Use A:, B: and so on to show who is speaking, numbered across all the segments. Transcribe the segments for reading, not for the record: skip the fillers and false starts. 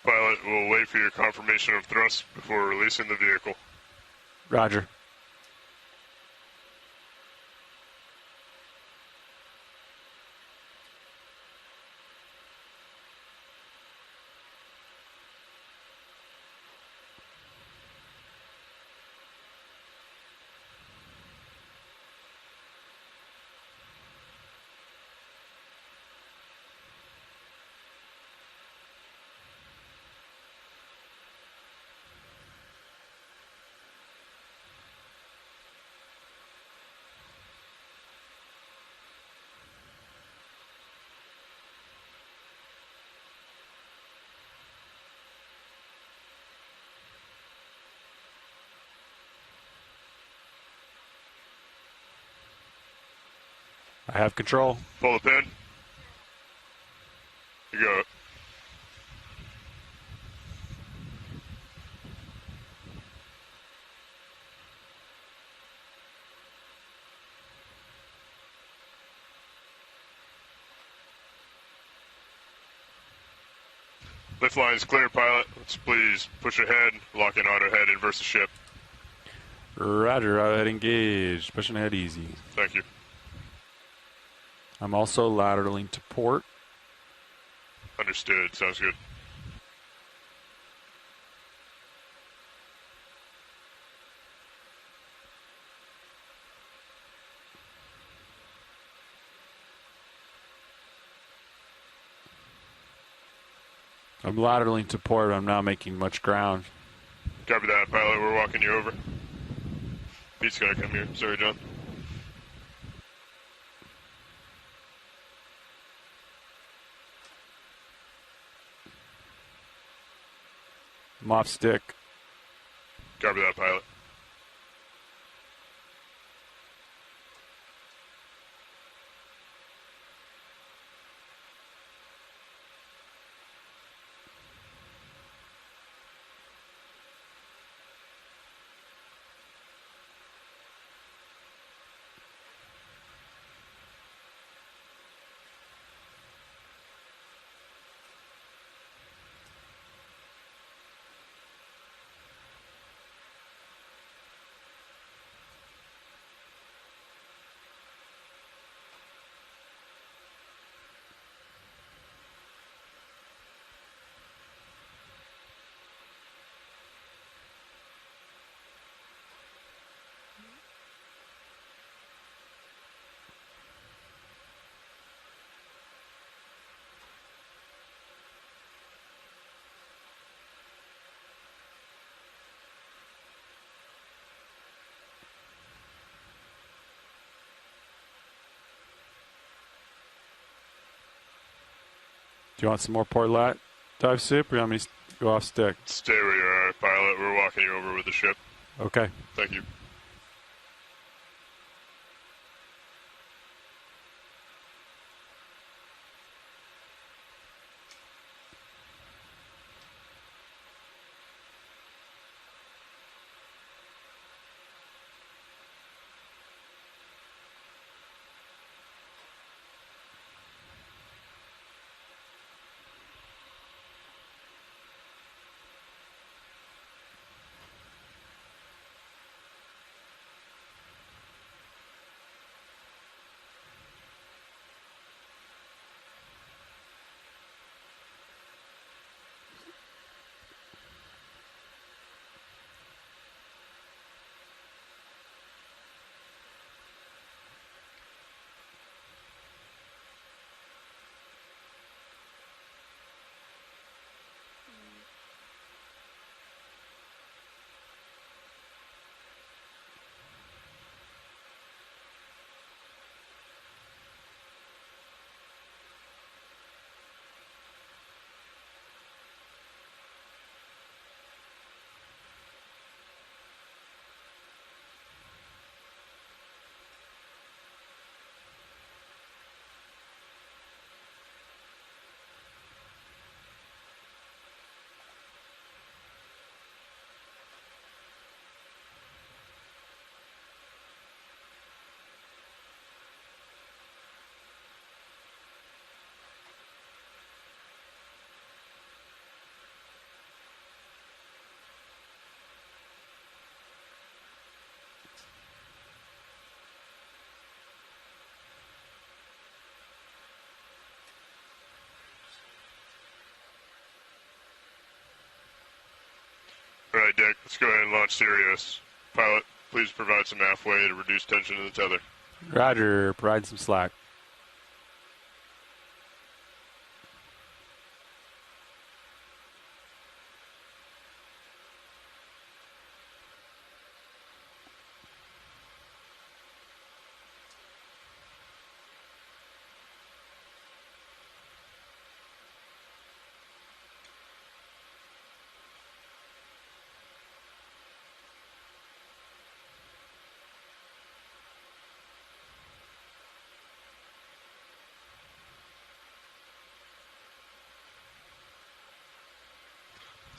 A: Pilot, we'll wait for your confirmation of thrust before releasing the vehicle.
B: Roger. I have control.
A: Pull the pin. You go. Lift line's clear, pilot. Let's please push ahead, lock in auto head, inverse the ship.
B: Roger, auto head engaged. Pushing ahead easy.
A: Thank you.
B: I'm also lateraling to port.
A: Understood. Sounds good.
B: I'm lateraling to port, but I'm not making much ground.
A: Copy that, pilot. We're walking you over. Pete's gonna come here. Sorry, John.
B: I'm off stick.
A: Copy that, pilot.
B: Do you want some more port lat dive soup, or you want me to go off stick?
A: Stay where you are, pilot. We're walking you over with the ship.
B: Okay.
A: Thank you. Let's go ahead and launch Sirius. Pilot, please provide some halfway to reduce tension in the tether.
B: Roger, provide some slack.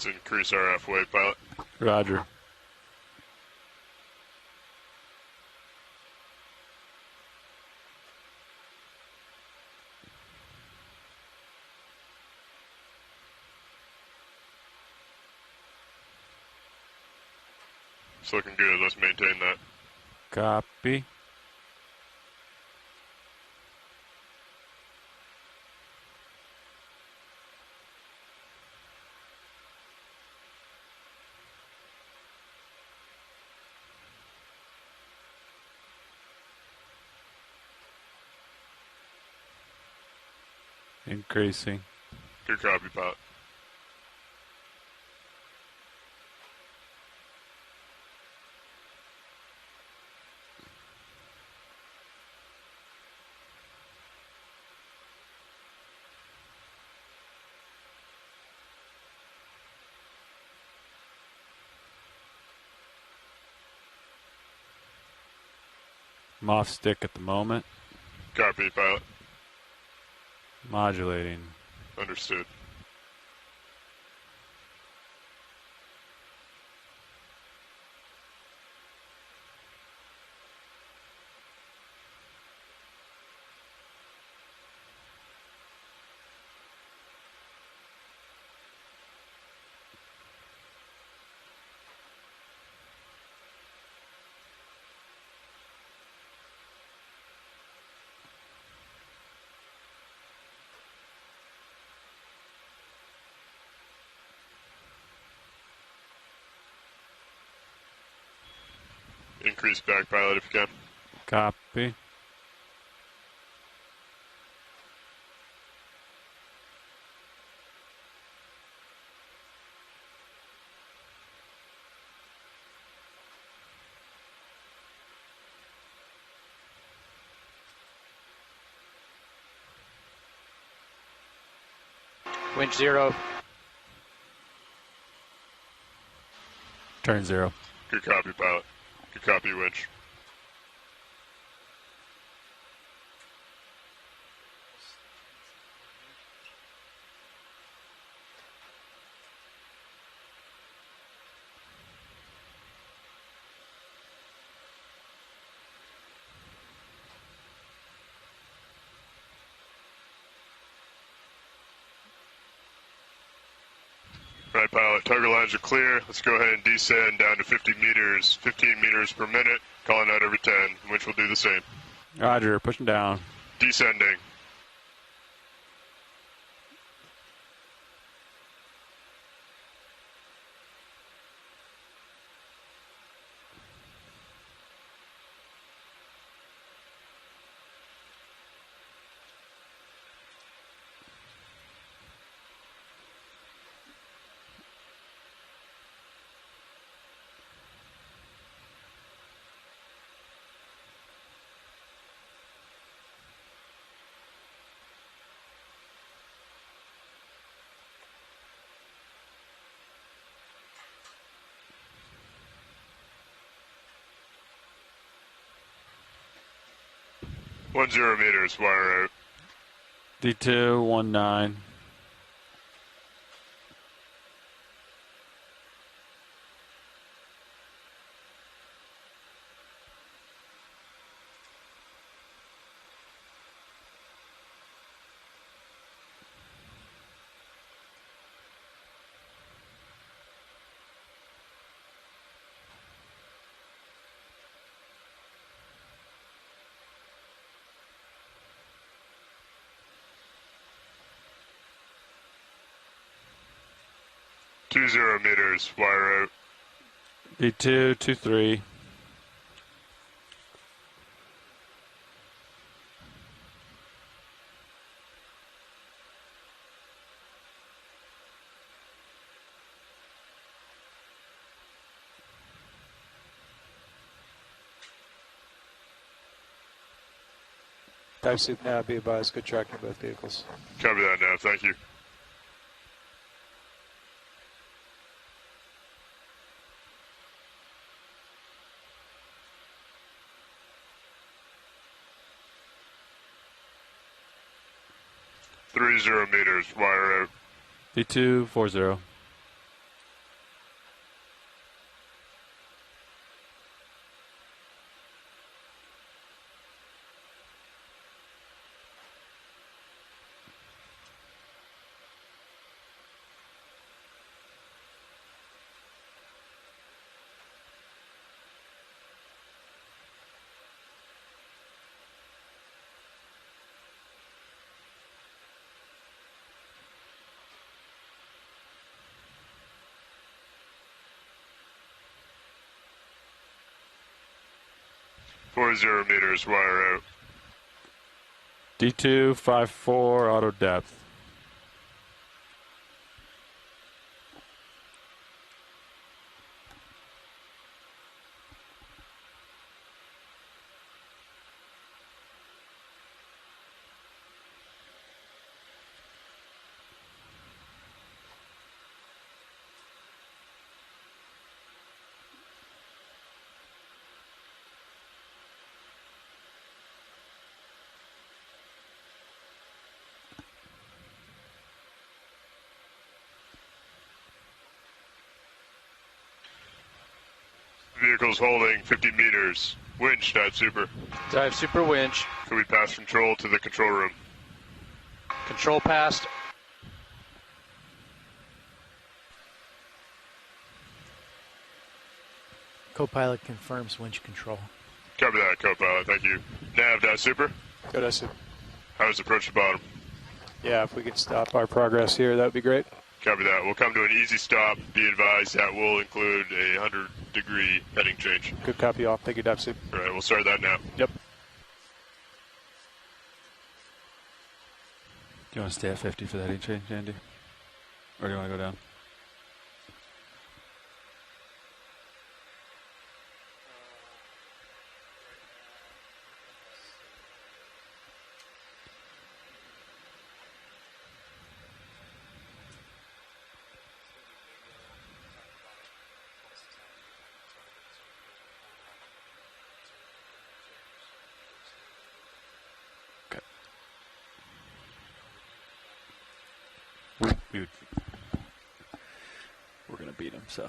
A: Let's increase our halfway, pilot.
B: Roger.
A: It's looking good. Let's maintain that.
B: Copy. Increasing.
A: Good copy, pilot.
B: I'm off stick at the moment.
A: Copy, pilot.
B: Modulating.
A: Understood. Increase back, pilot, if you can.
B: Copy.
C: Winch 0.
B: Turn 0.
A: Good copy, pilot. Good copy, winch. Right, pilot. Tugger lines are clear. Let's go ahead and descend down to 50 meters, 15 meters per minute. Calling out every 10, which will do the same.
B: Roger, pushing down.
A: Descending. One 0 meters, wire out.
B: D2, 19.
A: Two 0 meters, wire out.
B: D223.
C: Dive soup now, be advised, good tracking both vehicles.
A: Copy that now, thank you. .30 meters, wire out.
B: D240.
A: .40 meters, wire out.
B: D254 auto depth.
A: Vehicle's holding 50 meters. Winch, dive super.
C: Dive super winch.
A: Can we pass control to the control room?
C: Control passed.
D: Co-pilot confirms winch control.
A: Copy that, co-pilot, thank you. Nav, dive super.
C: Go dive soup.
A: How's approach the bottom?
C: Yeah, if we could stop our progress here, that would be great.
A: Copy that. We'll come to an easy stop. Be advised that will include a 100-degree heading change.
C: Good copy all. Thank you, dive soup.
A: All right, we'll start that now.
C: Yep.
B: Do you want to stay at 50 for that heat change, Andy? Or do you want to go down? We're going to beat him, so.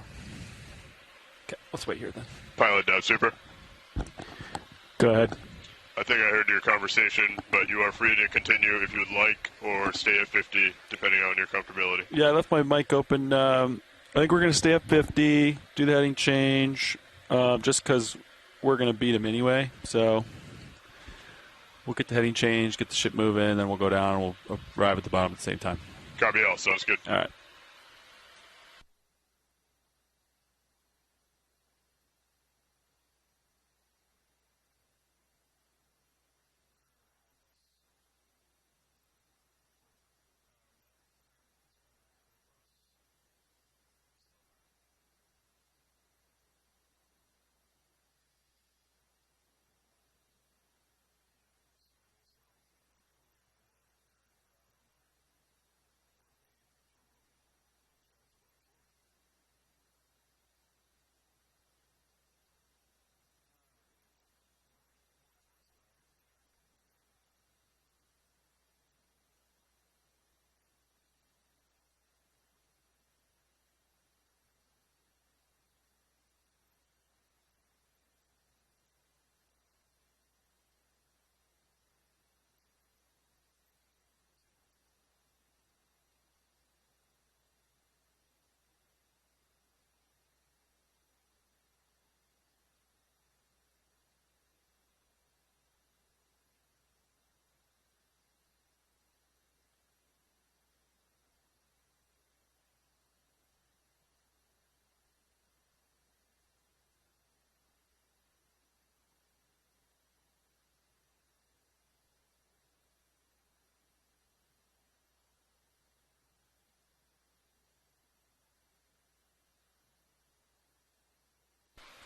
B: Okay, let's wait here then.
A: Pilot, dive super.
B: Go ahead.
A: I think I heard your conversation, but you are free to continue if you would like, or stay at 50, depending on your comfortability.
B: Yeah, I left my mic open. I think we're going to stay at 50, do the heading change, just because we're going to beat him anyway. So we'll get the heading change, get the ship moving, then we'll go down and we'll arrive at the bottom at the same time.
A: Copy all, sounds good.
B: All right.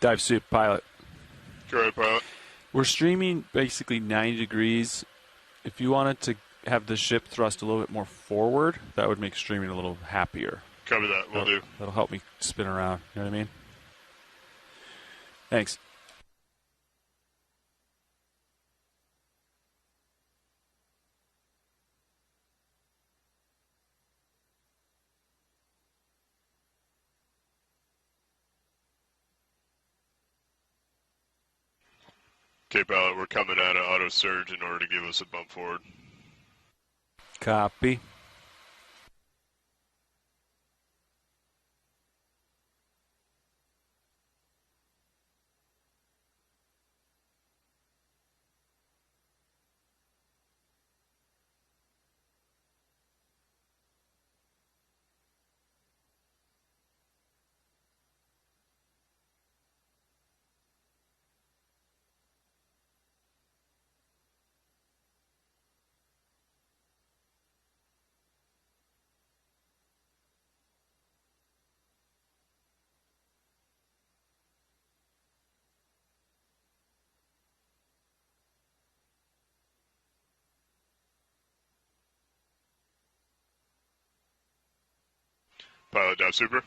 B: Dive suit pilot.
A: Go ahead, pilot.
B: We're streaming basically 90 degrees. If you wanted to have the ship thrust a little bit more forward, that would make streaming a little happier.
A: Cover that. Will do.
B: That'll help me spin around. You know what I mean? Thanks.
A: Okay, pilot, we're coming out of auto surge in order to give us a bump forward.
B: Copy.
A: Pilot dive super.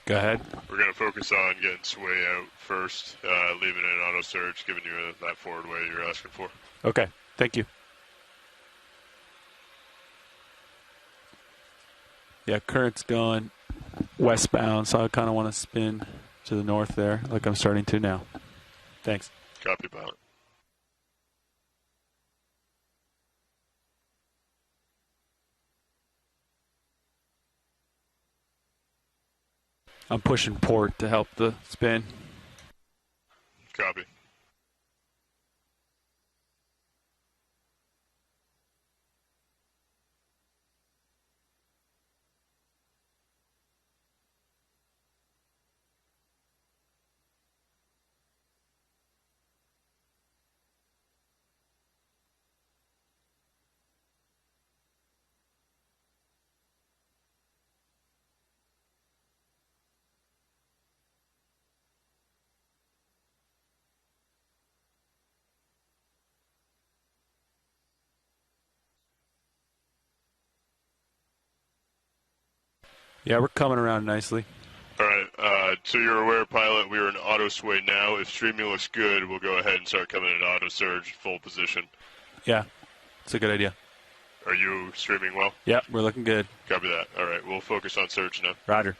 B: Go ahead.
A: We're going to focus on getting sway out first, leaving it in auto surge, giving you that forward way you're asking for.
B: Okay. Thank you. Yeah, current's going westbound, so I kind of want to spin to the north there, like I'm starting to now. Thanks.
A: Copy, pilot.
B: I'm pushing port to help the spin.
A: Copy.
B: Yeah, we're coming around nicely.
A: All right, so you're aware, pilot, we are in auto sway now. If streaming looks good, we'll go ahead and start coming in auto surge, full position.
B: Yeah, it's a good idea.
A: Are you streaming well?
B: Yeah, we're looking good.
A: Copy that. All right, we'll focus on surge now.
B: Roger.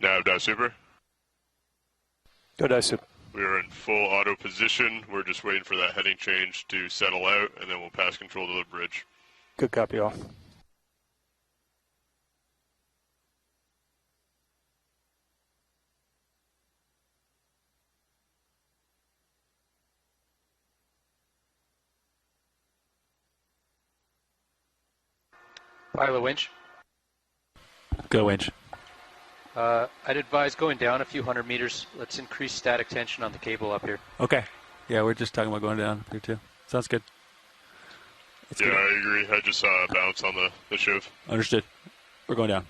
A: Nav dive super.
C: Go dive super.
A: We are in full auto position. We're just waiting for that heading change to settle out, and then we'll pass control to the bridge.
C: Good copy, all.
E: Pilot winch.
B: Go winch.
E: I'd advise going down a few hundred meters. Let's increase static tension on the cable up here.
B: Okay. Yeah, we're just talking about going down here too. Sounds good. Let's
A: Yeah,
B: get it.
A: I agree. I just saw a bounce on the shiv.
B: Understood. We're going down.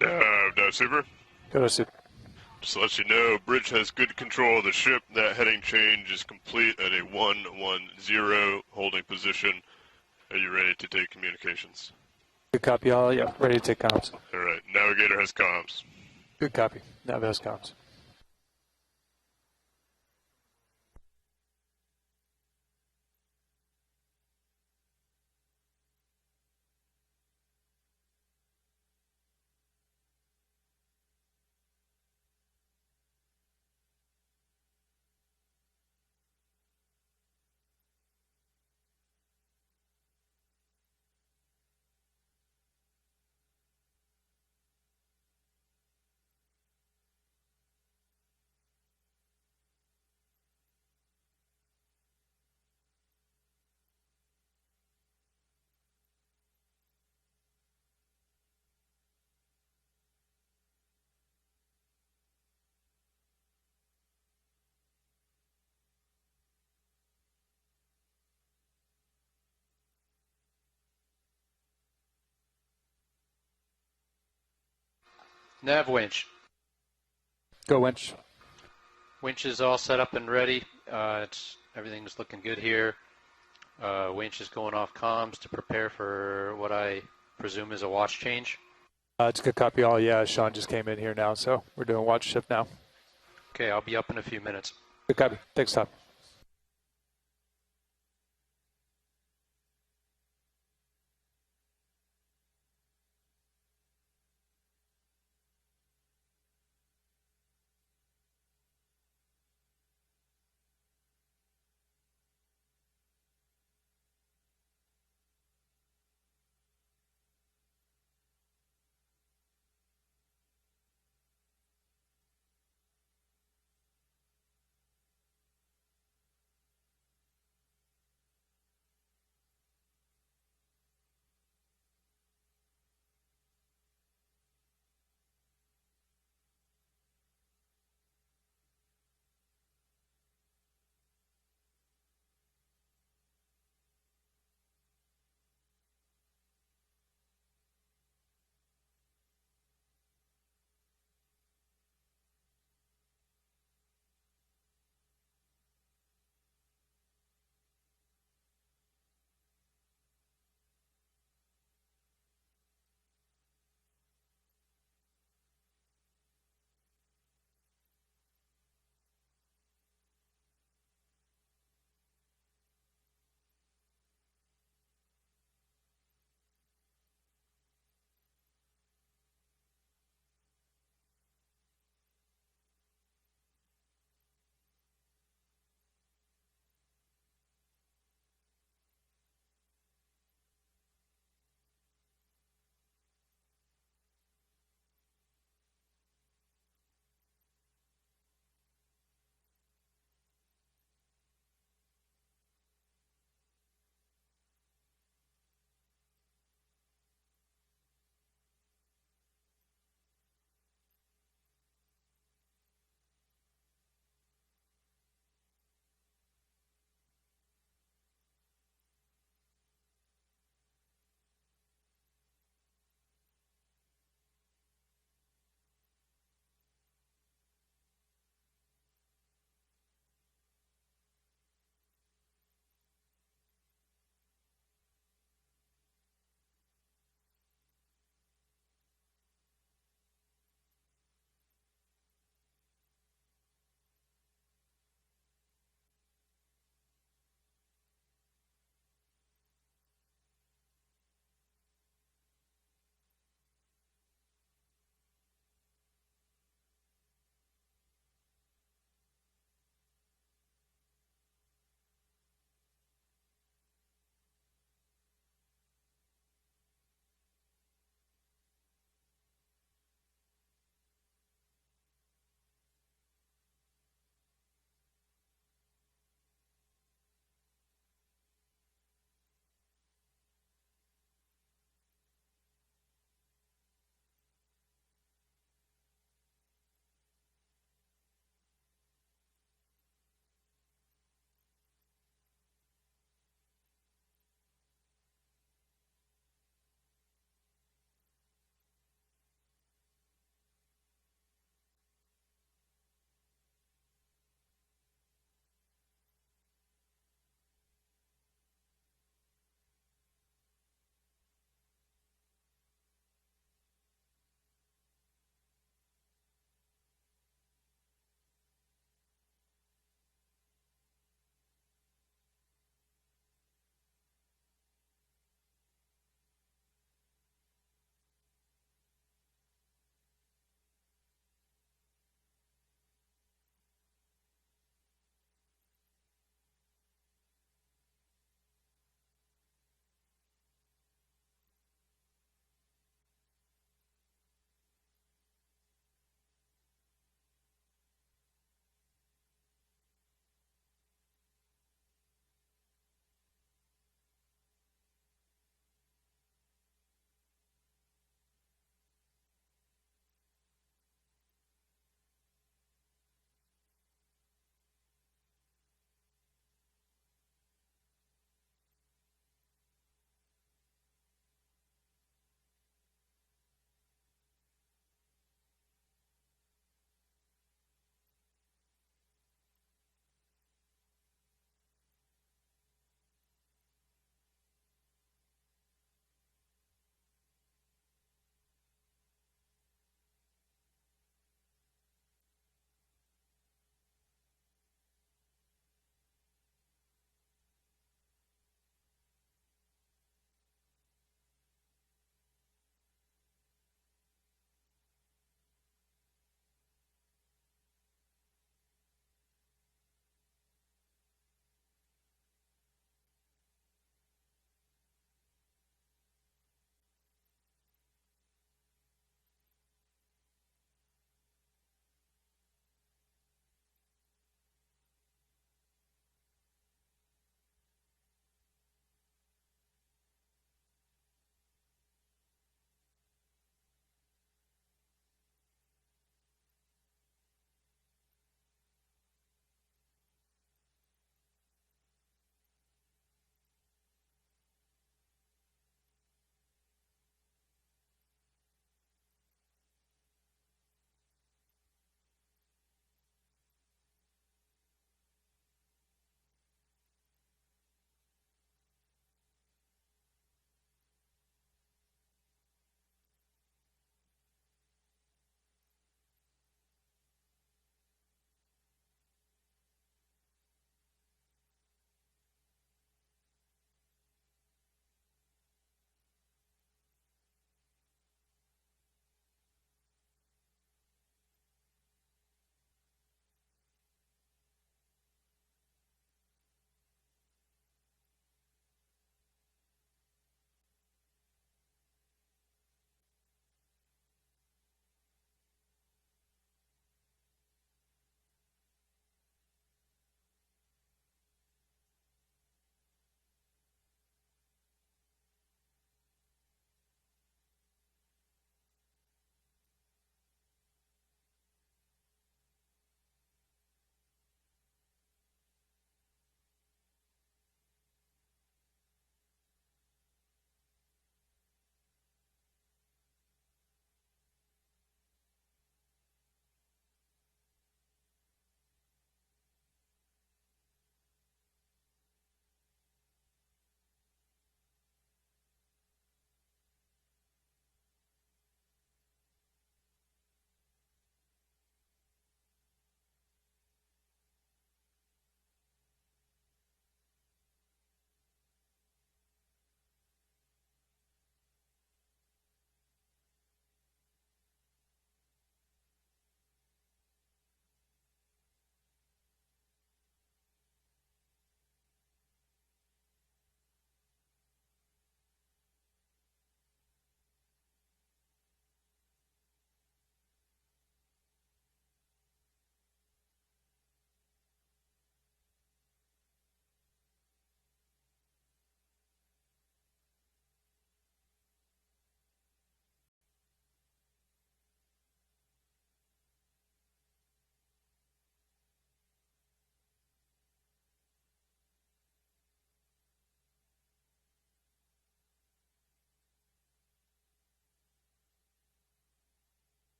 A: Nav Super.
C: Go to soup.
A: Just to let you know, bridge has good control of the ship. That heading change is complete at a 110 holding position. Are you ready to take communications?
C: Good copy, all. Yeah, ready to take comms.
A: All right, navigator has comms.
C: Good copy. Nav has comms.
E: Nav winch.
C: Go winch.
E: Winch is all set up and ready. Everything's looking good here. Winch is going off comms to prepare for what I presume is a watch change.
C: It's good copy, all. Yeah, Sean just came in here now, so we're doing watch shift now.
E: Okay, I'll be up in a few minutes.
C: Good copy. Thanks, Tom.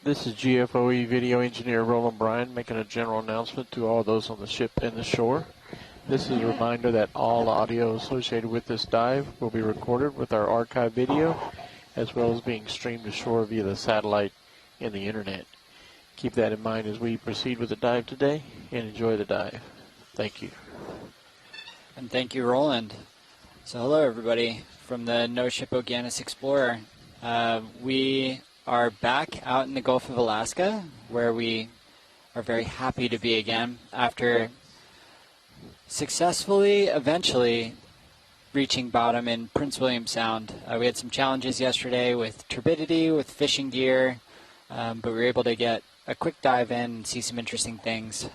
F: This is GFOE video engineer Roland Bryan making a general announcement to all those on the ship and the shore. This is a reminder that all audio associated with this dive will be recorded with our archive video, as well as being streamed ashore via the satellite and the internet. Keep that in mind as we proceed with the dive today, and enjoy the dive. Thank you.
G: And thank you, Roland. So hello, everybody, from the No Ship Okeanos Explorer. We are back out in the Gulf of Alaska, where we are very happy to be again after successfully, eventually, reaching bottom in Prince William Sound. We had some challenges yesterday with turbidity, with fishing gear, but we were able to get a quick dive in and see some interesting things.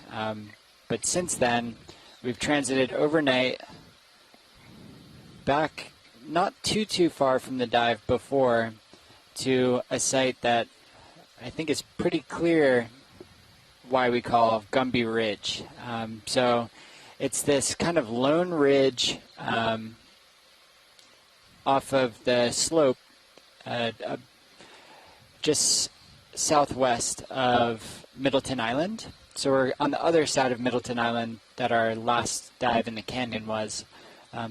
G: But since then, we've transited overnight back not too far from the dive before to a site that I think is pretty clear why we call Gumby Ridge. So it's this kind of lone ridge off of the slope just southwest of Middleton Island. So we're on the other side of Middleton Island that our last dive in the canyon was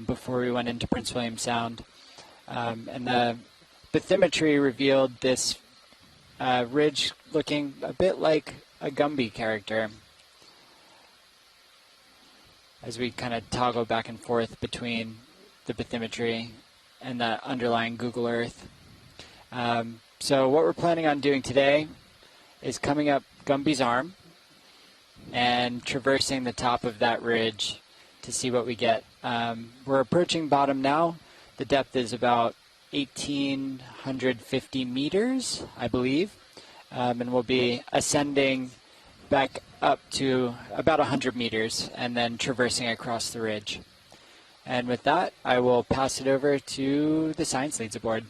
G: before we went into Prince William Sound. And the bathymetry revealed this ridge looking a bit like a Gumby character as we kind of toggle back and forth between the bathymetry and the underlying Google Earth. So what we're planning on doing today is coming up Gumby's Arm and traversing the top of that ridge to see what we get. We're approaching bottom now. The depth is about 1,850 meters, I believe, and we'll be ascending back up to about 100 meters and then traversing across the ridge. And with that, I will pass it over to the science leads aboard.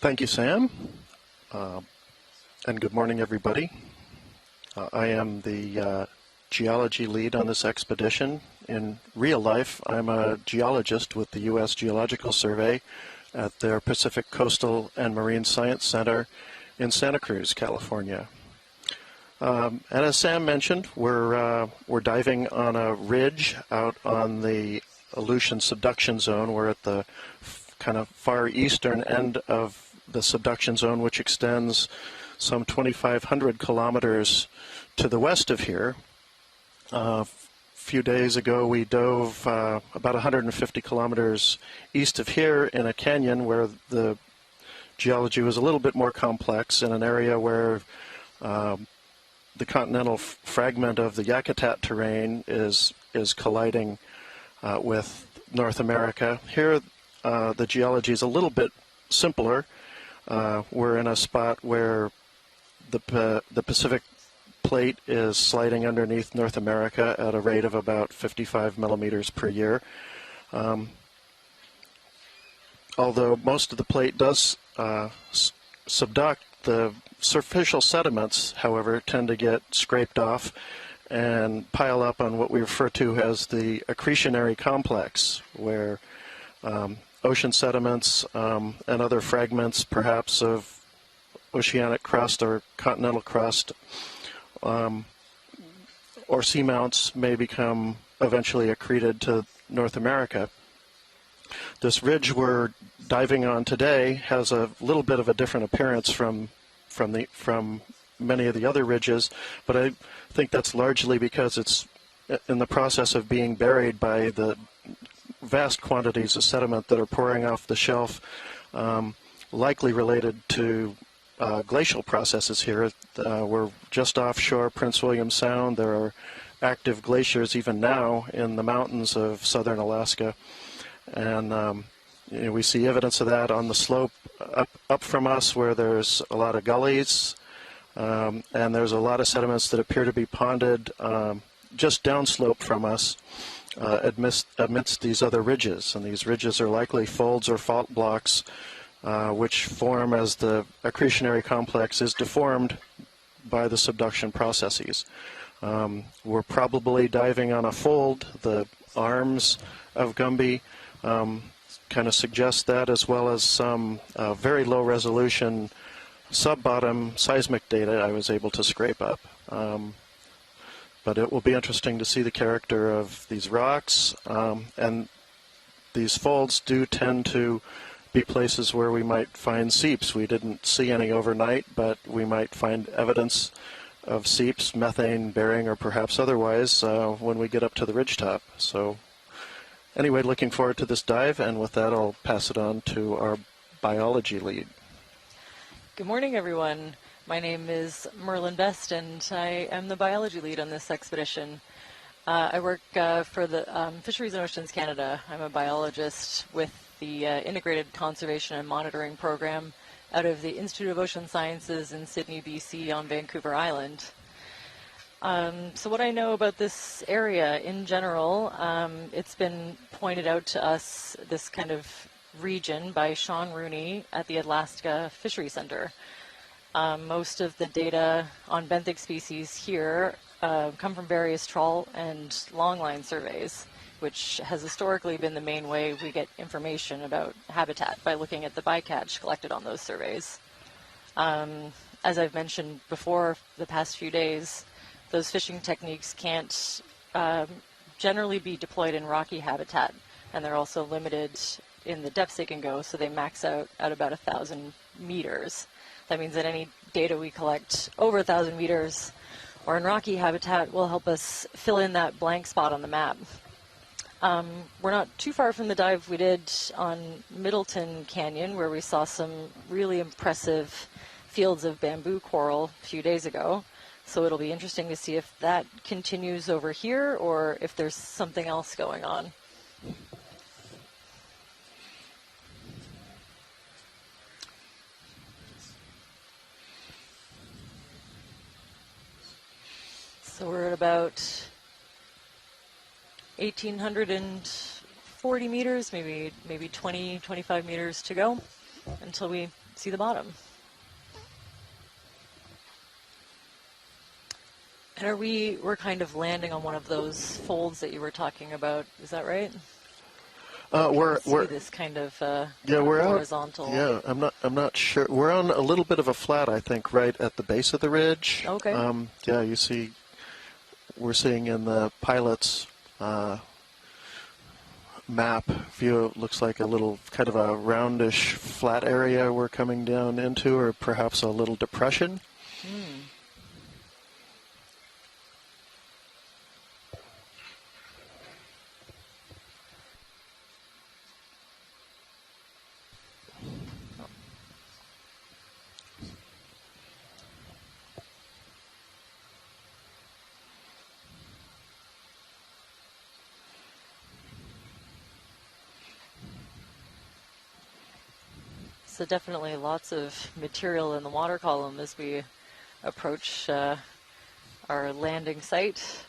H: Thank you, Sam, and good morning, everybody. I am the geology lead on this expedition. In real life, I'm a geologist with the U.S. Geological Survey at their Pacific Coastal and Marine Science Center in Santa Cruz, California. And as Sam mentioned, we're diving on a ridge out on the Aleutian Subduction Zone. We're at the kind of far eastern end of the subduction zone, which extends some 2,500 kilometers to the west of here. A few days ago, we dove about 150 kilometers east of here in a canyon where the geology was a little bit more complex, in an area where the continental fragment of the Yakutat terrain is colliding with North America. Here, the geology is a little bit simpler. We're in a spot where the Pacific plate is sliding underneath North America at a rate of about 55 millimeters per year. Although most of the plate does subduct, the superficial sediments, however, tend to get scraped off and pile up on what we refer to as the accretionary complex, where ocean sediments and other fragments, perhaps of oceanic crust or continental crust, or seamounts, may become eventually accreted to North America. This ridge we're diving on today has a little bit of a different appearance from many of the other ridges, but I think that's largely because it's in the process of being buried by the vast quantities of sediment that are pouring off the shelf, likely related to glacial processes here. We're just offshore Prince William Sound. There are active glaciers even now in the mountains of southern Alaska, and we see evidence of that on the slope up from us, where there's a lot of gullies, and there's a lot of sediments that appear to be ponded just downslope from us amidst these other ridges. And these ridges are likely folds or fault blocks which form as the accretionary complex is deformed by the subduction processes. We're probably diving on a fold. The arms of Gumby kind of suggest that, as well as some very low resolution sub-bottom seismic data I was able to scrape up. But it will be interesting to see the character of these rocks, and these folds do tend to be places where we might find seeps. We didn't see any overnight, but we might find evidence of seeps, methane bearing, or perhaps otherwise when we get up to the ridgetop. So anyway, looking forward to this dive, and with that I'll pass it on to our biology lead.
I: Good morning, everyone. My name is Merlin Best, and I am the biology lead on this expedition. I work for the Fisheries and Oceans Canada. I'm a biologist with the Integrated Conservation and Monitoring Program out of the Institute of Ocean Sciences in Sydney, BC on Vancouver Island. So what I know about this area in general, it's been pointed out to us, this kind of region, by Sean Rooney at the Alaska Fishery Center. Most of the data on benthic species here come from various trawl and longline surveys, which has historically been the main way we get information about habitat, by looking at the bycatch collected on those surveys. As I've mentioned before, the past few days, those fishing techniques can't generally be deployed in rocky habitat, and they're also limited in the depths they can go, so they max out at about 1,000 meters. That means that any data we collect over 1,000 meters or in rocky habitat will help us fill in that blank spot on the map. We're not too far from the dive we did on Middleton Canyon, where we saw some really impressive fields of bamboo coral a few days ago. So it'll be interesting to see if that continues over here or if there's something else going on. So we're at about 1,840 meters, maybe 20, 25 meters to go until we see the bottom. And we're kind of landing on one of those folds that you were talking about, is that right?
H: We're
I: this kind of
H: we're
I: horizontal.
H: Out, I'm not sure. We're on a little bit of a flat, I think, right at the base of the ridge.
I: Okay.
H: Yeah, you see, we're seeing in the pilot's map view, it looks like a little kind of a roundish flat area we're coming down into, or perhaps a little depression.
I: So definitely lots of material in the water column as we approach our landing site.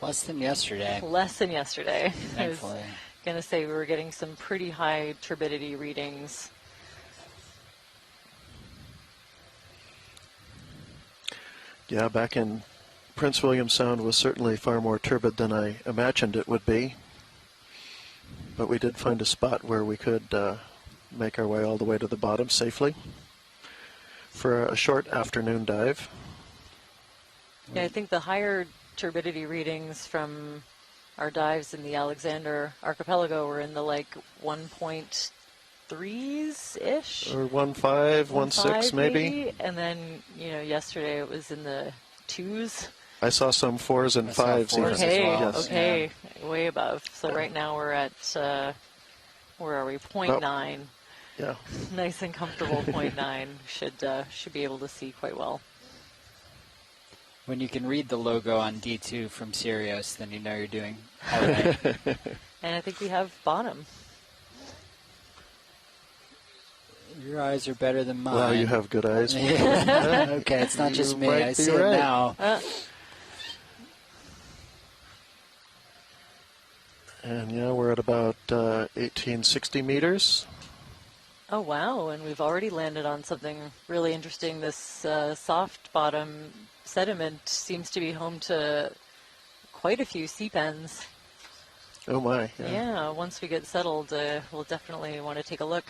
G: Less than yesterday.
I: Less than yesterday.
G: Thankfully.
I: I was going to say we were getting some pretty high turbidity readings.
H: Yeah, back in Prince William Sound was certainly far more turbid than I imagined it would be. But we did find a spot where we could make our way all the way to the bottom safely for a short afternoon dive.
I: Yeah, I think the higher turbidity readings from our dives in the Alexander Archipelago were in the like 1.3s-ish.
H: Or 1.5, 1.6 maybe.
I: And then, yesterday it was in the 2s.
H: I saw some 4s and 5s.
I: Okay,
H: Yes.
I: okay, way above. So right now we're at, where are we, 0.9.
H: Yeah.
I: Nice and comfortable 0.9. Should be able to see quite well.
G: When you can read the logo on D2 from Sirius, then you know you're doing all right.
I: And I think we have bottom.
G: Your eyes are better than mine.
H: Wow, you have good eyes.
G: Okay, it's not just me. I see it now.
H: And yeah, we're at about 1860 meters.
I: Oh, wow. And we've already landed on something really interesting. This soft bottom sediment seems to be home to quite a few sea pens.
H: Oh, my.
I: Yeah, once we get settled, we'll definitely want to take a look.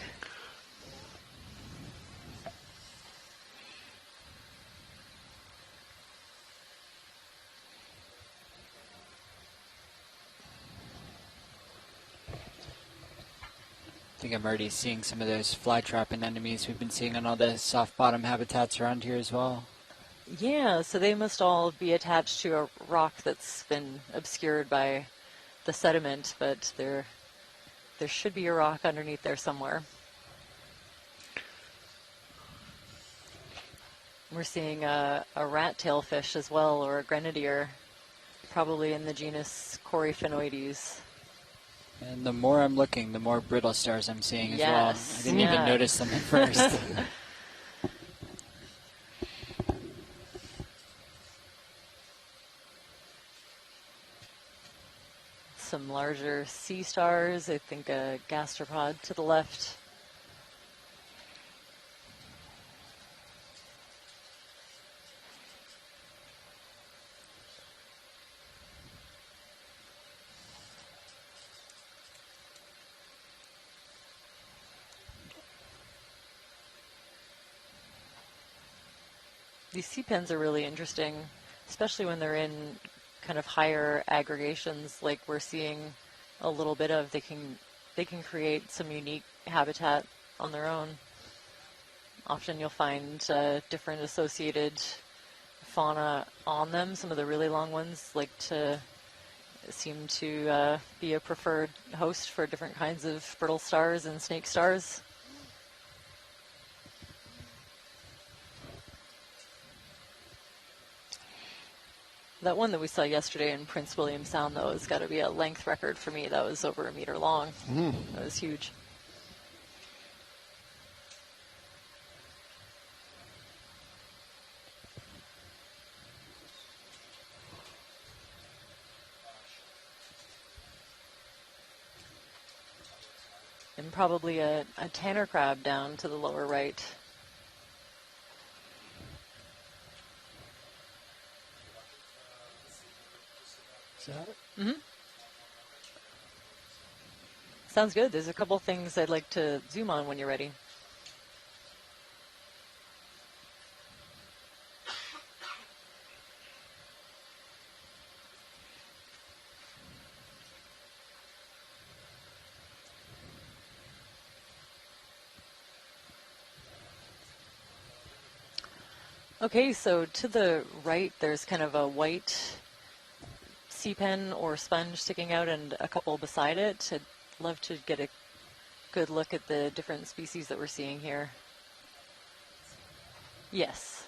G: I think I'm already seeing some of those flytrap anemones we've been seeing on all the soft bottom habitats around here as well.
I: Yeah, so they must all be attached to a rock that's been obscured by the sediment, but there should be a rock underneath there somewhere. We're seeing a rat-tail fish as well, or a grenadier, probably in the genus Coryphaenoides.
G: And the more I'm looking, the more brittle stars I'm seeing as well.
I: Yes,
G: I didn't even notice them at first.
I: Some larger sea stars, I think a gastropod to the left. These sea pens are really interesting, especially when they're in kind of higher aggregations like we're seeing a little bit of. They can create some unique habitat on their own. Often you'll find different associated fauna on them. Some of the really long ones seem to be a preferred host for different kinds of brittle stars and snake stars. That one that we saw yesterday in Prince William Sound, though, has got to be a length record for me. That was over a meter long. That was huge. And probably a tanner crab down to the lower right. Mm-hmm. Sounds good. There's a couple things I'd like to zoom on when you're ready. Okay, so to the right, there's kind of a white sea pen or sponge sticking out and a couple beside it. I'd love to get a good look at the different species that we're seeing here. Yes.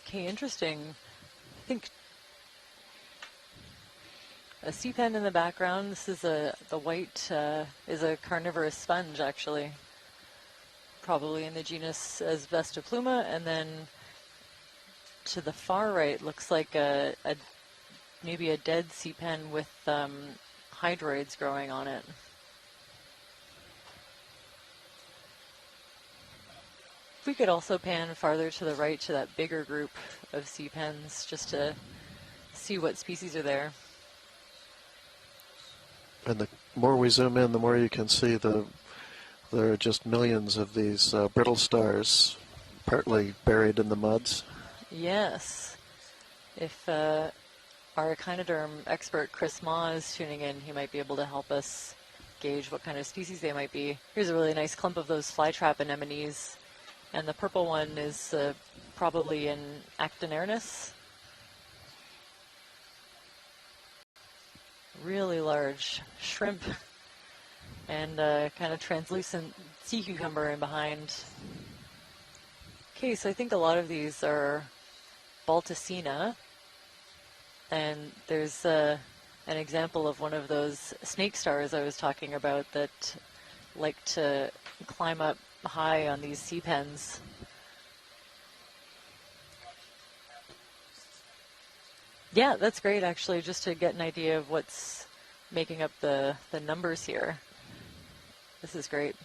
I: Okay, interesting. I think a sea pen in the background. This is the white is a carnivorous sponge, actually. Probably in the genus Asbestopluma, and then to the far right looks like maybe a dead sea pen with hydroids growing on it. If we could also pan farther to the right to that bigger group of sea pens, just to see what species are there.
H: And the more we zoom in, the more you can see there are just millions of these brittle stars, partly buried in the muds.
I: Yes. If our echinoderm expert Chris Ma is tuning in, he might be able to help us gauge what kind of species they might be. Here's a really nice clump of those flytrap anemones. And the purple one is probably an Actinernus. Really large shrimp and kind of translucent sea cucumber in behind. Okay, so I think a lot of these are Balticina. And there's an example of one of those snake stars I was talking about that like to climb up high on these sea pens. Yeah, that's great, actually, just to get an idea of what's making up the numbers here. This is great.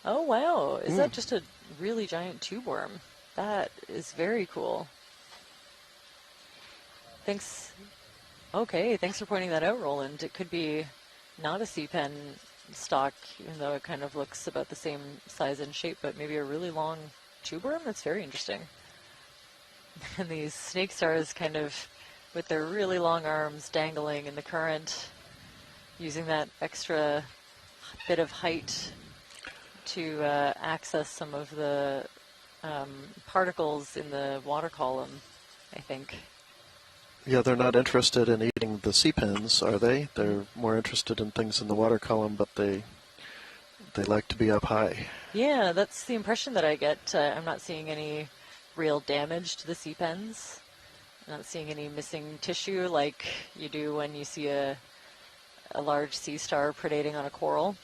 I: Oh, wow. Is that just a really giant tube worm? That is very cool. Thanks. Okay, thanks for pointing that out, Roland. It could be not a sea pen stock, even though it kind of looks about the same size and shape, but maybe a really long tube worm? That's very interesting. And these snake stars kind of, with their really long arms dangling in the current, using that extra bit of height to access some of the particles in the water column, I think.
H: Yeah, they're not interested in eating the sea pens, are they? They're more interested in things in the water column, but they like to be up high.
I: Yeah, that's the impression that I get. I'm not seeing any real damage to the sea pens. I'm not seeing any missing tissue like you do when you see a large sea star predating on a coral.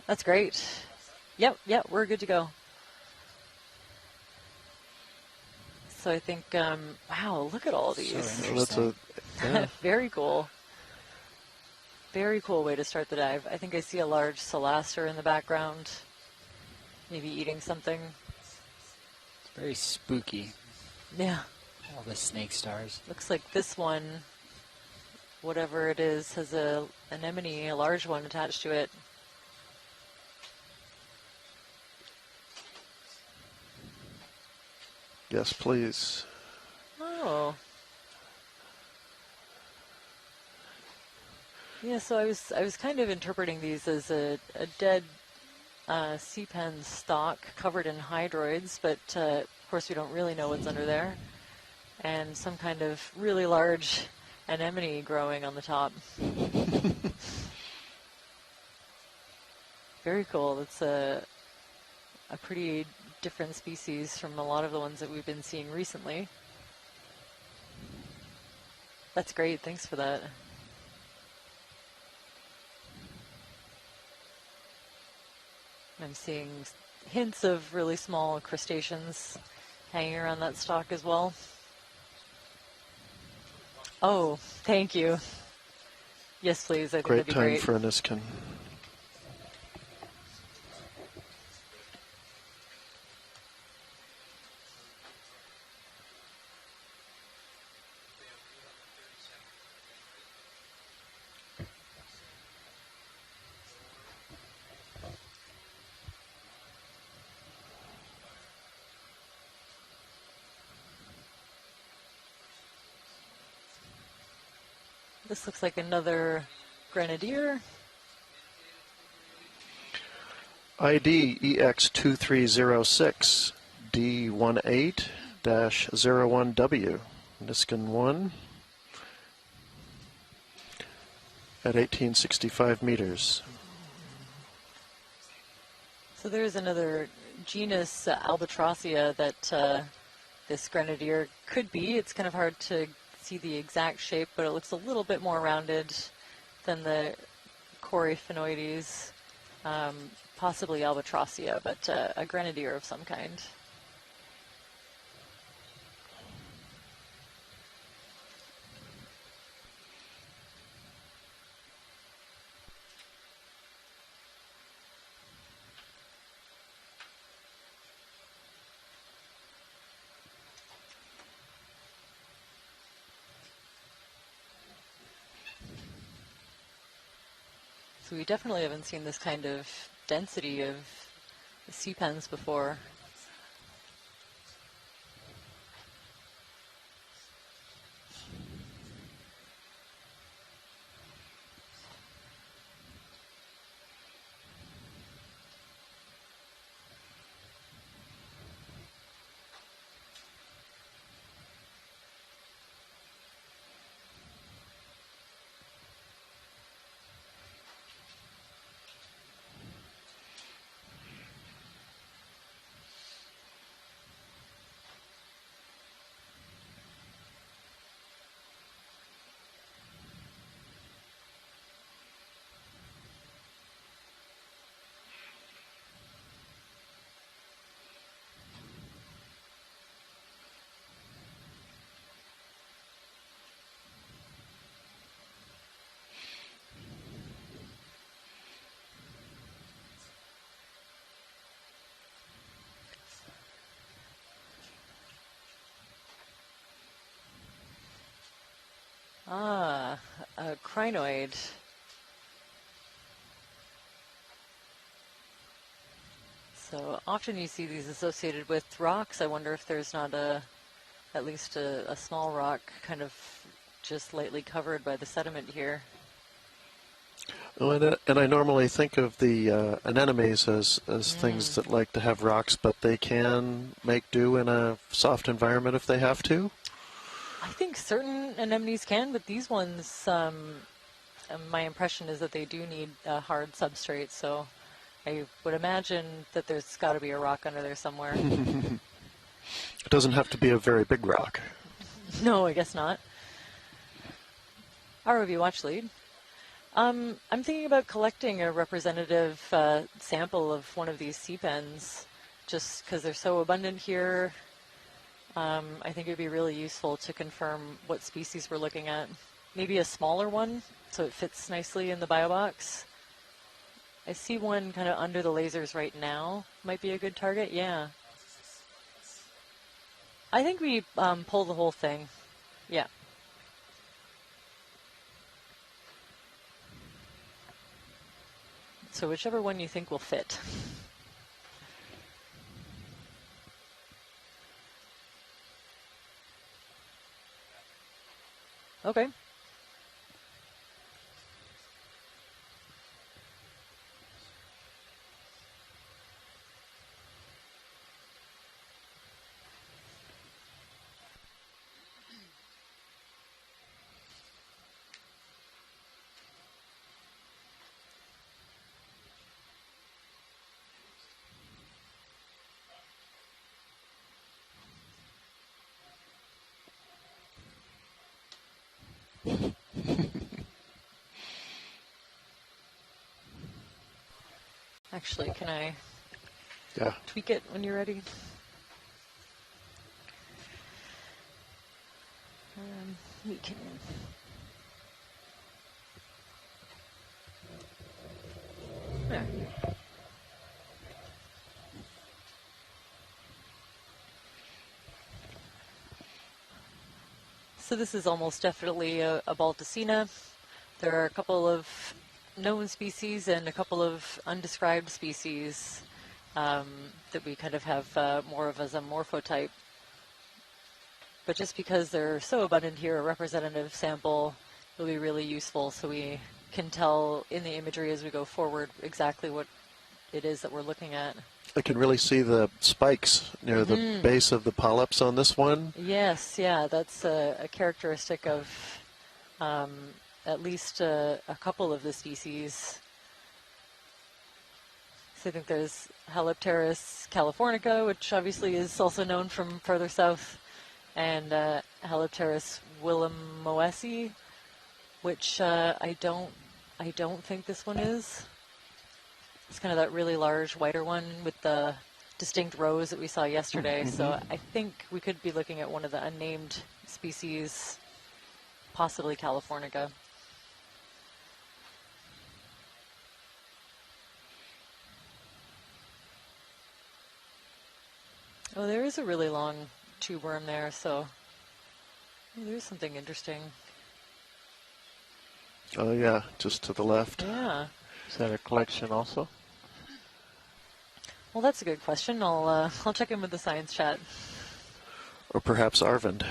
I: That's great. Yep, we're good to go. So I think, wow, look at all these.
G: So
H: Well, yeah.
I: Very cool. Very cool way to start the dive. I think I see a large Celaster in the background, maybe eating something.
G: It's very spooky.
I: Yeah.
G: All the snake stars.
I: Looks like this one, whatever it is, has a anemone, a large one attached to it.
H: Yes, please.
I: Oh. Yeah, so I was kind of interpreting these as a dead sea pen stock covered in hydroids, but of course we don't really know what's under there. And some kind of really large anemone growing on the top. Very cool. That's a pretty different species from a lot of the ones that we've been seeing recently. That's great. Thanks for that. I'm seeing hints of really small crustaceans hanging around that stalk as well. Oh, thank you. Yes, please. I think
H: Great
I: that'd be
H: time
I: great.
H: for a Niskin.
I: This looks like another grenadier.
H: ID EX2306 D18-01W. Niskin 1 at 1865 meters.
I: So there's another genus, Albatrossia, that this grenadier could be. It's kind of hard to see the exact shape, but it looks a little bit more rounded than the Coryphaenoides, possibly Albatrossia, but a grenadier of some kind. So we definitely haven't seen this kind of density of sea pens before. Ah, a crinoid. So often you see these associated with rocks. I wonder if there's not at least a small rock kind of just lightly covered by the sediment here.
H: Oh, and I normally think of the anemones as things that like to have rocks, but they can make do in a soft environment if they have to.
I: I think certain anemones can, but these ones, my impression is that they do need a hard substrate, so I would imagine that there's got to be a rock under there somewhere.
H: It doesn't have to be a very big rock.
I: No, I guess not. ROV Watch Lead. I'm thinking about collecting a representative sample of one of these sea pens, just because they're so abundant here. I think it would be really useful to confirm what species we're looking at. Maybe a smaller one, so it fits nicely in the bio box. I see one kind of under the lasers right now. Might be a good target, yeah. I think we pull the whole thing, yeah. So whichever one you think will fit. Okay. Actually, can I tweak it when you're ready? We can. There. So this is almost definitely a Balticina. There are a couple of known species and a couple of undescribed species that we kind of have more of as a morphotype. But just because they're so abundant here, a representative sample will be really useful so we can tell in the imagery as we go forward exactly what it is that we're looking at.
H: I can really see the spikes near the base of the polyps on this one.
I: Yes, yeah, that's a characteristic of at least a couple of the species. So I think there's Halopteris californica, which obviously is also known from further south, and Halopteris williamoesi, which I don't think this one is. It's kind of that really large, whiter one with the distinct rows that we saw yesterday. So I think we could be looking at one of the unnamed species, possibly californica. Oh, there is a really long tube worm there, so there's something interesting.
H: Oh yeah, just to the left.
I: Yeah.
F: Is that a collection also?
I: Well, that's a good question. I'll check in with the science chat.
H: Or perhaps Arvind.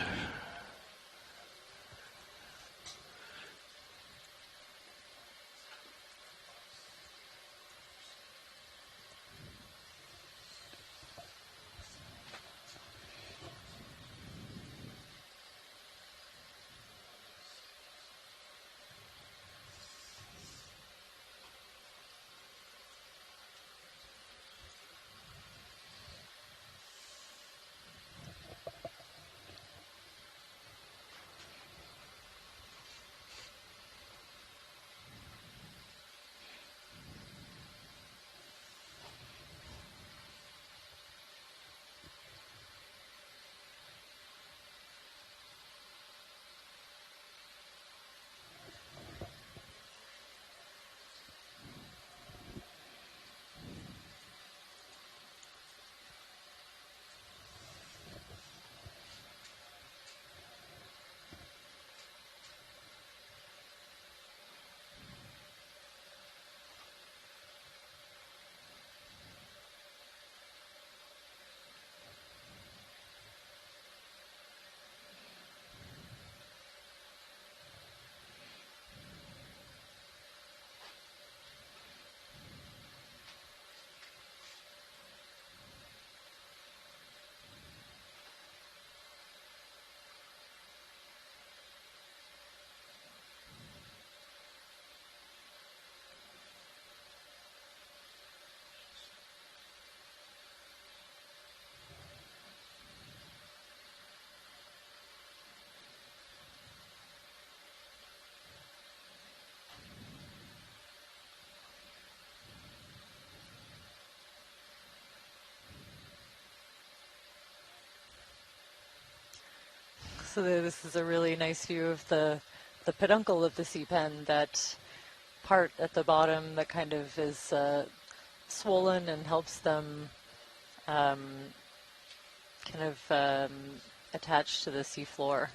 I: So this is a really nice view of the peduncle of the sea pen, that part at the bottom that kind of is swollen and helps them kind of attach to the seafloor.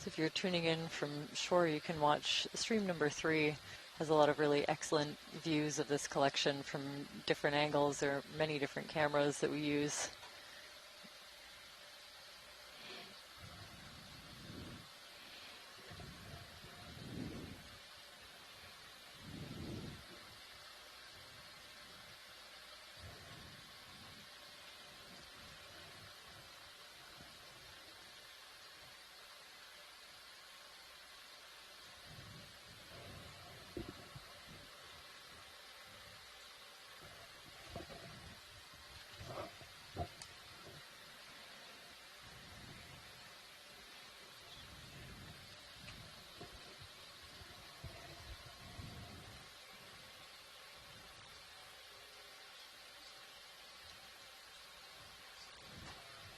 I: If you're tuning in from shore, you can watch stream number 3. Has a lot of really excellent views of this collection from different angles. There are many different cameras that we use.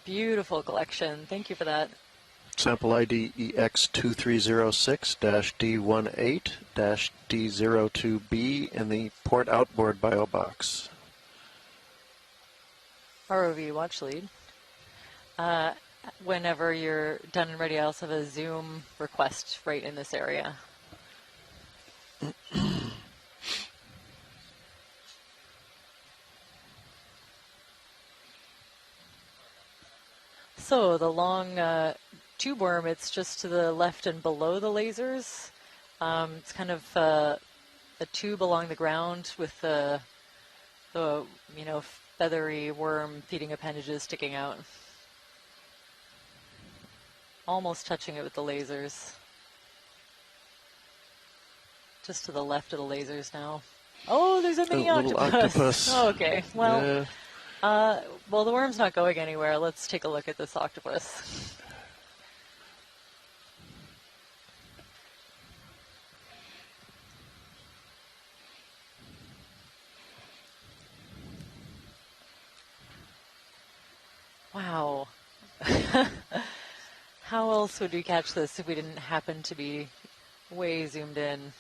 I: Beautiful collection. Thank you for that.
H: Sample ID EX2306-D18-D02B in the port outboard bio box.
I: ROV watch lead. Whenever you're done and ready, I also have a zoom request right in this area. So the long tube worm, it's just to the left and below the lasers. It's kind of a tube along the ground with the feathery worm feeding appendages sticking out. Almost touching it with the lasers. Just to the left of the lasers now. Oh, there's a mini octopus. Oh, okay, well.
H: Yeah.
I: Well, the worm's not going anywhere. Let's take a look at this octopus. Wow. How else would we catch this if we didn't happen to be way zoomed in?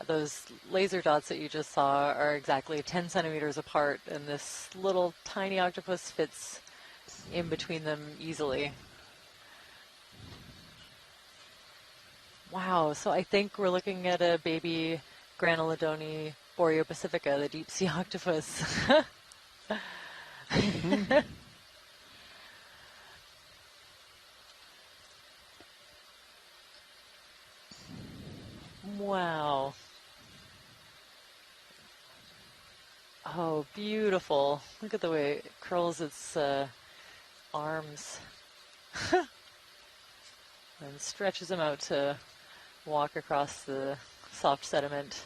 I: Those laser dots that you just saw are exactly 10 centimeters apart, and this little tiny octopus fits in between them easily. Wow, so I think we're looking at a baby Granulodone boreopacifica, the deep sea octopus. Wow. Oh, beautiful. Look at the way it curls its arms and stretches them out to walk across the soft sediment.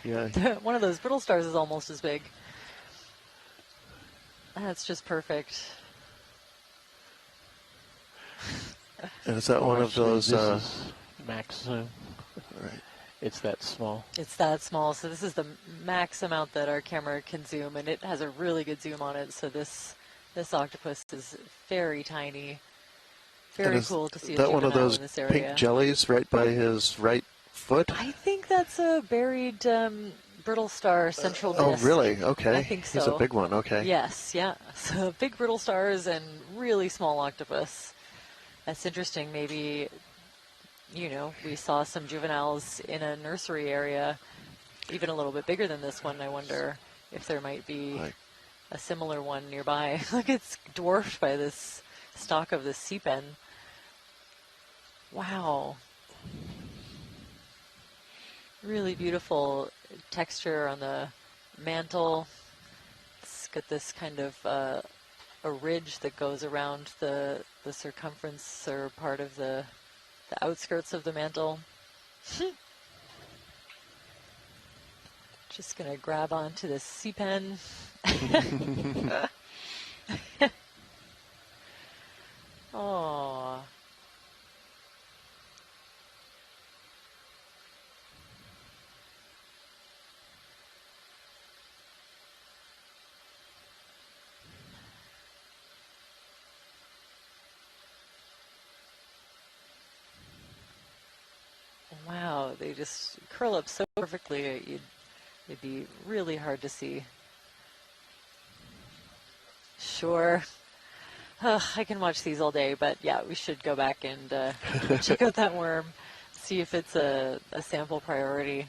H: Yeah.
I: One of those brittle stars is almost as big. That's just perfect.
H: And is that one of those?
F: This is max zoom.
H: Right.
F: It's that small.
I: It's that small. So this is the max amount that our camera can zoom, and it has a really good zoom on it. So this octopus is very tiny. Very cool to see a
H: that one of
I: juvenile
H: those
I: in this area.
H: pink jellies right by his right foot?
I: I think that's a buried brittle star central
H: Oh,
I: disc.
H: really? Okay.
I: I think so.
H: He's a big one. Okay.
I: Yes, yeah. So big brittle stars and really small octopus. That's interesting. Maybe, we saw some juveniles in a nursery area, even a little bit bigger than this one. I wonder if there might be a similar one nearby. Look, it's dwarfed by this stalk of this sea pen. Wow. Really beautiful texture on the mantle. It's got this kind of a ridge that goes around the circumference or part of the outskirts of the mantle. Just gonna grab onto this sea pen. Oh. Wow, they just curl up so perfectly, it'd be really hard to see. Sure. I can watch these all day, but yeah, we should go back and check out that worm, see if it's a sample priority.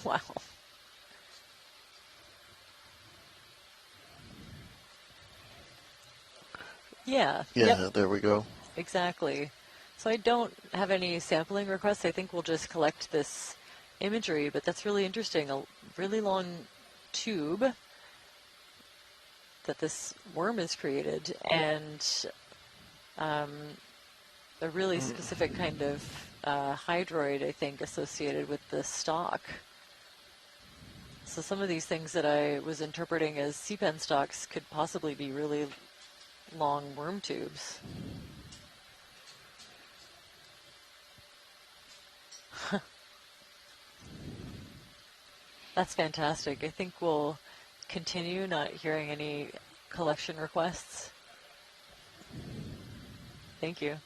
I: Wow. Yeah.
H: Yeah,
I: Yep.
H: there we go.
I: Exactly. So I don't have any sampling requests. I think we'll just collect this imagery, but that's really interesting. A really long tube that this worm has created, and a really specific kind of hydroid, I think, associated with the stalk. So some of these things that I was interpreting as sea pen stalks could possibly be really long worm tubes. That's fantastic. I think we'll continue not hearing any collection requests. Thank you.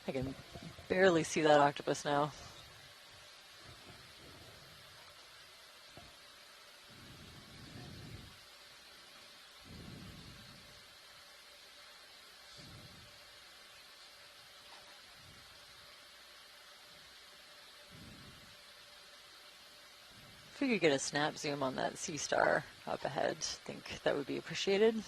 I: I can barely see that octopus now. If we could get a snap zoom on that sea star up ahead, I think that would be appreciated.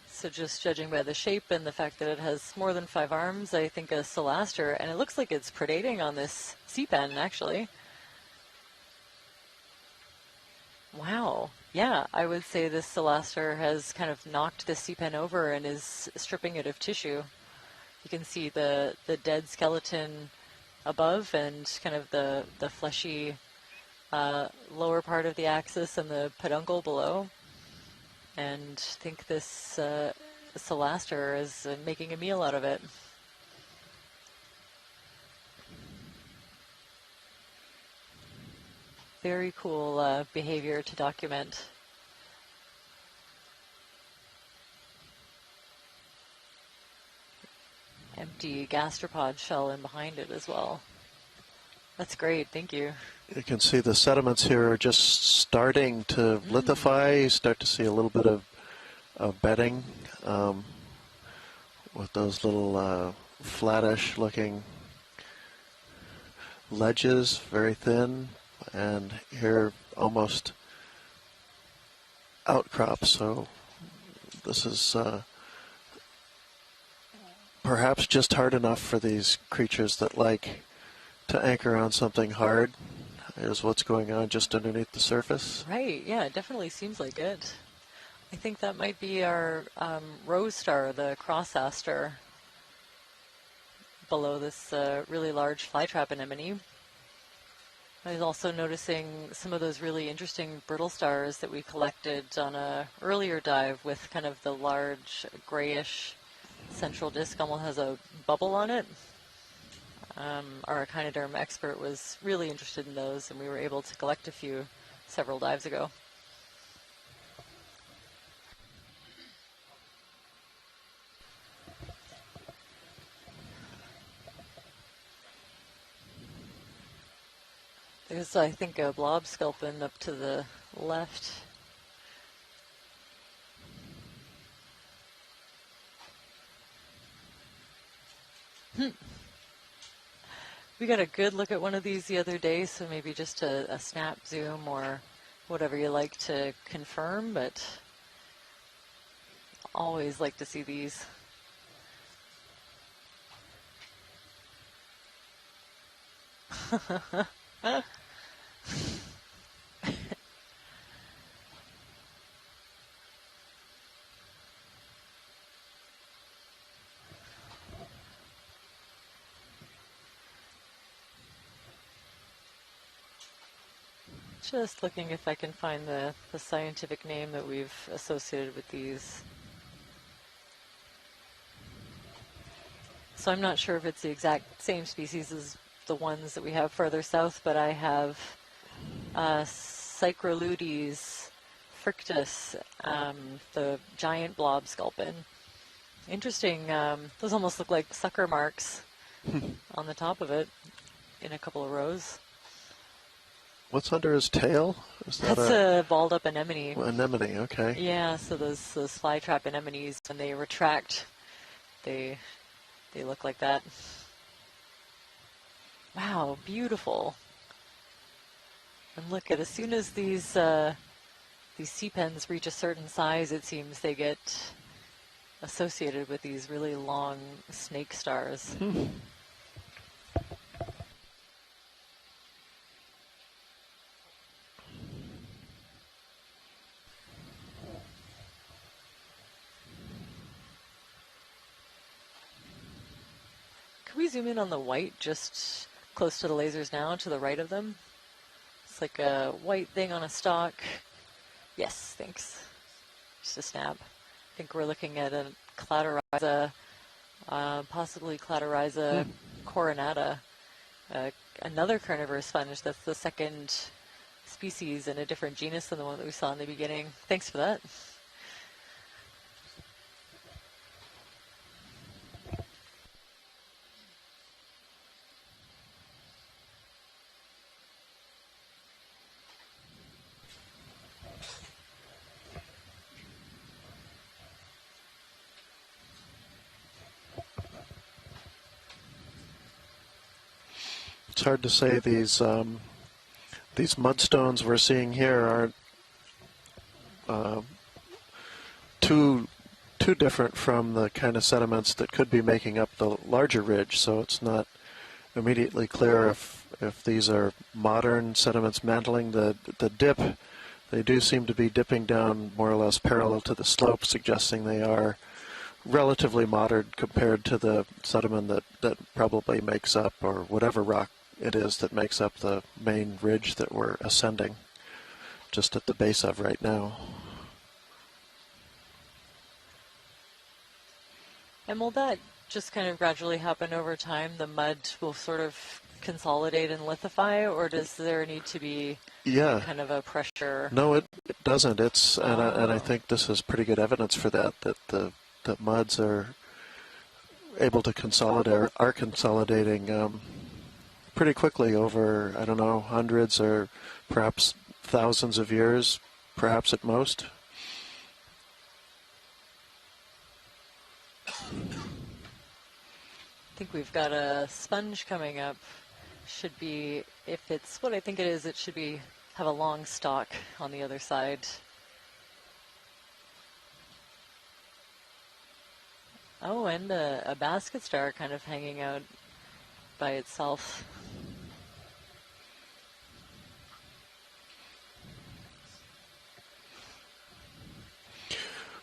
I: So just judging by the shape and the fact that it has more than 5 arms, I think a celaster, and it looks like it's predating on this sea pen, actually. Wow. Yeah, I would say this celaster has kind of knocked the sea pen over and is stripping it of tissue. You can see the dead skeleton above and kind of the fleshy lower part of the axis and the peduncle below. And I think this celaster is making a meal out of it. Very cool behavior to document. Empty gastropod shell in behind it as well. That's great, thank you.
H: You can see the sediments here are just starting to lithify. You start to see a little bit of bedding with those little flattish looking ledges, very thin, and here almost outcrops. So this is perhaps just hard enough for these creatures that like to anchor on something hard, is what's going on just underneath the surface.
I: Right, yeah, it definitely seems like it. I think that might be our rose star, the cross aster, below this really large flytrap anemone. I was also noticing some of those really interesting brittle stars that we collected on a earlier dive with kind of the large grayish central disc, almost has a bubble on it. Our echinoderm expert was really interested in those, and we were able to collect a few several dives ago. There's, I think, a blob sculpin up to the left. We got a good look at one of these the other day, so maybe just a snap zoom or whatever you like to confirm, but always like to see these. Just looking if I can find the scientific name that we've associated with these. So I'm not sure if it's the exact same species as the ones that we have further south, but I have Cycroludes frictus, the giant blob sculpin. Interesting, those almost look like sucker marks on the top of it in a couple of rows.
H: What's under his tail? Is that
I: That's a balled up anemone.
H: Anemone, okay.
I: Yeah, so those flytrap anemones, when they retract, they look like that. Wow, beautiful. And look at, as soon as these sea pens reach a certain size, it seems they get associated with these really long snake stars. Can we zoom in on the white just close to the lasers now, to the right of them? It's like a white thing on a stalk. Yes, thanks. Just a snap. I think we're looking at a Cladorhiza, possibly Cladorhiza coronata, another carnivorous sponge. That's the second species in a different genus than the one that we saw in the beginning. Thanks for that.
H: It's hard to say. These mudstones we're seeing here aren't too different from the kind of sediments that could be making up the larger ridge, so it's not immediately clear if these are modern sediments mantling the dip. They do seem to be dipping down more or less parallel to the slope, suggesting they are relatively modern compared to the sediment that probably makes up, or whatever rock it is that makes up the main ridge that we're ascending just at the base of right now.
I: And will that just kind of gradually happen over time? The mud will sort of consolidate and lithify, or does there need to be kind of a pressure?
H: No, it doesn't. It's and I think this is pretty good evidence for that the muds are able to consolidate, are consolidating pretty quickly over, I don't know, hundreds or perhaps thousands of years, perhaps at most.
I: I think we've got a sponge coming up. Should be, if it's what I think it is, it should be have a long stalk on the other side. Oh, and a basket star kind of hanging out by itself.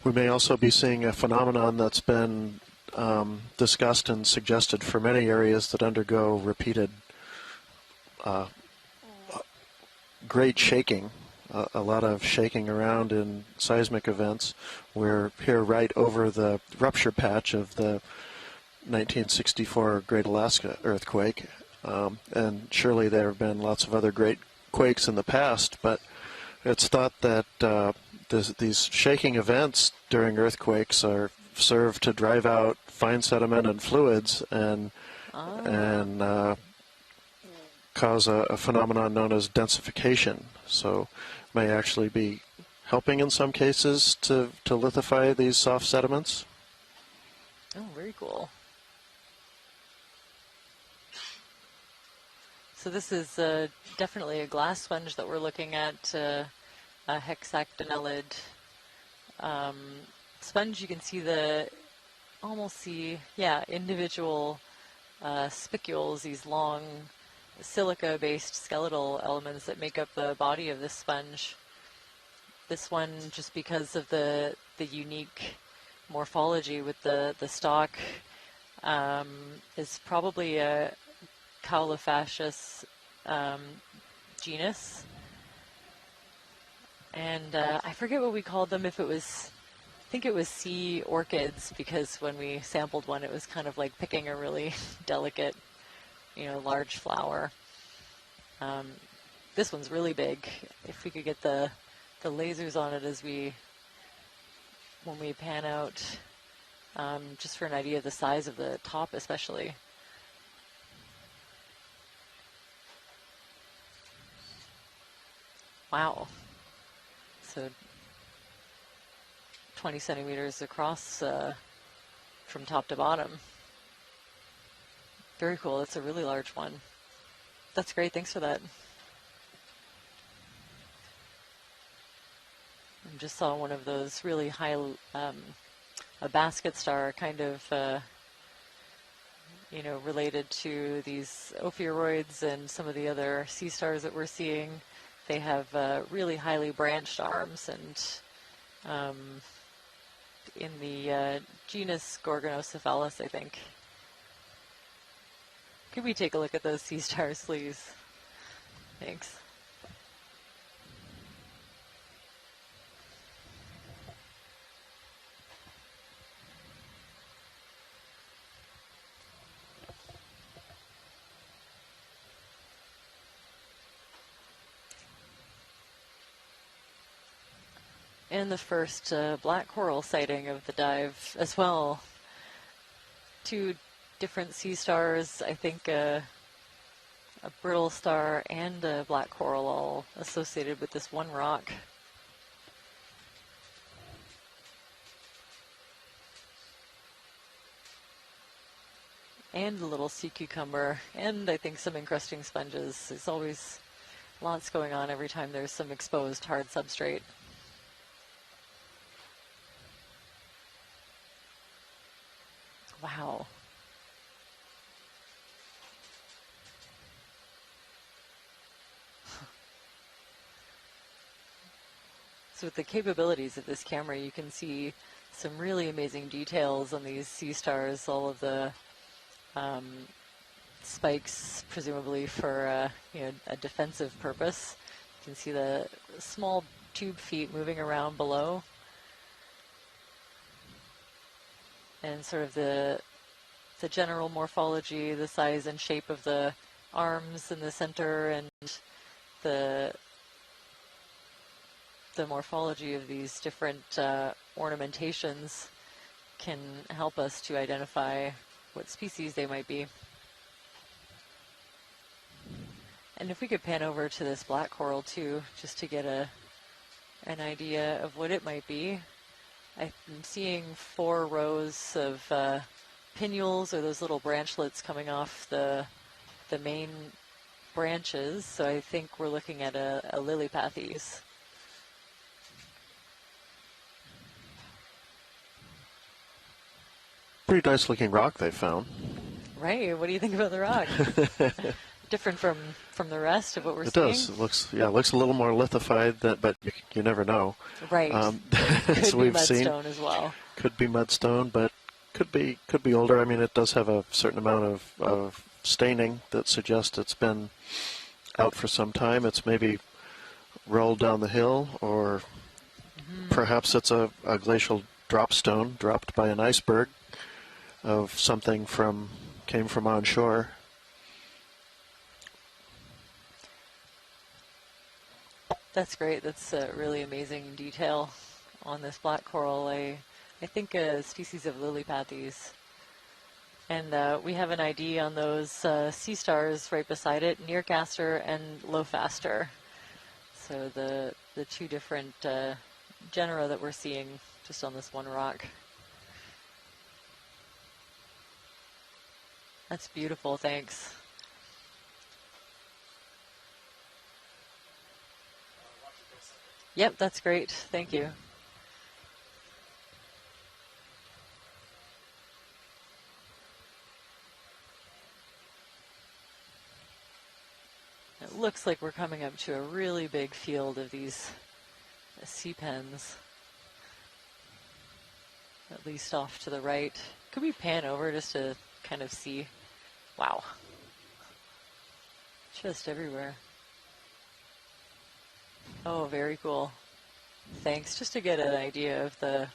H: We may also be seeing a phenomenon that's been discussed and suggested for many areas that undergo repeated great shaking, a lot of shaking around in seismic events. We're here right over the rupture patch of the 1964 Great Alaska earthquake, and surely there have been lots of other great quakes in the past, but it's thought that these shaking events during earthquakes serve to drive out fine sediment and fluids and cause a phenomenon known as densification. So may actually be helping in some cases to lithify these soft sediments.
I: Oh, very cool. So this is definitely a glass sponge that we're looking at, a hexactinellid sponge. You can see individual spicules, these long silica-based skeletal elements that make up the body of this sponge. This one, just because of the unique morphology with the stalk, is probably a Caulophascius genus. And I forget what we called them, if it was, I think it was sea orchids, because when we sampled one, it was kind of like picking a really delicate, large flower. This one's really big. If we could get the lasers on it when we pan out, just for an idea of the size of the top especially. Wow. So 20 centimeters across from top to bottom. Very cool. That's a really large one. That's great. Thanks for that. I just saw one of those really high, a basket star, kind of, related to these ophiuroids and some of the other sea stars that we're seeing. They have really highly branched arms, and in the genus Gorgonocephalus, I think. Could we take a look at those sea stars, please? Thanks. And the first black coral sighting of the dive as well. 2 different sea stars, I think a brittle star and a black coral, all associated with this one rock. And a little sea cucumber, and I think some encrusting sponges. There's always lots going on every time there's some exposed hard substrate. Wow. So with the capabilities of this camera, you can see some really amazing details on these sea stars, all of the spikes, presumably for a defensive purpose. You can see the small tube feet moving around below. And sort of the general morphology, the size and shape of the arms in the center, and the morphology of these different ornamentations can help us to identify what species they might be. And if we could pan over to this black coral too, just to get an idea of what it might be. I'm seeing 4 rows of pinnules, or those little branchlets coming off the main branches. So I think we're looking at a liliapathes.
H: Pretty nice looking rock they found.
I: Right. What do you think about the rock? Different from the rest of what we're seeing?
H: It does. It looks a little more lithified, but you never know.
I: Right. Could
H: so
I: be
H: we've
I: mudstone as well.
H: Could be mudstone, but could be older. I mean, it does have a certain amount of staining that suggests it's been out for some time. It's maybe rolled down the hill, or perhaps it's a glacial drop stone dropped by an iceberg of something came from on shore.
I: That's great. That's a really amazing detail on this black coral. I think a species of liliapathes. And we have an ID on those sea stars right beside it, nearcaster and lowfaster. So the two different genera that we're seeing just on this one rock. That's beautiful, thanks. Yep, that's great, thank you. It looks like we're coming up to a really big field of these sea pens, at least off to the right. Could we pan over just to kind of see? Wow. Just everywhere. Oh, very cool. Thanks. Just to get an idea of the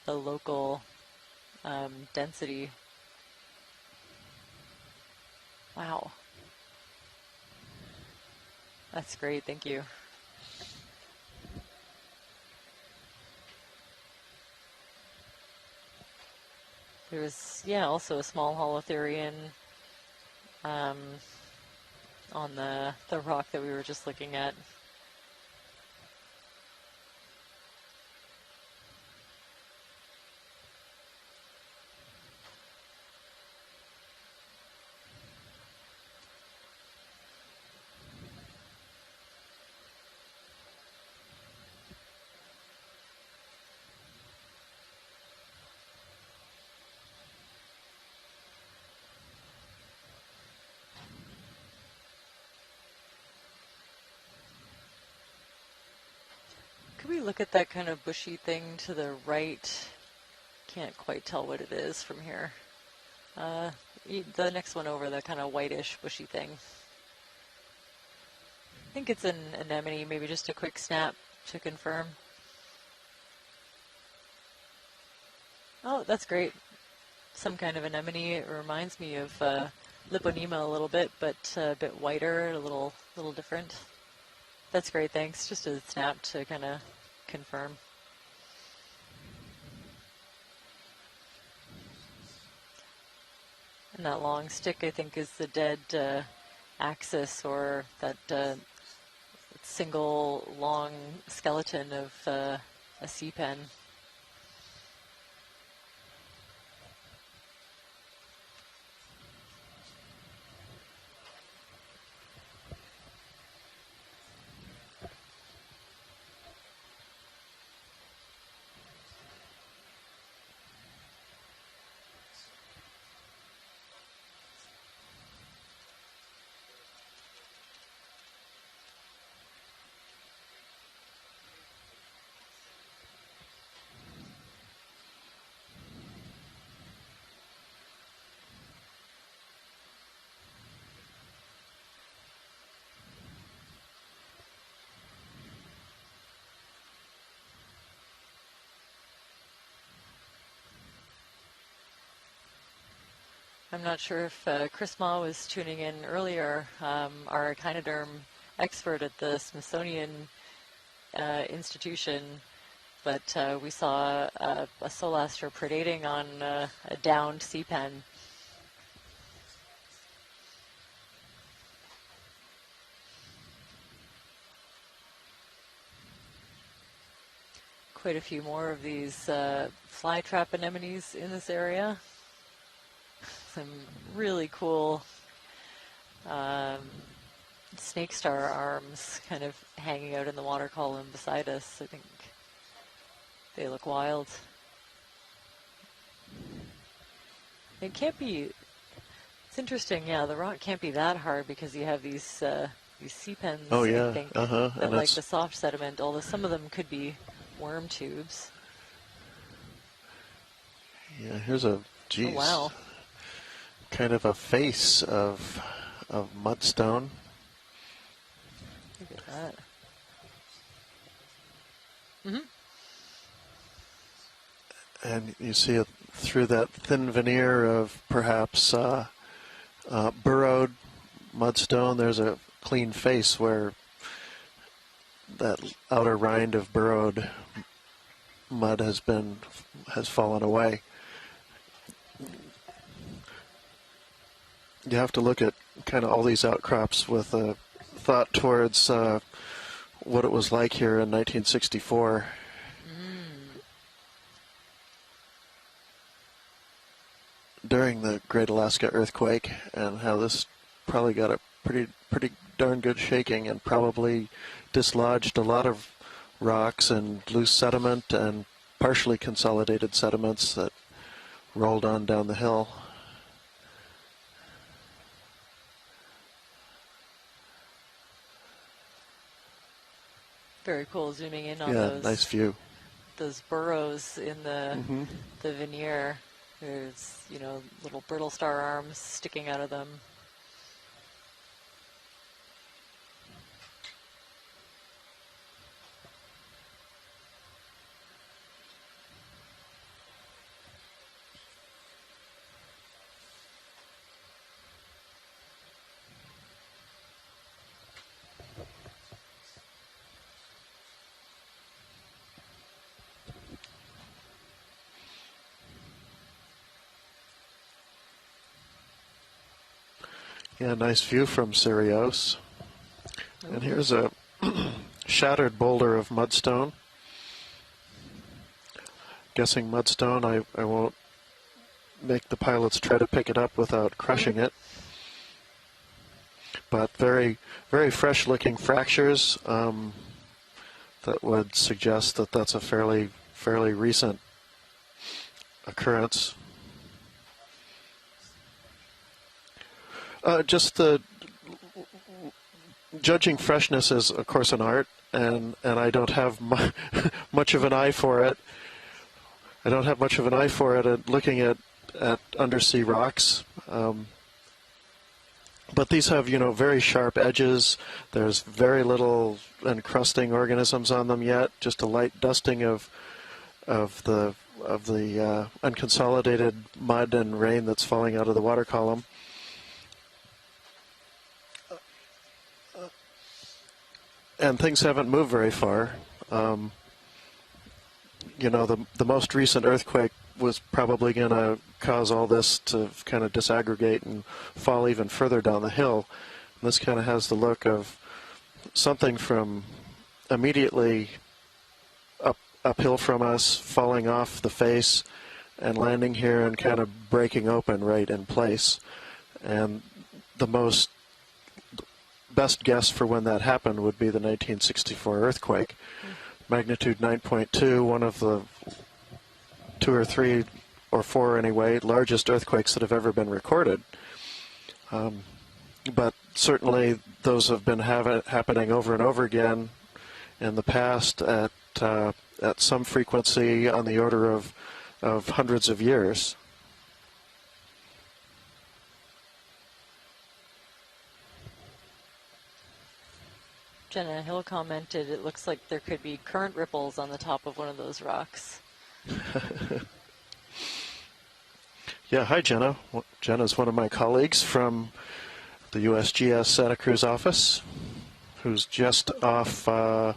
I: local density. Wow. That's great. Thank you. There was, yeah, also a small holothurian on the rock that we were just looking at. Could we look at that kind of bushy thing to the right? Can't quite tell what it is from here. The next one over, the kind of whitish bushy thing. I think it's an anemone, maybe just a quick snap to confirm. Oh, that's great. Some kind of anemone. It reminds me of Liponema a little bit, but a bit whiter, a little different. That's great, thanks. Just a snap to kind of confirm. And that long stick, I think, is the dead axis, or that single long skeleton of a sea pen. I'm not sure if Chris Ma was tuning in earlier, our echinoderm expert at the Smithsonian Institution, but we saw a Solaster predating on a downed sea pen. Quite a few more of these flytrap anemones in this area. Some really cool snake star arms kind of hanging out in the water column beside us. I think they look wild. It can't be, it's interesting, yeah, the rock can't be that hard because you have these sea pens,
H: Oh, yeah.
I: I think,
H: Uh-huh.
I: that
H: And
I: like the soft sediment, although some of them could be worm tubes.
H: Yeah, here's a, geez.
I: Oh, wow.
H: Kind of a face of mudstone.
I: Look at that. Mm-hmm.
H: And you see it through that thin veneer of perhaps burrowed mudstone. There's a clean face where that outer rind of burrowed mud has fallen away. you have to look at kind of all these outcrops with a thought towards what it was like here in 1964. During the Great Alaska Earthquake, and how this probably got a pretty darn good shaking and probably dislodged a lot of rocks and loose sediment and partially consolidated sediments that rolled on down the hill.
I: Very cool, zooming in on
H: Yeah, nice view.
I: those burrows in the veneer. There's, you know, little brittle star arms sticking out of them.
H: Yeah, nice view from Sirios. And here's a shattered boulder of mudstone. Guessing mudstone, I won't make the pilots try to pick it up without crushing it. But very, very fresh looking fractures that would suggest that that's a fairly recent occurrence. Just the judging freshness is, of course, an art, and I don't have much of an eye for it. I don't have much of an eye for it at looking at undersea rocks. But these have, you know, very sharp edges. There's very little encrusting organisms on them yet. Just a light dusting of the unconsolidated mud and rain that's falling out of the water column. And things haven't moved very far. You know, the most recent earthquake was probably going to cause all this to kind of disaggregate and fall even further down the hill. And this kind of has the look of something from immediately uphill from us, falling off the face and landing here and kind of breaking open right in place. And the best guess for when that happened would be the 1964 earthquake. Magnitude 9.2, one of the 2 or 3 or 4 anyway, largest earthquakes that have ever been recorded. But certainly those have been happening over and over again in the past at some frequency on the order of hundreds of years.
I: Jenna Hill commented, it looks like there could be current ripples on the top of one of those rocks.
H: Yeah, hi Jenna. Jenna's one of my colleagues from the USGS Santa Cruz office, who's just off a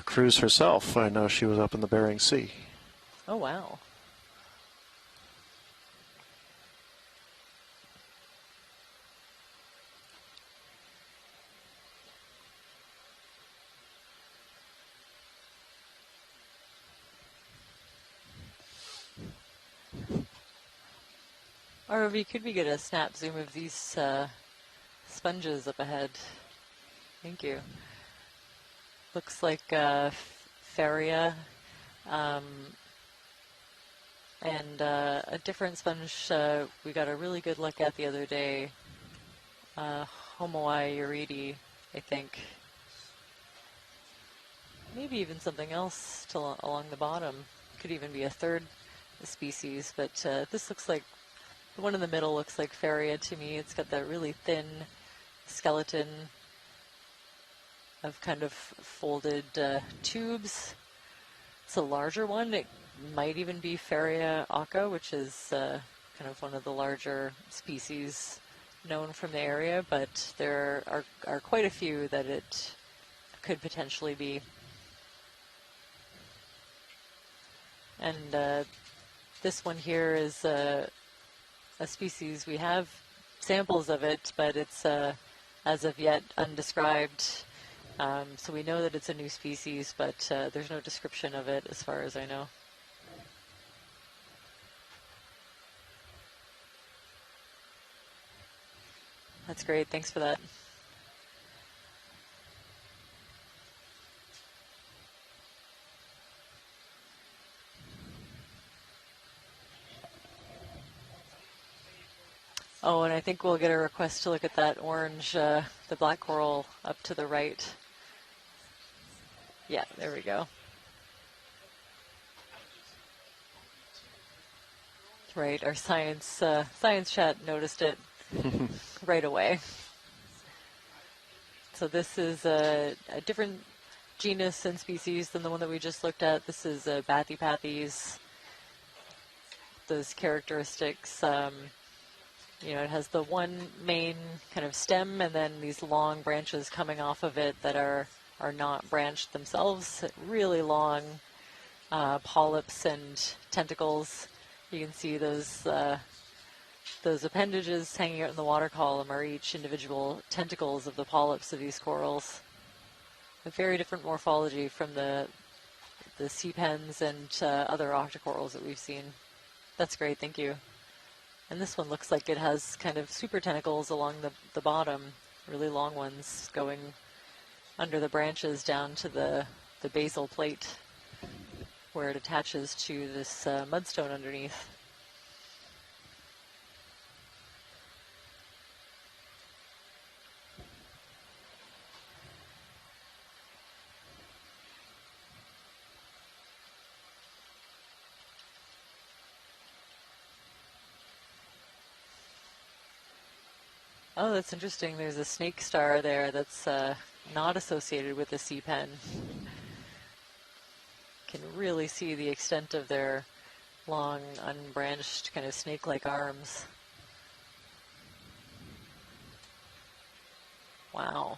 H: cruise herself. I know she was up in the Bering Sea.
I: Oh, wow. ROV, could we get a snap zoom of these sponges up ahead? Thank you. Looks like Faria and a different sponge we got a really good look at the other day, Homoai uridi, I think. Maybe even something else along the bottom. Could even be a third species, but this looks like the one in the middle looks like Faria to me. It's got that really thin skeleton of kind of folded tubes. It's a larger one. It might even be Faria aka, which is kind of one of the larger species known from the area, but there are quite a few that it could potentially be. And this one here is a species we have samples of it, but it's as of yet undescribed. So we know that it's a new species, but there's no description of it as far as I know. That's great. Thanks for that. Oh, and I think we'll get a request to look at that orange, the black coral up to the right. Yeah, there we go. Right, our science chat noticed it right away. So this is a different genus and species than the one that we just looked at. This is Bathypathes. Those characteristics, you know, it has the one main kind of stem and then these long branches coming off of it that are not branched themselves. Really long polyps and tentacles. You can see those appendages hanging out in the water column are each individual tentacles of the polyps of these corals. A very different morphology from the sea pens and other octocorals that we've seen. That's great, thank you. And this one looks like it has kind of super tentacles along the bottom, really long ones going under the branches down to the basal plate where it attaches to this mudstone underneath. Oh, that's interesting. There's a snake star there that's not associated with the sea pen. Can really see the extent of their long, unbranched, kind of snake-like arms. Wow.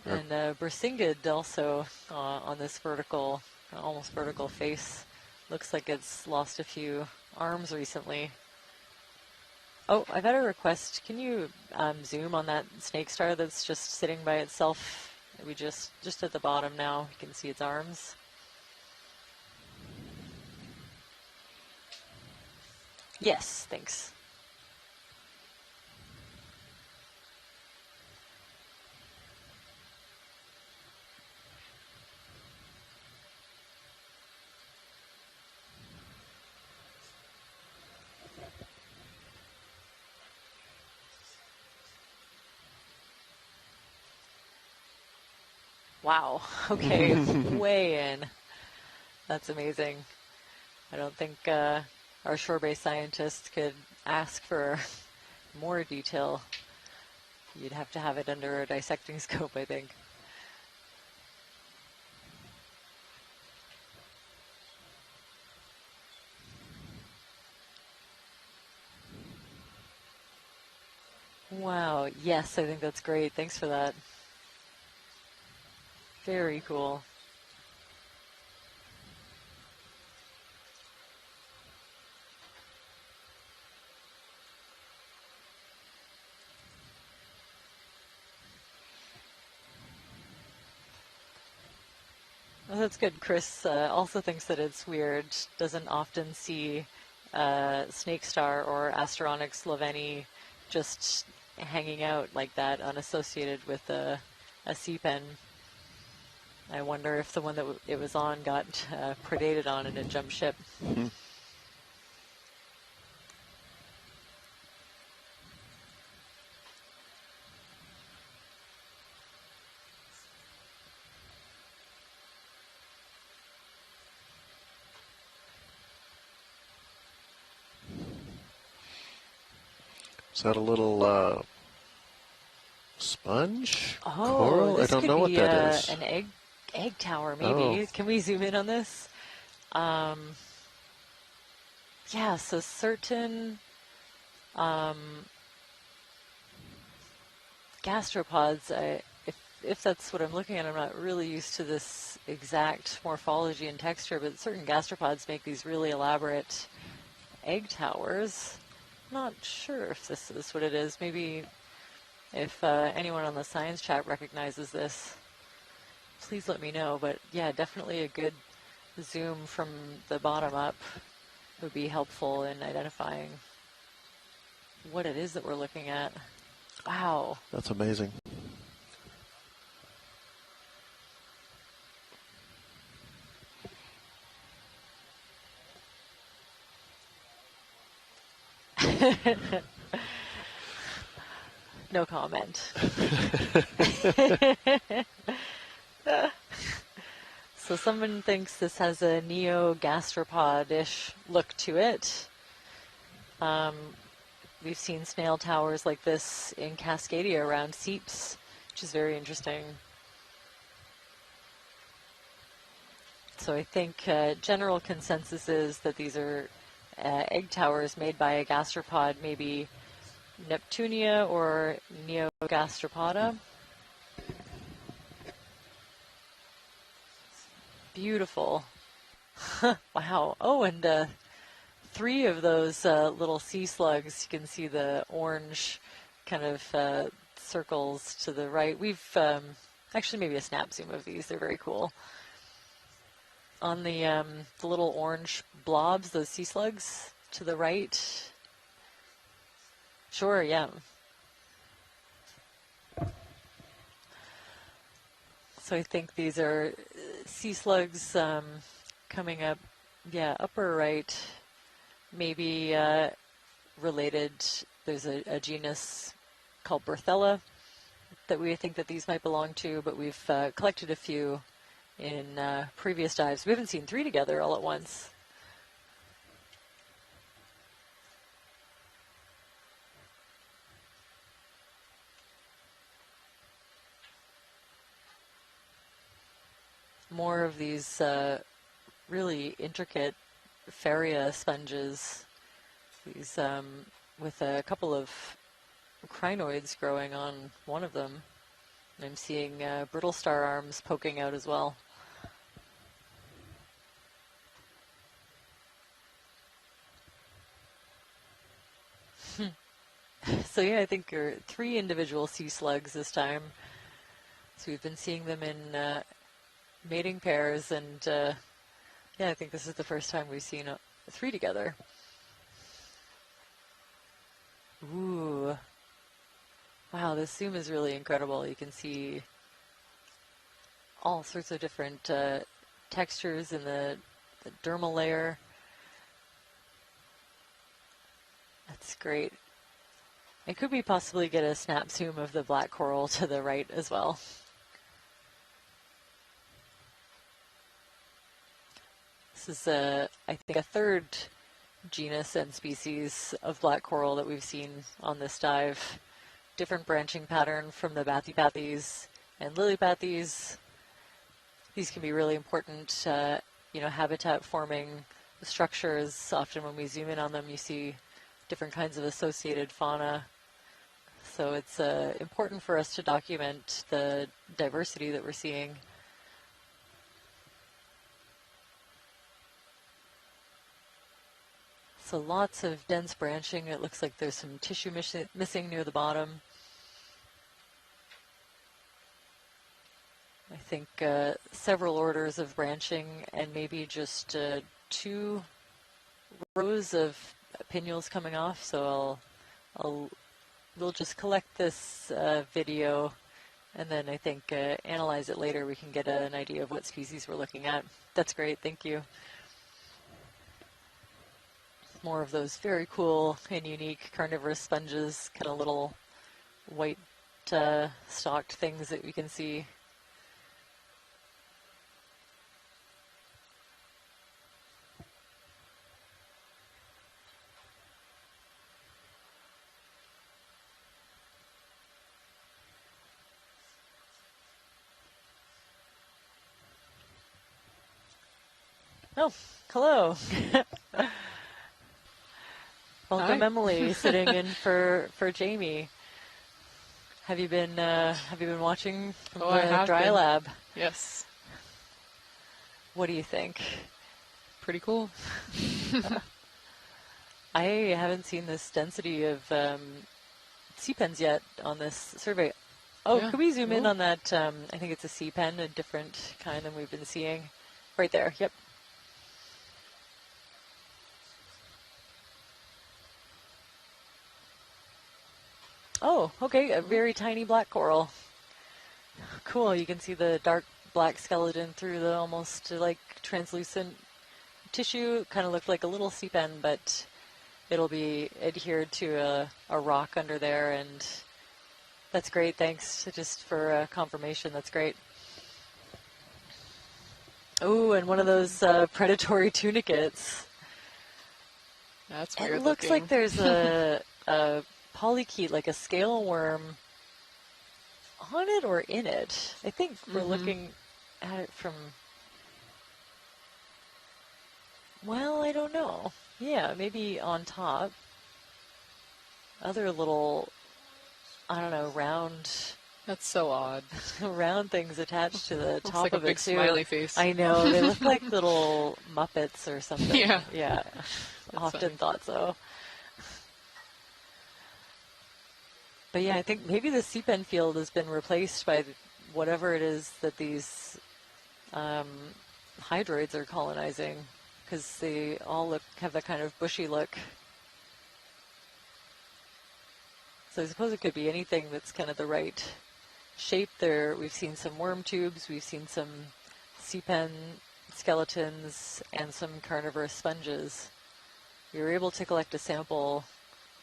I: And Bersingid also on this vertical, almost vertical face. Looks like it's lost a few arms recently. Oh, I've had a request. Can you zoom on that snake star that's just sitting by itself? We just at the bottom now, you can see its arms. Yes, thanks. Wow, okay, way in. That's amazing. I don't think our shore-based scientists could ask for more detail. You'd have to have it under a dissecting scope, I think. Wow, yes, I think that's great. Thanks for that. Very cool. Well, that's good. Chris also thinks that it's weird, doesn't often see snake star or Asteronix loveni just hanging out like that, unassociated with a sea pen. I wonder if the one that it was on got predated on and it jumped ship.
H: Mm-hmm. Is that a little sponge? Coral? I don't know what that is.
I: An egg tower, maybe. Oh. Can we zoom in on this? Yeah, so certain gastropods, if that's what I'm looking at, I'm not really used to this exact morphology and texture, but certain gastropods make these really elaborate egg towers. not sure if this is what it is. Maybe if anyone on the science chat recognizes this, please let me know. But yeah, definitely a good zoom from the bottom up would be helpful in identifying what it is that we're looking at. Wow.
H: That's amazing.
I: No comment. So someone thinks this has a neo-gastropod-ish look to it. We've seen snail towers like this in Cascadia around seeps, which is very interesting. So I think general consensus is that these are egg towers made by a gastropod, maybe Neptunia or Neogastropoda. Beautiful. Wow. Oh, and 3 of those little sea slugs. You can see the orange kind of circles to the right. We've actually maybe a snap zoom of these. They're very cool. On the little orange blobs, those sea slugs to the right. Sure, yeah. So I think these are sea slugs coming up, yeah, upper right, maybe related. There's a genus called Berthella that we think that these might belong to, but we've collected a few in previous dives. We haven't seen 3 together all at once. More of these really intricate Faria sponges, these with a couple of crinoids growing on one of them. I'm seeing brittle star arms poking out as well. So yeah, I think there are 3 individual sea slugs this time. So we've been seeing them in mating pairs, and yeah, I think this is the first time we've seen 3 together. Ooh. Wow, this zoom is really incredible. You can see all sorts of different textures in the dermal layer. That's great. And could we possibly get a snap zoom of the black coral to the right as well? This is, I think, a 3rd genus and species of black coral that we've seen on this dive. Different branching pattern from the bathypathes and lilipathes. These can be really important, habitat forming structures. Often when we zoom in on them, you see different kinds of associated fauna. So it's important for us to document the diversity that we're seeing. So lots of dense branching. It looks like there's some tissue missing near the bottom. I think several orders of branching and maybe just 2 rows of pinnules coming off. So we'll just collect this video, and then I think analyze it later. We can get an idea of what species we're looking at. That's great. Thank you. More of those very cool and unique carnivorous sponges, kind of little white stalked things that we can see. Oh, hello. Welcome,
J: Hi.
I: Emily, sitting in for Jamie. Have you been watching from
J: Oh, I
I: the
J: have
I: dry
J: been.
I: lab?
J: Yes.
I: What do you think?
J: Pretty cool.
I: I haven't seen this density of sea pens yet on this survey. Oh,
J: Yeah.
I: could we zoom in on that? I think it's a sea pen, a different kind than we've been seeing. Right there, yep. Oh, okay, a very tiny black coral. Cool, you can see the dark black skeleton through the almost like translucent tissue. Kind of looked like a little sea pen, but it'll be adhered to a rock under there, and that's great. Thanks just for confirmation. That's great. Oh, and one of those predatory tunicates.
J: That's weird.
I: It looks
J: looking.
I: like there's a polychaete, like a scale worm, on it or in it. I think we're looking at it from... Well, I don't know. Yeah, maybe on top. Other little, I don't know, round...
J: That's so odd.
I: round things attached to the
J: Looks
I: top
J: like
I: of
J: a big
I: it, too.
J: smiley face.
I: I know. They look like little Muppets or something.
J: Yeah.
I: Yeah.
J: That's
I: Often
J: funny.
I: thought so. But yeah, I think maybe the sea pen field has been replaced by whatever it is that these hydroids are colonizing, because they all have that kind of bushy look. So I suppose it could be anything that's kind of the right shape there. We've seen some worm tubes, we've seen some sea pen skeletons, and some carnivorous sponges. We were able to collect a sample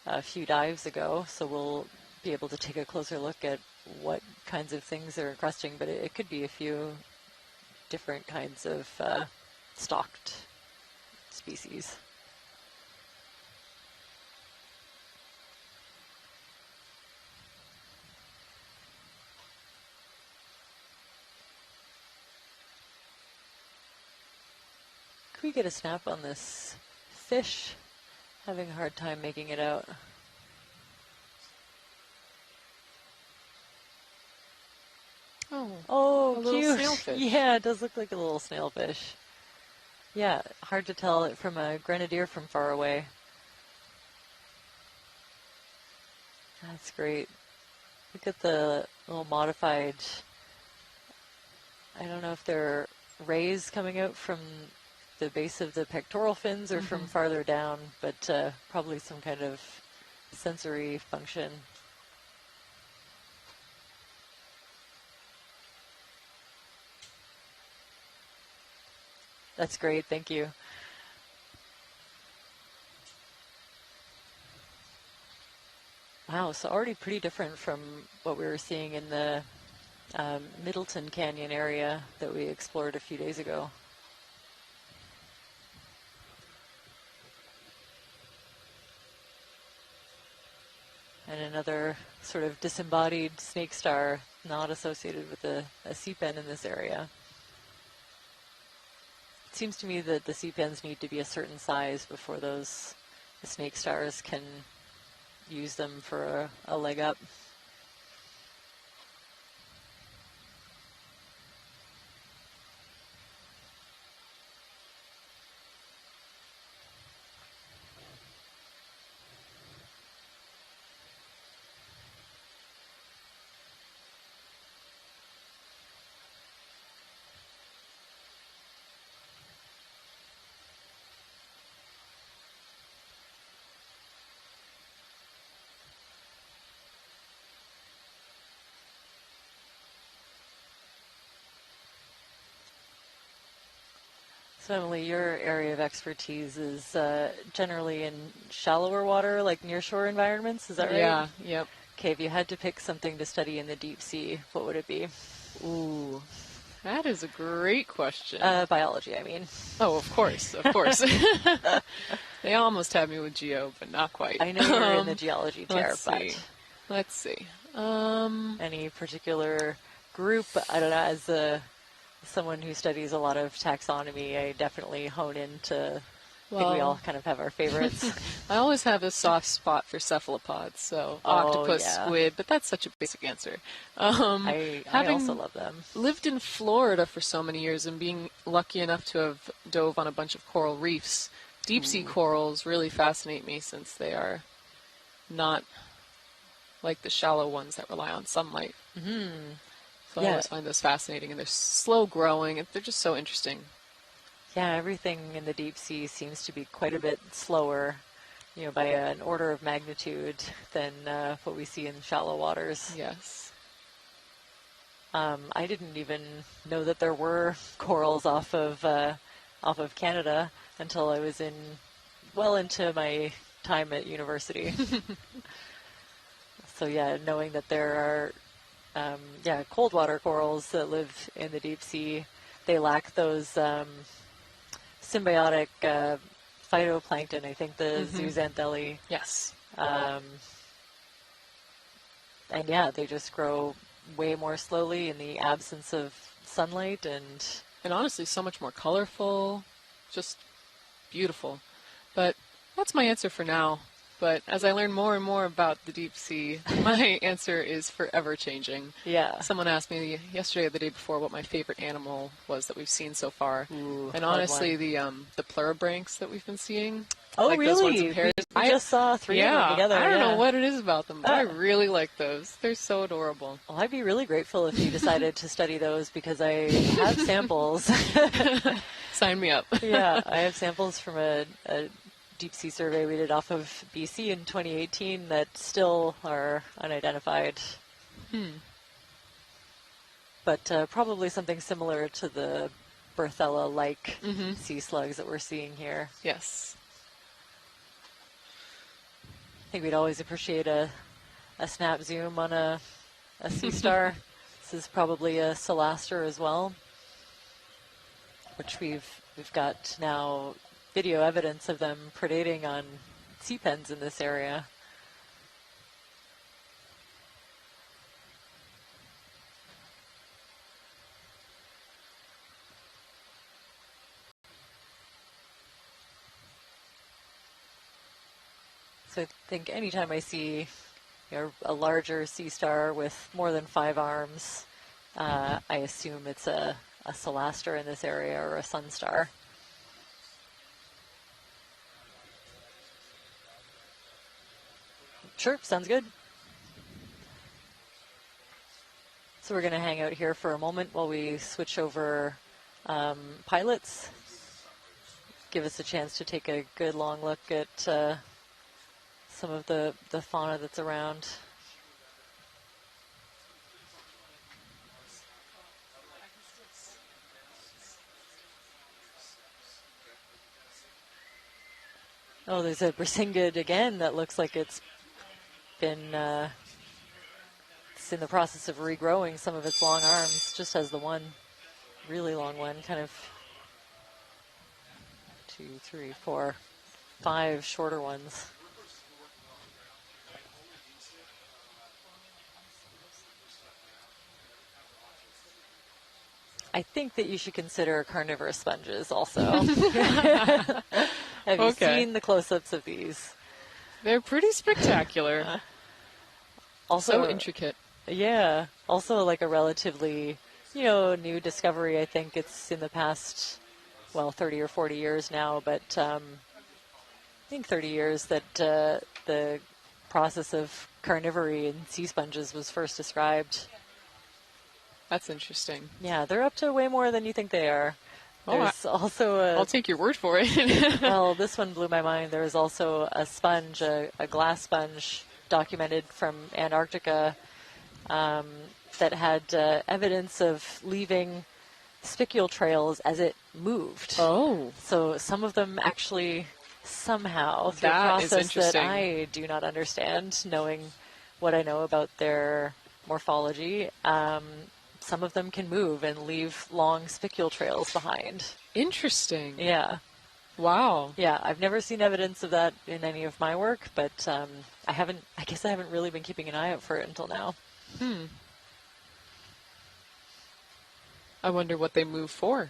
I: a few dives ago, so we'll be able to take a closer look at what kinds of things are encrusting, but it could be a few different kinds of stalked species. Could we get a snap on this fish? Having a hard time making it out. Oh,
J: a little
I: cute.
J: snailfish.
I: Yeah, it does look like a little snailfish. Yeah, hard to tell it from a grenadier from far away. That's great. Look at the little modified, I don't know if they're rays coming out from the base of the pectoral fins or from farther down, but probably some kind of sensory function. That's great, thank you. Wow, so already pretty different from what we were seeing in the Middleton Canyon area that we explored a few days ago. And another sort of disembodied snake star not associated with a sea pen in this area. It seems to me that the sea pens need to be a certain size before the snake stars can use them for a leg up. So Emily, your area of expertise is generally in shallower water, like nearshore environments, is that right?
J: Yeah, yep.
I: Okay, if you had to pick something to study in the deep sea, what would it be?
J: Ooh, that is a great question.
I: Biology, I mean.
J: Oh, of course, of course. They almost had me with geo, but not quite.
I: I know you're in the geology chair,
J: Let's see.
I: Any particular group? I don't know, as someone who studies a lot of taxonomy, I definitely hone into, I think we all kind of have our favorites.
J: I always have a soft spot for cephalopods, so octopus, squid, but that's such a basic answer.
I: I also love them.
J: Lived in Florida for so many years and being lucky enough to have dove on a bunch of coral reefs, Deep sea corals really fascinate me since they are not like the shallow ones that rely on sunlight.
I: Mm-hmm.
J: So I always find those fascinating, and they're slow growing, and they're just so interesting.
I: Yeah, everything in the deep sea seems to be quite a bit slower, by an order of magnitude than what we see in shallow waters.
J: Yes.
I: I didn't even know that there were corals off of Canada until I was well into my time at university. So yeah, knowing that there are cold water corals that live in the deep sea, they lack those symbiotic phytoplankton. I think the zooxanthellae.
J: Yes.
I: And yeah, they just grow way more slowly in the absence of sunlight, and
J: honestly so much more colorful, just beautiful. But that's my answer for now. But as I learn more and more about the deep sea, my answer is forever changing.
I: Yeah.
J: Someone asked me yesterday or the day before what my favorite animal was that we've seen so far.
I: Ooh,
J: and honestly, the pluribranchs that we've been seeing.
I: Oh,
J: like
I: really?
J: Those ones in pairs.
I: I just saw three of them together.
J: I don't know what it is about them, but I really like those. They're so adorable.
I: Well, I'd be really grateful if you decided to study those, because I have samples.
J: Sign me up.
I: Yeah, I have samples from a deep sea survey we did off of BC in 2018 that still are unidentified. But probably something similar to the Berthella-like sea slugs that we're seeing here.
J: Yes.
I: I think we'd always appreciate a snap zoom on a sea star. This is probably a Celaster as well, which we've got now video evidence of them predating on sea pens in this area. So I think anytime I see a larger sea star with more than 5 arms, I assume it's a Celaster in this area or a sun star. Sure, sounds good. So we're going to hang out here for a moment while we switch over pilots. Give us a chance to take a good long look at some of the fauna that's around. Oh, there's a Brisingid again that looks like it's been it's in the process of regrowing some of its long arms. Just has the one really long one, kind of 2, 3, 4, 5 shorter ones. I think that you should consider carnivorous sponges also. Have you seen the close-ups of these?
J: They're pretty spectacular.
I: Also
J: so intricate.
I: Yeah. Also like a relatively, new discovery. I think it's in the past, 30 or 40 years now, but I think 30 years that the process of carnivory in sea sponges was first described.
J: That's interesting.
I: Yeah, they're up to way more than you think they are. There's also
J: I'll take your word for it.
I: Well, this one blew my mind. There's also a sponge, a glass sponge, documented from Antarctica that had evidence of leaving spicule trails as it moved.
J: Oh.
I: So some of them actually somehow, through a process that I do not understand, knowing what I know about their morphology, some of them can move and leave long spicule trails behind.
J: Interesting.
I: Yeah.
J: Wow.
I: Yeah, I've never seen evidence of that in any of my work, but I guess I haven't really been keeping an eye out for it until now.
J: I wonder what they move for.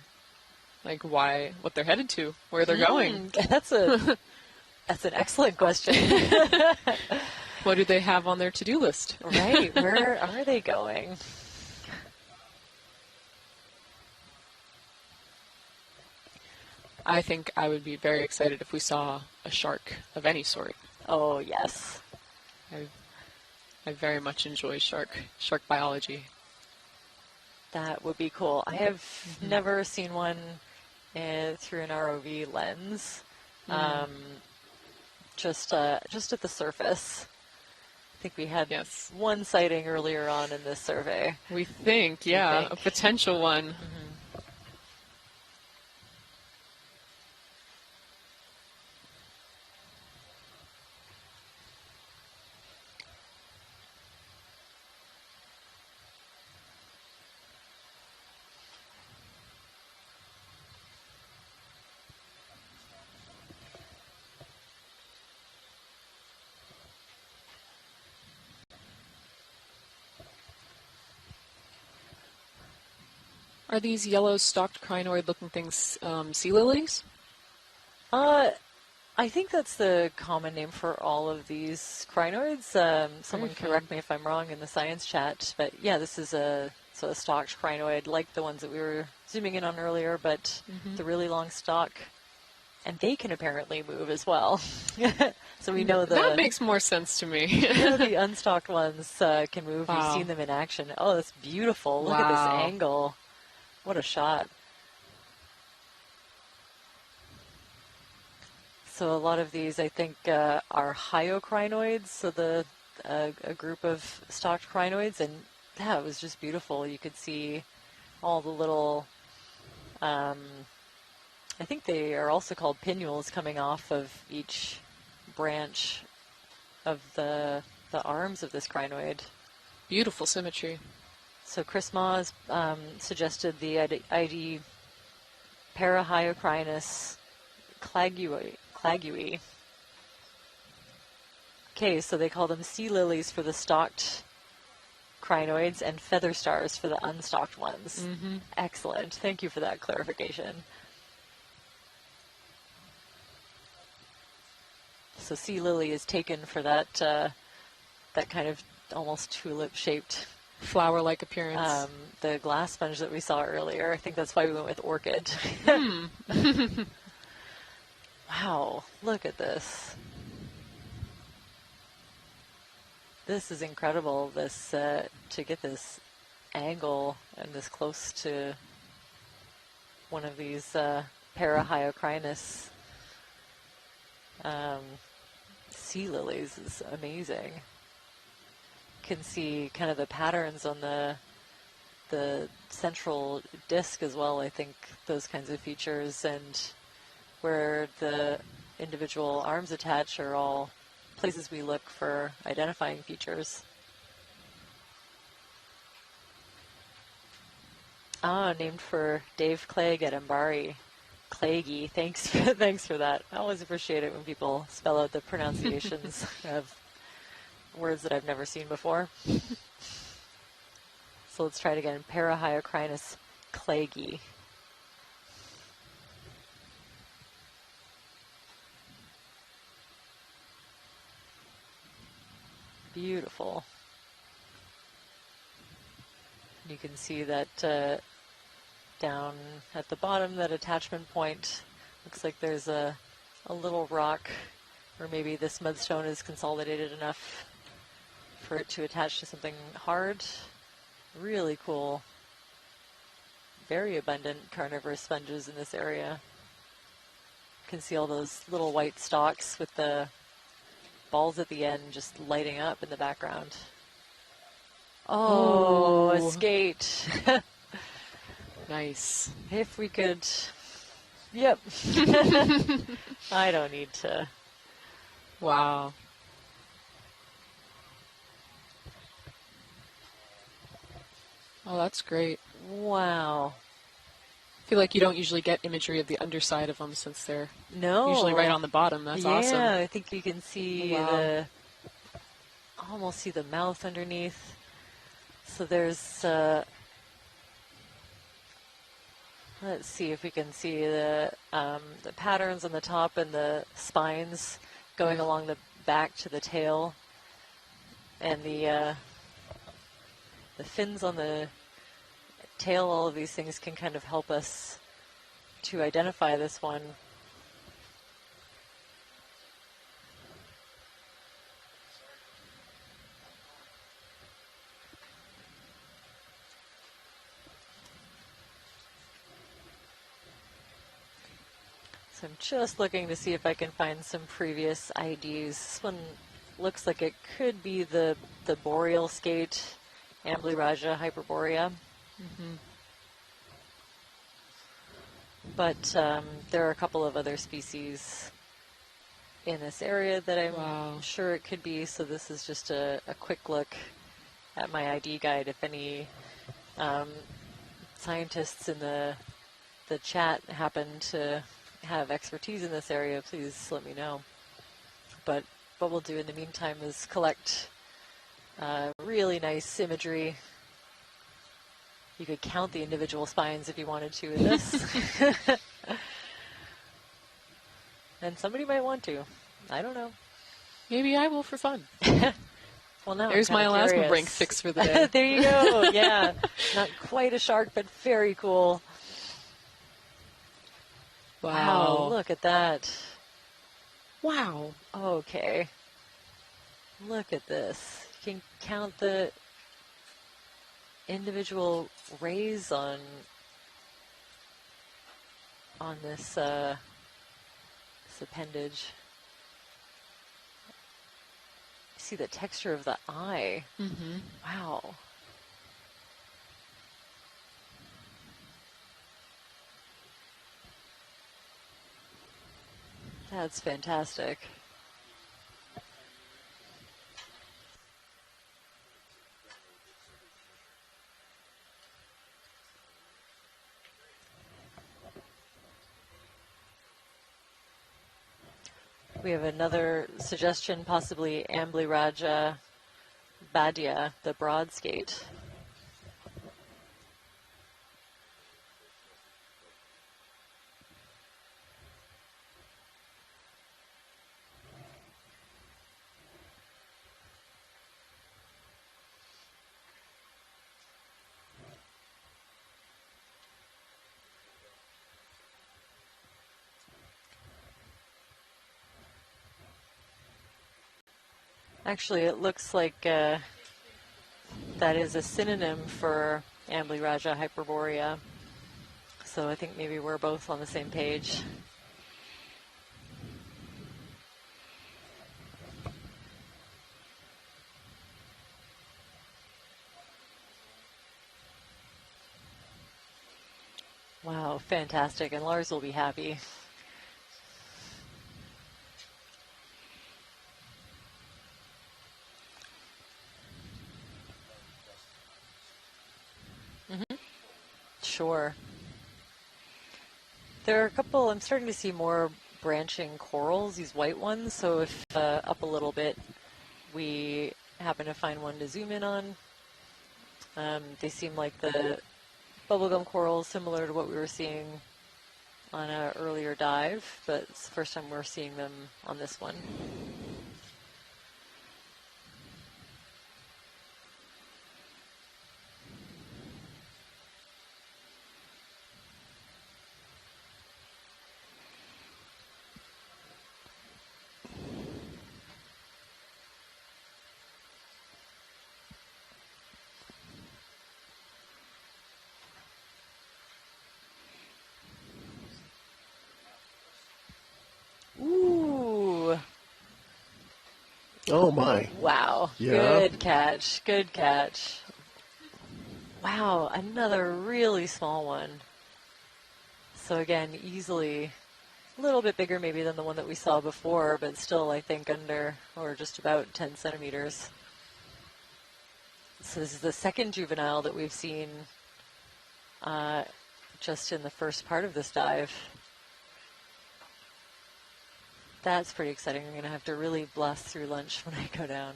J: Like what they're headed to, where they're going.
I: That's an excellent question.
J: What do they have on their to-do list?
I: Right, where are they going?
J: I think I would be very excited if we saw a shark of any sort.
I: Oh, yes.
J: I very much enjoy shark biology.
I: That would be cool. I have never seen one through an ROV lens. Just at the surface. I think we had one sighting earlier on in this survey.
J: We think, yeah, a potential one. Are these yellow stalked crinoid-looking things sea lilies?
I: I think that's the common name for all of these crinoids. Someone correct me if I'm wrong in the science chat, but yeah, this is a stalked crinoid like the ones that we were zooming in on earlier, but the really long stalk. And they can apparently move as well. So we know
J: that makes more sense to me.
I: We know the unstalked ones can move.
J: Wow.
I: We've seen them in action. Oh, that's beautiful. Look at this angle. What a shot. So a lot of these, I think, are hyocrinoids, so a group of stalked crinoids, and that was just beautiful. You could see all the little, I think they are also called pinnules coming off of each branch of the arms of this crinoid.
J: Beautiful symmetry.
I: So Chris Maas suggested the ID Parahyocrinus clagui. Okay, so they call them sea lilies for the stalked crinoids and feather stars for the unstalked ones. Excellent. Thank you for that clarification. So sea lily is taken for that kind of almost tulip-shaped
J: flower-like appearance.
I: The glass sponge that we saw earlier. I think that's why we went with orchid. Wow, look at this. This is incredible, this to get this angle and this close to one of these Parahyocrinus sea lilies is amazing. You can see kind of the patterns on the central disc as well, I think, those kinds of features, and where the individual arms attach are all places we look for identifying features. Named for Dave Clegg at Mbari. Clagy, thanks for that. I always appreciate it when people spell out the pronunciations of words that I've never seen before. So let's try it again. Parahyocrinus clagy. Beautiful. You can see that down at the bottom, that attachment point, looks like there's a little rock, or maybe this mudstone is consolidated enough for it to attach to something hard. Really cool. Very abundant carnivorous sponges in this area. You can see all those little white stalks with the balls at the end just lighting up in the background. Oh, a skate.
J: Nice.
I: If we could... Yep. I don't need to...
J: Wow. Oh, that's great.
I: Wow.
J: I feel like you don't usually get imagery of the underside of them since they're
I: No.
J: usually right on the bottom. That's awesome.
I: Yeah, I think you can see
J: Wow.
I: almost see the mouth underneath. So there's, let's see if we can see the patterns on the top and the spines going along the back to the tail, and the fins on the tail. All of these things can kind of help us to identify this one. So I'm just looking to see if I can find some previous IDs. This one looks like it could be the boreal skate, Amblyraja hyperborea.
J: Mm-hmm.
I: But there are a couple of other species in this area that I'm sure it could be. So this is just a quick look at my ID guide. If any scientists in the chat happen to have expertise in this area, please let me know. But what we'll do in the meantime is collect really nice imagery. You could count the individual spines if you wanted to in this. And somebody might want to. I don't know.
J: Maybe I will for fun.
I: Well, now
J: there's my Alaska brink fix for the day.
I: There you go. Yeah. Not quite a shark, but very cool. Wow, look at that.
J: Wow.
I: Okay. Look at this. You can count the individual rays on this this appendage. See the texture of the eye.
J: Mm-hmm.
I: Wow. That's fantastic. We have another suggestion, possibly Amblyraja badia, the broad skate. Actually, it looks like that is a synonym for Amblyraja hyperborea. So I think maybe we're both on the same page. Wow, fantastic. And Lars will be happy. Sure. There are a couple, I'm starting to see more branching corals, these white ones, so if up a little bit we happen to find one to zoom in on, they seem like the bubblegum corals, similar to what we were seeing on an earlier dive, but it's the first time we're seeing them on this one. Ooh.
H: Oh my.
I: Wow.
H: Yeah.
I: Good catch. Good catch. Wow, another really small one. So again, easily a little bit bigger maybe than the one that we saw before, but still I think under or just about 10 centimeters. So this is the second juvenile that we've seen just in the first part of this dive. That's pretty exciting. I'm going to have to really blast through lunch when I go down.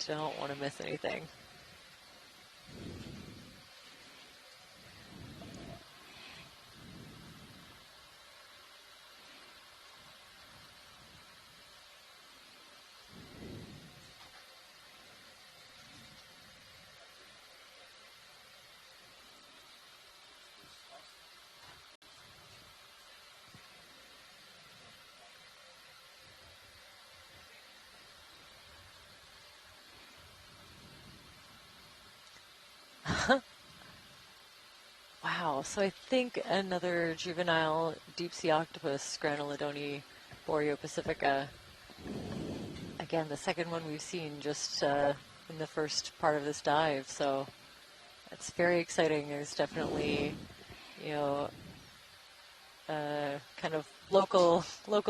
I: Don't want to miss anything. so I think another juvenile deep-sea octopus, Granulodone boreopacifica. Again, the second one we've seen just in the first part of this dive, so it's very exciting. There's definitely, kind of local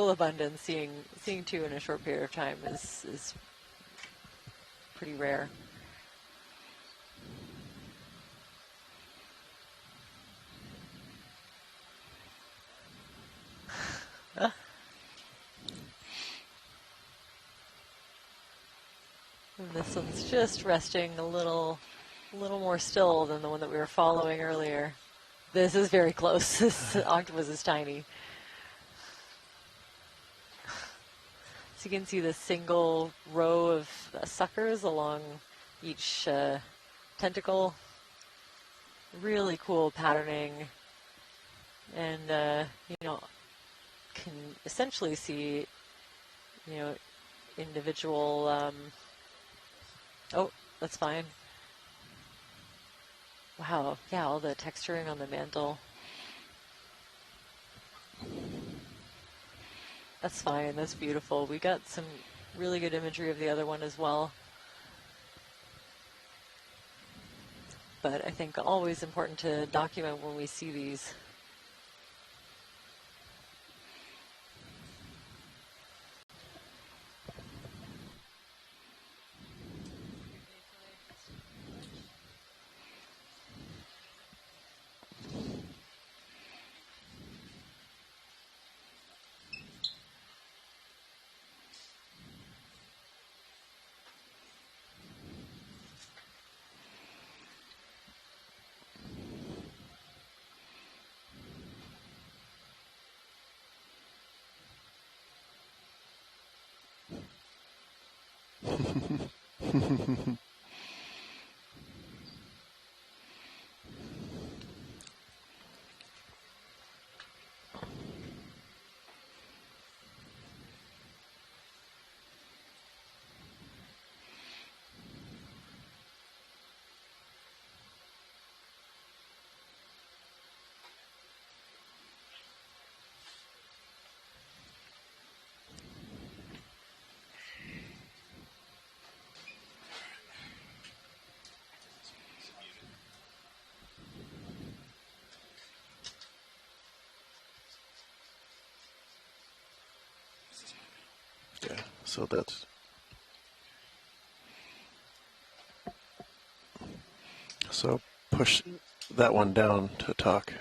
I: abundance. Seeing two in a short period of time is pretty rare. And this one's just resting a little more still than the one that we were following earlier. This is very close. This octopus is tiny. So you can see the single row of suckers along each tentacle. Really cool patterning. And, can essentially see, individual... oh, that's fine. Wow, yeah, all the texturing on the mantle. That's fine, that's beautiful. We got some really good imagery of the other one as well. But I think always important to document when we see these.
H: Yeah, so that's... So push that one down to talk.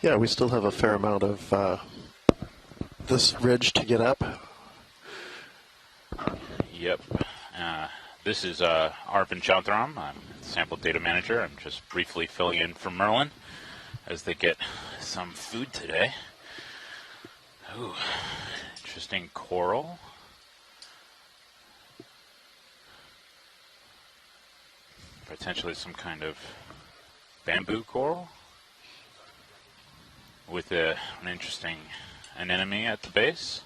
H: Yeah, we still have a fair amount of this ridge to get up.
K: Yep. This is Arvind Chandram. I'm Sample Data Manager. I'm just briefly filling in for Merlin as they get some food today. Ooh, interesting coral. Potentially some kind of bamboo coral with an interesting anemone at the base.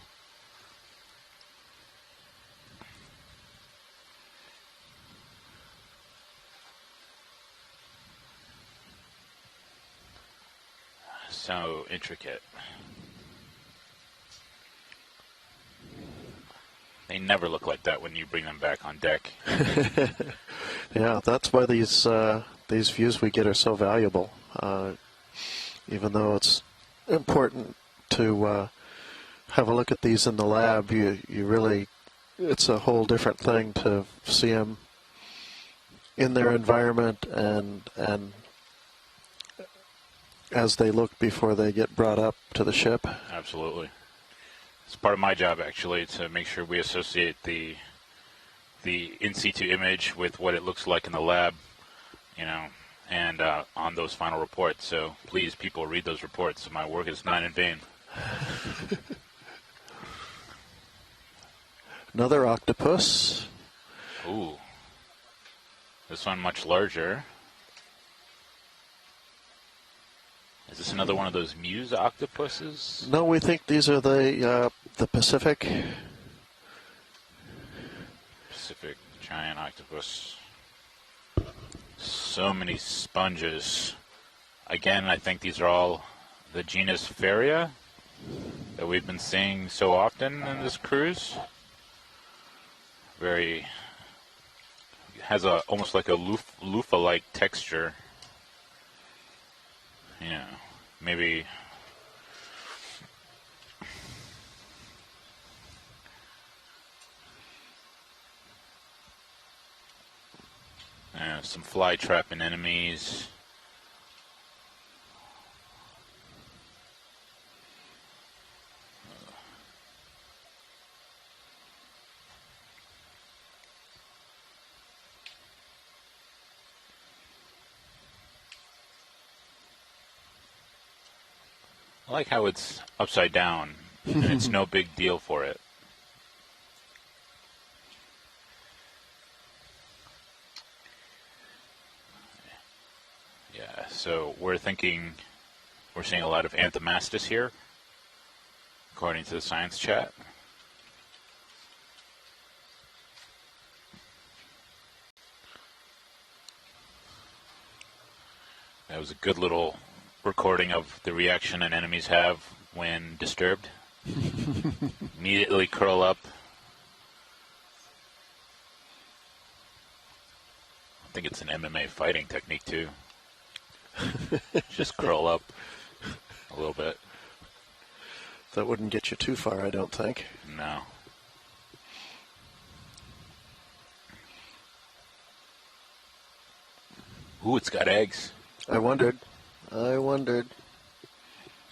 K: So intricate. They never look like that when you bring them back on deck.
H: Yeah, that's why these views we get are so valuable. Even though it's important to have a look at these in the lab, you really, it's a whole different thing to see them in their environment and as they look before they get brought up to the ship.
K: Absolutely. It's part of my job, actually, to make sure we associate the in situ image with what it looks like in the lab, and on those final reports. So please, people, read those reports. My work is not in vain.
H: Another octopus.
K: Ooh. This one much larger. Is this another one of those Muse octopuses?
H: No, we think these are the Pacific.
K: Pacific giant octopus. So many sponges. Again, I think these are all the genus Pharia that we've been seeing so often in this cruise. Very, has a almost like a loofah-like texture. You know, maybe some fly trapping enemies. I like how it's upside down, and it's no big deal for it. Yeah, so we're seeing a lot of Anthomastus here, according to the science chat. That was a good little recording of the reaction an enemies have when disturbed. Immediately curl up. I think it's an MMA fighting technique too. Just curl up a little bit.
H: That wouldn't get you too far, I don't think.
K: No. Ooh, it's got eggs.
H: I wondered.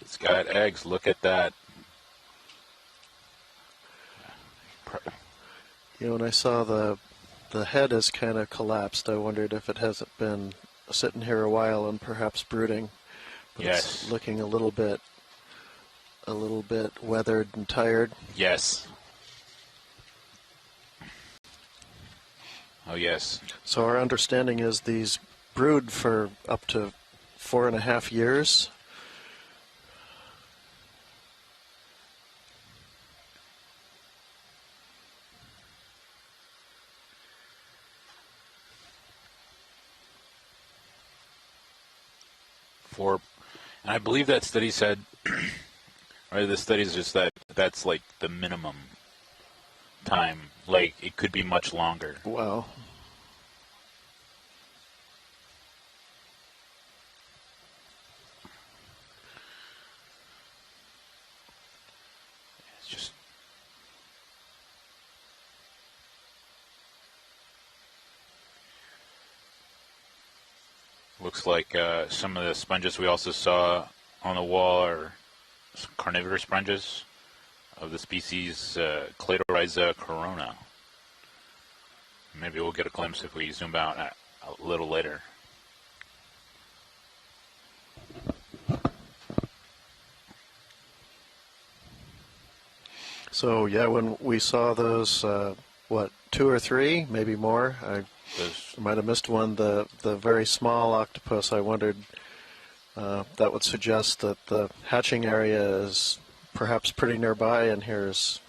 K: It's got eggs. Look at that.
H: You know, when I saw the head is kind of collapsed, I wondered if it hasn't been sitting here a while and perhaps brooding. But
K: yes.
H: It's looking a little bit weathered and tired.
K: Yes. Oh, yes.
H: So our understanding is these brood for up to 4.5 years.
K: And I believe that study said, or the study is just that's like the minimum time. Like, it could be much longer.
H: Wow.
K: It's just looks like some of the sponges we also saw on the wall are carnivorous sponges of the species Cladorhiza corona. Maybe we'll get a glimpse if we zoom out a little later.
H: So yeah, when we saw those, 2 or 3, maybe more. I might have missed one. The very small octopus. I wondered. That would suggest that the hatching area is perhaps pretty nearby, and here's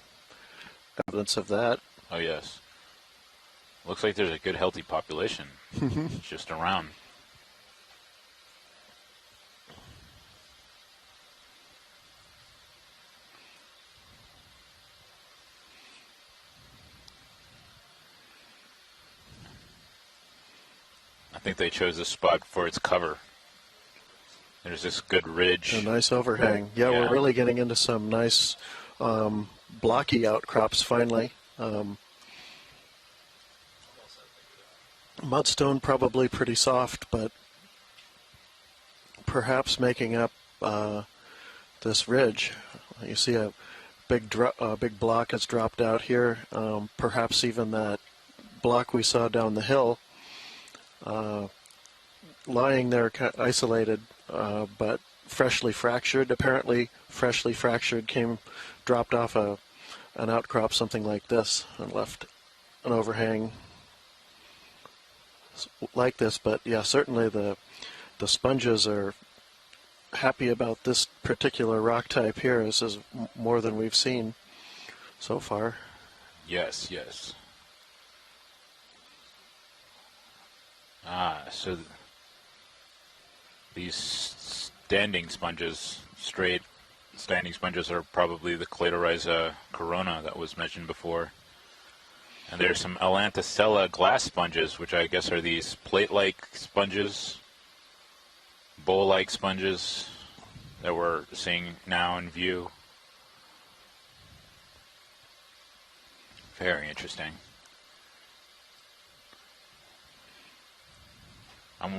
H: evidence of that.
K: Oh yes. Looks like there's a good healthy population just around. I think they chose this spot for its cover. There's this good ridge.
H: A nice overhang. Yeah, we're really getting into some nice blocky outcrops finally. Mudstone probably pretty soft, but perhaps making up this ridge. You see a big block has dropped out here. Perhaps even that block we saw down the hill, lying there isolated, but freshly fractured. Apparently, freshly fractured dropped off an outcrop, something like this, and left an overhang like this. But yeah, certainly the sponges are happy about this particular rock type here. This is more than we've seen so far.
K: Yes, yes. So these standing sponges, straight standing sponges, are probably the Cladorhiza corona that was mentioned before. And there's some Atlanticella glass sponges, which I guess are these plate-like sponges, bowl-like sponges that we're seeing now in view. Very interesting.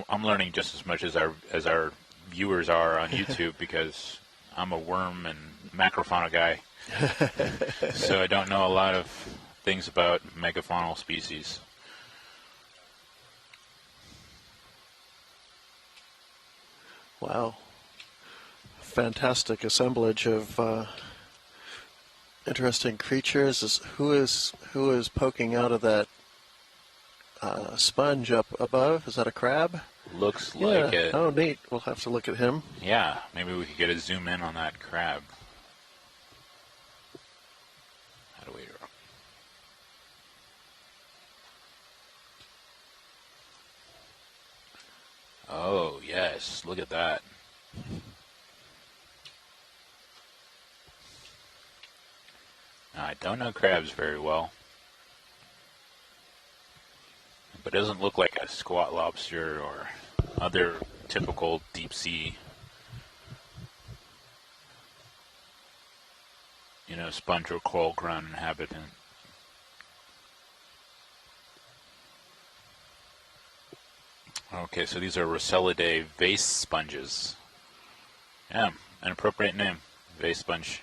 K: I'm learning just as much as our viewers are on YouTube because I'm a worm and macrofauna guy, so I don't know a lot of things about megafaunal species.
H: Wow. Fantastic assemblage of interesting creatures. Who is poking out of that sponge up above? Is that a crab?
K: Looks like it.
H: Oh, neat. We'll have to look at him.
K: Yeah, maybe we could get a zoom in on that crab. How do we... Oh, yes. Look at that. Now, I don't know crabs very well, but it doesn't look like a squat lobster or other typical deep sea, sponge or coral ground inhabitant. Okay, so these are Rossellidae vase sponges. Yeah, an appropriate name, vase sponge.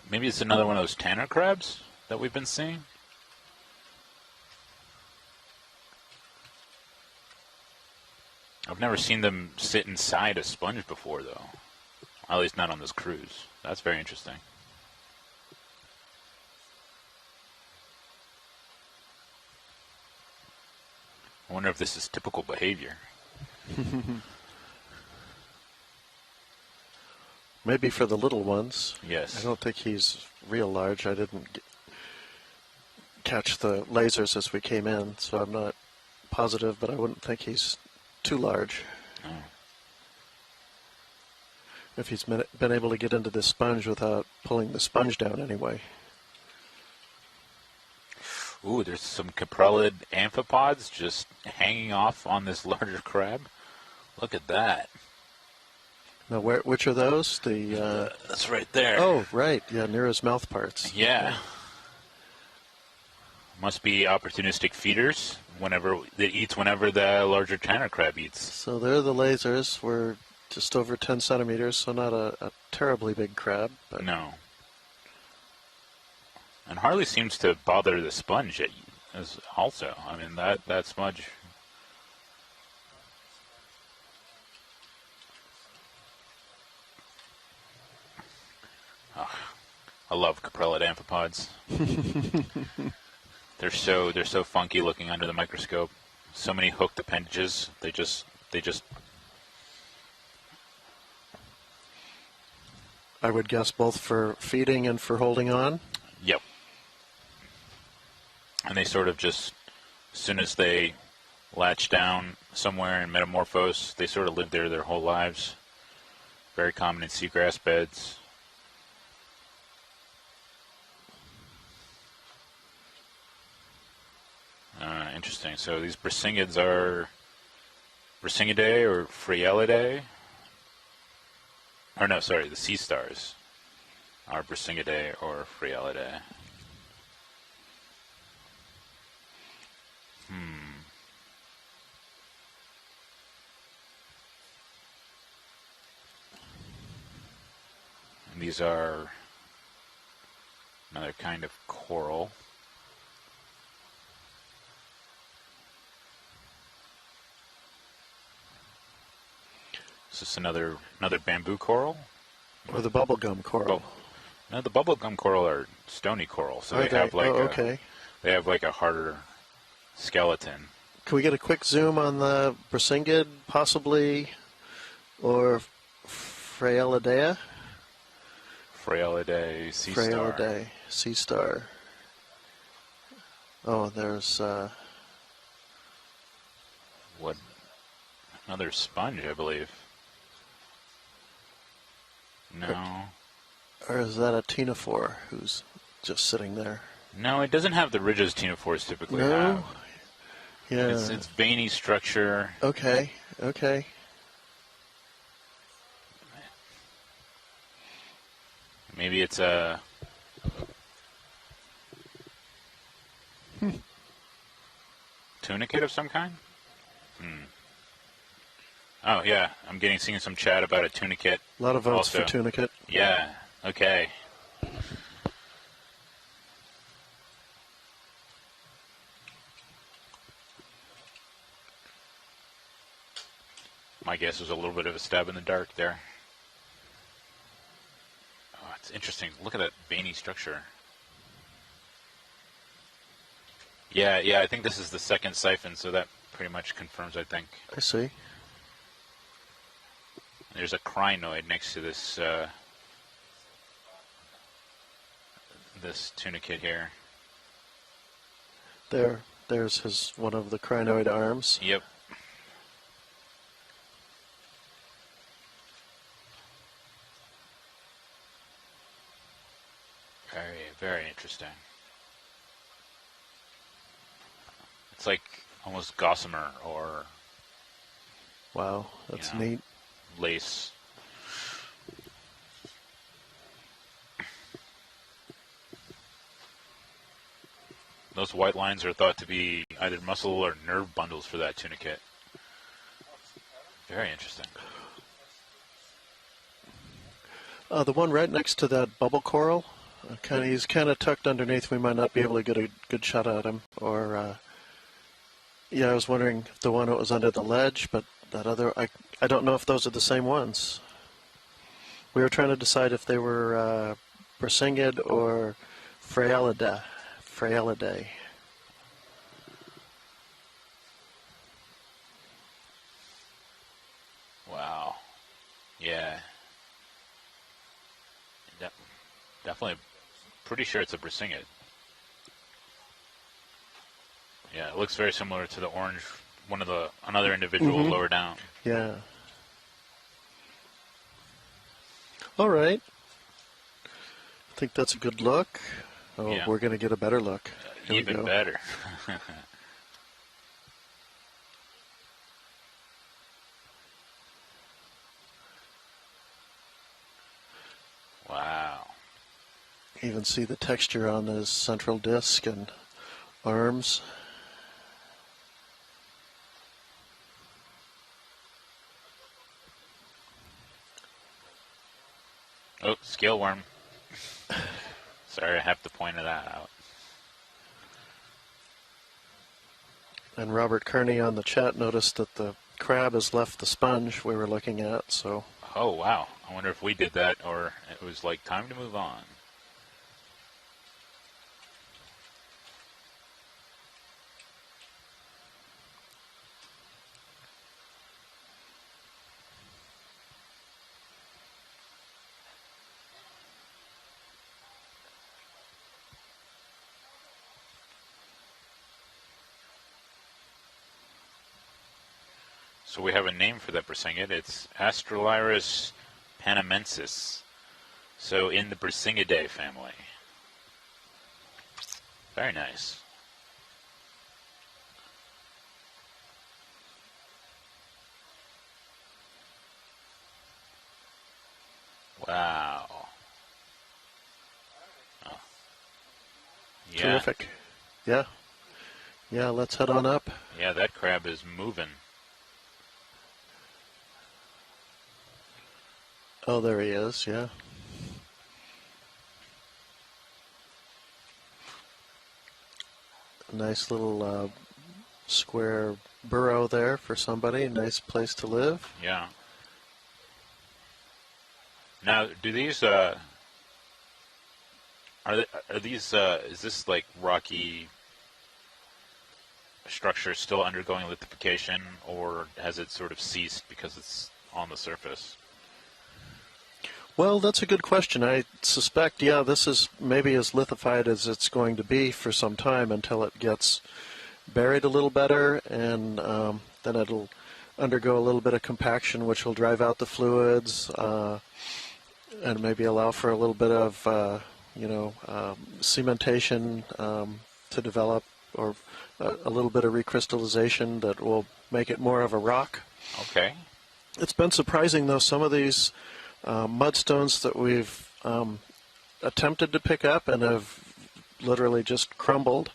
K: Maybe it's another one of those tanner crabs that we've been seeing. I've never seen them sit inside a sponge before, though. At least not on this cruise. That's very interesting. I wonder if this is typical behavior.
H: Maybe for the little ones.
K: Yes.
H: I don't think he's real large. I didn't catch the lasers as we came in, so I'm not positive, but I wouldn't think he's too large.
K: Oh.
H: If he's been able to get into this sponge without pulling the sponge down anyway.
K: Ooh, there's some caprellid amphipods just hanging off on this larger crab. Look at that.
H: Now, which are those?
K: That's right there.
H: Oh, right. Yeah, near his mouth parts.
K: Yeah. Must be opportunistic feeders. Whenever it eats, whenever the larger tanner crab eats.
H: So there are the lasers. We're just over 10 centimeters, so not a terribly big crab. But
K: no. And hardly seems to bother the sponge as also. I mean, that sponge. Oh, I love caprellid amphipods. They're so funky looking under the microscope. So many hooked appendages. They just.
H: I would guess both for feeding and for holding on.
K: Yep. And they sort of just, as soon as they latch down somewhere and metamorphose, they sort of live there their whole lives. Very common in seagrass beds. Interesting. So these Brasinghids are Brasinghidae or Phreelidae. Or no, sorry, the sea stars are Brasinghidae or Phreelidae. And these are another kind of coral. Is this another bamboo coral?
H: Or the bubblegum coral?
K: No, the bubblegum coral are stony coral, so they have like
H: okay.
K: They have like a harder skeleton.
H: Can we get a quick zoom on the Brisingid, possibly, or Frailidea?
K: Frailidae, Sea Star.
H: Frailidae, Sea Star. Oh, there's...
K: What? Another sponge, I believe. No.
H: Or is that a ctenophore who's just sitting there?
K: No, it doesn't have the ridges ctenophores typically
H: No?
K: have.
H: Yeah.
K: It's veiny structure.
H: Okay, okay.
K: Maybe it's a... tunicate of some kind? Oh, yeah. I'm seeing some chat about a tunicate.
H: A lot of votes
K: also.
H: for tunicate.
K: Yeah, okay. My guess was a little bit of a stab in the dark there. Oh, it's interesting. Look at that veiny structure. Yeah, I think this is the second siphon, so that pretty much confirms, I think.
H: I see.
K: There's a crinoid next to this this tunicate here.
H: There's one of the crinoid arms.
K: Yep. Very, very interesting. It's like almost gossamer or...
H: Wow, that's neat.
K: Lace. Those white lines are thought to be either muscle or nerve bundles for that tunicate. Very interesting.
H: The one right next to that bubble coral, he's kind of tucked underneath. We might not be able to get a good shot at him. Or, yeah, I was wondering if the one that was under the ledge, but that other, I don't know if those are the same ones. We were trying to decide if they were Brisingid or Frailidae.
K: Wow. Yeah. Definitely pretty sure it's a Brisingid. Yeah, it looks very similar to the orange, another individual lower down.
H: Yeah. All right. I think that's a good look. Oh,
K: yeah.
H: We're going to get a better look. Here
K: Even better. Wow.
H: Even see the texture on his central disc and arms.
K: Oh, scale worm. Sorry, I have to point that out.
H: And Robert Kearney on the chat noticed that the crab has left the sponge we were looking at, so...
K: Oh, wow. I wonder if we did that or it was like time to move on. So we have a name for that Brisingid. It's Astrolyrus panamensis. So in the Brisingidae family. Very nice. Wow. Oh. Yeah.
H: Terrific. Yeah. Yeah, let's head on up.
K: Yeah, that crab is moving.
H: Oh, there he is, yeah. A nice little square burrow there for somebody. Nice place to live.
K: Yeah. Now, do these are these is this like rocky structure still undergoing lithification, or has it sort of ceased because it's on the surface?
H: Well, that's a good question. I suspect, yeah, this is maybe as lithified as it's going to be for some time until it gets buried a little better, and then it'll undergo a little bit of compaction, which will drive out the fluids and maybe allow for a little bit of, cementation to develop, or a little bit of recrystallization that will make it more of a rock.
K: Okay.
H: It's been surprising, though, some of these mudstones that we've attempted to pick up and have literally just crumbled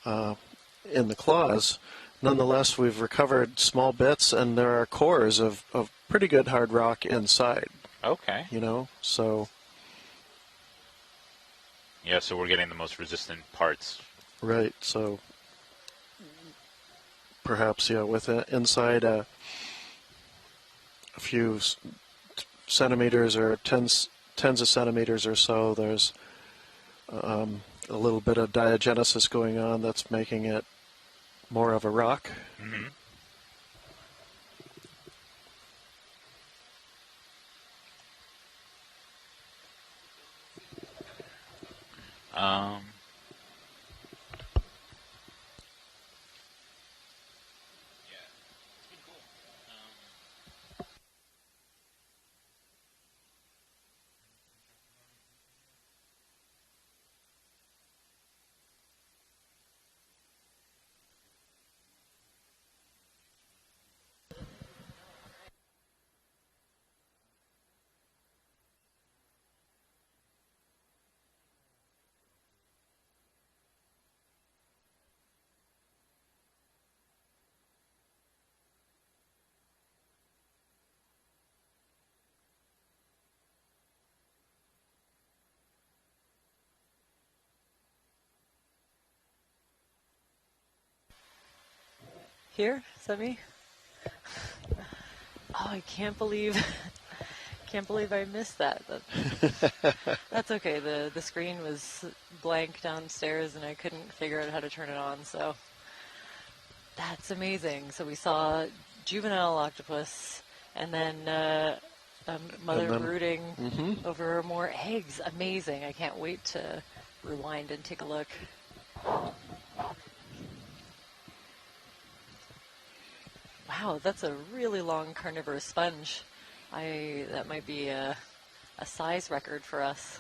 H: in the claws. Nonetheless, we've recovered small bits, and there are cores of pretty good hard rock inside.
K: Okay.
H: So...
K: Yeah, so we're getting the most resistant parts.
H: Right, so perhaps, yeah, with inside a few centimeters or tens of centimeters or so, there's a little bit of diagenesis going on that's making it more of a rock.
K: Mm-hmm.
I: Here? Is that me? Oh, I can't believe I missed that. That's okay. The screen was blank downstairs and I couldn't figure out how to turn it on, so that's amazing. So we saw juvenile octopus and then mother brooding over more eggs. Amazing. I can't wait to rewind and take a look. Wow, that's a really long carnivorous sponge. That might be a size record for us.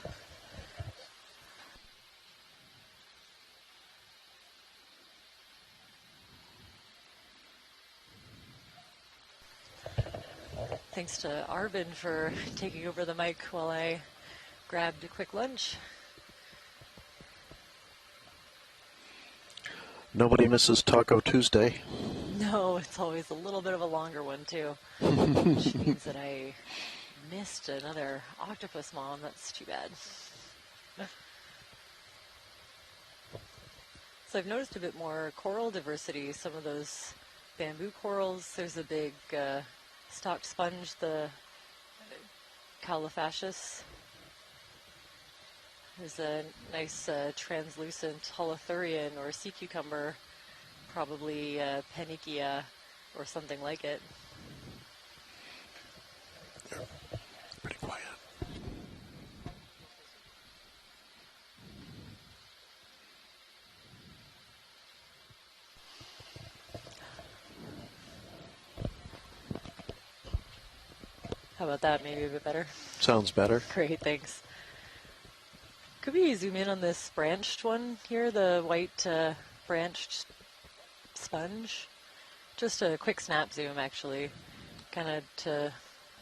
I: Thanks to Arvin for taking over the mic while I grabbed a quick lunch.
H: Nobody misses Taco Tuesday.
I: No, it's always a little bit of a longer one, too. Which means that I missed another octopus mom. That's too bad. So I've noticed a bit more coral diversity. Some of those bamboo corals. There's a big stalked sponge, the Caulophascius. There's a nice translucent holothurian or sea cucumber, probably Panikia or something like it.
H: Pretty quiet.
I: How about that? Maybe a bit better?
H: Sounds better.
I: Great, thanks. Could we zoom in on this branched one here, the white branched sponge? Just a quick snap zoom, actually, kind of to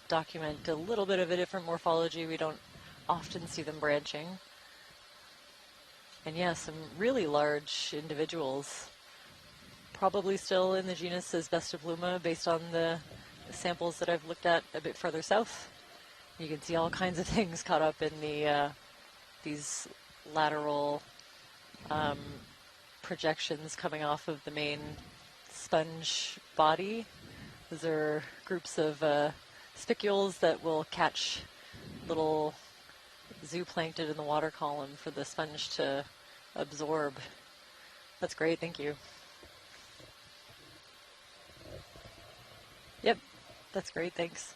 I: document a little bit of a different morphology. We don't often see them branching. And yeah, some really large individuals. Probably still in the genus as Bestipluma based on the samples that I've looked at a bit further south. You can see all kinds of things caught up in the these lateral projections coming off of the main sponge body. Those are groups of spicules that will catch little zooplankton in the water column for the sponge to absorb. That's great, thank you. Yep, that's great, thanks.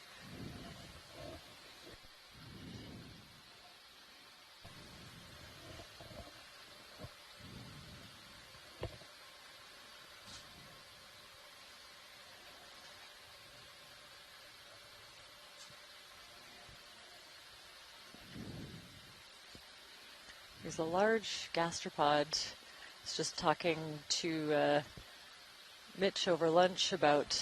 I: There's a large gastropod. I was just talking to Mitch over lunch about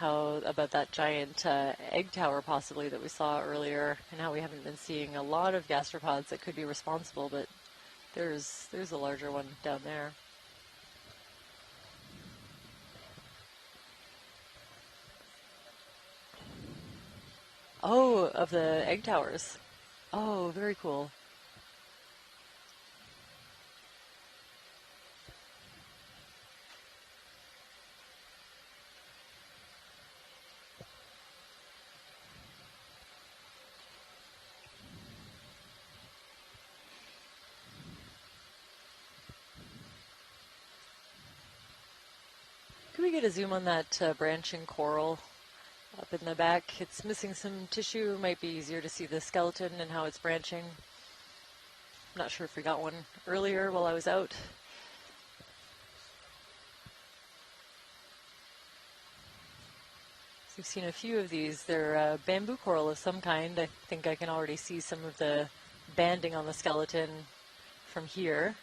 I: that giant egg tower possibly that we saw earlier, and how we haven't been seeing a lot of gastropods that could be responsible, but there's a larger one down there. Oh, of the egg towers. Oh, very cool. Can we get a zoom on that branching coral up in the back? It's missing some tissue. It might be easier to see the skeleton and how it's branching. I'm not sure if we got one earlier while I was out. So we've seen a few of these. They're bamboo coral of some kind. I think I can already see some of the banding on the skeleton from here.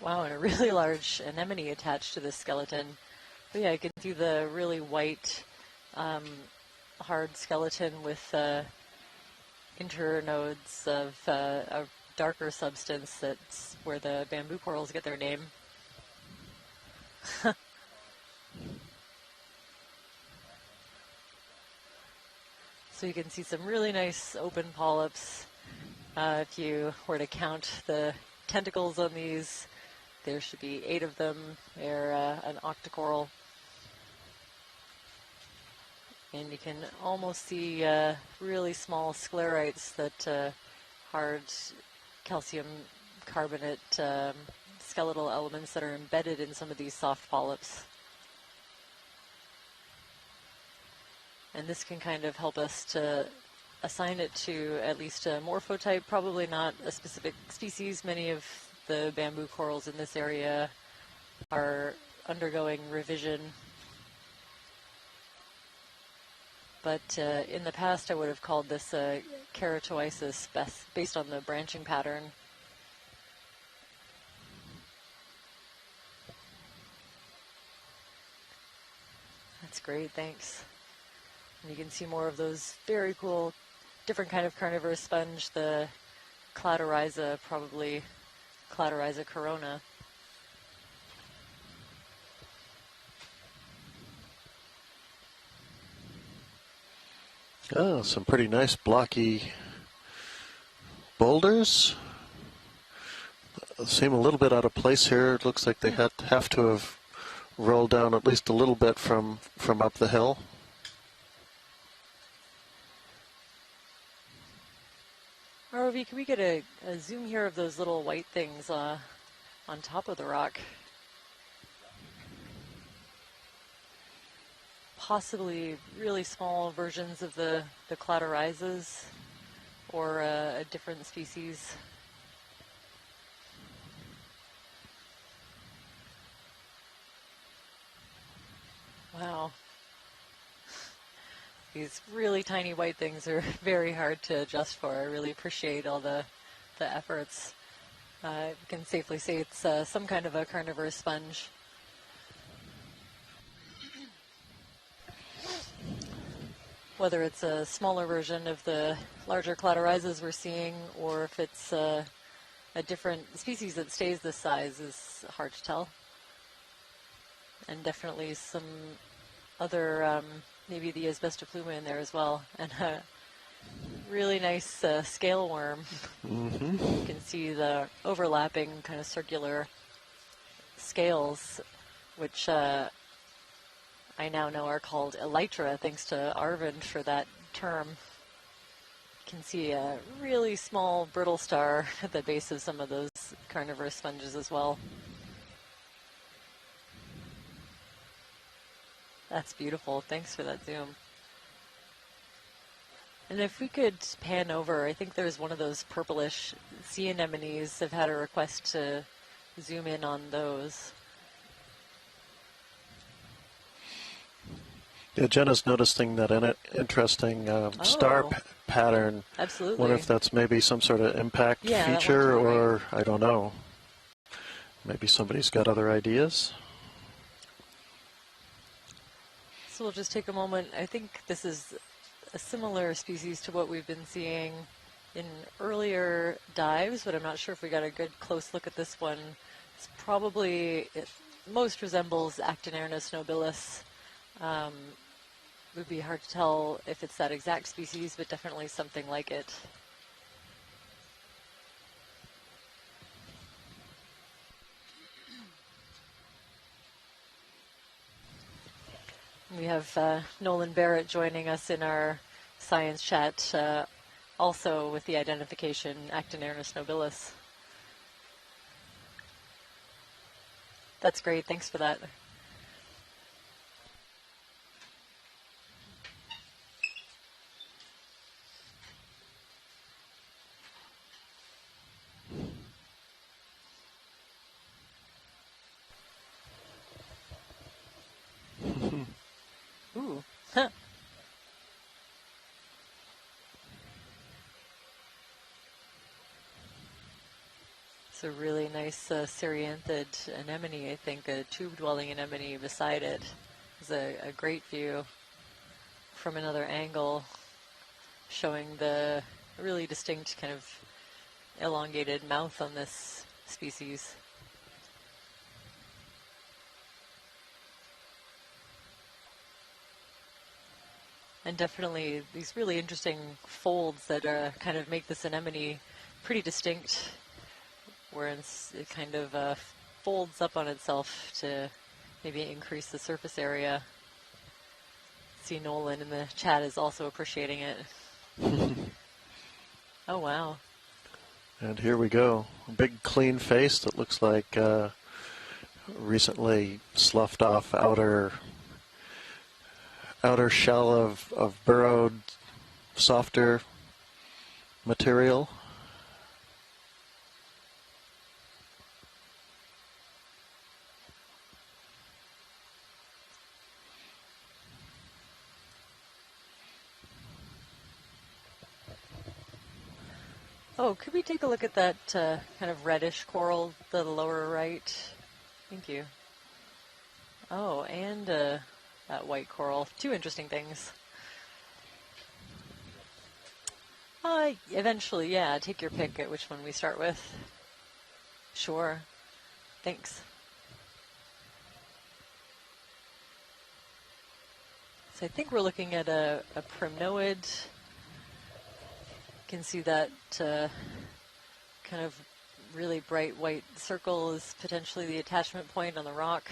I: Wow, and a really large anemone attached to this skeleton. But yeah, I can see the really white, hard skeleton with internodes of a darker substance. That's where the bamboo corals get their name. So you can see some really nice open polyps. If you were to count the tentacles on these, there should be 8 of them. They're an octocoral. And you can almost see really small sclerites, that hard calcium carbonate skeletal elements that are embedded in some of these soft polyps. And this can kind of help us to assign it to at least a morphotype, probably not a specific species. Many of the bamboo corals in this area are undergoing revision. But in the past, I would have called this a keratoisis based on the branching pattern. That's great, thanks. And you can see more of those very cool, different kind of carnivorous sponge, the Cladorhiza, probably Cladorhiza corona.
H: Oh, some pretty nice blocky boulders. Seem a little bit out of place here. It looks like they have to have rolled down at least a little bit from up the hill.
I: ROV, can we get a zoom here of those little white things on top of the rock? Possibly really small versions of the Cladorhizas, or a different species. Wow. These really tiny white things are very hard to adjust for. I really appreciate all the efforts. We can safely say it's some kind of a carnivorous sponge. Whether it's a smaller version of the larger Cladorhizas we're seeing, or if it's a different species that stays this size, is hard to tell. And definitely some other, maybe the Asbestopluma in there as well, and a really nice scale worm.
H: Mm-hmm.
I: You can see the overlapping kind of circular scales, which I now know are called elytra, thanks to Arvind for that term. You can see a really small brittle star at the base of some of those carnivorous sponges as well. That's beautiful. Thanks for that zoom. And if we could pan over, I think there's one of those purplish sea anemones. I've had a request to zoom in on those.
H: Yeah, Jenna's noticing that interesting star pattern.
I: Absolutely.
H: Wonder if that's maybe some sort of impact
I: Yeah,
H: feature,
I: that one too,
H: or
I: right?
H: I don't know. Maybe somebody's got other ideas.
I: So we'll just take a moment. I think this is a similar species to what we've been seeing in earlier dives, but I'm not sure if we got a good close look at this one. It's probably, it most resembles Actinernus nobilis. It would be hard to tell if it's that exact species, but definitely something like it. We have Nolan Barrett joining us in our science chat, also with the identification Actinernus nobilis. That's great. Thanks for that. Ooh. Huh. It's a really nice Syrianthid anemone, I think, a tube-dwelling anemone beside it. It's a great view from another angle, showing the really distinct kind of elongated mouth on this species. And definitely these really interesting folds that kind of make this anemone pretty distinct, where it kind of folds up on itself to maybe increase the surface area. See Nolan in the chat is also appreciating it. Oh, wow.
H: And here we go. A big clean face that looks like recently sloughed off outer shell of burrowed, softer material.
I: Oh, could we take a look at that kind of reddish coral to the lower right? Thank you. Oh, and that white coral. Two interesting things. Eventually, yeah. Take your pick at which one we start with. Sure. Thanks. So I think we're looking at a primnoid. You can see that kind of really bright white circle is potentially the attachment point on the rock.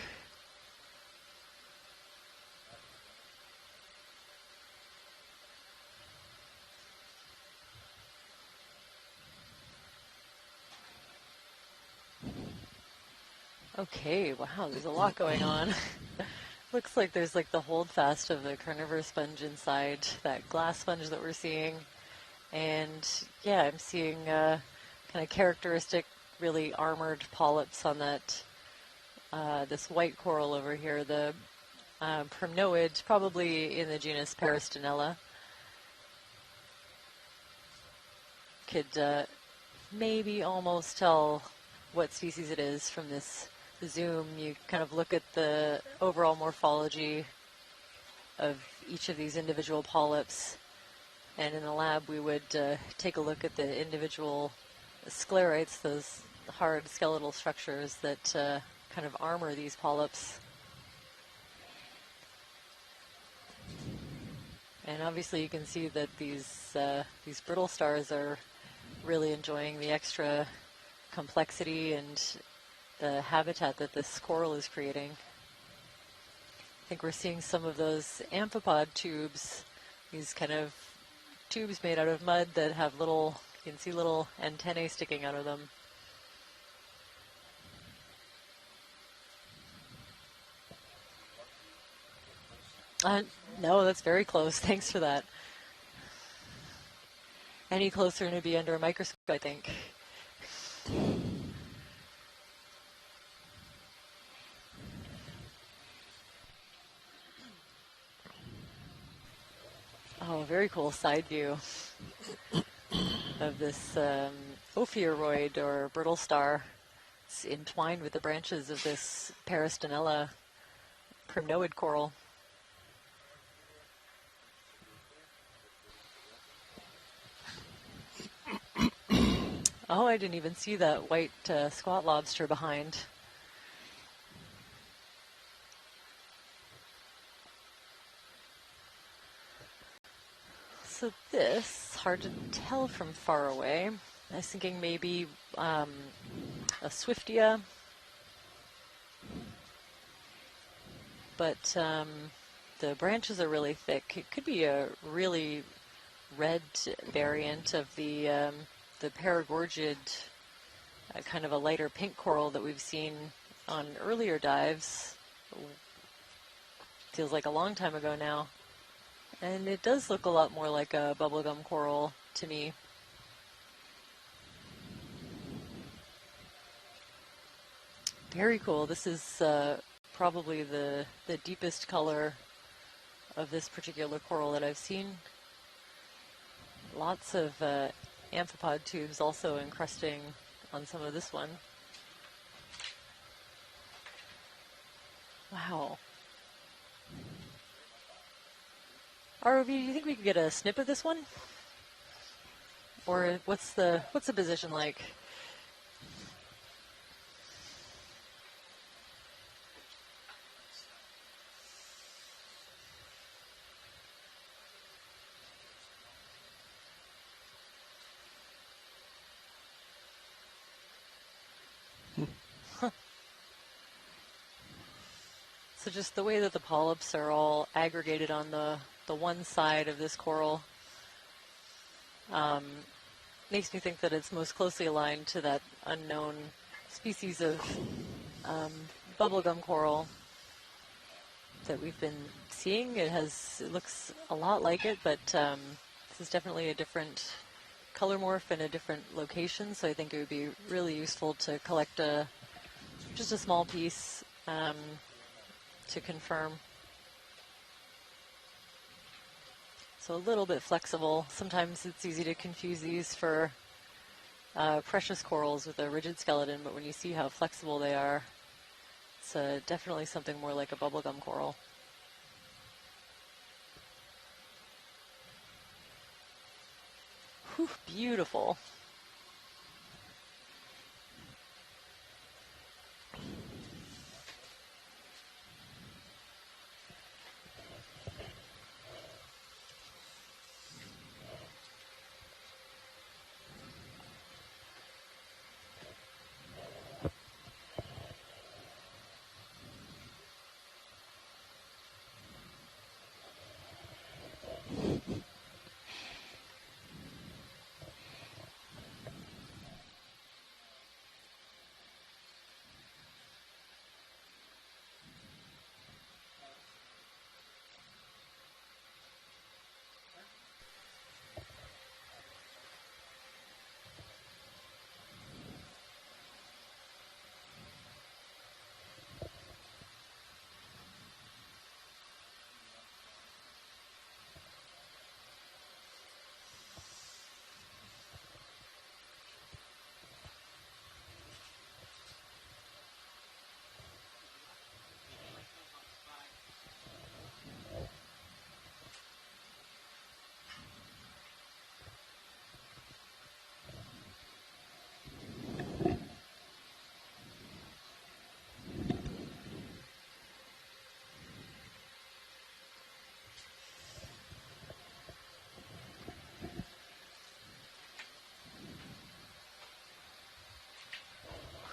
I: Okay, wow, there's a lot going on. Looks like there's like the holdfast of the carnivorous sponge inside that glass sponge that we're seeing. And yeah, I'm seeing kind of characteristic, really armored polyps on that, this white coral over here, the primnoid, probably in the genus Peristinella. Could maybe almost tell what species it is from this zoom. You kind of look at the overall morphology of each of these individual polyps. And in the lab, we would take a look at the individual sclerites, those hard skeletal structures that kind of armor these polyps. And obviously, you can see that these brittle stars are really enjoying the extra complexity and the habitat that this coral is creating. I think we're seeing some of those amphipod tubes, these kind of tubes made out of mud that have little, you can see little antennae sticking out of them. No, that's very close. Thanks for that. Any closer and it'd be under a microscope, I think. Oh, very cool side view of this ophiuroid or brittle star. It's entwined with the branches of this Peristanella primnoid coral. Oh, I didn't even see that white squat lobster behind. So this, hard to tell from far away. I was thinking maybe a Swiftia, but the branches are really thick. It could be a really red variant of the Paragorgid, kind of a lighter pink coral that we've seen on earlier dives. Feels like a long time ago now. And it does look a lot more like a bubblegum coral to me. Very cool. This is probably the deepest color of this particular coral that I've seen. Lots of amphipod tubes also encrusting on some of this one. Wow. ROV, do you think we could get a snip of this one? Or what's the position like? So just the way that the polyps are all aggregated on the one side of this coral makes me think that it's most closely aligned to that unknown species of bubblegum coral that we've been seeing. It looks a lot like it, but this is definitely a different color morph in a different location, so I think it would be really useful to collect just a small piece to confirm. So a little bit flexible. Sometimes it's easy to confuse these for precious corals with a rigid skeleton, but when you see how flexible they are, it's definitely something more like a bubblegum coral. Whew, beautiful.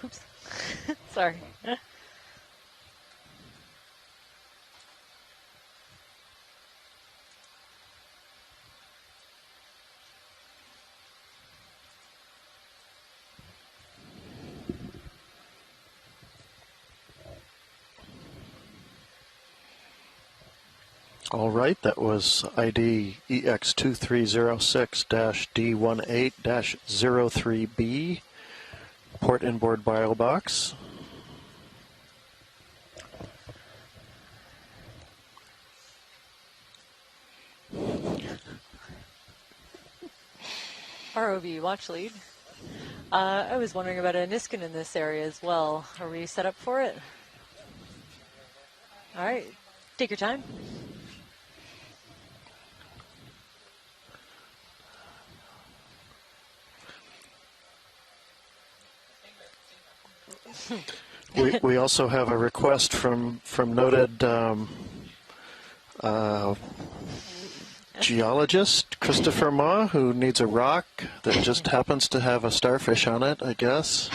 I: Oops. Sorry.
H: All right, that was ID EX2306-D18-03B, port inboard bio box.
I: ROV watch lead. I was wondering about a Niskin in this area as well. Are we set up for it? All right, take your time.
H: We also have a request from noted geologist Christopher Ma, who needs a rock that just happens to have a starfish on it, I guess.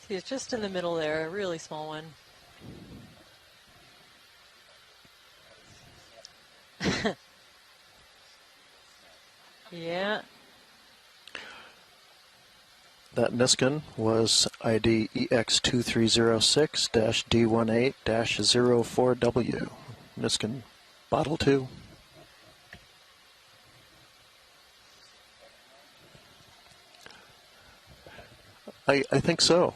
I: See, it's just in the middle there, a really small one. Yeah.
H: That Niskin was ID EX2306-D18-04W. Niskin Bottle 2. I think so.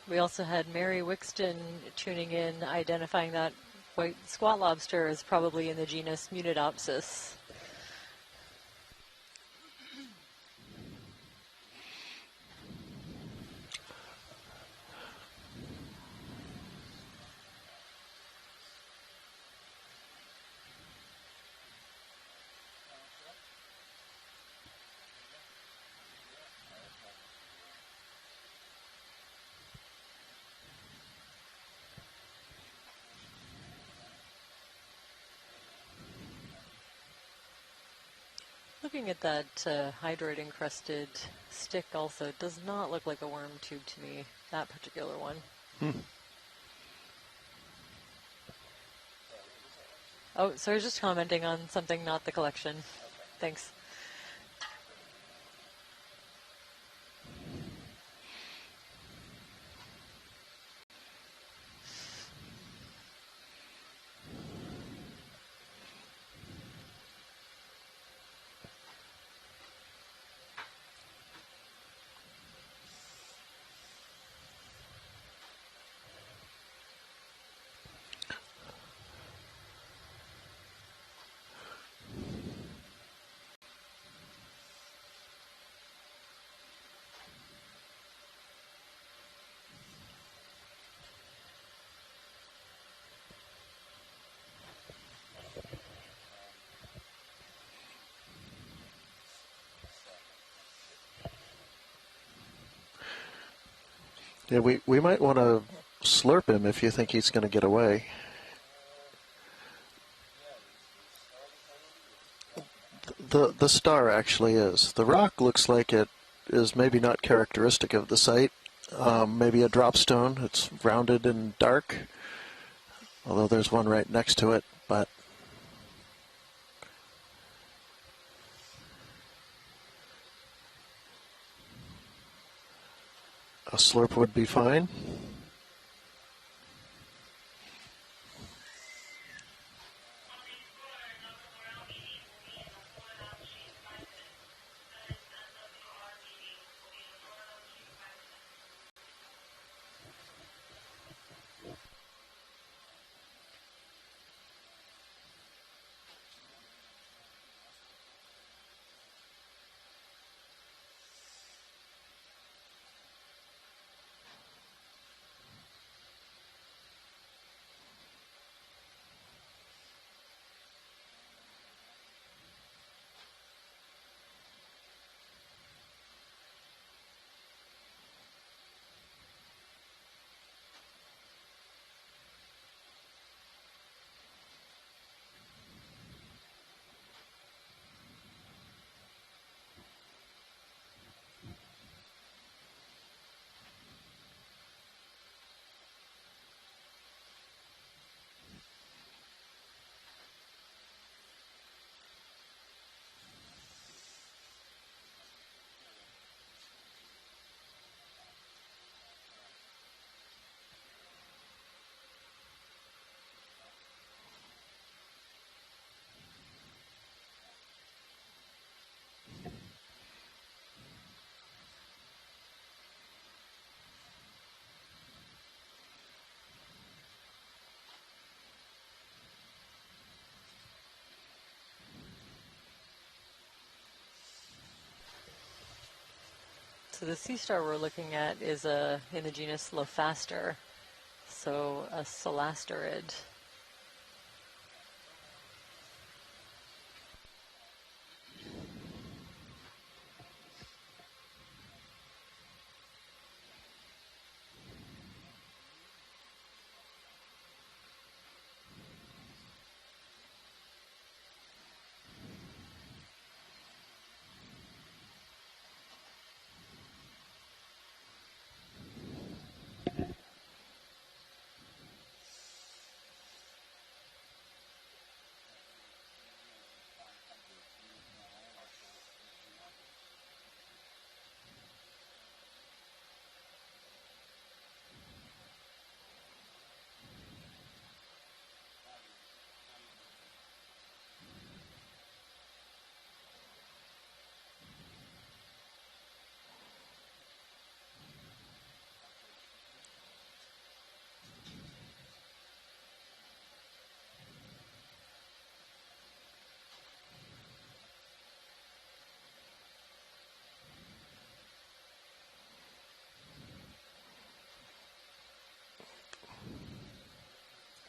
I: We also had Mary Wixton tuning in, identifying that white squat lobster is probably in the genus Munidopsis. Looking at that hydroid encrusted stick also, it does not look like a worm tube to me, that particular one. Oh, so I was just commenting on something, not the collection. Thanks.
H: Yeah, we might want to slurp him if you think he's going to get away. The star actually is. The rock looks like it is maybe not characteristic of the site. Maybe a drop stone. It's rounded and dark, although there's one right next to it. But a slurp would be fine.
I: So the sea star we're looking at is in the genus Lophaster, so a celasterid.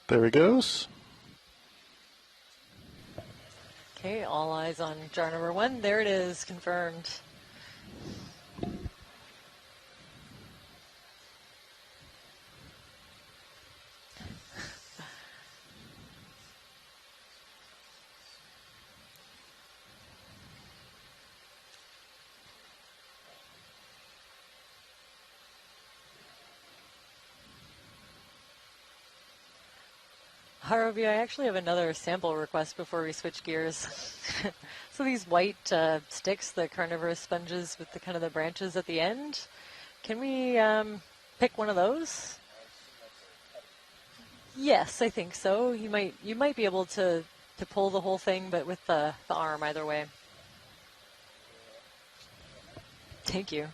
H: There he goes.
I: Okay, all eyes on jar number 1. There it is, confirmed. Harvey, I actually have another sample request before we switch gears. So these white sticks, the carnivorous sponges with the kind of the branches at the end, can we pick one of those? Yes, I think so. You might be able to pull the whole thing, but with the arm either way. Thank you.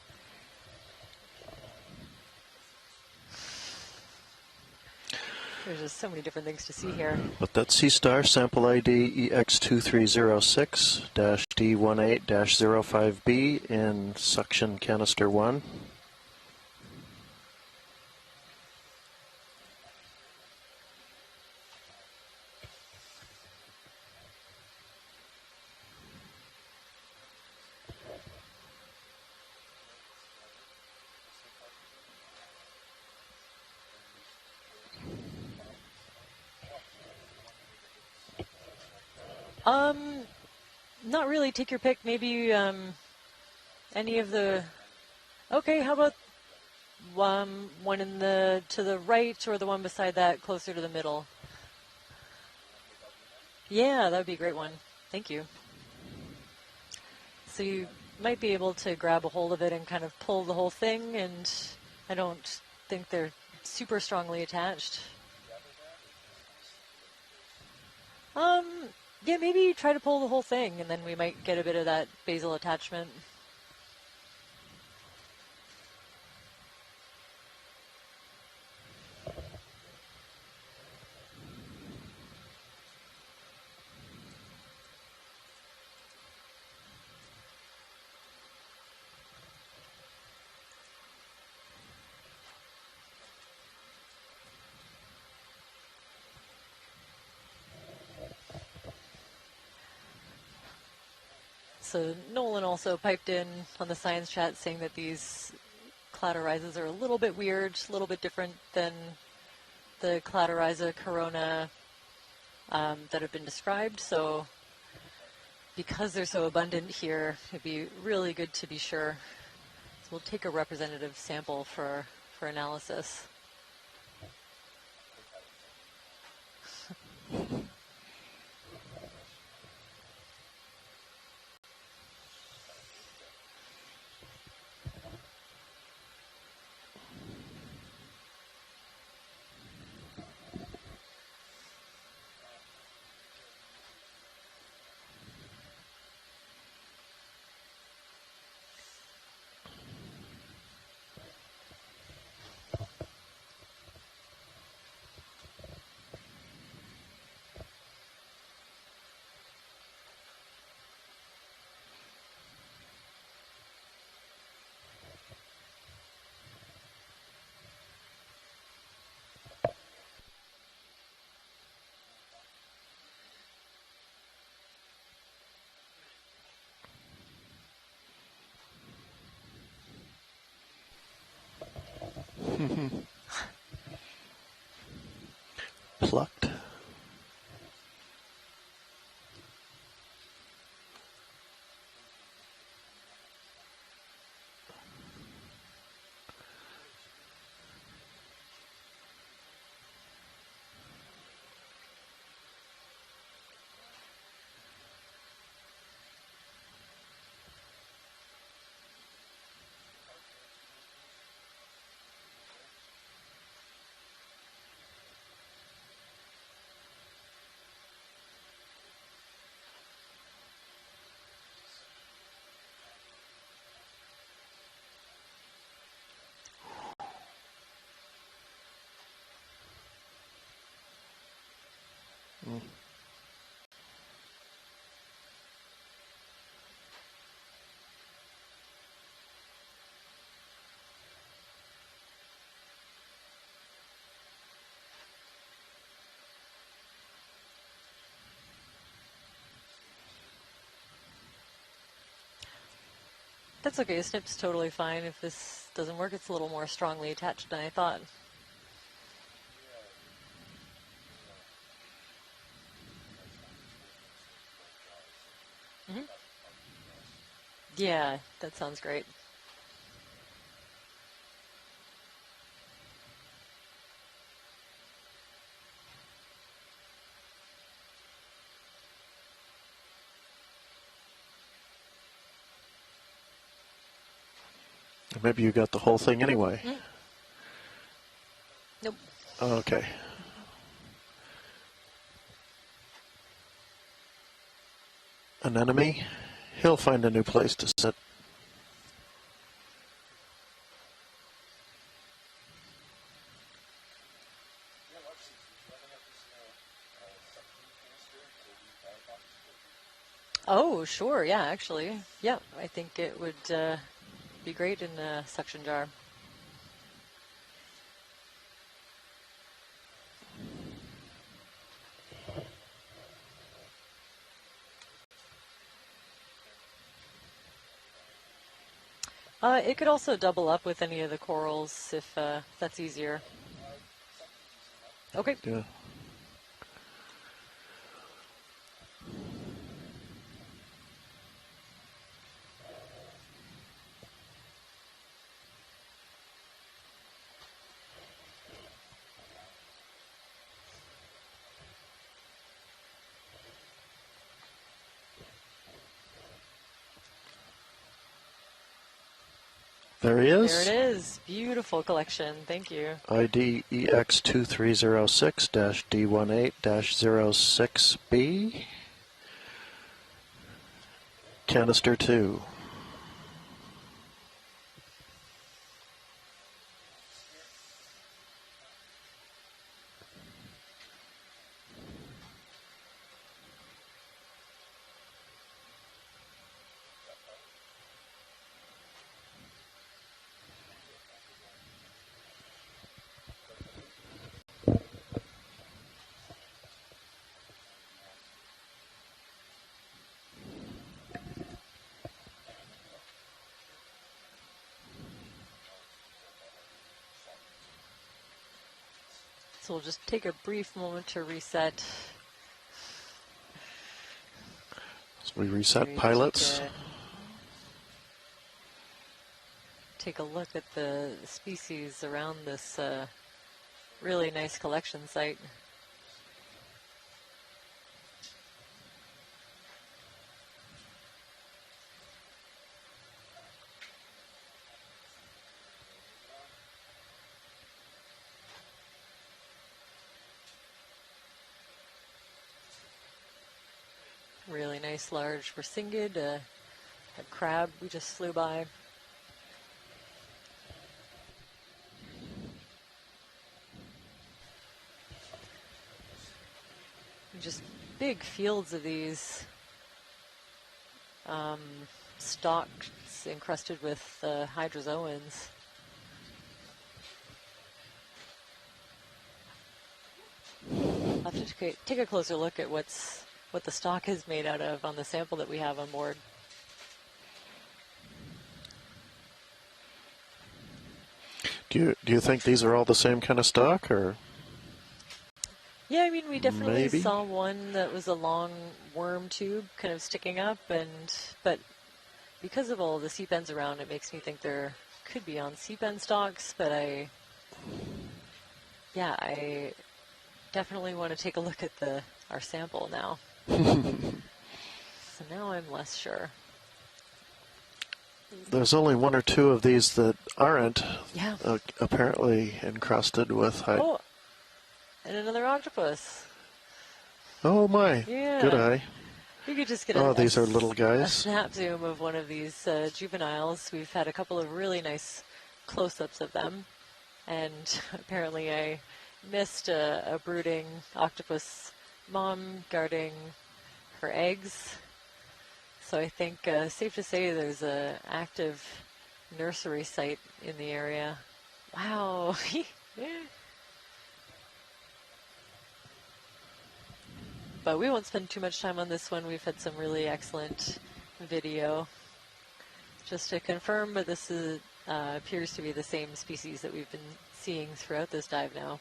I: There's just so many different things to see here.
H: But that Sea Star sample ID EX2306-D18-05B in suction canister 1.
I: Not really. Take your pick. Maybe any of the. Okay, how about one to the right, or the one beside that, closer to the middle? Yeah, that would be a great one. Thank you. So you might be able to grab a hold of it and kind of pull the whole thing, and I don't think they're super strongly attached. Yeah, maybe try to pull the whole thing, and then we might get a bit of that basal attachment. So Nolan also piped in on the science chat saying that these Cladorhizas are a little bit weird, a little bit different than the Cladorhiza corona that have been described. So because they're so abundant here, it'd be really good to be sure. So we'll take a representative sample for analysis. That's okay. Snip's totally fine. If this doesn't work, it's a little more strongly attached than I thought. Yeah, that sounds great.
H: Maybe you got the whole thing anyway.
I: Nope.
H: Okay. An enemy? He'll find a new place to sit.
I: Oh, sure. Yeah, actually. Yeah, I think it would be great in a suction jar. It could also double up with any of the corals if that's easier. Okay.
H: Yeah. There he is.
I: There it is. Beautiful collection. Thank you.
H: ID EX2306-D18-06B. Canister 2.
I: So we'll just take a brief moment to reset.
H: So we reset pilots.
I: Take a look at the species around this really nice collection site. Really nice large Resingid, a crab we just flew by. Just big fields of these stalks encrusted with hydrozoans. I'll have to take a closer look at what the stalk is made out of on the sample that we have on board.
H: Do you think these are all the same kind of stock, or?
I: Yeah, I mean, we definitely
H: Maybe.
I: saw one that was a long worm tube kind of sticking up, but because of all the sea pens around, it makes me think there could be on sea pen stalks, but I definitely want to take a look at our sample now. So now I'm less sure.
H: There's only one or two of these that aren't apparently encrusted with
I: Oh, and another octopus.
H: Oh my,
I: Yeah.
H: good eye.
I: You could just get
H: These are little
I: a
H: guys.
I: snap zoom of one of these juveniles. We've had a couple of really nice close-ups of them, and apparently I missed a brooding octopus mom guarding her eggs. So I think safe to say there's an active nursery site in the area. Wow. But we won't spend too much time on this one. We've had some really excellent video. just to confirm, but this is, appears to be the same species that we've been seeing throughout this dive now.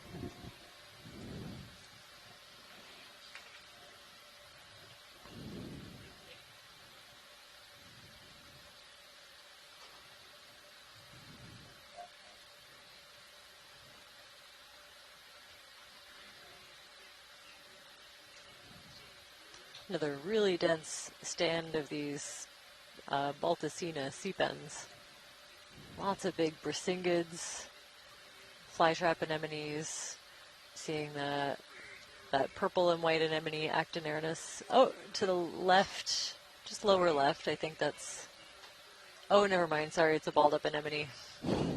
I: Another really dense stand of these Balticina seapens. Lots of big brisinghids, flytrap anemones, seeing that purple and white anemone, Actinernus. Oh, to the left, just lower left, I think that's, oh, never mind, sorry, it's a balled up anemone.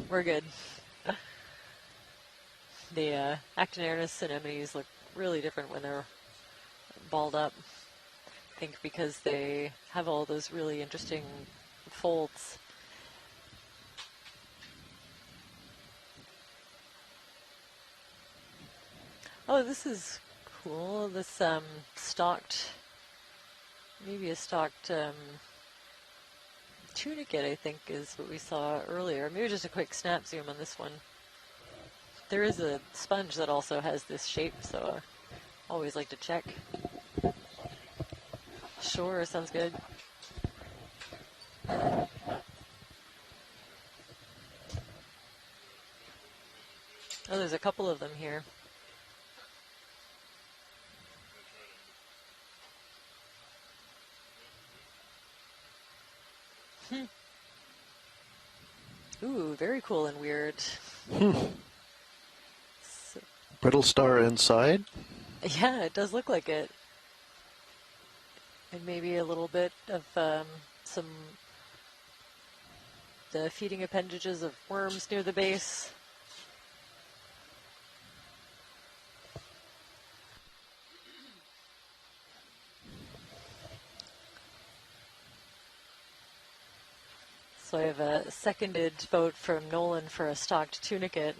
I: We're good. The Actinernus anemones look really different when they're balled up. I think because they have all those really interesting folds. Oh, this is cool. This stalked, maybe a stalked tunicate, I think, is what we saw earlier. Maybe just a quick snap zoom on this one. There is a sponge that also has this shape, so I always like to check. Sure, sounds good. Oh, there's a couple of them here. Ooh, very cool and weird. So,
H: Brittle star inside?
I: yeah, it does look like it. And maybe a little bit of the feeding appendages of worms near the base. So I have a seconded vote from Nolan for a stalked tunicate.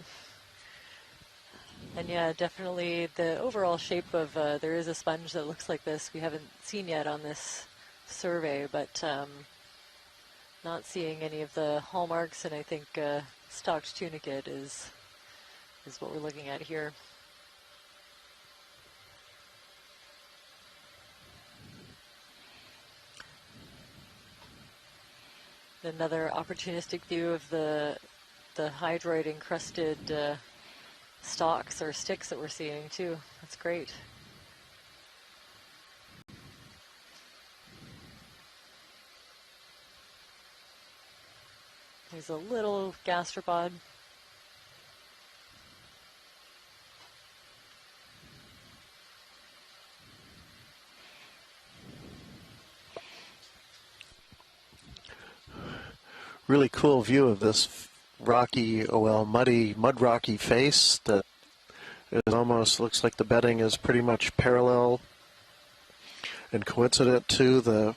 I: And yeah, definitely the overall shape of, there is a sponge that looks like this we haven't seen yet on this survey, but not seeing any of the hallmarks, and I think stalked tunicate is what we're looking at here. Another opportunistic view of the hydroid encrusted stalks or sticks that we're seeing too. That's great. There's a little gastropod.
H: Really cool view of this rocky, well, mud rocky face that it almost looks like the bedding is pretty much parallel and coincident to the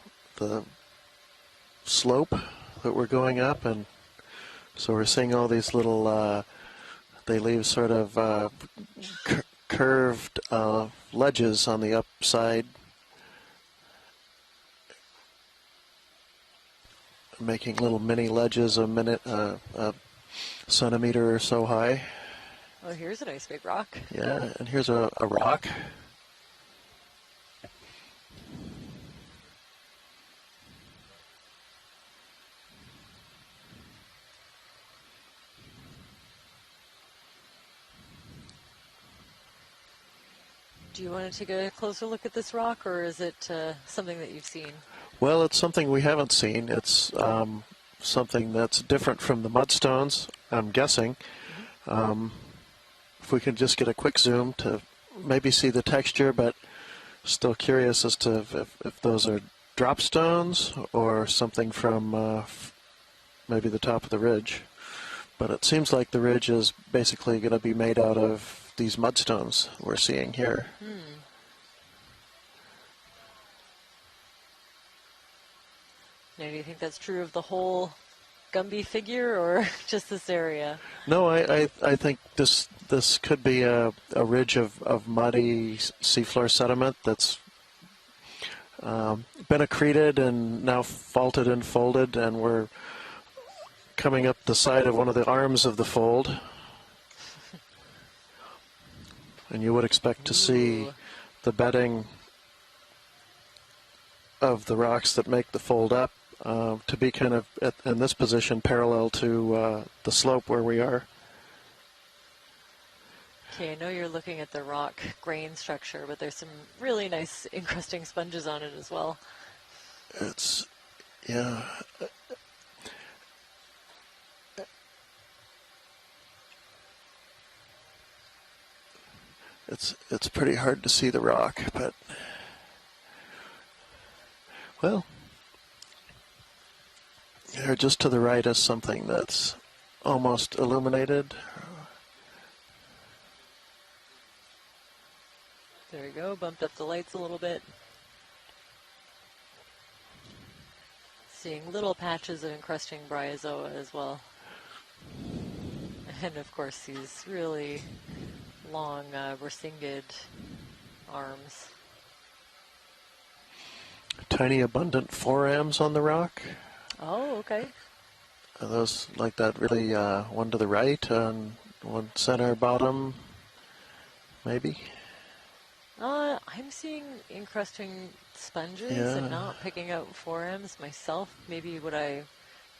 H: slope that we're going up, and so we're seeing all these little they leave sort of curved ledges on the upside, making little mini ledges a centimeter or so high.
I: Oh, here's a nice big rock.
H: Yeah, and here's a rock.
I: Do you want to take a closer look at this rock, or is it something that you've seen?
H: Well, it's something we haven't seen. It's something that's different from the mudstones, I'm guessing. If we can just get a quick zoom to maybe see the texture, but still curious as to if those are drop stones or something from maybe the top of the ridge. But it seems like the ridge is basically going to be made out of these mudstones we're seeing here.
I: Now, do you think that's true of the whole Gumby figure, or just this area?
H: No, I think this could be a ridge of muddy seafloor sediment that's been accreted and now faulted and folded, and we're coming up the side of one of the arms of the fold. And you would expect to see the bedding of the rocks that make the fold up to be kind of in this position parallel to the slope where we are.
I: Okay, I know you're looking at the rock grain structure, but there's some really nice encrusting sponges on it as well.
H: It's, yeah. It's pretty hard to see the rock, but, well, here just to the right is something that's almost illuminated.
I: There we go, bumped up the lights a little bit. Seeing little patches of encrusting bryozoa as well. And of course these really long resinged arms.
H: Tiny abundant forams on the rock.
I: Oh, okay.
H: Are those like that really one to the right and one center bottom, maybe?
I: I'm seeing encrusting sponges and not picking out forams myself. Maybe what I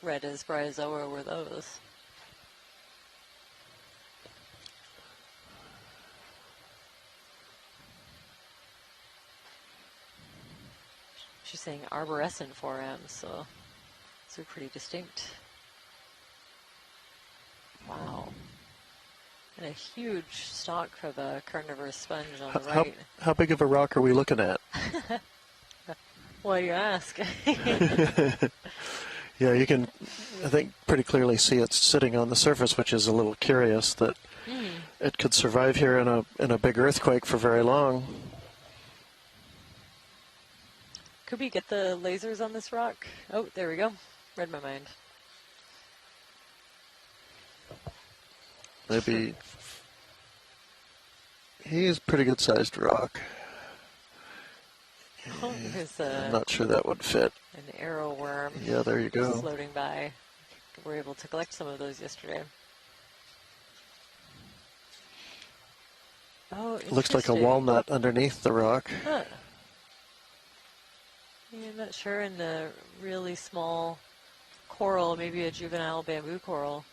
I: read as bryozoa were those. She's saying arborescent forams, so those are pretty distinct. Wow. And a huge stalk of a carnivorous sponge on the right.
H: How big of a rock are we looking at?
I: Well, you ask.
H: Yeah, you can, I think, pretty clearly see it sitting on the surface, which is a little curious that it could survive here in a big earthquake for very long.
I: Could we get the lasers on this rock? Oh, there we go. Read my mind.
H: Maybe he is a pretty good sized rock.
I: Oh, there's
H: I'm not sure that would fit.
I: an arrow worm.
H: Yeah, there you go.
I: Floating by. We were able to collect some of those yesterday. Oh,
H: Looks like a
I: interesting.
H: walnut underneath the rock.
I: Huh. Yeah, I'm not sure. In the really small coral, maybe a juvenile bamboo coral.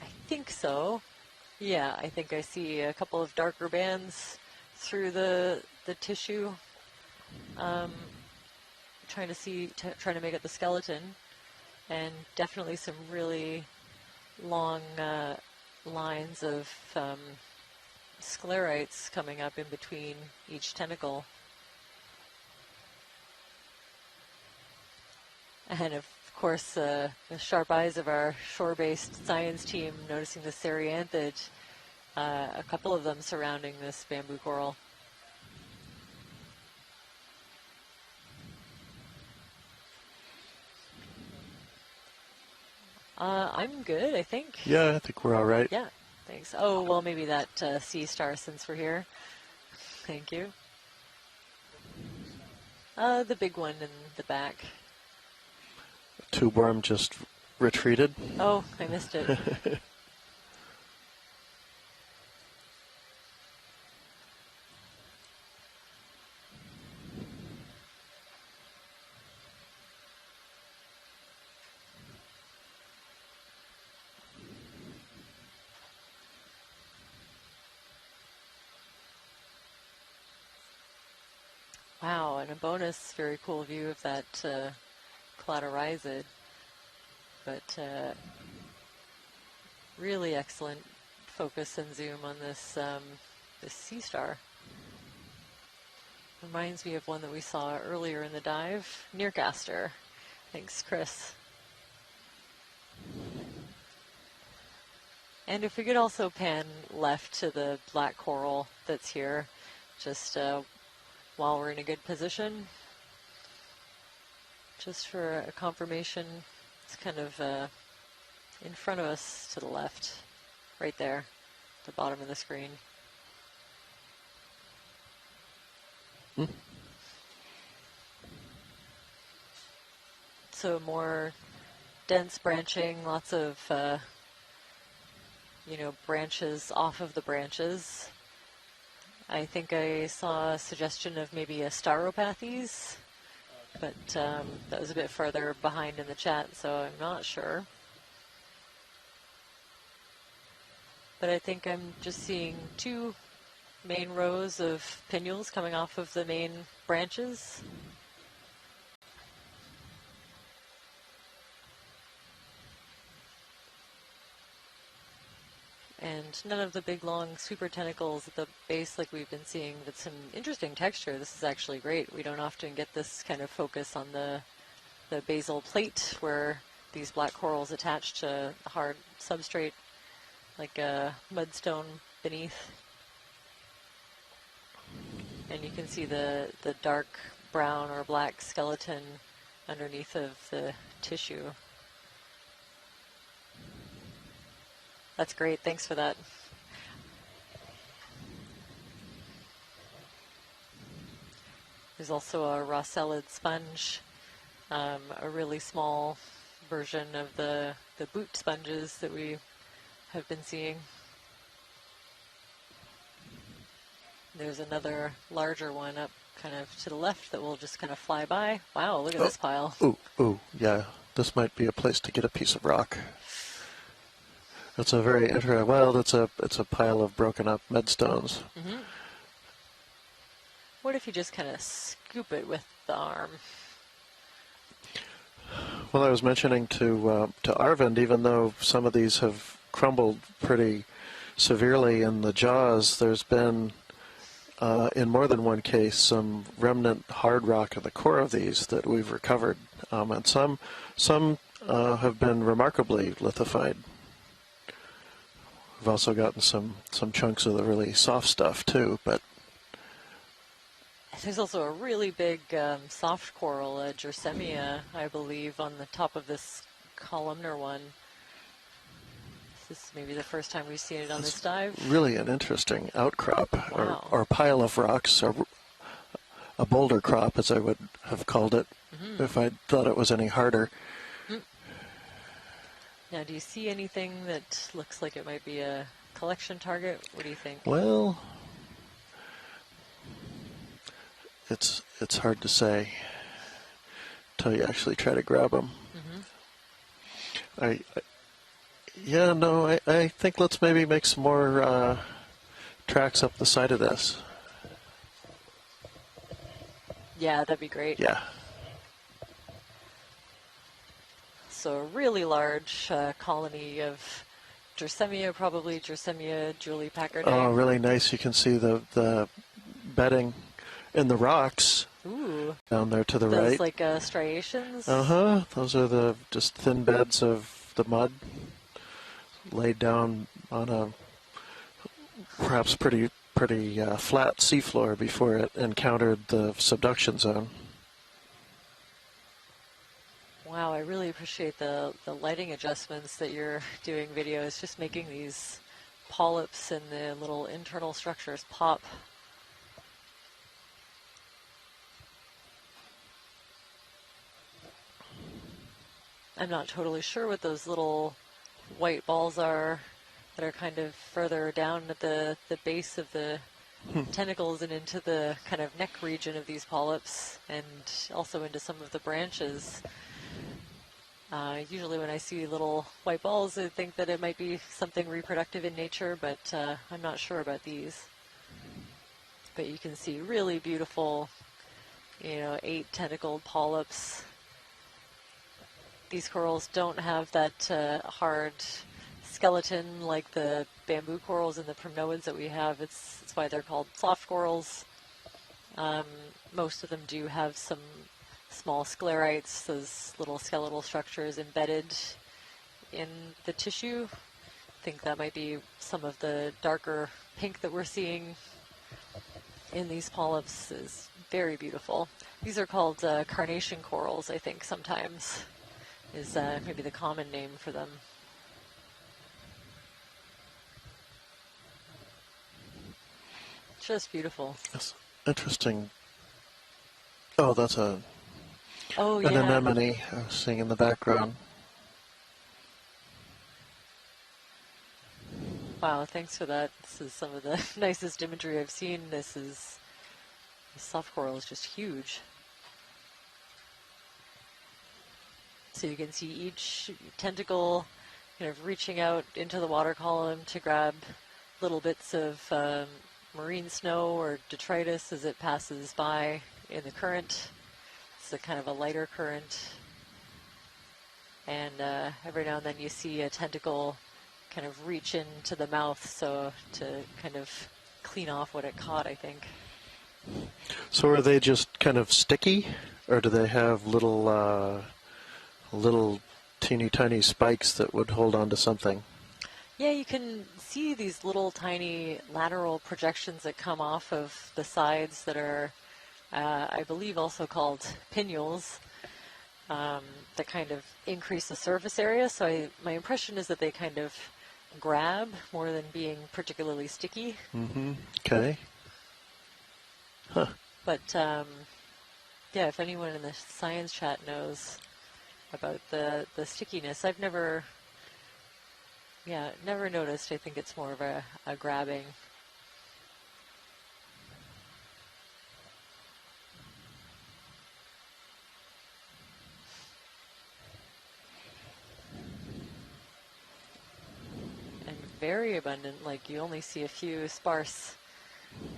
I: I think so. Yeah, I think I see a couple of darker bands through the tissue. Trying to make it the skeleton, and definitely some really long lines of sclerites coming up in between each tentacle. And of course, the sharp eyes of our shore-based science team noticing the serianthid, a couple of them surrounding this bamboo coral. I'm good, I think.
H: Yeah, I think we're all right.
I: Yeah, thanks. Oh, well, maybe that sea star since we're here. Thank you. The big one in the back.
H: Tube worm just retreated.
I: Oh, I missed it. Wow, and a bonus, very cool view of that Cladorizid. But really excellent focus and zoom on this this sea star. Reminds me of one that we saw earlier in the dive, Nearcaster. Thanks, Chris. And if we could also pan left to the black coral that's here, just while we're in a good position, just for a confirmation. It's kind of in front of us to the left, right there, the bottom of the screen. So more dense branching, lots of, branches off of the branches. I think I saw a suggestion of maybe a Stauropathes, but that was a bit further behind in the chat, so I'm not sure. But I think I'm just seeing two main rows of pinnules coming off of the main branches. And none of the big long super tentacles at the base like we've been seeing, but some interesting texture. This is actually great. We don't often get this kind of focus on the basal plate where these black corals attach to a hard substrate like a mudstone beneath. And you can see the dark brown or black skeleton underneath of the tissue. That's great. Thanks for that. There's also a Rossellid sponge, a really small version of the boot sponges that we have been seeing. There's another larger one up kind of to the left that will just kind of fly by. Wow, look at this pile.
H: Ooh, yeah. This might be a place to get a piece of rock. It's a very interesting. Well, it's a pile of broken up medstones.
I: Mm-hmm. What if you just kind of scoop it with the arm?
H: Well, I was mentioning to Arvind, even though some of these have crumbled pretty severely in the jaws, there's been, in more than one case, some remnant hard rock in the core of these that we've recovered, and some have been remarkably lithified. We've also gotten some chunks of the really soft stuff too, but
I: there's also a really big soft coral, a Jersemia, I believe, on the top of this columnar one. This is maybe the first time we've seen it on this dive.
H: Really an interesting outcrop,
I: Wow.
H: or pile of rocks, or a boulder crop, as I would have called it, if I thought it was any harder.
I: Now, do you see anything that looks like it might be a collection target? What do you think?
H: Well, it's hard to say until you actually try to grab them. I think let's maybe make some more tracks up the side of this.
I: Yeah, that'd be great.
H: Yeah.
I: So a really large colony of Jersemia, probably Jersemia Julie Packardi.
H: Oh, really nice. You can see the bedding in the rocks.
I: Ooh.
H: Down there to the
I: Those
H: right.
I: like striations?
H: Uh-huh. Those are the just thin beds of the mud laid down on a perhaps pretty flat seafloor before it encountered the subduction zone.
I: Wow, I really appreciate the lighting adjustments that you're doing, video. It's just making these polyps and the little internal structures pop. I'm not totally sure what those little white balls are that are kind of further down at the base of the tentacles and into the kind of neck region of these polyps and also into some of the branches. Usually when I see little white balls, I think that it might be something reproductive in nature, but I'm not sure about these. But you can see really beautiful, 8 tentacled polyps. These corals don't have that hard skeleton like the bamboo corals and the primnoids that we have. It's why they're called soft corals. Most of them do have some small sclerites, those little skeletal structures embedded in the tissue. I think that might be some of the darker pink that we're seeing in these polyps is very beautiful. These are called carnation corals, I think, sometimes, is maybe the common name for them. Just beautiful.
H: It's interesting Oh, that's
I: Oh,
H: an
I: yeah.
H: anemone I was seeing in the background.
I: Wow, thanks for that. This is some of the nicest imagery I've seen. The soft coral is just huge. So you can see each tentacle kind of reaching out into the water column to grab little bits of marine snow or detritus as it passes by in the current. It's a kind of a lighter current. And every now and then you see a tentacle kind of reach into the mouth so to kind of clean off what it caught, I think.
H: So are they just kind of sticky, or do they have little teeny tiny spikes that would hold on to something?
I: Yeah, you can see these little tiny lateral projections that come off of the sides that are, I believe, also called pinnules, that kind of increase the surface area. So my impression is that they kind of grab more than being particularly sticky.
H: Mm-hmm. Okay. Huh.
I: But yeah, if anyone in the science chat knows about the stickiness, I've never noticed. I think it's more of a grabbing. And very abundant, like you only see a few sparse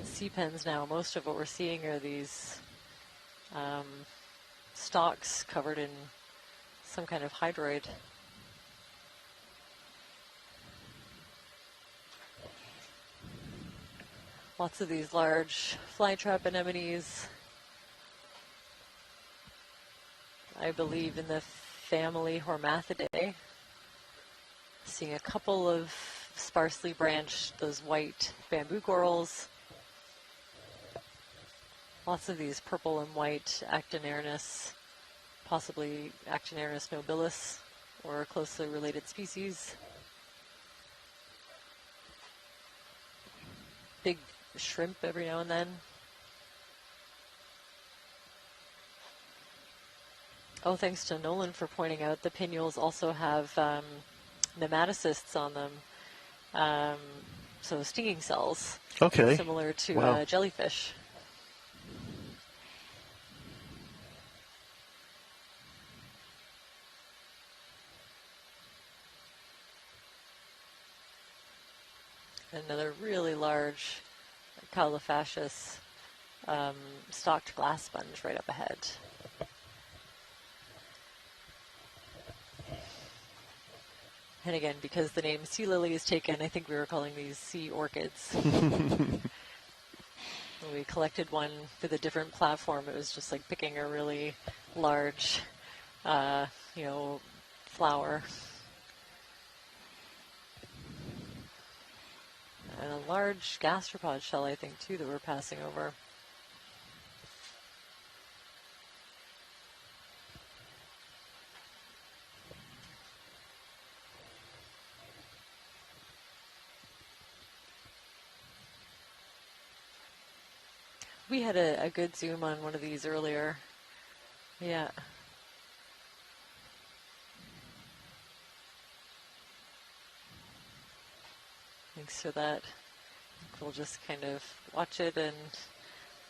I: sea pens now. Most of what we're seeing are these stalks covered in some kind of hydroid. Lots of these large flytrap anemones. I believe in the family Hormathidae. Seeing a couple of sparsely branched, those white bamboo corals. Lots of these purple and white Actinernus, possibly Actinernus nobilis, or closely related species. Big shrimp every now and then. Oh, thanks to Nolan for pointing out the pinnules also have nematocysts on them, so stinging cells.
H: Okay.
I: Similar to
H: Wow.
I: jellyfish. Another really large Caulifascius stalked glass sponge right up ahead. And again, because the name sea lily is taken, I think we were calling these sea orchids. When we collected one with a different platform, it was just like picking a really large, flower. And a large gastropod shell, I think, too, that we're passing over. We had a good zoom on one of these earlier. Yeah. Thanks for that. We'll just kind of watch it and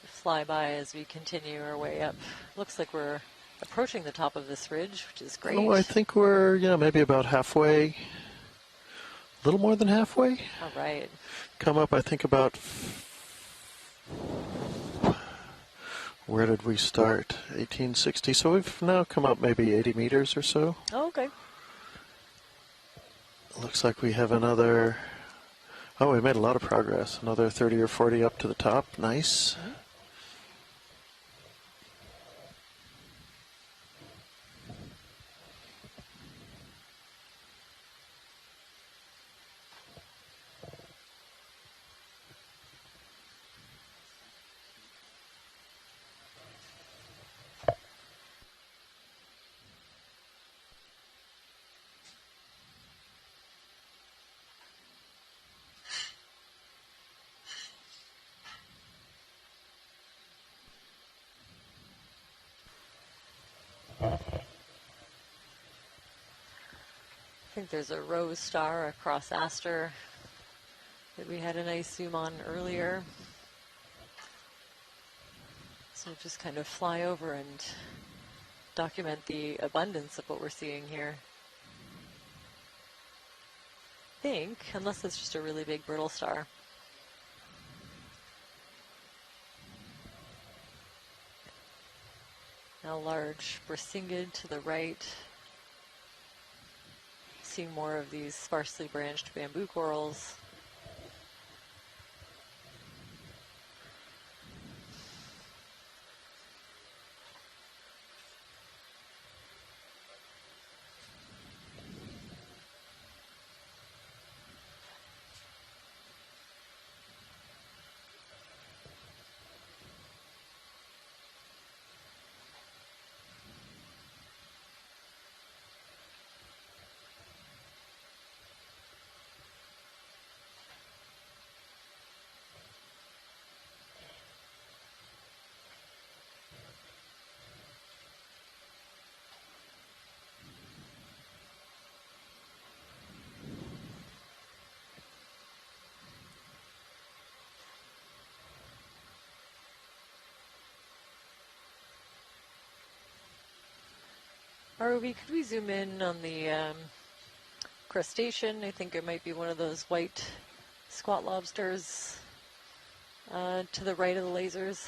I: fly by as we continue our way up. Looks like we're approaching the top of this ridge, which is great.
H: Oh, I think we're, maybe about halfway, a little more than halfway.
I: All right.
H: Come up, I think, about, where did we start? 1860. So we've now come up maybe 80 meters or so.
I: Oh, okay.
H: Looks like we have another, we made a lot of progress. Another 30 or 40 up to the top. Nice.
I: Mm-hmm. think there's a rose star across Aster that we had a nice zoom on earlier. So just kind of fly over and document the abundance of what we're seeing here. I think, unless it's just a really big brittle star. Now large Brisingid to the right. Seeing more of these sparsely branched bamboo corals. ROV, could we zoom in on the crustacean? I think it might be one of those white squat lobsters to the right of the lasers.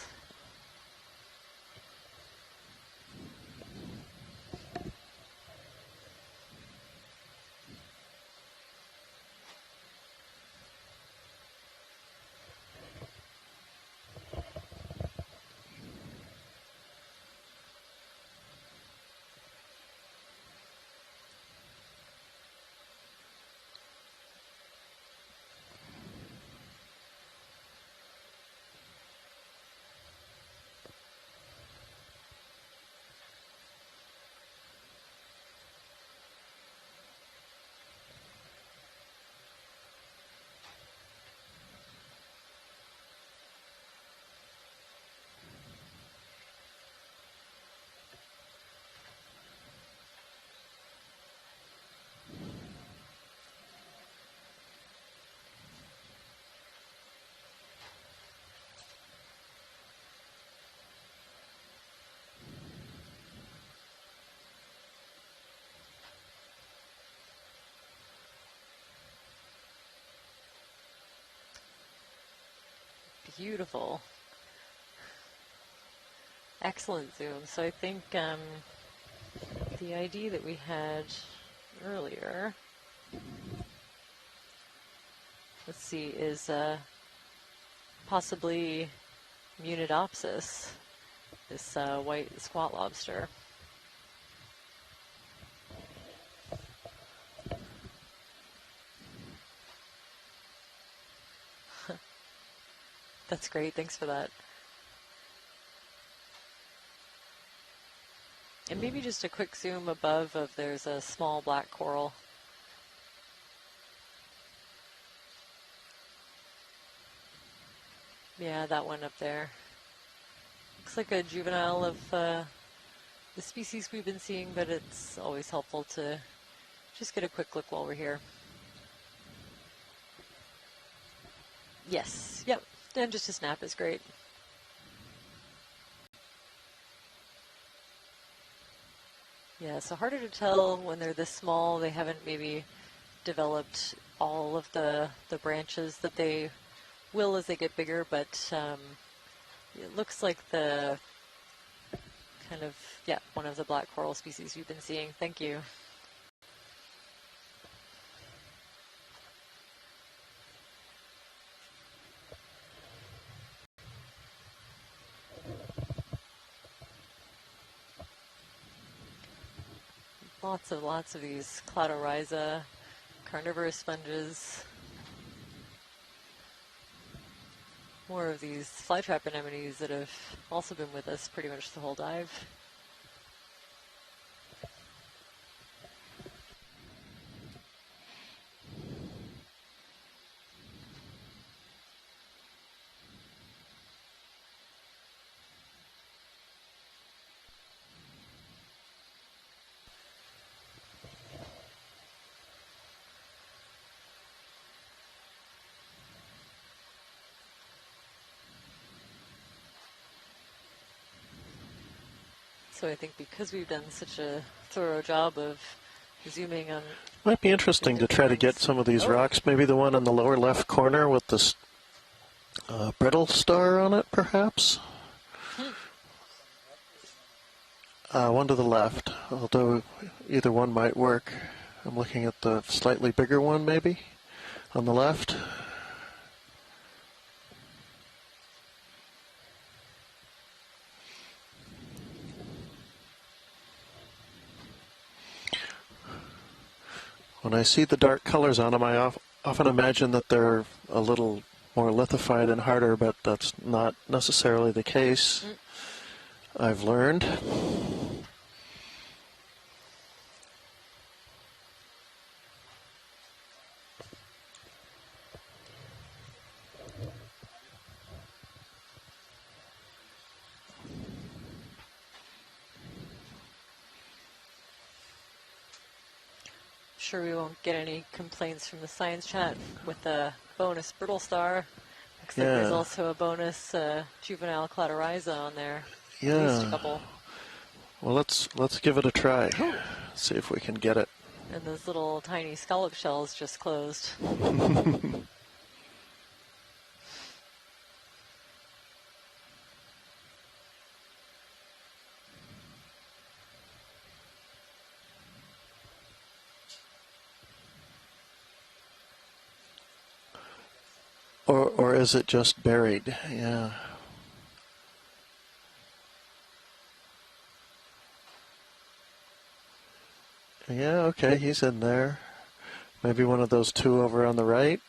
I: Beautiful. Excellent zoom. So I think the ID that we had earlier, let's see, is possibly Munidopsis, this white squat lobster. That's great, thanks for that. And maybe just a quick zoom above of there's a small black coral. Yeah, that one up there. Looks like a juvenile of the species we've been seeing, but it's always helpful to just get a quick look while we're here. Yes, yep. And just a snap is great. Yeah, so harder to tell when they're this small. They haven't maybe developed all of the branches that they will as they get bigger, but it looks like the kind of, yeah, one of the black coral species you've been seeing. Thank you. Lots of these Cladorhiza carnivorous sponges. More of these flytrap anemones that have also been with us pretty much the whole dive. So I think because we've done such a thorough job of zooming on...
H: Might be interesting to try to get some of these rocks, maybe the one in the lower left corner with this brittle star on it, perhaps? One to the left, although either one might work. I'm looking at the slightly bigger one, maybe, on the left. When I see the dark colors on them, I often imagine that they're a little more lithified and harder, but that's not necessarily the case, I've learned.
I: Sure we won't get any complaints from the science chat with a bonus brittle star. Looks like there's also a bonus juvenile cladorhiza on there.
H: Yeah.
I: At least a couple.
H: Well, let's give it a try. See if we can get it.
I: And those little tiny scallop shells just closed.
H: Or is it just buried? Yeah. Yeah, okay, he's in there. Maybe one of those two over on the right.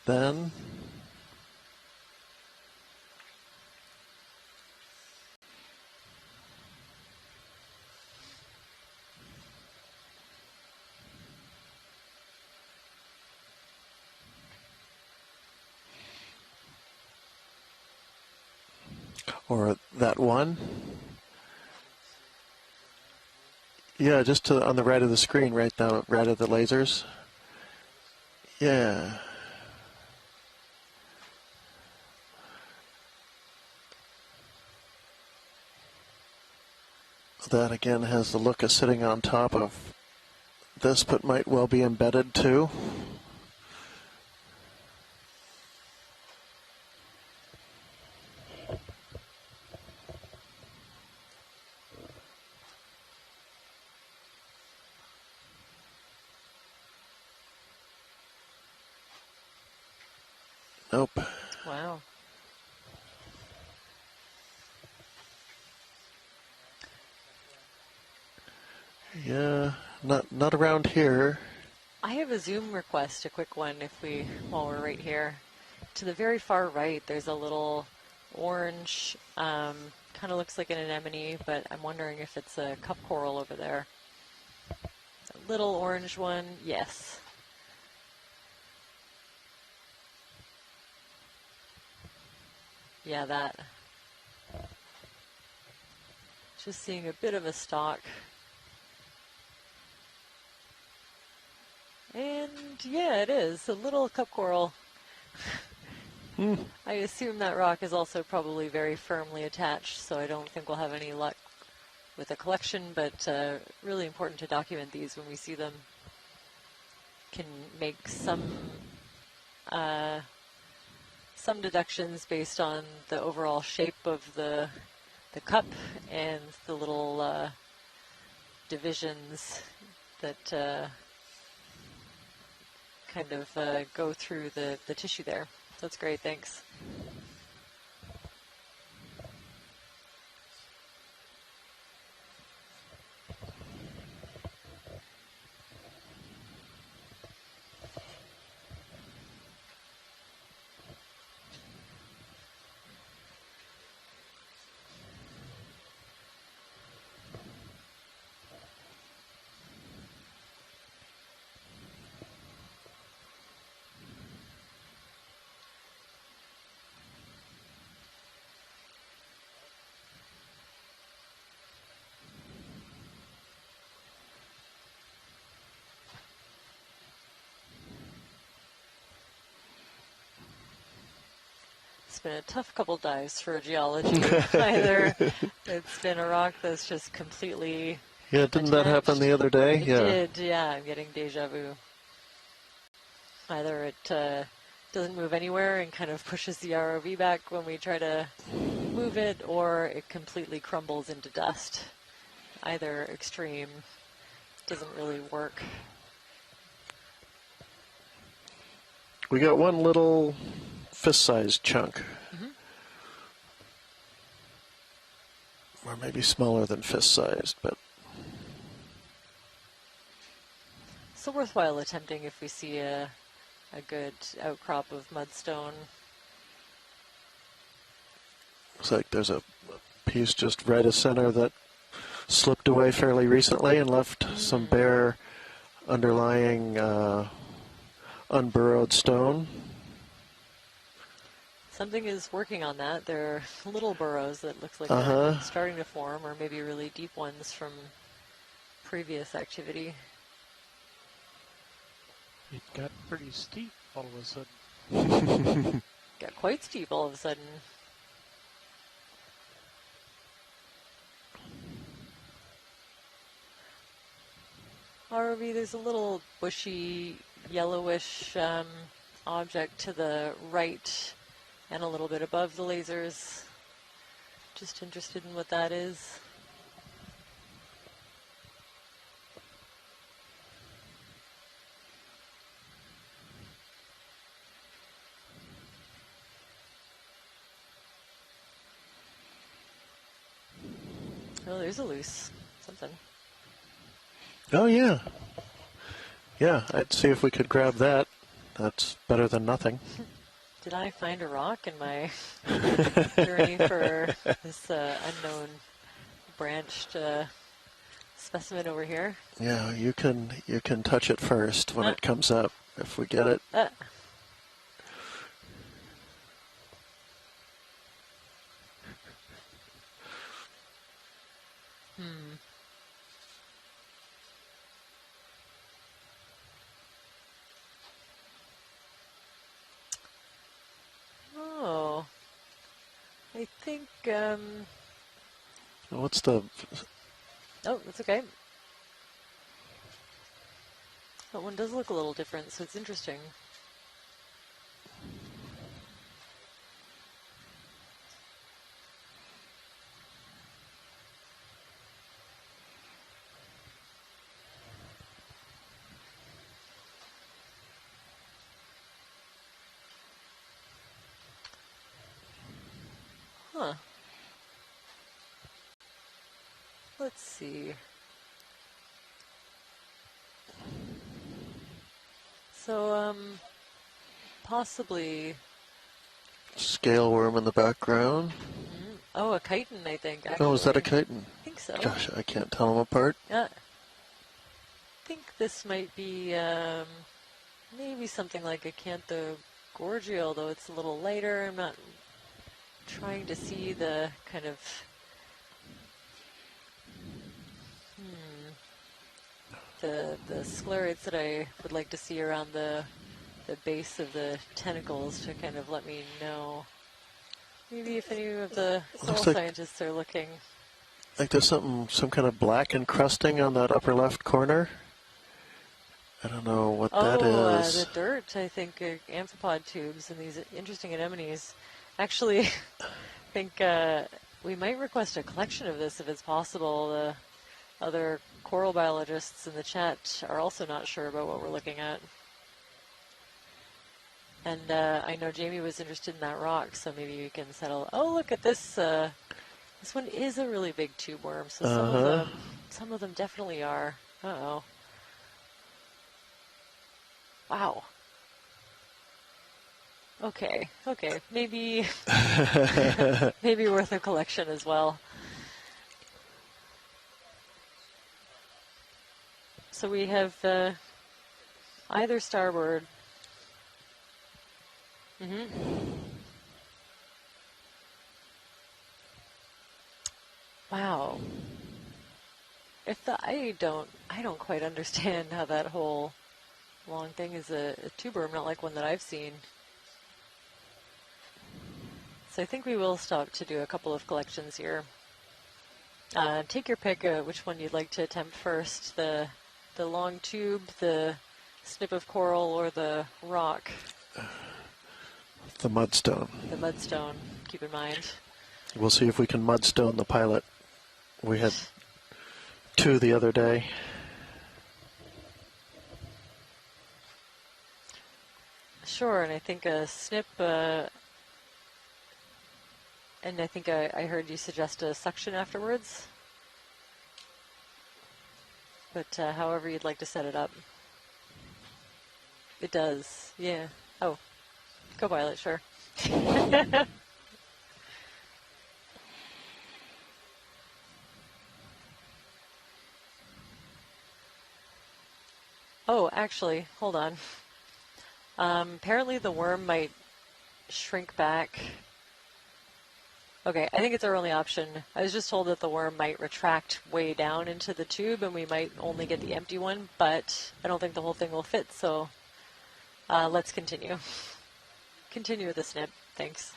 H: Then. Or that one. Yeah, just on the right of the screen, right now, right of the lasers. Yeah. That again has the look of sitting on top of this, but might well be embedded too. Nope.
I: Wow.
H: Yeah, not around here.
I: I have a zoom request, a quick one, while we're right here. To the very far right, there's a little orange, kind of looks like an anemone, but I'm wondering if it's a cup coral over there. A little orange one, yes. Yeah, that. Just seeing a bit of a stalk. And yeah, it is a little cup coral. I assume that rock is also probably very firmly attached, so I don't think we'll have any luck with a collection, but really important to document these when we see them. Can make some deductions based on the overall shape of the cup and the little divisions that kind of go through the tissue there. That's great, thanks. been a tough couple dives for geology. Either it's been a rock that's just completely
H: Yeah, didn't that happen the other day?
I: It
H: Yeah.
I: did, yeah. I'm getting deja vu. Either it doesn't move anywhere and kind of pushes the ROV back when we try to move it, or it completely crumbles into dust. Either extreme doesn't really work.
H: We got one little fist-sized chunk. Or maybe smaller than fist-sized, but...
I: So worthwhile attempting if we see a good outcrop of mudstone.
H: Looks like there's a piece just right of center that slipped away fairly recently and left some bare underlying unburrowed stone.
I: Something is working on that. There are little burrows that looks like they're starting to form, or maybe really deep ones from previous activity.
F: It got pretty steep all of a sudden.
I: Got quite steep all of a sudden. ROV, there's a little bushy, yellowish object to the right and a little bit above the lasers. Just interested in what that is. Oh, there's a loose something.
H: Oh, yeah. Yeah, I'd see if we could grab that. That's better than nothing.
I: Did I find a rock in my journey for this unknown branched specimen over here?
H: Yeah, you can touch it first when it comes up, if we get it.
I: Oh, I think,
H: What's the...
I: oh, that's okay. That one does look a little different, so it's interesting. Huh. Let's see. So, possibly...
H: Scale worm in the background.
I: Oh, a chitin, I think, actually.
H: Oh, is that a chitin?
I: I think so.
H: Gosh, I can't tell them apart.
I: I think this might be maybe something like a Acanthogorgia, although it's a little lighter. I'm not trying to see the kind of the sclerites that I would like to see around the base of the tentacles to kind of let me know. Maybe if any of the soil scientists are looking.
H: Like there's some kind of black encrusting on that upper left corner. I don't know what that is.
I: The dirt, I think, amphipod tubes and these interesting anemones. Actually, I think we might request a collection of this if it's possible. The other coral biologists in the chat are also not sure about what we're looking at. And I know Jamie was interested in that rock, so maybe we can settle. Oh, look at this. This one is a really big tube worm, so some of them definitely are. Uh-oh. Wow. Okay, maybe maybe worth a collection as well. So we have either starboard. Wow. I don't quite understand how that whole long thing is a tube worm, not like one that I've seen. So I think we will stop to do a couple of collections here. Take your pick which one you'd like to attempt first, the long tube, the snip of coral, or the rock.
H: The mudstone.
I: The mudstone, keep in mind.
H: We'll see if we can mudstone the pilot. We had 2 the other day.
I: Sure, and I think a snip, and I think I heard you suggest a suction afterwards. But however you'd like to set it up. It does, yeah. Oh, co-pilot, sure. Oh, actually, hold on. Apparently the worm might shrink back. Okay, I think it's our only option. I was just told that the worm might retract way down into the tube and we might only get the empty one, but I don't think the whole thing will fit, so let's continue. Continue with the snip, thanks.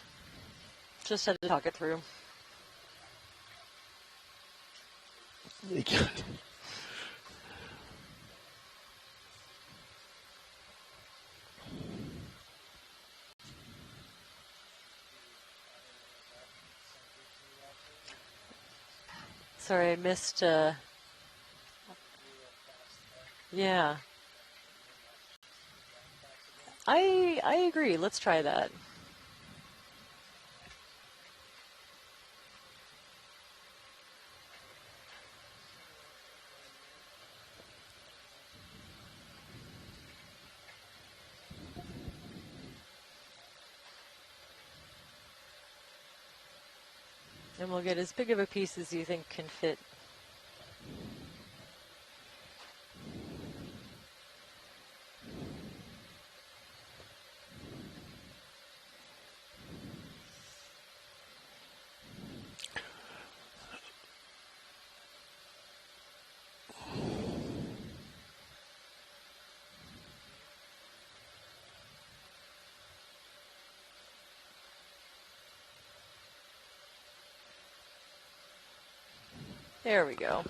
I: Just had to talk it through. Sorry, I missed, yeah. I agree, let's try that. And we'll get as big of a piece as you think can fit. There we go.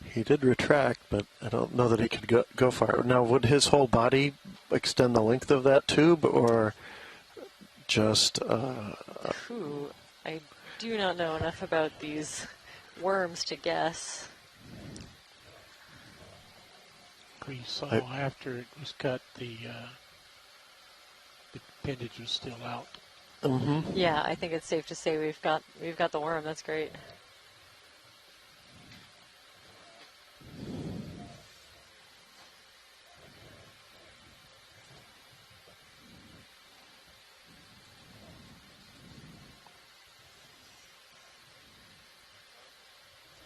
H: He did retract, but I don't know that he could go far. Now, would his whole body extend the length of that tube, or just...
I: Ooh, I do not know enough about these worms to guess.
F: We saw after it was cut, the appendage was still out.
H: Mm-hmm.
I: Yeah, I think it's safe to say we've got the worm. That's great.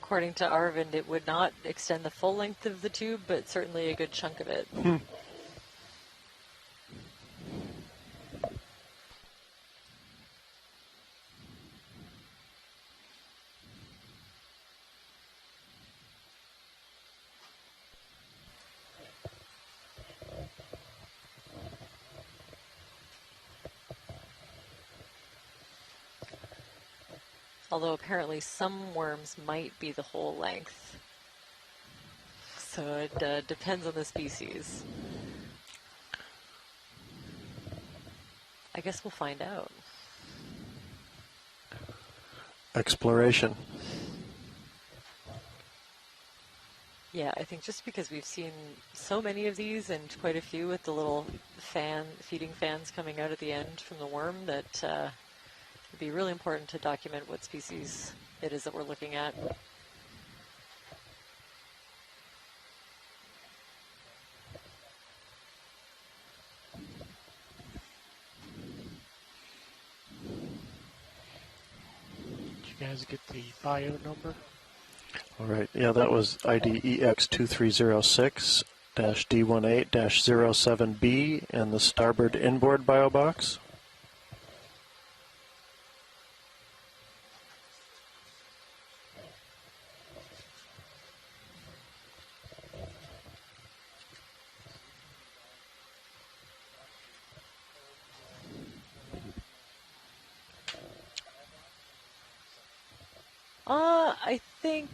I: According to Arvind, it would not extend the full length of the tube, but certainly a good chunk of it. Although apparently some worms might be the whole length. So it depends on the species. I guess we'll find out.
H: Exploration.
I: Yeah, I think just because we've seen so many of these and quite a few with the little feeding fans coming out at the end from the worm, that it'd be really important to document what species it is that we're looking at.
F: Did you guys get the bio number?
H: All right, yeah, that was ID EX2306-D18-07B and the starboard inboard bio box.
I: I think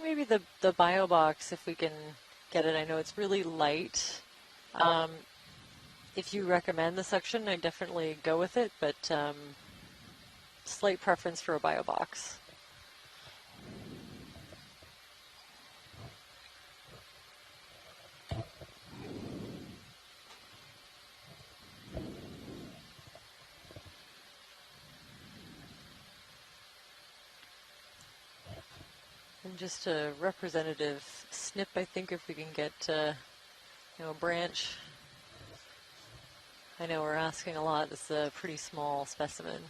I: maybe the bio box, if we can get it. I know it's really light. If you recommend the suction, I definitely go with it, but slight preference for a bio box. And just a representative snip, I think, if we can get a branch. I know we're asking a lot. This is a pretty small specimen.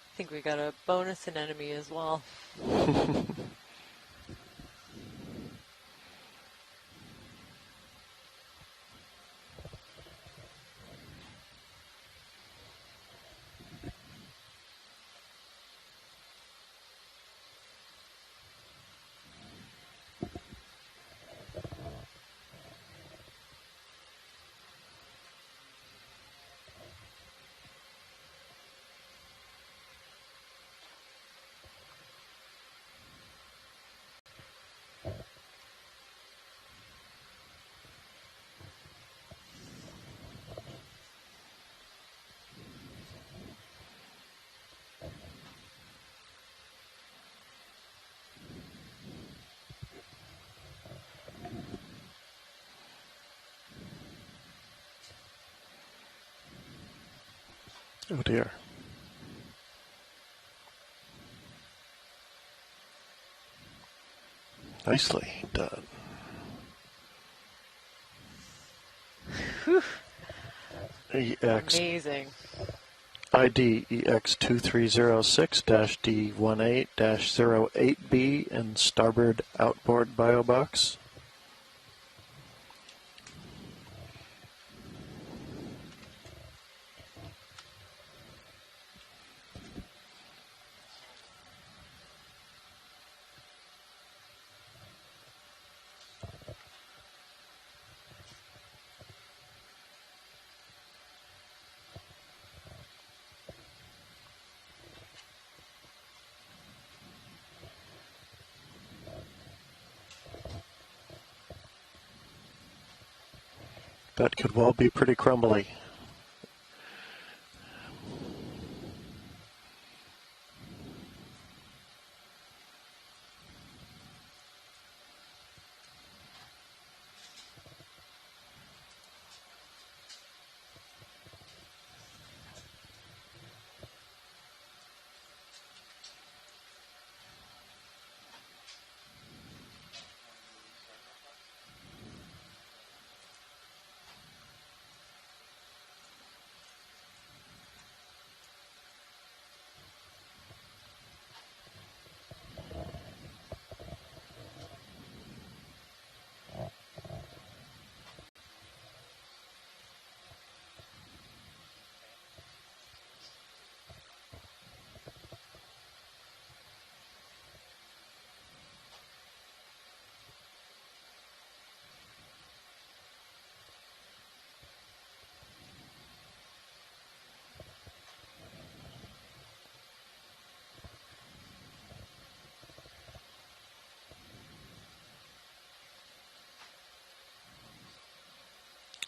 I: I think we got a bonus anemone as well.
H: Oh dear. Nicely done.
I: Whew.
H: EX
I: Amazing.
H: ID EX2306-D18-08B and starboard outboard bio box. That could well be pretty crumbly.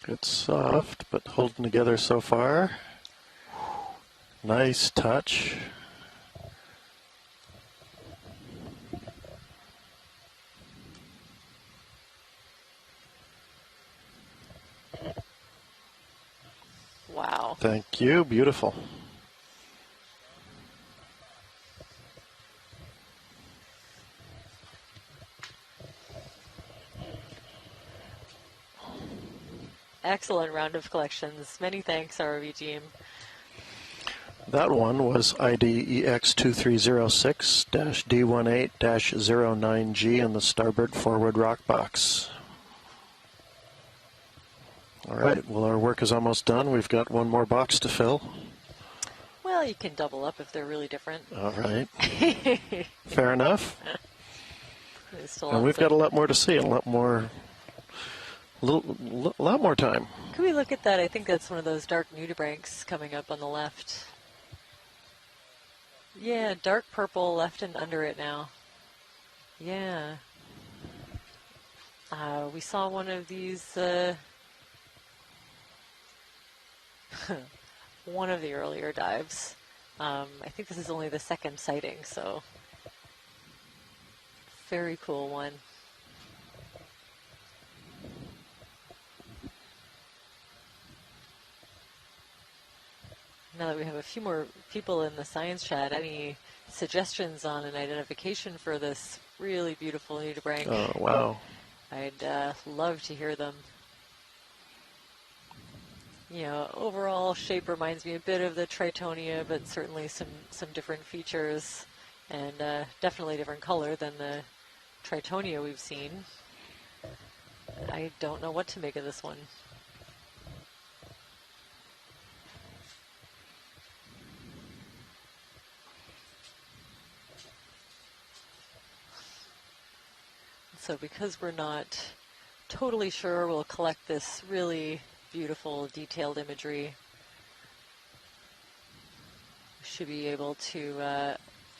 H: It's soft, but holding together so far. Nice touch.
I: Wow.
H: Thank you. Beautiful.
I: Excellent round of collections. Many thanks, ROV team.
H: That one was ID EX2306-D18-09G in the starboard forward rock box. All right, well, our work is almost done. We've got one more box to fill.
I: Well, you can double up if they're really different.
H: All right. Fair enough.
I: Still
H: And we've got a lot more to see, a lot more time.
I: Can we look at that? I think that's one of those dark nudibranchs coming up on the left. Yeah, dark purple left and under it now. Yeah. We saw one of these, one of the earlier dives. I think this is only the second sighting, so very cool one. Now that we have a few more people in the science chat, any suggestions on an identification for this really beautiful nudibranch?
H: Oh, wow.
I: I'd love to hear them. You know, overall shape reminds me a bit of the Tritonia, but certainly some different features, and definitely different color than the Tritonia we've seen. I don't know what to make of this one. So because we're not totally sure, we'll collect this really beautiful detailed imagery. We should be able to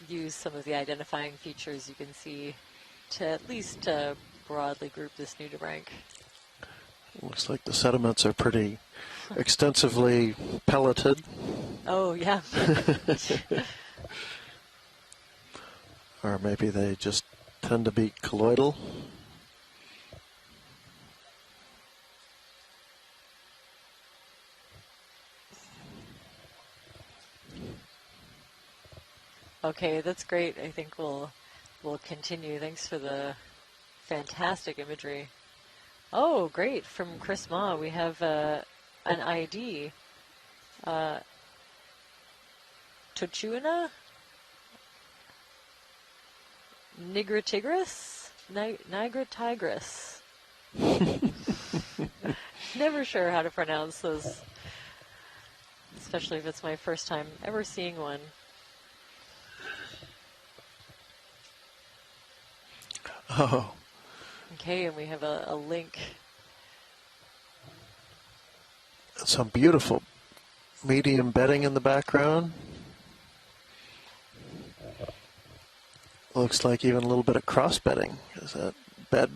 I: use some of the identifying features you can see to at least broadly group this nudibranch.
H: Looks like the sediments are pretty extensively pelleted.
I: Oh, yeah.
H: Or maybe they just tend to be colloidal.
I: Okay, that's great. I think we'll continue. Thanks for the fantastic imagery. Oh, great. From Chris Ma, we have an ID. Tochuina? Nigra tigris. Never sure how to pronounce those, especially if it's my first time ever seeing one.
H: Oh.
I: Okay, and we have a link.
H: Some beautiful medium bedding in the background. Looks like even a little bit of cross bedding. Is that bed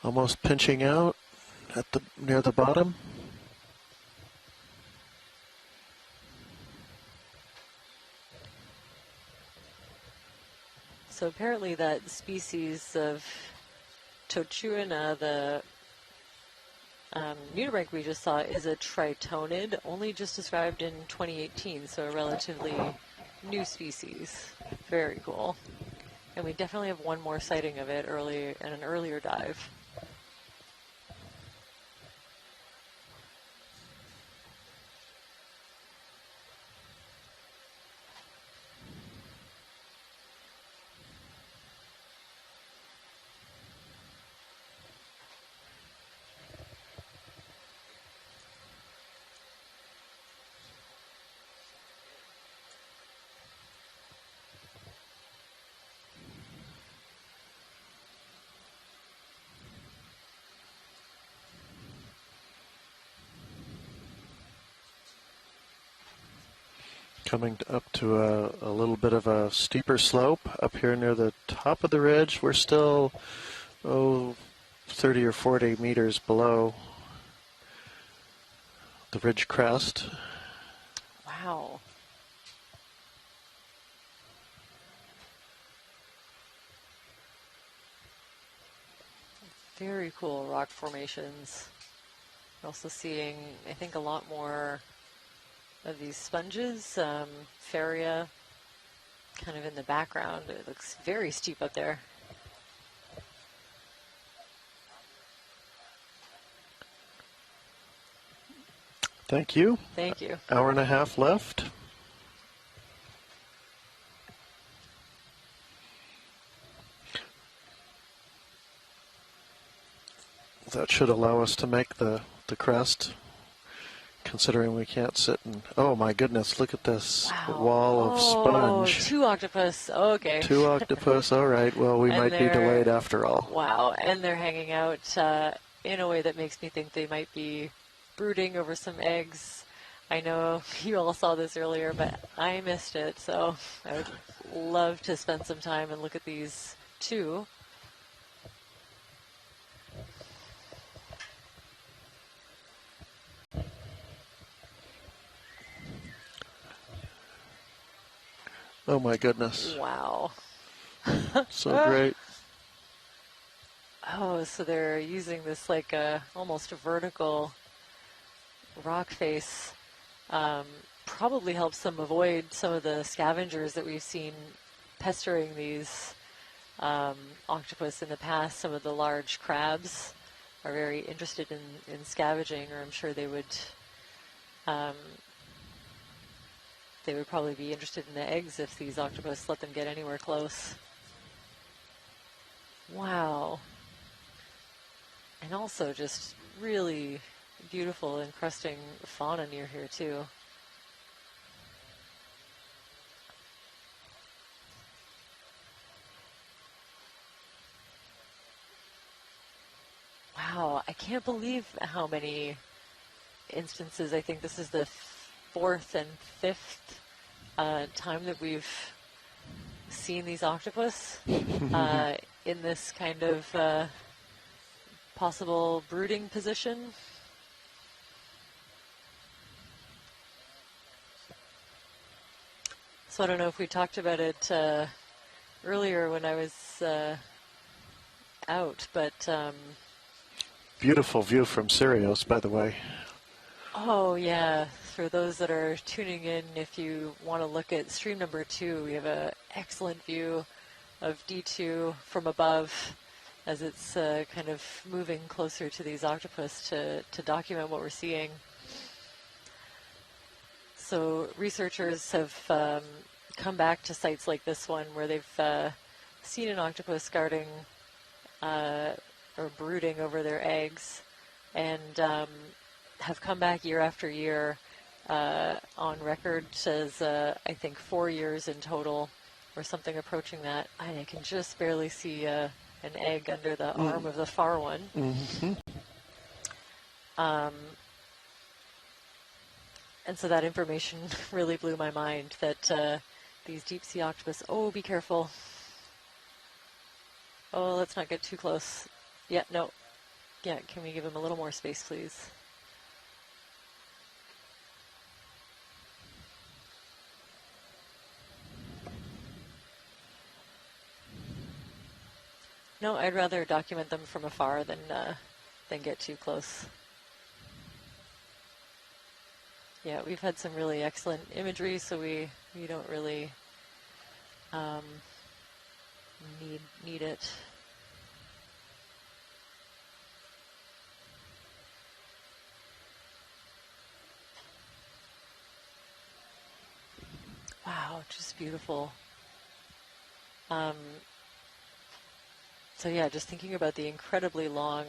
H: almost pinching out at the near the bottom?
I: So apparently that species of Tochuina, the nudibranch we just saw, is a tritonid, only just described in 2018, so a relatively new species. Very cool. And we definitely have one more sighting of it early in an earlier dive.
H: Coming up to a little bit of a steeper slope up here near the top of the ridge. We're still, 30 or 40 meters below the ridge crest.
I: Wow. Very cool rock formations. We're also seeing, I think, a lot more of these sponges, Faria, kind of in the background. It looks very steep up there.
H: Thank you.
I: Thank you.
H: Hour and a half left. That should allow us to make the crest, considering we can't sit and... Oh my goodness, look at this wall of sponge.
I: 2 octopus. Okay.
H: 2 octopus, all right. Well, we might be delayed after all.
I: Wow, and they're hanging out in a way that makes me think they might be brooding over some eggs. I know you all saw this earlier, but I missed it, so I would love to spend some time and look at these 2.
H: Oh my goodness.
I: Wow.
H: So great.
I: Oh, so they're using this like almost vertical rock face. Probably helps them avoid some of the scavengers that we've seen pestering these octopus in the past. Some of the large crabs are very interested in scavenging, or I'm sure they would probably be interested in the eggs if these octopus let them get anywhere close. Wow. And also just really beautiful encrusting fauna near here too. Wow, I can't believe how many instances. I think this is the 4th and 5th time that we've seen these octopus in this kind of possible brooding position. So I don't know if we talked about it earlier when I was out, but...
H: Beautiful view from Sirius, by the way.
I: Oh, yeah. For those that are tuning in, if you want to look at stream number 2, we have an excellent view of D2 from above as it's kind of moving closer to these octopus to document what we're seeing. So researchers have come back to sites like this one where they've seen an octopus guarding or brooding over their eggs, and have come back year after year. On record says I think 4 years in total or something approaching that. I can just barely see an egg under the arm of the far one.
H: Mm-hmm.
I: And so that information really blew my mind that these deep sea octopus, oh, be careful. Oh, let's not get too close. Yeah, no. Yeah, can we give him a little more space, please? No, I'd rather document them from afar than get too close. Yeah, we've had some really excellent imagery, so we don't really need it. Wow, just beautiful. So yeah, just thinking about the incredibly long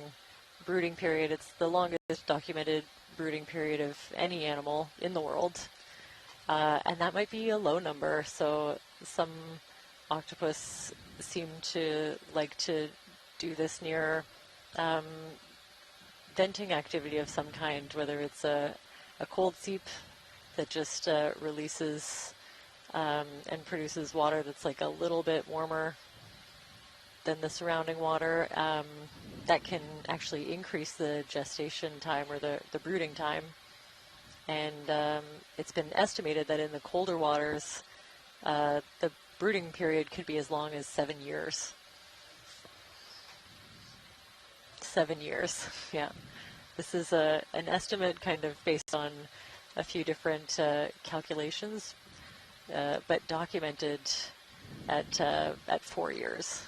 I: brooding period. It's the longest documented brooding period of any animal in the world. And that might be a low number. So some octopus seem to like to do this near venting activity of some kind, whether it's a cold seep that just releases and produces water that's like a little bit warmer than the surrounding water, that can actually increase the gestation time or the brooding time. And it's been estimated that in the colder waters, the brooding period could be as long as 7 years. 7 years, yeah. This is an estimate kind of based on a few different calculations, but documented at 4 years,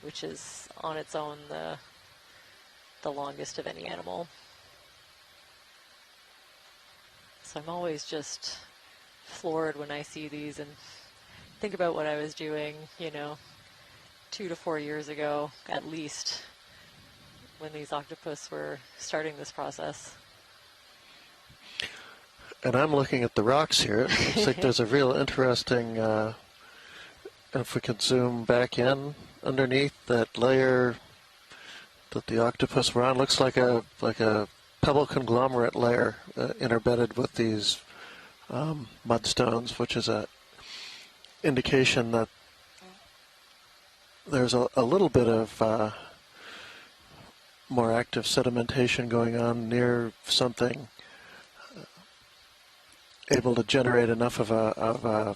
I: which is on its own the longest of any animal. So I'm always just floored when I see these and think about what I was doing, 2 to 4 years ago at least, when these octopus were starting this process.
H: And I'm looking at the rocks here. It looks like there's a real interesting, if we could zoom back in underneath that layer that the octopus were on, looks like a pebble conglomerate layer interbedded with these mudstones, which is a indication that there's a little bit of more active sedimentation going on near something able to generate enough of a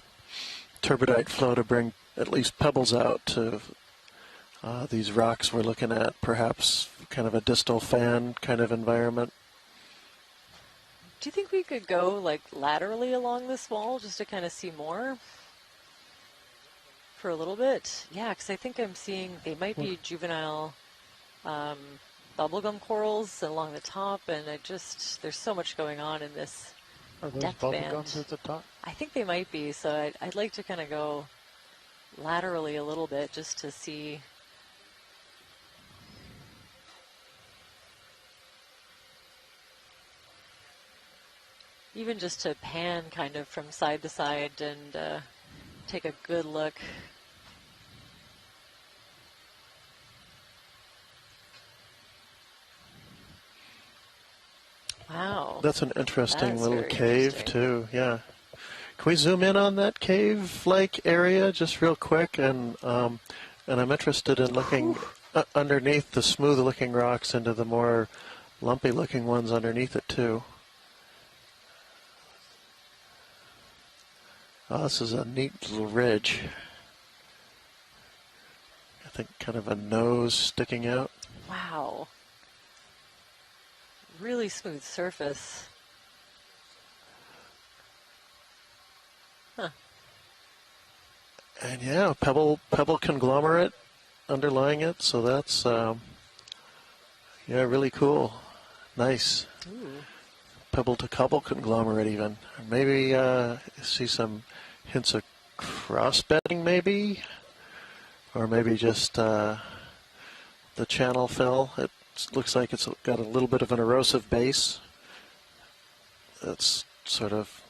H: turbidite flow to bring at least pebbles out to these rocks we're looking at, perhaps kind of a distal fan kind of environment.
I: Do you think we could go like laterally along this wall just to kind of see more for a little bit? Yeah, because I think I'm seeing they might be juvenile bubblegum corals along the top, and there's so much going on in this
F: Are those
I: depth
F: bubblegums
I: band.
F: at the top?
I: I think they might be, so I'd like to kind of go laterally a little bit just to see. Even just to pan kind of from side to side and take a good look. Wow.
H: That's an interesting
I: That's
H: little
I: very
H: cave
I: interesting.
H: too, yeah. Can we zoom in on that cave-like area just real quick? And I'm interested in looking underneath the smooth-looking rocks into the more lumpy-looking ones underneath it too. Oh, this is a neat little ridge. I think kind of a nose sticking out.
I: Wow. Really smooth surface. Huh.
H: And yeah, pebble conglomerate underlying it, so that's yeah, really cool. Nice.
I: Ooh.
H: Pebble to cobble conglomerate even. Maybe see some hints of cross-bedding maybe, or maybe just the channel fill. It looks like it's got a little bit of an erosive base that's sort of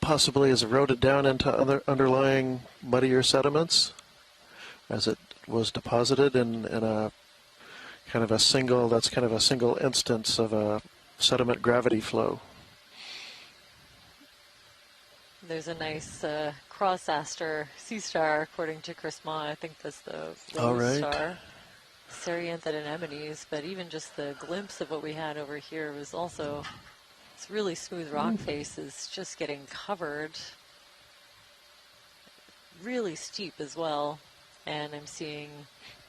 H: possibly is eroded down into other underlying muddier sediments as it was deposited in a kind of a single instance of a sediment gravity flow.
I: There's a nice cross-aster sea star, according to Chris Ma. I think that's the
H: All
I: rose
H: right.
I: star. Cereanthed anemones, but even just the glimpse of what we had over here was also, this really smooth rock face is just getting covered. Really steep as well. And I'm seeing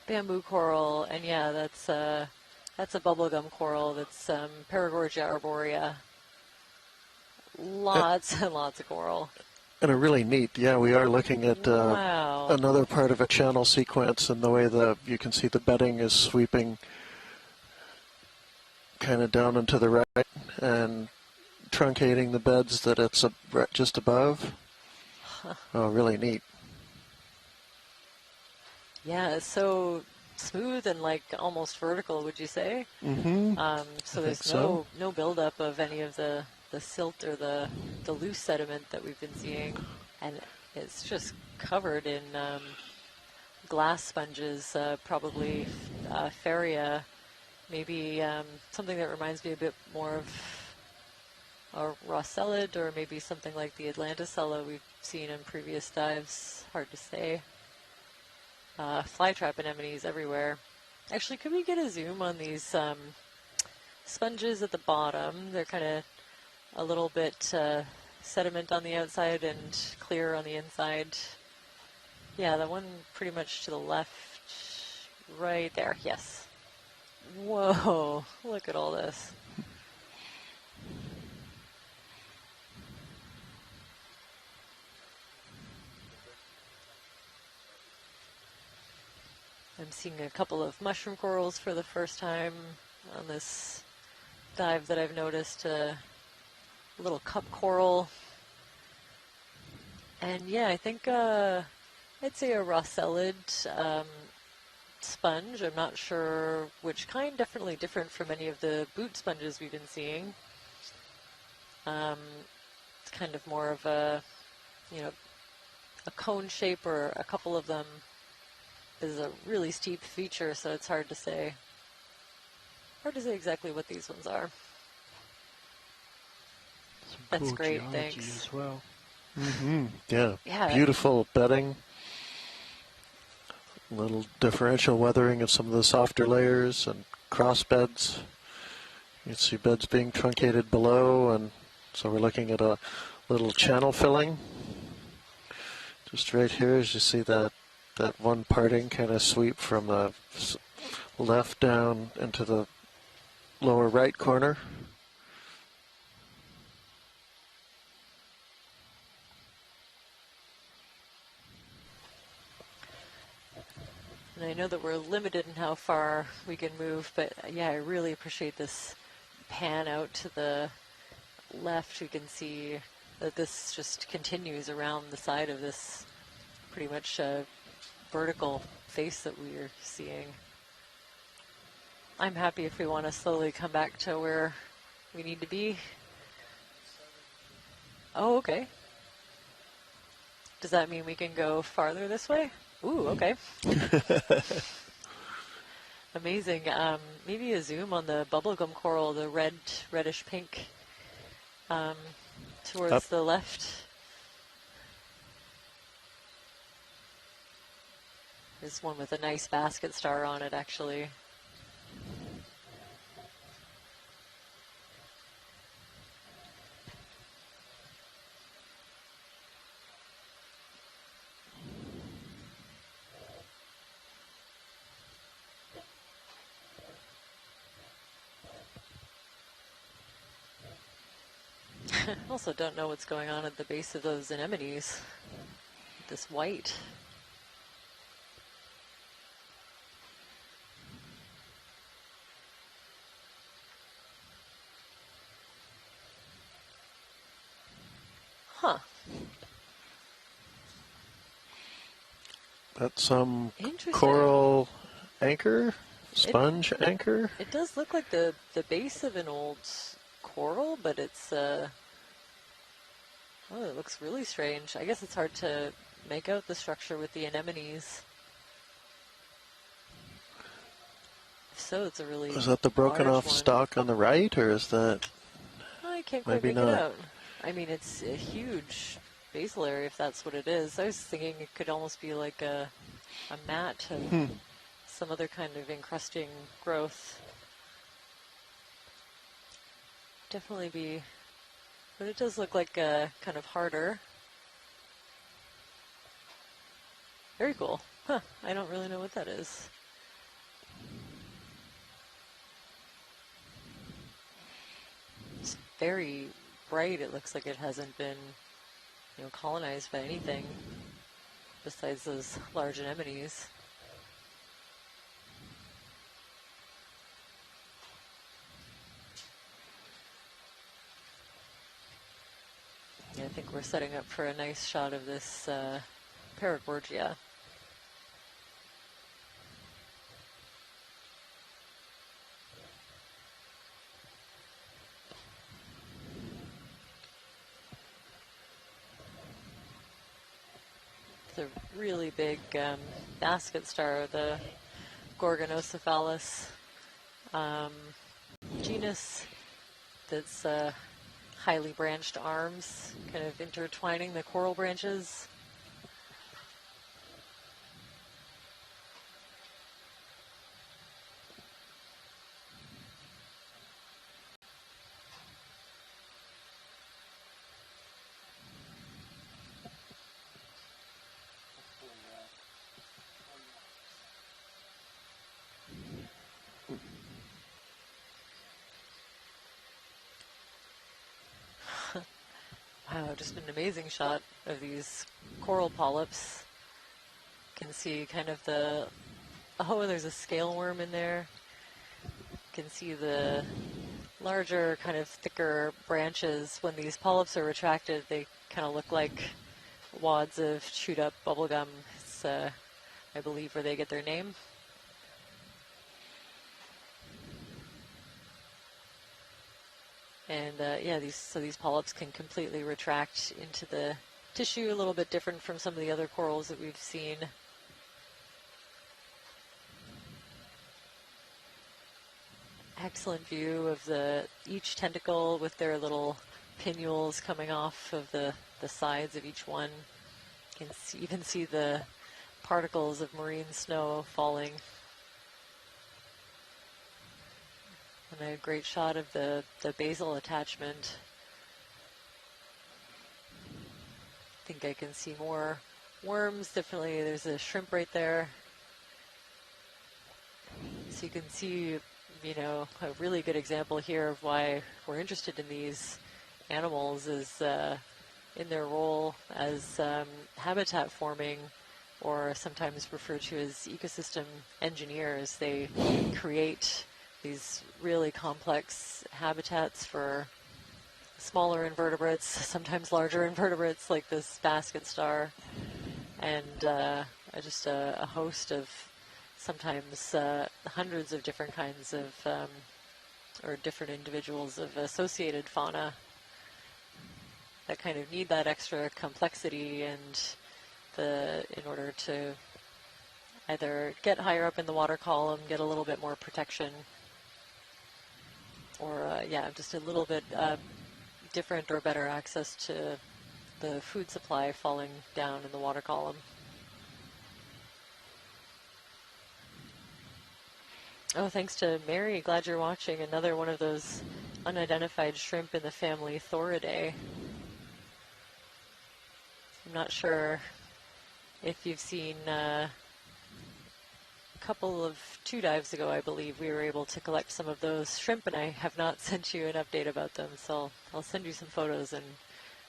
I: bamboo coral, and yeah, that's a bubblegum coral. That's Paragorgia arborea. Lots and lots of coral.
H: And a really neat, yeah, we are looking at
I: Wow.
H: another part of a channel sequence, and the way you can see the bedding is sweeping kind of down and to the right and truncating the beds that it's just above. Oh, really neat.
I: Yeah, it's so smooth and like almost vertical, would you say?
H: Mm-hmm.
I: So there's no buildup of any of the silt or the loose sediment that we've been seeing, and it's just covered in glass sponges, probably Faria, maybe something that reminds me a bit more of a Rossellid, or maybe something like the Atlanticella we've seen in previous dives. Hard to say. Flytrap anemones everywhere. Actually, could we get a zoom on these sponges at the bottom? They're kind of a little bit sediment on the outside and clear on the inside. Yeah, the one pretty much to the left, right there, yes. Whoa, look at all this. I'm seeing a couple of mushroom corals for the first time. on this dive that I've noticed. A little cup coral. And yeah, I think I'd say a rosellid sponge. I'm not sure which kind. Definitely different from any of the boot sponges we've been seeing. It's kind of more of a, a cone shape, or a couple of them is a really steep feature, so it's hard to say. Hard to say exactly what these ones are.
F: Some
I: That's
F: cool
I: great,
F: geology
I: thanks.
F: as well.
H: Yeah, beautiful bedding. Little differential weathering of some of the softer layers and cross beds. You can see beds being truncated below, and so we're looking at a little channel filling. Just right here, as you see that one parting kind of sweep from the left down into the lower right corner.
I: And I know that we're limited in how far we can move, but yeah, I really appreciate this pan out to the left. You can see that this just continues around the side of this pretty much vertical face that we are seeing. I'm happy if we want to slowly come back to where we need to be. Oh, okay. Does that mean we can go farther this way? Ooh, okay. Amazing. Maybe a zoom on the bubblegum coral, the reddish pink towards
H: Up.
I: the left. There's one with a nice basket star on it, actually. Also don't know what's going on at the base of those anemones. This white. Huh.
H: That's some
I: Interesting.
H: coral anchor, sponge anchor.
I: It does look like the base of an old coral, but it's oh, it looks really strange. I guess it's hard to make out the structure with the anemones. If so, it's a really
H: Is that the broken
I: large
H: off
I: one.
H: stalk on the right, or is that
I: I can't quite
H: maybe
I: make it
H: not?
I: out. I mean, it's a huge basal area if that's what it is. I was thinking it could almost be like a mat of some other kind of encrusting growth. Definitely be, but it does look like kind of harder. Very cool. Huh, I don't really know what that is. It's very bright. It looks like it hasn't been, colonized by anything besides those large anemones. Yeah, I think we're setting up for a nice shot of this Paragorgia. It's a really big basket star, the Gorgonocephalus genus that's highly branched arms, kind of intertwining the coral branches. Wow, just an amazing shot of these coral polyps. You can see kind of oh, there's a scale worm in there. can see the larger, kind of thicker branches. When these polyps are retracted, they kind of look like wads of chewed up bubble gum. It's, I believe, where they get their name. And yeah, these polyps can completely retract into the tissue, a little bit different from some of the other corals that we've seen. Excellent view of each tentacle with their little pinnules coming off of the sides of each one. You can even see the particles of marine snow falling. And a great shot of the basal attachment. I think I can see more worms. Definitely there's a shrimp right there. So you can see, you know, a really good example here of why we're interested in these animals is in their role as habitat forming, or sometimes referred to as ecosystem engineers. They create these really complex habitats for smaller invertebrates, sometimes larger invertebrates like this basket star, and just a host of sometimes hundreds of different kinds of, or different individuals of associated fauna that kind of need that extra complexity and in order to either get higher up in the water column, get a little bit more protection, or yeah, just a little bit different or better access to the food supply falling down in the water column. Oh, thanks to Mary. Glad you're watching. Another one of those unidentified shrimp in the family Thoridae. I'm not sure if you've seen two dives ago, I believe, we were able to collect some of those shrimp, and I have not sent you an update about them, so I'll send you some photos, and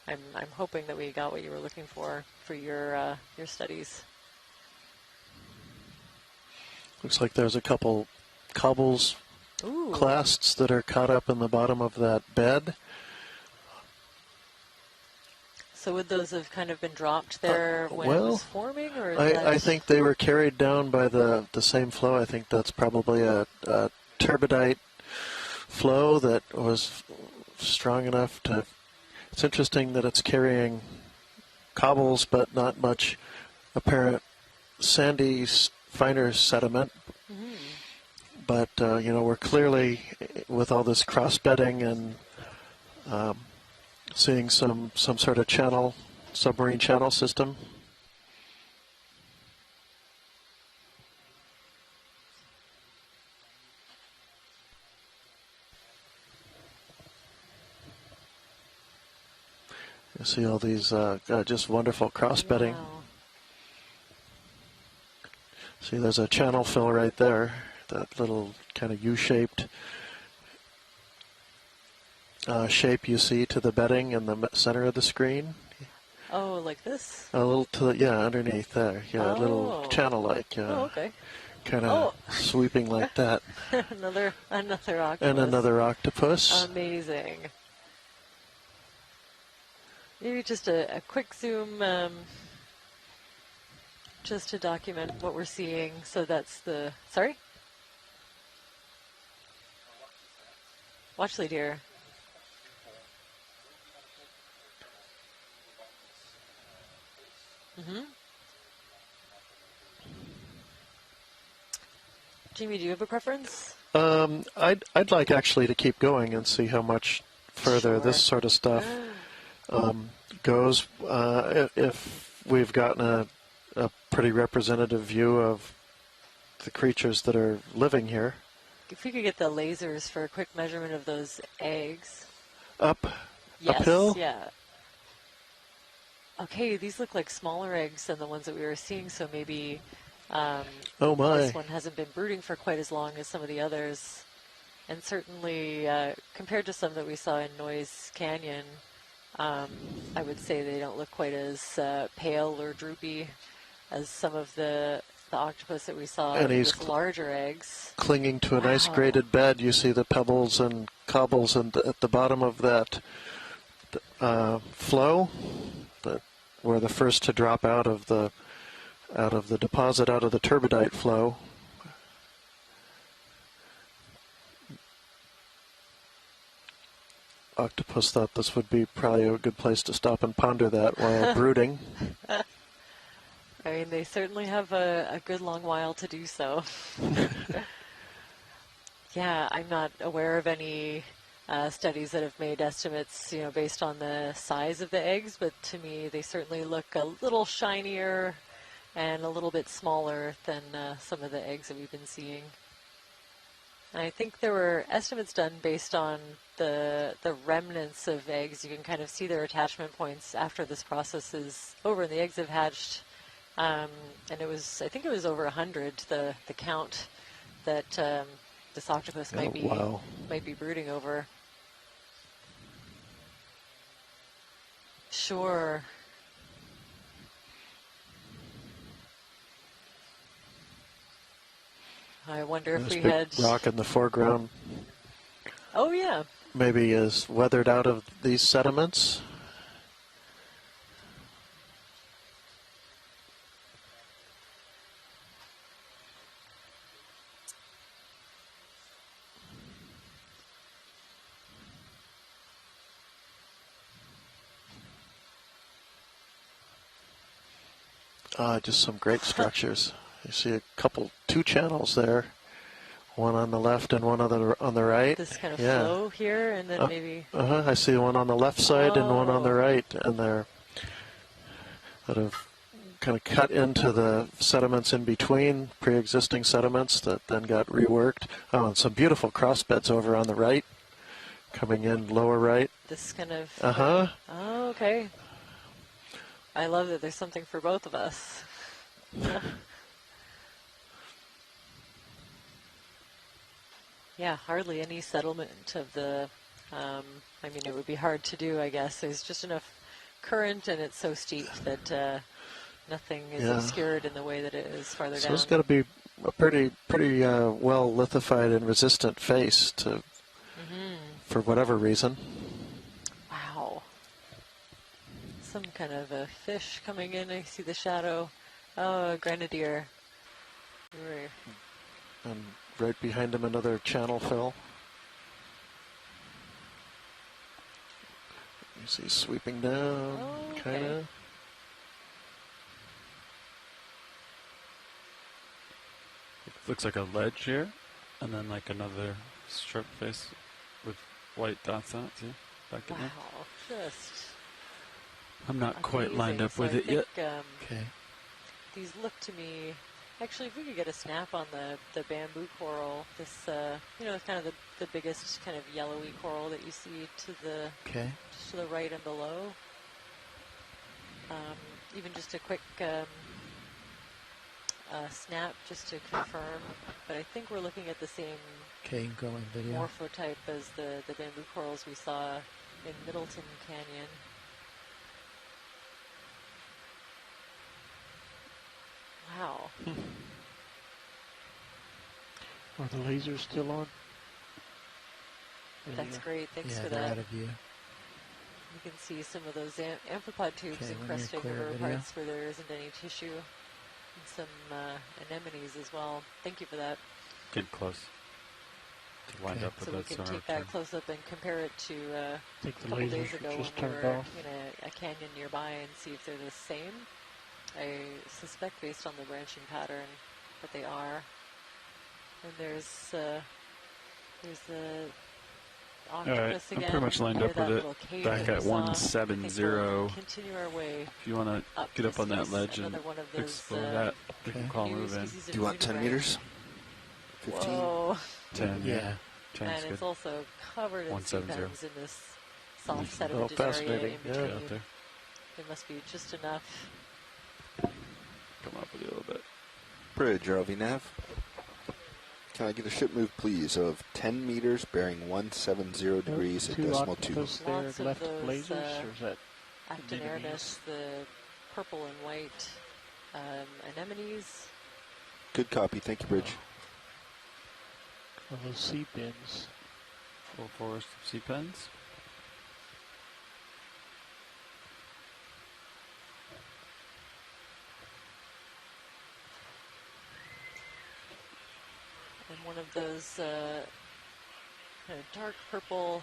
I: I'm hoping that we got what you were looking for your studies.
H: Looks like there's a couple cobbles,
I: Ooh.
H: Clasts that are caught up in the bottom of that bed.
I: So would those have kind of been dropped there when it was forming? Or
H: I think they were carried down by the same flow. I think that's probably a turbidite flow that was strong enough to... It's interesting that it's carrying cobbles, but not much apparent sandy, finer sediment. Mm-hmm. But, you know, we're clearly, with all this cross-bedding and seeing some sort of channel, submarine channel system. You see all these just wonderful cross-bedding. Wow. See, there's a channel fill right there, that little kind of U-shaped shape you see to the bedding in the center of the screen.
I: Oh, like this?
H: A little to the, yeah, underneath there. Yeah, a little channel-like.
I: Okay.
H: Kind of sweeping like that.
I: another octopus.
H: And another octopus.
I: Amazing. Maybe just a quick zoom, just to document what we're seeing. So that's the, sorry? Watchley deer. Mm-hmm. Jamie, do you have a preference?
H: I'd like actually to keep going and see how much further this sort of stuff goes. If we've gotten a pretty representative view of the creatures that are living here.
I: If we could get the lasers for a quick measurement of those eggs.
H: Yes, uphill?
I: Yeah. Okay, these look like smaller eggs than the ones that we were seeing, so maybe
H: oh my.
I: This one hasn't been brooding for quite as long as some of the others. And certainly, compared to some that we saw in Noise Canyon, I would say they don't look quite as pale or droopy as some of the the octopus that we saw
H: And he's
I: with larger eggs.
H: clinging to a nice
I: Wow.
H: graded bed. You see the pebbles and cobbles and at the bottom of that flow, we're the first to drop out of the deposit, out of the turbidite flow. Octopus thought this would be probably a good place to stop and ponder that while brooding.
I: I mean, they certainly have a good long while to do so. Yeah, I'm not aware of any studies that have made estimates, based on the size of the eggs, but to me, they certainly look a little shinier and a little bit smaller than some of the eggs that we've been seeing. And I think there were estimates done based on the remnants of eggs. You can kind of see their attachment points after this process is over and the eggs have hatched. And I think it was over 100, the count that this octopus might be brooding over. Sure. I wonder if we
H: big
I: had
H: rock in the foreground.
I: Oh yeah.
H: Maybe is weathered out of these sediments. Just some great structures. You see two channels there, one on the left and one on the right.
I: This kind of flow here, and then maybe.
H: I see one on the left side and one on the right, and they're that have kind of cut into the sediments in between, pre-existing sediments that then got reworked. Oh, and some beautiful cross beds over on the right, coming in lower right.
I: This kind of.
H: Oh,
I: okay. I love that there's something for both of us. Yeah, hardly any settlement of the, it would be hard to do, I guess. There's just enough current and it's so steep that nothing is obscured in the way that it is farther down.
H: So it's got to be a pretty well lithified and resistant face for whatever reason.
I: Wow. Some kind of a fish coming in. I see the shadow. Oh, a grenadier.
H: And right behind him, another channel fill. You see sweeping down, kind of.
B: It looks like a ledge here, and then like another sharp face with white dots on it, too. Back in there.
I: Just
B: I'm not quite
I: amazing.
B: lined up
I: So
B: with
I: I
B: it yet.
I: think, these look to me. Actually, if we could get a snap on the bamboo coral, this, it's kind of the biggest kind of yellowy coral that you see to the just to the right and below. Even just a quick snap just to confirm, but I think we're looking at the same
D: going video.
I: morphotype as the bamboo corals we saw in Middleton Canyon. Wow.
F: Are the lasers still on?
I: That's great. Thanks for
D: they're
I: that.
D: out of view.
I: You can see some of those amphipod tubes encrusting river parts where there isn't any tissue. And some anemones as well. Thank you for that.
B: Get close. To wind up with
I: So
B: that
I: we can
B: sonar
I: take that
B: term.
I: close up and compare it to a couple days ago when we were in a canyon nearby and see if they're the same. I suspect based on the branching pattern that they are. And there's the octopus again.
B: I'm pretty much lined up with it. Back at 170.
I: Continue our way.
B: If you want to get up on that ledge and explore that, we can call move in.
L: Do you want 10 meters? 15?
I: Whoa.
B: 10, yeah. 10
I: And
B: is
I: it's
B: good.
I: also covered in sea
B: 170.
I: pens in this soft sedimentous area
H: fascinating.
I: in between.
B: Out there.
I: There must be just enough.
B: Come up with you a little bit.
L: Bridge, ROV nav. Can I get a ship move, please, of 10 meters bearing 170 degrees at decimal 2?
F: Lots
I: Lots of
F: left
I: those,
F: lasers, or is that
I: Actinernus, the purple and white anemones.
L: Good copy. Thank you, Bridge.
F: Those sea pins.
B: Full forest of sea pens.
I: And one of those kind of dark purple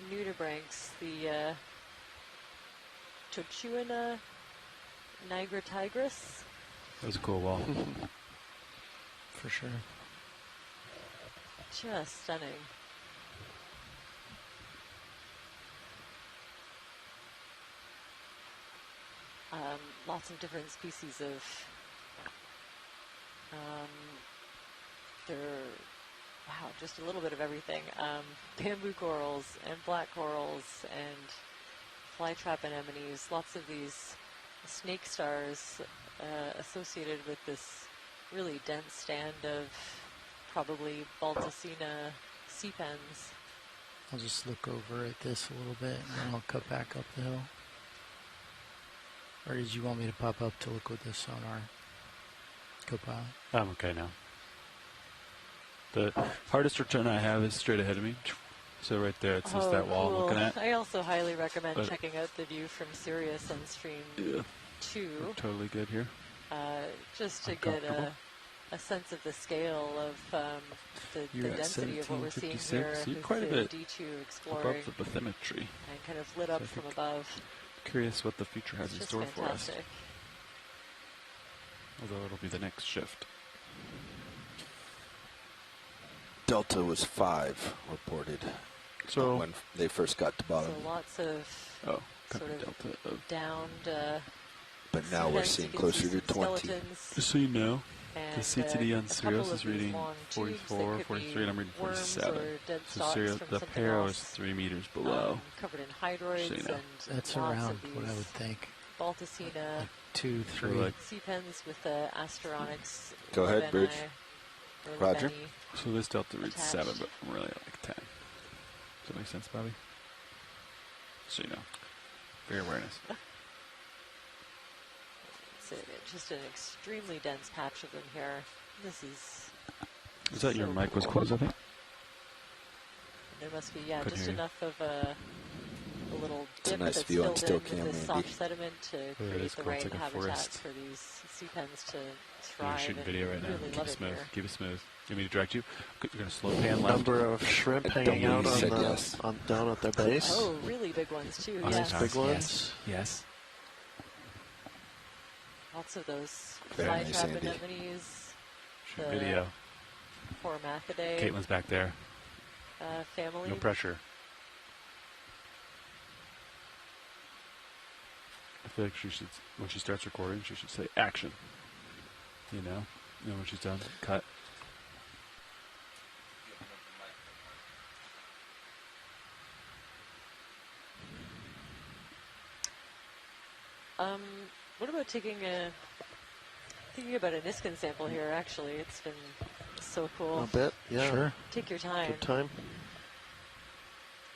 I: nudibranchs, the Tochuina nigra tigris.
B: That was a cool wall.
D: For sure.
I: Just stunning. Lots of different species of wow, just a little bit of everything. Bamboo corals and black corals and flytrap anemones, lots of these snake stars associated with this really dense stand of probably Balticina sea pens.
D: I'll just look over at this a little bit and then I'll cut back up the hill. Or did you want me to pop up to look with this sonar? Copilot?
B: I'm okay now. The hardest return I have is straight ahead of me. So right there, it's just that wall I'm looking at.
I: I also highly recommend checking out the view from Sirius on stream 2.
B: We're totally good here.
I: Just to get a sense of the scale of the density of what we're seeing here.
B: So you're quite a bit
I: D2 exploring
B: above the bathymetry.
I: And kind of lit up from above.
B: Curious what the future has in store for us.
I: Fantastic.
B: Although it'll be the next shift.
L: Delta was 5 reported.
B: So
L: when they first got to bottom.
I: So lots of sort of
B: delta of
I: downed.
L: But now we're seeing closer to 20.
B: Just so you know,
I: and
B: the CTD on Sirius is reading 44, 43, and I'm reading 47. So the Paro is 3 meters below.
I: Covered in hydroids
B: so you know.
I: and
D: that's
I: lots
D: around
I: of
D: what I would think.
I: Balticina,
D: like 2, 3.
I: sea pens with the Asteronyx.
L: Go ahead, Bridge. Roger.
B: So this delta reads
I: attached.
B: 7, but I'm really at like 10. Does that make sense, Bobby? So you know, for your awareness.
I: It's just an extremely dense patch of them here. This is.
B: Is that your mic was closed, I think?
I: There must be,
B: Couldn't
I: just
B: hear you.
I: enough of a little
L: It's a
I: dip
L: nice
I: that's
L: view on
I: filled
L: still
I: in
L: cam,
I: with this
L: Andy.
I: soft sediment to
B: it
I: create
B: is
I: the
B: cool. It's
I: right
B: like a
I: habitat
B: forest.
I: for these sea pens to
B: You're
I: thrive.
B: shooting video right now.
I: Really
B: Keep
I: love
B: it
I: it
B: smooth.
I: here.
B: Keep it smooth. You want me to direct you? You're going to slow pan left.
H: Number of shrimp hanging out on the, down at their base.
I: Oh, really big ones too.
H: Nice
I: Yes.
H: big ones.
B: Yes.
I: Lots of those
L: Very nice,
I: flytrap
L: Andy.
I: anemones.
B: Shoot
I: the
B: video.
I: Formathidae
B: Caitlin's back there.
I: family.
B: No pressure. I feel like she should, when she starts recording, she should say action. You know? And then when she's done, cut.
I: What about thinking about a Niskin sample here, actually? It's been so cool.
H: A bit, yeah.
D: Sure.
I: Take your time.
H: Good time.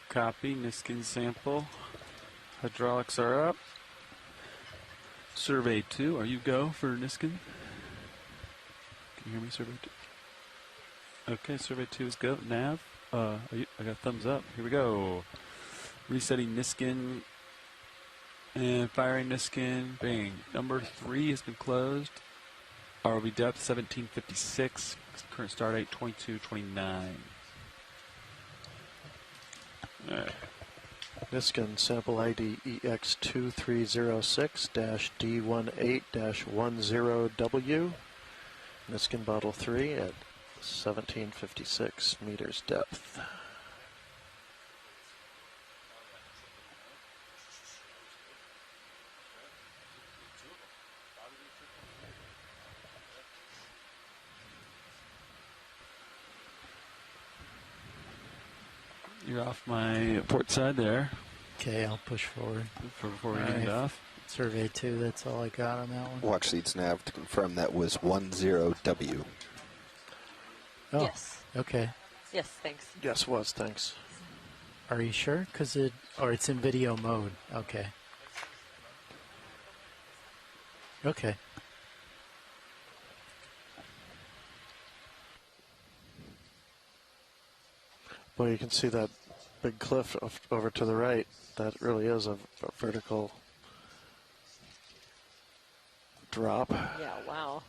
B: Copy, Niskin sample. Hydraulics are up. Survey 2, are you go for Niskin? Can you hear me, Survey 2? Okay, Survey 2 is go. Nav, I got a thumbs up. Here we go. Resetting Niskin and firing Niskin. Bang. Number 3 has been closed. ROV depth 1756. Current start date 2229. All right.
H: Niskin sample ID EX2306-D18-10W. Niskin bottle 3 at 1756 meters depth.
B: You're off my port side there.
D: Okay, I'll push forward.
B: Before we get it off.
D: Survey 2, that's all I got on that one.
L: Watch leads nav to confirm that was 10W.
D: Oh,
I: Yes.
D: okay.
I: Yes, thanks.
H: Yes, was, thanks.
D: Are you sure? Because it's in video mode. Okay. Okay.
H: Well, you can see that big cliff over to the right. That really is a vertical drop.
I: Yeah, wow.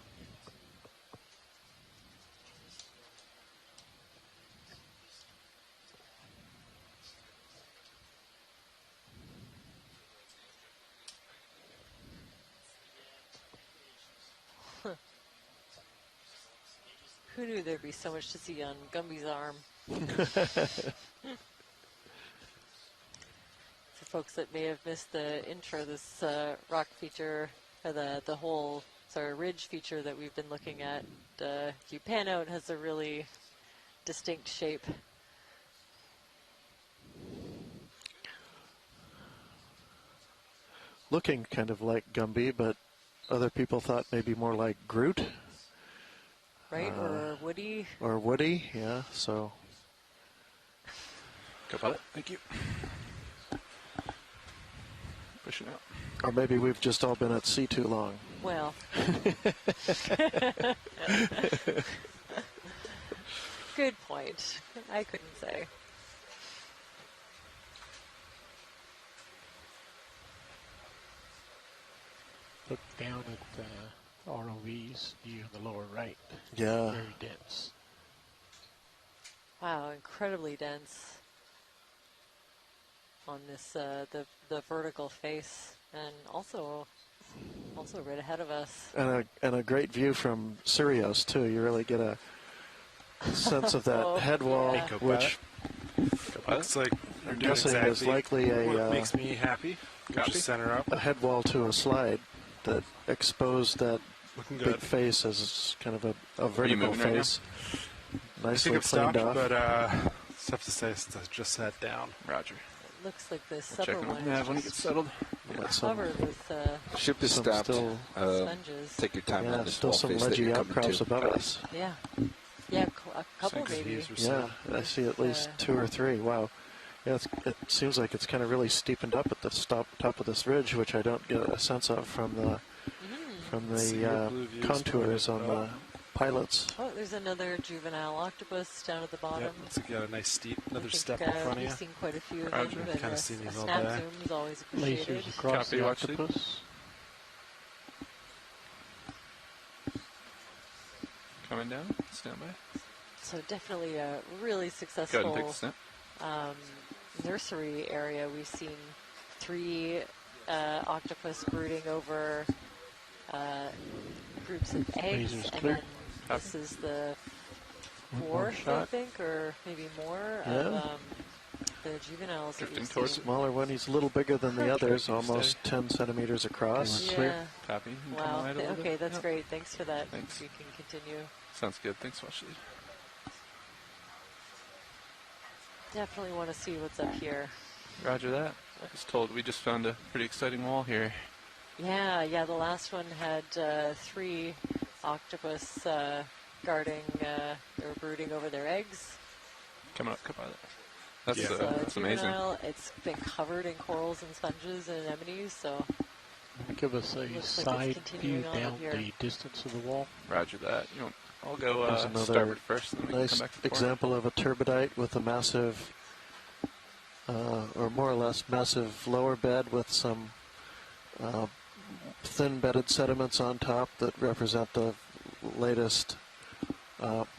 I: Who knew there'd be so much to see on Gumby's arm? For folks that may have missed the intro, this rock feature, or the whole sort of ridge feature that we've been looking at, if you pan out, has a really distinct shape.
H: Looking kind of like Gumby, but other people thought maybe more like Groot.
I: Right, or Woody.
H: Or Woody, yeah, so.
B: Go pilot. Thank you. Pushing out.
H: Or maybe we've just all been at sea too long.
I: Well. Good point. I couldn't say.
F: Look down at ROV's view in the lower right.
H: Yeah.
F: Very dense.
I: Wow, incredibly dense on this the vertical face, and also right ahead of us.
H: And a great view from Sirius too. You really get a sense of that head wall,
I: yeah.
H: which
B: looks like
H: I'm guessing is likely
B: what makes me happy. Just center up.
H: A head wall to a slide that exposed that
B: Looking
H: big
B: good.
H: face as kind of a vertical
B: moving right
H: face.
B: I
H: Nicely
B: think it
H: cleaned
B: stopped,
H: off.
B: but it's tough to say it's just sat down. Roger.
I: Looks like this
B: Check
I: upper
B: him
I: one
B: out. Yeah,
I: is
B: when he
I: just
B: gets settled.
I: covered with
L: Ship is
H: Some
L: stopped.
H: still-
I: sponges.
L: Take your time
H: Yeah,
L: on this
H: still
L: wall
H: some
L: face that
H: ledgy
L: you're coming
H: outcrops
L: to.
H: above us.
I: Yeah, a couple maybe.
H: Yeah, I see at least two or three. Wow. Yeah, it seems like it's kind of really steepened up at the top of this ridge, which I don't get a sense of from the contours on the pilots.
I: Oh, there's another juvenile octopus down at the bottom.
B: Yep, looks like you got a nice steep, another
I: I think,
B: step in front of you.
I: We've seen quite a few of
B: Roger.
I: them, but
B: Kinda
I: a
B: seen these all
I: snap
B: day.
I: zoom is always appreciated.
F: Lasers across
B: Copy,
F: the
B: watch sleep.
F: octopus.
B: Coming down. Stand by.
I: So definitely a really
B: Go ahead and
I: successful
B: take the snap.
I: nursery area. We've seen 3 octopus brooding over groups of eggs,
F: Laser's
I: and
F: clear.
I: then this is the
F: One more
I: 4th, I
F: shot.
I: think, or maybe more
H: Yeah.
I: of the juveniles that
B: Drifting
I: we've
B: towards
I: seen.
H: Smaller one, he's a little bigger than the others,
B: Stay.
H: almost 10 centimeters across.
I: Yeah.
B: Copy. You can come
I: Wow.
B: wide a little
I: Okay,
B: bit.
I: that's
B: Yep.
I: great. Thanks for that.
B: Thanks.
I: We can continue.
B: Sounds good. Thanks, Watch Lead.
I: Definitely want to see what's up here.
B: Roger that. I was told we just found a pretty exciting wall here.
I: Yeah. The last one had 3 octopus guarding. They were brooding over their eggs.
B: Coming up, Copilot. That's,
I: It's,
B: that's amazing.
I: juvenile. It's been covered in corals and sponges and anemones, so
F: Give us a
I: Looks like it's
F: side view
I: continuing on
F: down
I: up here.
F: the distance of the wall.
B: Roger that. You know, I'll go
H: There's another
B: starboard first, and then we can
H: Nice
B: come back and forth.
H: example of a turbidite with a massive, or more or less massive lower bed with some thin bedded sediments on top that represent the latest,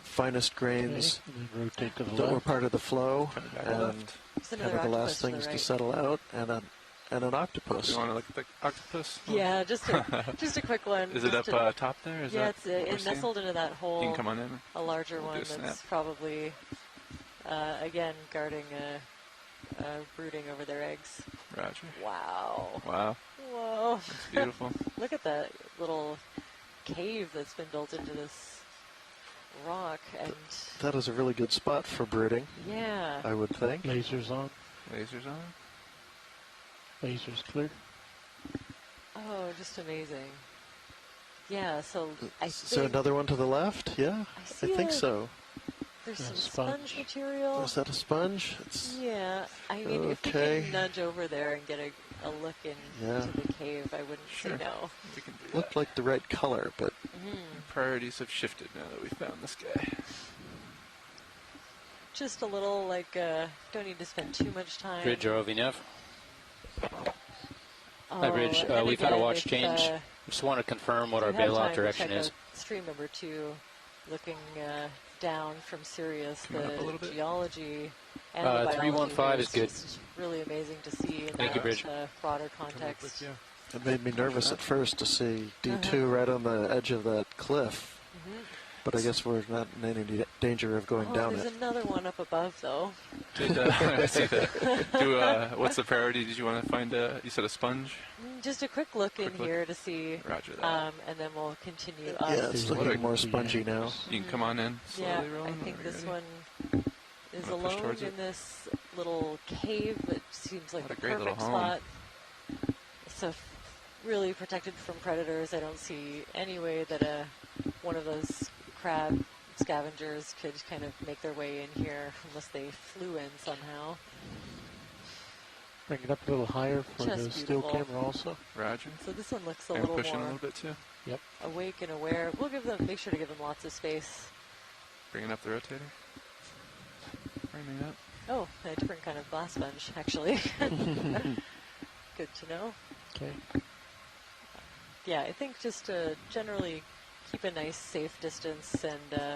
H: finest grains
F: Okay, and then rotate to the
H: that were
F: left.
H: part of the flow,
B: Coming back
H: and
B: left.
I: there's
H: kind
I: another
H: of the last
I: octopus to the
H: things to
I: right.
H: settle out, and an octopus.
B: You want to look at the octopus?
I: Yeah, just a quick one.
B: Is it up
I: just to-
B: top there? Is
I: yeah,
B: that
I: it's
B: what we're seeing?
I: nestled into that hole.
B: You can come on in.
I: A larger
B: We'll do
I: one
B: a snap.
I: that's probably, again, guarding, brooding over their eggs.
B: Roger.
I: Wow.
B: Wow.
I: Whoa.
B: That's beautiful.
I: Look at that little cave that's been built into this rock, and
H: That is a really good spot for brooding,
I: yeah.
H: I would think.
F: Lasers on.
B: Lasers on.
F: Lasers clear.
I: Oh, just amazing. Yeah, so I
H: Is there
I: think
H: another one to the left? Yeah,
I: I
H: I
I: see
H: think
I: a-
H: so.
I: there's
F: Yeah,
I: some
F: sponge.
I: sponge material.
H: Is that a sponge? It's,
I: Yeah, I mean, if we
H: Okay.
I: could nudge over there and get a look into
H: Yeah.
I: the cave, I wouldn't
B: Sure.
I: say no.
B: We can do
H: looked
B: that.
H: like the right color, but
I: Mm.
B: Priorities have shifted now that we found this guy.
I: just a little like, don't need to spend too much time.
E: Bridge or OVNAV?
I: Oh,
E: Hi, Bridge.
I: and
E: We've had a
I: again,
E: watch
I: if,
E: change. Just want to confirm what
I: you
E: our
I: have
E: bailout
I: time to
E: direction
I: check
E: is.
I: out stream number 2, looking down from Sirius,
M: Come on up a
I: the
M: little bit.
I: geology and the biology
E: 315
I: here
E: is good.
I: just really amazing to see in
E: Thank you,
I: that
E: Bridge.
I: broader context.
H: It made me nervous at first to see D2 right on the edge of that cliff. But I guess we're not in any danger of going down
I: There's
H: it.
I: another one up above, though.
M: I see that. What's the priority? Did you want to find you said a sponge?
I: Just a quick look in here to see.
M: Roger that.
I: And then we'll continue up.
H: Yeah, it's looking more spongy now.
M: You can come on in slowly, Roland.
I: I think this one is
M: Wanna push
I: alone
M: towards
I: in
M: it?
I: this little cave. It seems like
M: What a
I: the
M: great little
I: perfect
M: home.
I: spot. So really protected from predators. I don't see any way that one of those crab scavengers could kind of make their way in here unless they flew in somehow.
F: Bring it up a little higher for
I: Just
F: the still
I: beautiful.
F: camera also.
M: Roger.
I: So this one looks a
M: And
I: little
M: push in a
I: more
M: little bit too.
F: Yep.
I: awake and aware. We'll make sure to give them lots of space.
M: Bringing up the rotator. Bringing up.
I: Oh, a different kind of glass sponge, actually. Good to know.
F: Okay.
I: Yeah, I think just generally keep a nice, safe distance, and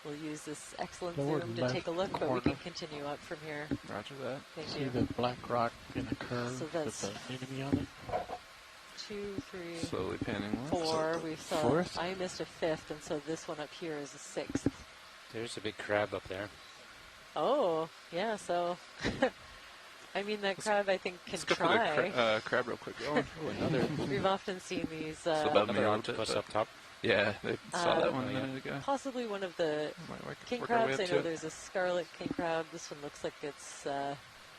I: we'll use this excellent
F: Lower
I: zoom to
F: left
I: take a look, but we
F: corner.
I: can continue up from here.
M: Roger that.
I: Thank
F: See
I: you.
F: the black rock in a curve
I: So
F: with
I: that's
F: the enemy on it?
I: 2, 3,
M: Slowly panning left.
I: 4. We saw.
F: Fourth?
I: I missed a 5th, and so this one up here is a 6th.
E: There's a big crab up there.
I: Oh, yeah. So, I mean, that crab I think can
M: Let's go
I: try.
M: for the crab real quick, Roland.
E: Oh, another.
I: We've often seen these.
M: It's above me a
E: Another
M: little bit,
E: octopus
M: but-
E: up top.
M: Yeah, they saw that one a
E: yeah.
M: minute ago.
I: Possibly one of the
M: Might
I: king
M: work our way
I: crabs.
M: up
I: I know
M: to it.
I: there's a scarlet king crab. This one looks like it's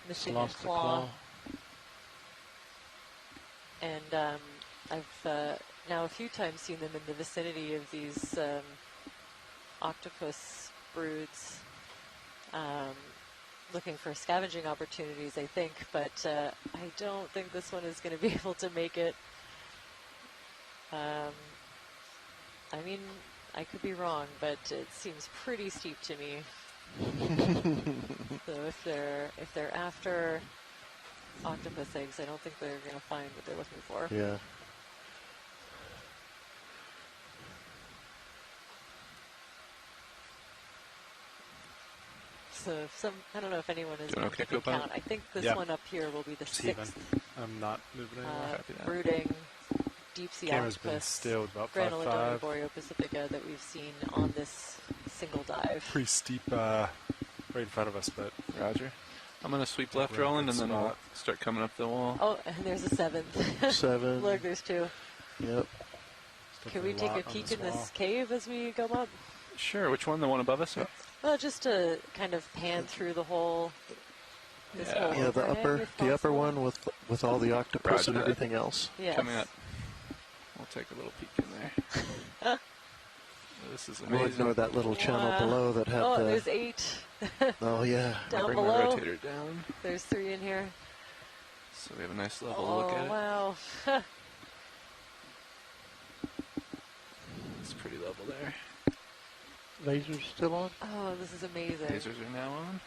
I: missing a
F: Lost the
I: claw. And I've now a few times seen them in the vicinity of these octopus broods, looking for scavenging opportunities, I think. But I don't think this one is going to be able to make it. I mean, I could be wrong, but it seems pretty steep to me. So if they're after octopus eggs, I don't think they're going to find what they're looking for.
H: Yeah.
I: So I don't know if anyone is
M: Doing
I: going
M: okay,
I: to
M: Copilot?
I: count. I think this
N: Yeah.
I: one up here will be the
N: It's even.
I: 6th
N: I'm not moving anymore.
M: Happy that.
I: brooding deep sea
N: Camera's been
I: octopus,
N: still about
I: Granilodonia
N: 5'5".
I: boreopacifica, that we've seen on this single dive.
N: Pretty steep right in front of us, but
M: Roger. I'm going to sweep left,
N: We're in a
M: Roland,
N: good
M: and then we'll
N: spot.
M: start coming up the wall.
I: Oh, and there's a 7th.
H: 7.
I: Look, there's 2.
H: Yep.
I: Can we take a peek in this cave as we go up?
M: Sure. Which one? The one above us?
I: Well, just to kind of pan through the whole. This
M: Yeah.
I: whole
H: Yeah, the
I: overhang, if
H: upper
I: possible.
H: one with all the octopus
M: Roger
H: and
M: that.
H: everything else.
I: Yes.
M: Coming up. We'll take a little peek in there. This is
H: We'll
M: amazing.
H: ignore that little channel
I: Wow.
H: below that had
I: Oh,
H: the.
I: there's 8.
H: Oh yeah.
I: Down
M: Bring
I: below.
M: my rotator down,
I: There's 3 in here.
M: so we have a nice level
I: Oh,
M: look at it.
I: wow.
M: It's pretty level there.
F: Laser's still on?
I: Oh, this is amazing.
M: Lasers are now on.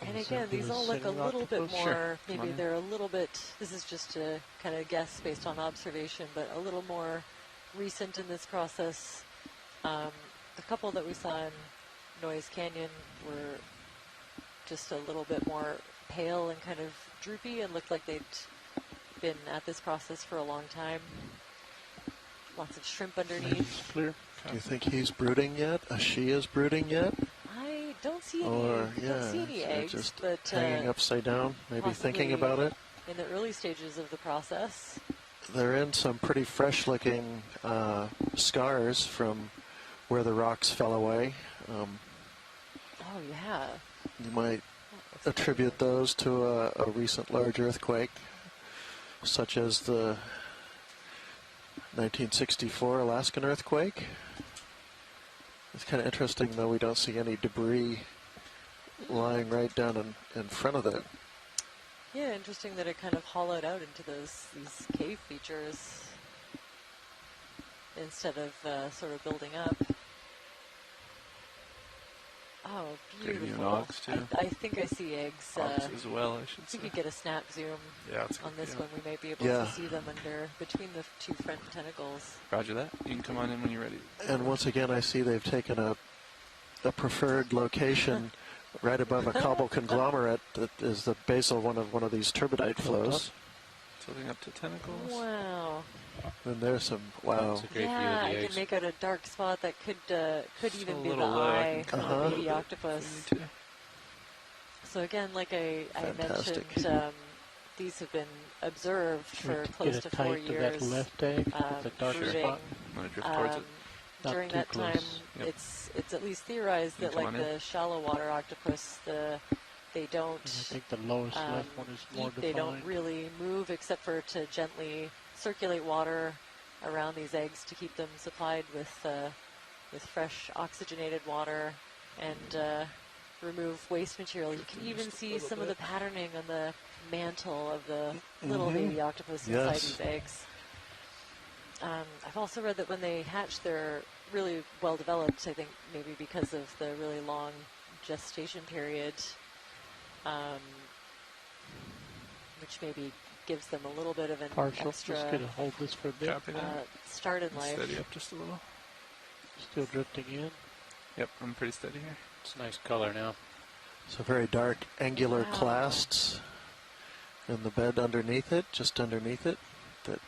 I: And again, these all look a little bit more,
M: Sure. Come on
I: maybe
M: in.
I: they're a little bit, this is just a kind of guess based on observation, but a little more recent in this process. The couple that we saw in Noise Canyon were just a little bit more pale and kind of droopy and looked like they'd been at this process for a long time. Lots of shrimp underneath.
F: Clear.
H: Do you think he's brooding yet? She is brooding yet?
I: I don't see any,
H: Or
I: don't see any
H: they're
I: eggs,
H: just
I: but
H: hanging upside down, maybe thinking about it.
I: in the early stages of the process.
H: They're in some pretty fresh-looking scars from where the rocks fell away.
I: Oh, yeah.
H: You might attribute those to a recent large earthquake, such as the 1964 Alaskan earthquake. It's kind of interesting, though, we don't see any debris lying right down in front of it.
I: Yeah, interesting that it kind of hollowed out into these cave features instead of sort of building up. Oh,
M: Gravy and
I: beautiful.
M: ox, too.
I: I think I see eggs.
M: Ox as well, I should
I: If you
M: say.
I: could get a snap zoom
M: Yeah, it's a
I: on
M: good
I: this
M: view.
I: one, we may be able
H: Yeah.
I: to see them between the two front tentacles.
M: Roger that. You can come on in when you're ready.
H: And once again, I see they've taken a preferred location right above a cobble conglomerate that is the basal one of these turbidite flows.
M: Tilting up to tentacles.
I: Wow.
H: And there's some, wow.
I: Yeah, I can make out a dark spot that could even be the
M: little low, I
I: eye
M: can
I: of
M: come
I: a
M: up
I: baby
M: a bit
I: octopus.
M: if we need to.
I: So again, like I
H: Fantastic.
I: mentioned, these have been observed for close to 4 years.
C: That left egg, the dark
I: brooding.
C: spot.
M: I'm going to drift towards it.
I: During
C: too
I: that time,
C: close.
M: Yep.
I: it's at least theorized
M: You
I: that
M: come
I: like
M: on in.
I: the shallow water octopus, they don't
C: I think the lowest left one is more
I: eat, they don't
C: defined.
I: really move except for to gently circulate water around these eggs to keep them supplied with fresh oxygenated water and remove waste material. You can even see some of the patterning on the mantle of the little baby octopus inside these eggs. I've also read that when they hatch, they're really well developed, I think maybe because of the really long gestation period, which maybe gives them a little bit of an
C: Partial.
I: extra
C: Just gonna hold this for a bit.
M: Copy that.
I: start in life.
M: Steady up just a little.
C: Still drifting in.
M: Yep, I'm pretty steady here.
E: It's a nice color now.
H: So very dark angular
I: Wow.
H: clasts in the bed underneath it, just underneath it. That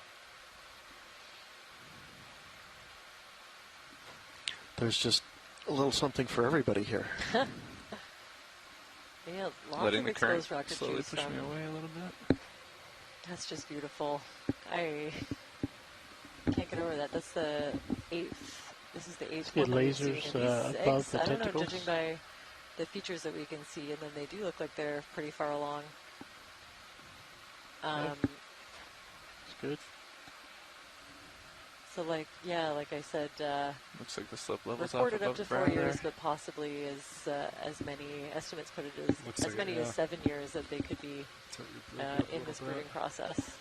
H: there's just a little something for everybody here.
I: Yeah, lots
M: Letting
I: of
M: the current
I: exposed rock to
M: slowly
I: choose
M: push
I: from.
M: me away a little bit.
I: That's just beautiful. I can't get over that. That's the 8th. This is the 8th
C: See
I: one that we've
C: lasers,
I: seen. And these
C: above
I: eggs,
C: the
I: I don't know,
C: tentacles?
I: judging by the features that we can see, and then they do look like they're pretty far along.
C: It's good.
I: So like I said,
M: Looks like the slope levels off
I: reported up
M: above
I: to
M: the
I: 4
M: brow
I: years,
M: there.
I: but possibly as many estimates put it
N: Looks
I: as
N: like
I: many
N: it,
I: as
N: yeah.
I: 7 years that they could be
N: So you broke it up a
I: in
N: little
I: this
N: bit.
I: breeding process.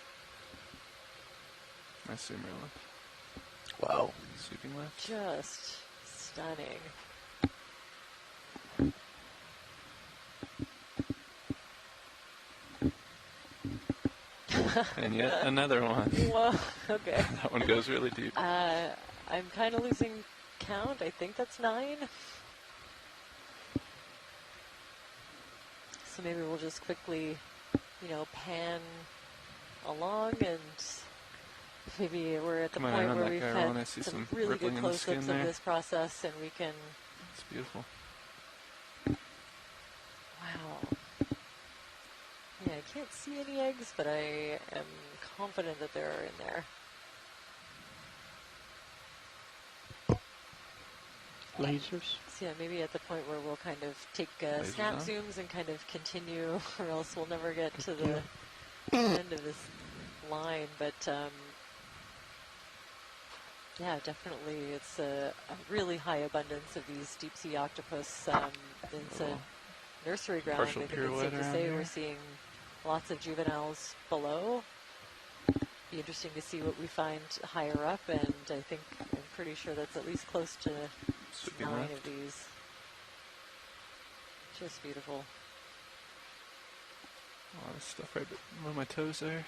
M: Nice zoom rail up.
H: Wow.
M: Sweeping left.
I: Just stunning.
M: And yet another one.
I: Whoa, okay.
M: That one goes really deep.
I: I'm kind of losing count. I think that's 9. So maybe we'll just quickly, pan along, and maybe we're at the
M: Come on,
I: point
M: on
I: where
M: that
I: we've
M: guy,
I: had
M: Ron. I see
I: some
M: some
I: really
M: rippling
I: good
M: in the
I: close-ups
M: skin
I: of
M: there.
I: this process, and we can.
M: It's beautiful.
I: Wow. Yeah, I can't see any eggs, but I am confident that there are in there.
C: Lasers.
I: So yeah, maybe at the point where we'll kind of take
M: Lasers
I: snap
M: on?
I: zooms and kind of continue, or else we'll never get to the end of this line. But yeah, definitely, it's a really high abundance of these deep sea octopus. It's a nursery ground.
M: Partial
I: I think it's safe
M: pirouette
I: to
M: around
I: say
M: here.
I: we're seeing lots of juveniles below. Be interesting to see what we find higher up, and I'm pretty sure that's at least close to
M: Sweeping
I: 9
M: left.
I: of these. Just beautiful.
M: A lot of stuff right below my toes there.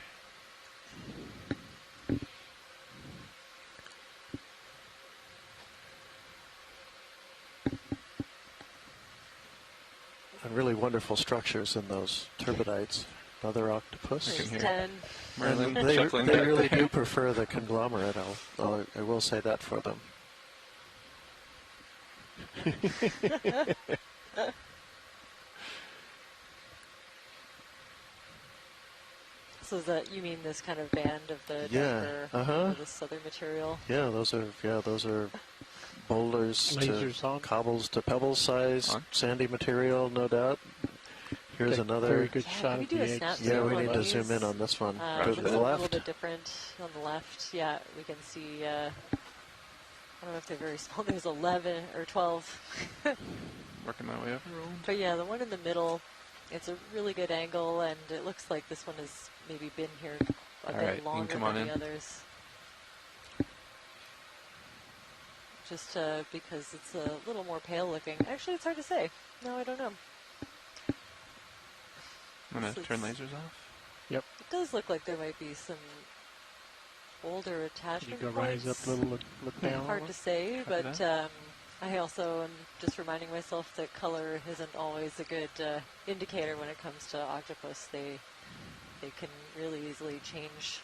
H: And really wonderful structures in those turbidites. Another octopus.
M: I can hear
I: 10.
M: Merlin
H: And they
M: chuckling back
H: really
M: there.
H: do prefer the conglomerate. I will say that for them.
I: So is that, you mean this kind of band of the
H: Yeah,
I: darker,
H: uh-huh.
I: this southern material?
H: Yeah, those are boulders
C: Lasers
H: to
C: on.
H: cobbles to pebbles size,
M: On.
H: sandy material, no doubt. Here's
C: Take
H: another.
C: Very good
I: Yeah,
C: shot
I: can we
C: of
I: do
C: the
I: a snap
C: eggs.
H: Yeah,
I: zoom
H: we
I: on
H: need to
I: these?
H: zoom in on this one.
I: It
H: To
I: looks
H: the
I: a
H: left.
I: little bit different on the left. Yeah, we can see, I don't know if they're very small. There's 11 or 12.
M: Working my way up and rolling.
I: But yeah, the one in the middle, it's a really good angle, and it looks like this one has maybe been here a
M: All
I: bit
M: right, you can
I: longer
M: come
I: than
M: on
I: the
M: in.
I: others. just because it's a little more pale looking. Actually, it's hard to say. No, I don't know.
M: I'm going to turn lasers off.
C: Yep.
I: It does look like there might be some older attachment
C: Can you go
I: points.
C: rise up a little, look down?
I: Hard to say, but I also am just reminding myself that color isn't always a good indicator when it comes to octopus. They can really easily change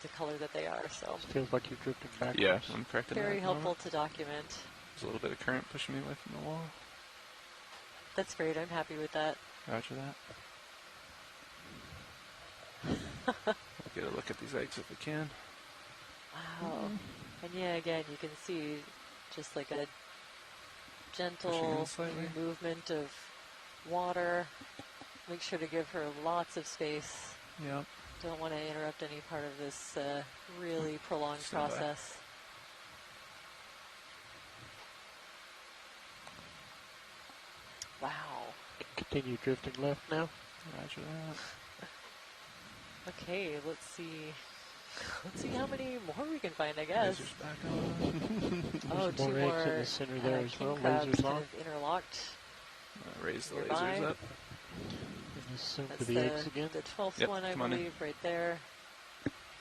I: the color that they are. So
C: It feels like you're drifting backwards.
M: Yeah, I'm correcting that.
I: very
M: at the
I: helpful
M: moment.
I: to document.
M: There's a little bit of current pushing me away from the wall.
I: That's great. I'm happy with that.
M: Roger that. I'll get a look at these eggs if we can.
I: Wow. And yeah, again, you can see just like a
M: Pushing
I: gentle
M: in slightly.
I: movement of water. Make sure to give her lots of space.
M: Yep.
I: Don't want to interrupt any part of this really prolonged
M: Stand by.
I: process. Wow.
C: Continue drifting left now.
M: Roger that.
I: Okay, let's see. Let's see how many more we can find, I guess.
M: Lasers back on.
I: Oh,
C: There's
I: two
C: more
I: more
C: eggs in the center there as
I: king
C: well.
I: crabs
C: Lasers
I: kind
C: on.
I: of interlocked.
M: Raise the
I: nearby.
M: lasers up.
C: And this zoom
I: That's
C: to the eggs again.
I: the 12th
M: Yep,
I: one, I
M: come on in.
I: believe, right there.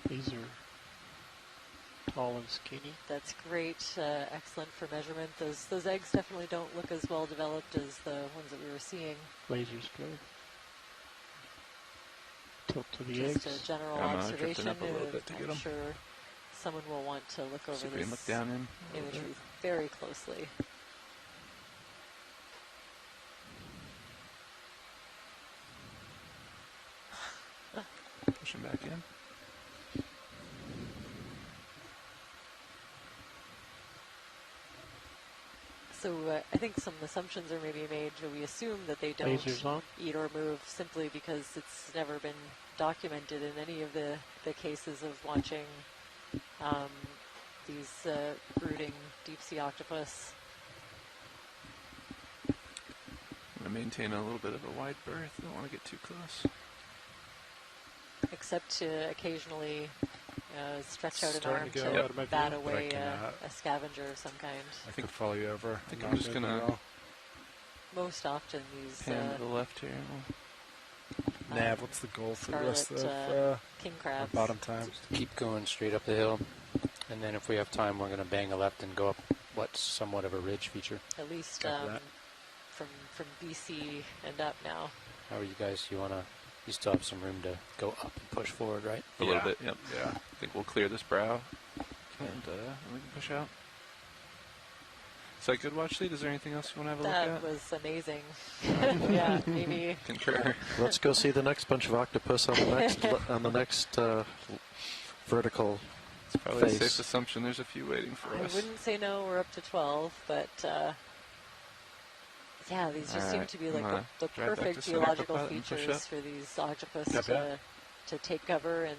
C: These are tall and skinny.
I: That's great. Excellent for measurement. Those eggs definitely don't look as well developed as the ones that we were seeing.
C: Lasers go. Tilt to the
I: Just
C: eggs.
I: a general
M: I'm
I: observation.
M: drifting up a little bit to get
I: I'm
M: 'em.
I: sure someone will want to look over
M: See if we can
I: this
M: look down in a little
I: imagery
M: bit.
I: very closely.
M: Pushing back in.
I: So I think some assumptions are maybe made. We assume that they don't
C: Lasers on.
I: eat or move simply because it's never been documented in any of the cases of watching these brooding deep sea octopus.
M: I'm going to maintain a little bit of a wide berth. Don't want to get too close.
I: Except to occasionally stretch out an
N: Starting
I: arm
N: to go out of my
I: to bat
N: view, but I
I: away
N: can,
I: a scavenger of some kind.
N: I think follow you over.
M: I think
N: I'm
M: I'm
N: not
M: just
N: moving
M: gonna
N: at all.
I: Most often these
M: pan to the left here.
N: Nav, what's the goal for the rest
I: scarlet
N: of
I: king
N: our
I: crabs.
N: bottom time?
E: Keep going straight up the hill, and then if we have time, we're going to bang a left and go up what's somewhat of a ridge feature.
I: At least
N: Copy that.
I: from BC and up now.
E: How are you guys? You still have some room to go up and push forward, right?
M: A little bit, yep. Yeah. I think we'll clear this brow, and then we can push out. Is that good, watch lead? Is there anything else you want to have a
I: That
M: look at?
I: was amazing. Yeah, maybe.
M: Concur.
H: Let's go see the next bunch of octopus on the next vertical
M: It's probably a
H: face.
M: safe assumption. There's a few waiting for
I: I
M: us.
I: wouldn't say no, we're up to 12, but yeah, these just seem
M: Alright,
I: to be like
M: I'm gonna
I: the
M: drive back
I: perfect
M: to center
I: geological
M: pilot and push
I: features
M: up.
I: for these octopus
N: Copy that.
I: to take cover and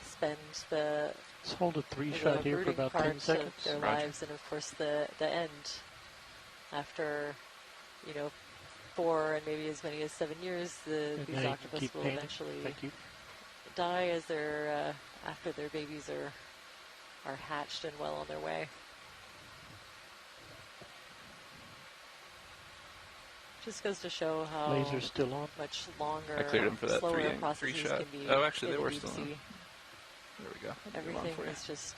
I: spend the
C: Let's hold a three-shot here for
I: brooding
C: about
I: part
C: 10 seconds.
I: of their
M: Roger.
I: lives, and of course the end after 4 and maybe as many as 7 years,
C: And
I: these
C: now you can
I: octopus
C: keep
I: will
C: painting.
I: eventually
C: Thank you.
I: die as they're after their babies are hatched and well on their way. Just goes to show how
C: Laser's still on.
I: much longer,
M: I cleared them for that
I: slower
M: three
I: processes
M: shot.
I: can be.
M: Oh, actually,
I: in
M: they
I: the
M: were
I: deep
M: still on.
I: sea.
M: There we go. I'll do them on
I: Everything
M: for you.
I: is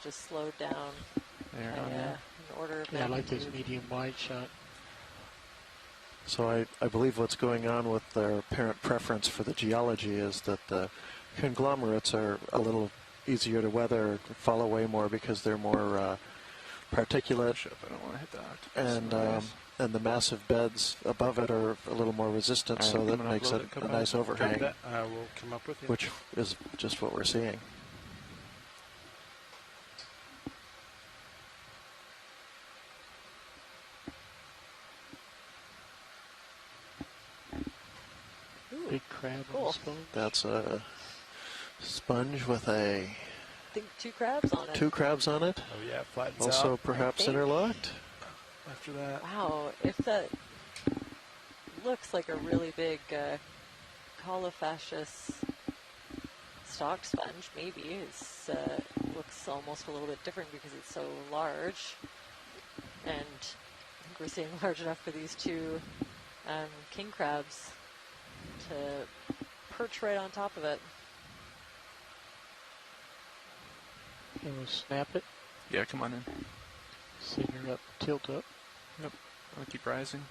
I: just slowed down
M: There,
I: by,
M: on there.
I: an order of
C: Yeah, I like this
I: magnitude.
C: medium-wide shot.
H: So I believe what's going on with their apparent preference for the geology is that the conglomerates are a little easier to weather, fall away more because they're more particulate,
M: Push up. I don't want to hit the octopus.
H: and
M: Otherwise.
H: and the massive beds above it are a little more resistant,
M: All right,
H: so that
M: coming
H: makes
M: upload
H: it
M: it, come
H: a
M: back.
H: nice overhang,
N: That, we'll come up with you.
H: which is just what we're seeing.
I: Ooh,
C: Big crab on
I: cool.
C: the sponge.
H: That's a sponge with
I: I think 2 crabs on it.
H: 2 crabs on it,
N: Oh yeah, flattens
H: also
N: out
H: perhaps
I: think.
H: interlocked.
N: after that.
I: Wow, if that looks like a really big caulofacious stalk sponge, maybe it's looks almost a little bit different because it's so large. And I think we're seeing large enough for these two king crabs to perch right on top of it.
F: You want to snap it?
M: Yeah, come on in.
F: Center up, tilt up.
M: Yep. I'll keep rising.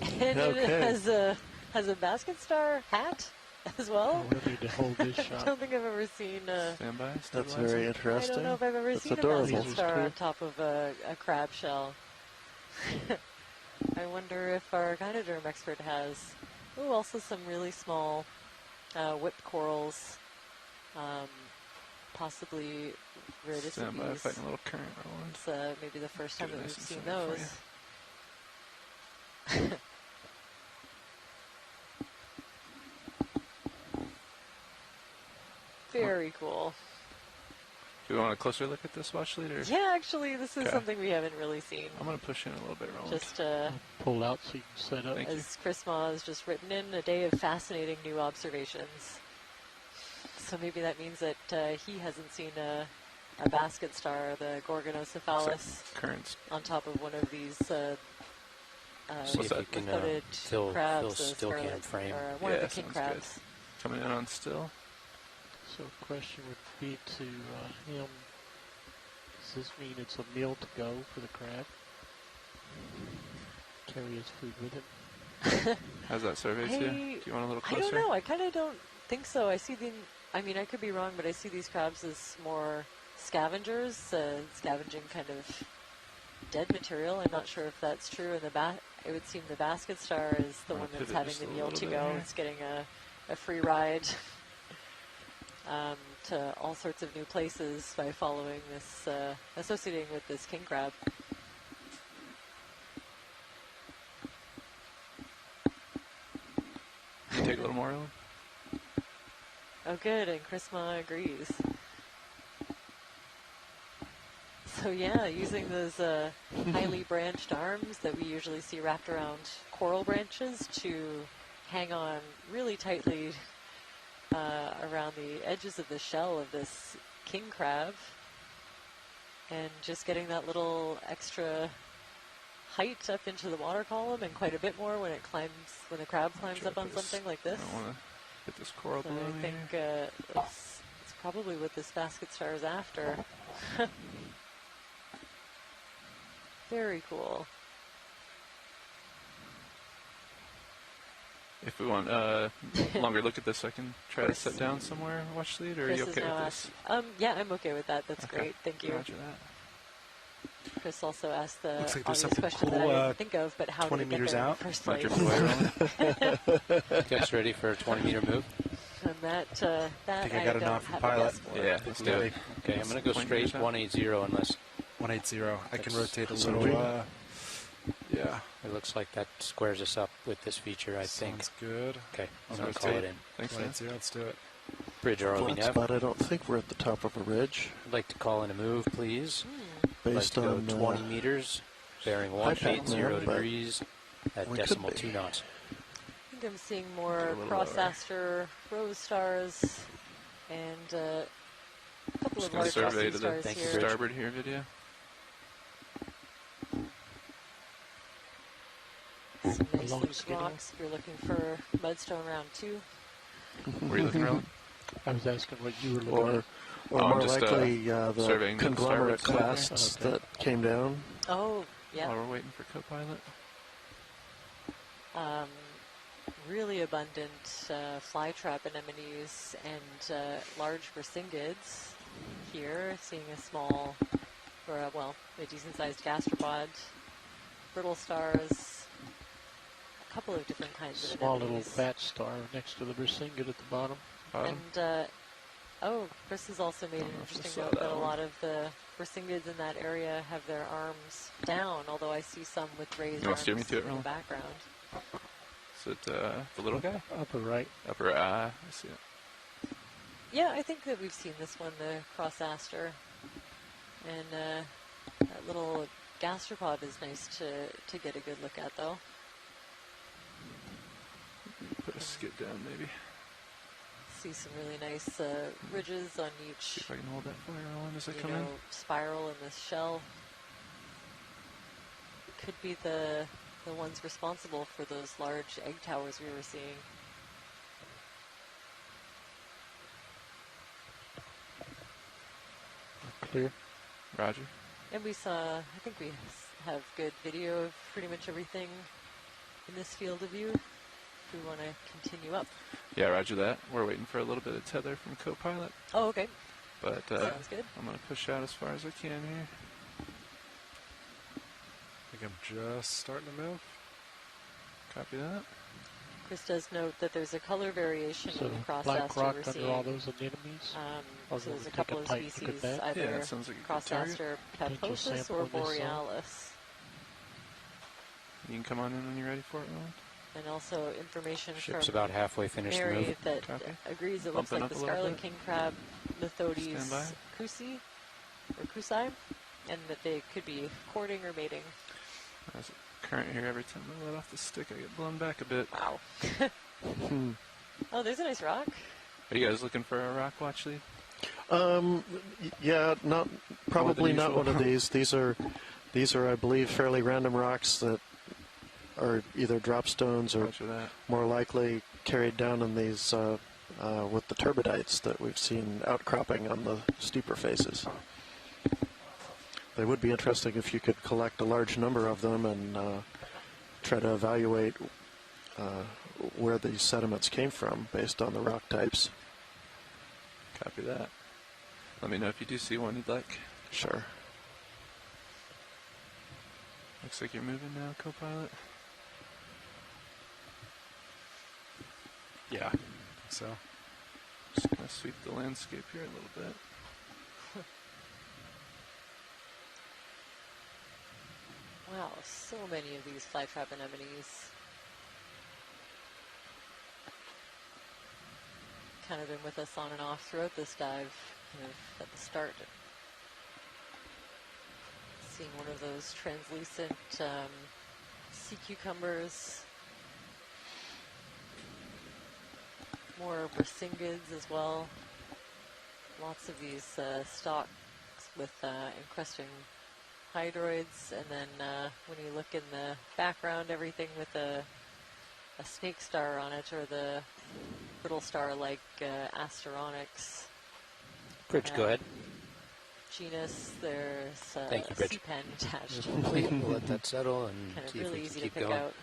I: And it has a basket star hat as well.
F: Oh, we'll need to hold this shot.
I: I don't think I've ever seen
M: Stand by.
H: That's very interesting.
I: I don't know if I've ever
H: That's
I: seen
H: adorable.
I: a basket star on top of a crab shell. I wonder if our gynoderm expert has. Oh, also some really small whipped corals. Possibly Viridis.
M: Stand by, fighting a little current rolling.
I: It's maybe the first time that we've seen
M: center for
I: those. Very cool.
M: Do we want a closer look at this watch lead? Or?
I: Yeah, actually, this is something we haven't really seen.
M: I'm going to push in a little bit, Roland.
I: Just
F: pull out so you can set up.
I: As Chris Ma has just written in, a day of fascinating new observations. So maybe that means that he hasn't seen a basket star, the Gorgonocephalus, on top of one of these coated crabs,
E: still can frame.
I: Or one of the king crabs.
M: Good. Coming in on still.
F: So the question would be to him, does this mean it's a meal to go for the crab? Carry his food with him?
M: How's that survey to you? Do you want a little closer?
I: I don't know. I kind of don't think so. I see I mean, I could be wrong, but I see these crabs as more scavengers, scavenging kind of dead material. I'm not sure if that's true. And it would seem the basket star is the one that's having the meal to go. It's getting a free ride to all sorts of new places by following this, associating with this king crab.
M: Can you take a little more, Ellen?
I: Oh, good, and Chris Ma agrees. So yeah, using those highly branched arms that we usually see wrapped around coral branches to hang on really tightly around the edges of the shell of this king crab, and just getting that little extra height up into the water column, and quite a bit more when the crab climbs up on something like this.
M: I don't want to hit this coral
I: So
M: below
I: I think it's probably what this basket star is after. Very cool.
M: If we want a longer look at this, I can try to sit down somewhere, watch lead, or are you okay with this?
I: Yeah, I'm okay with that. That's great. Thank you.
M: Roger that.
I: Chris also asked the
N: Looks like there's
I: obvious
N: something
I: question
N: cool,
I: that I didn't think of, but how
N: 20
I: did it get
N: meters
I: there
N: out.
I: in the first
M: Not
I: place?
M: drift away, Roland.
E: Guys ready for a 20-meter move?
I: And that
N: I think I got a nod from Pilot.
M: Yeah, let's do it.
E: Okay, I'm going to go straight 180 unless...
N: 180. I can rotate a
H: So
N: little.
M: Yeah.
E: It looks like that squares us up with this feature, I think.
N: Sounds good.
E: Okay, I'm
M: Sounds
E: going to call
M: good.
E: it in.
M: Thanks, man.
N: 180, let's do it.
E: Bridge ROV
H: Flat
E: nav.
H: spot, I don't think we're at the top of a ridge.
E: I'd like to call in a move, please.
H: Based
E: I'd like
H: on
E: to go 20 meters, bearing
H: iPad
E: 180
H: map, but
E: degrees at
H: we could
E: decimal
H: be.
E: 2 knots.
I: I think I'm seeing more
M: a little
I: cross-aster rose stars and a couple
M: Just
I: of
M: going to
I: large
M: survey
I: rusty
M: to the
I: stars here.
M: starboard here video.
I: Some nice
F: Long
I: loose
F: skinny.
I: rocks if you're looking for mudstone round 2.
M: Where are you looking, Roland?
F: I was asking what you were looking at.
H: Or
M: I'm
H: more
M: just,
H: likely the
M: surveying the
H: conglomerate
M: starboard side
H: clasts
F: there.
H: that came down.
I: Oh, yeah.
M: While we're waiting for co-pilot.
I: Really abundant flytrap anemones and large brissingids here. Seeing a small, or a decent-sized gastropod, brittle stars, a couple of different kinds of
F: Small little
I: anemones.
F: fat star next to the brisingid at the bottom.
I: And Chris has also made an interesting note that a lot of the brissingids in that area have their arms down, although I see some with raised
M: You want
I: arms
M: to steer me to it,
I: in the
M: Roland?
I: background.
M: Is it the little guy?
F: Upper right.
M: Upper, I see it.
I: Yeah, I think that we've seen this one, the cross-aster. And that little gastropod is nice to get a good look at, though.
M: Put a skid down, maybe.
I: See some really nice ridges on each.
M: See if I can hold that fire on as I come
I: know,
M: in.
I: spiral in this shell. Could be the ones responsible for those large egg towers we were seeing.
C: Clear.
M: Roger.
I: And we saw, I think we have good video of pretty much everything in this field of view. If we want to continue up.
M: Yeah, roger that. We're waiting for a little bit of tether from co-pilot.
I: Oh, okay.
M: But
I: sounds good.
M: I'm going to push out as far as I can here.
N: I think I'm just starting to move.
M: Copy that.
I: Chris does note that there's a color variation
F: So
I: in the cross
F: black
I: aster
F: rock
I: we're
F: under
I: seeing.
F: all those anemones?
I: So there's a couple of species, either cross aster paposus or borealis.
M: You can come on in when you're ready for it, Roland.
I: And also information
O: Ship's
I: from
O: about halfway finished the
I: Mary
O: move.
I: that agrees it looks
M: Bumping
I: like
M: up
I: the
M: a little
I: scarlet
M: bit.
I: king crab, Methodes
M: Stand by.
I: kusi, or kusai, and that they could be courting or mating.
M: There's a current here. Every time I let off the stick, I get blown back a bit.
I: Wow. Oh, there's a nice rock.
M: Are you guys looking for a rock watch lead?
H: Yeah, probably not
M: usual.
H: one of these. These are, I believe, fairly random rocks that are either drop stones or
M: Roger that.
H: more likely carried down in these with the turbidites that we've seen outcropping on the steeper faces. They would be interesting if you could collect a large number of them and try to evaluate where these sediments came from based on the rock types.
M: Copy that. Let me know if you do see one you'd like.
H: Sure.
M: Looks like you're moving now, co-pilot.
N: Yeah, so.
M: Just going to sweep the landscape here a little bit.
I: Wow, so many of these flytrap anemones. Kind of been with us on and off throughout this dive, kind of at the start. Seeing one of those translucent sea cucumbers. More bersingids as well. Lots of these stalks with encrusting hydroids, and then when you look in the background, everything with a snake star on it, or the little star-like Asteronix.
O: Bridge, go ahead.
I: Genus, there's
O: Thank you,
I: a
O: Bridge.
I: sea pen attached.
O: We'll let that settle and
I: Kind of
O: see if
I: really
O: we
I: easy
O: can
I: to
O: keep
I: pick
O: going.
I: out.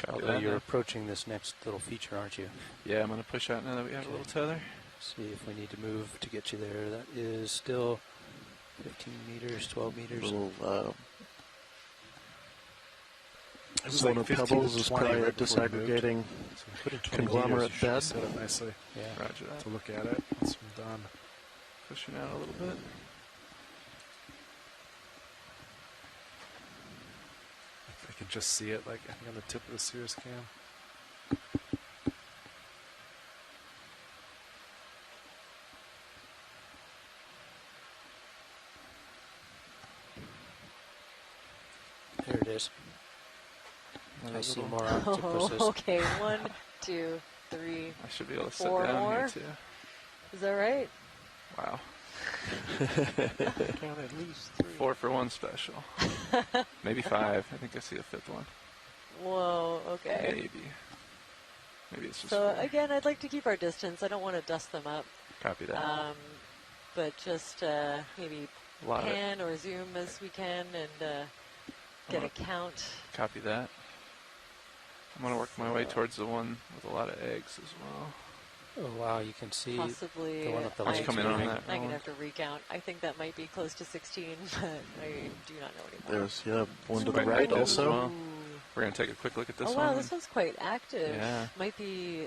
O: Although you're approaching this next little feature, aren't you?
M: Yeah, I'm going to push out now that we have a little tether.
O: See if we need to move to get you there. That is still 15 meters, 12 meters.
H: Little,
N: It was
H: zone
N: like
H: of
N: 15
H: pebbles
N: to
H: is
N: 20
H: probably a
N: right before we moved.
H: disaggregating
N: So we put in 20
H: conglomerate
N: meters, you should
H: bed.
N: set up nicely.
O: Yeah.
M: Roger that.
N: To look at it once we're done.
M: Pushing out a little bit.
N: I can just see it, like I think on the tip of the Cirrus cam.
O: There it is. I see more octopuses.
I: Oh, okay, 1, 2, 3,
M: I should be able to sit
I: 4
M: down
I: more.
M: here too.
I: Is that right?
M: Wow.
F: Count at least 3.
M: 4 for 1 special. Maybe 5. I think I see a 5th one.
I: Whoa, okay.
M: Maybe. Maybe it's just
I: So
M: 4.
I: again, I'd like to keep our distance. I don't want to dust them up.
M: Copy that.
I: But just maybe
M: Lot of it.
I: pan or zoom as we can and get a count.
M: Copy that. I'm going to work my way towards the one with a lot of eggs as well.
O: Oh, wow, you can see
I: Possibly.
O: the one with the
M: Let's
O: legs
M: come in on
O: moving.
M: that.
I: I'm going to have to recount. I think that might be close to 16, but I do not know anymore.
H: There's, yeah, one to the
M: Right
H: right
M: behind us as
H: also.
M: well. We're going to take a quick look at this
I: Oh
M: one.
I: wow, this one's quite active.
M: Yeah.
I: Might be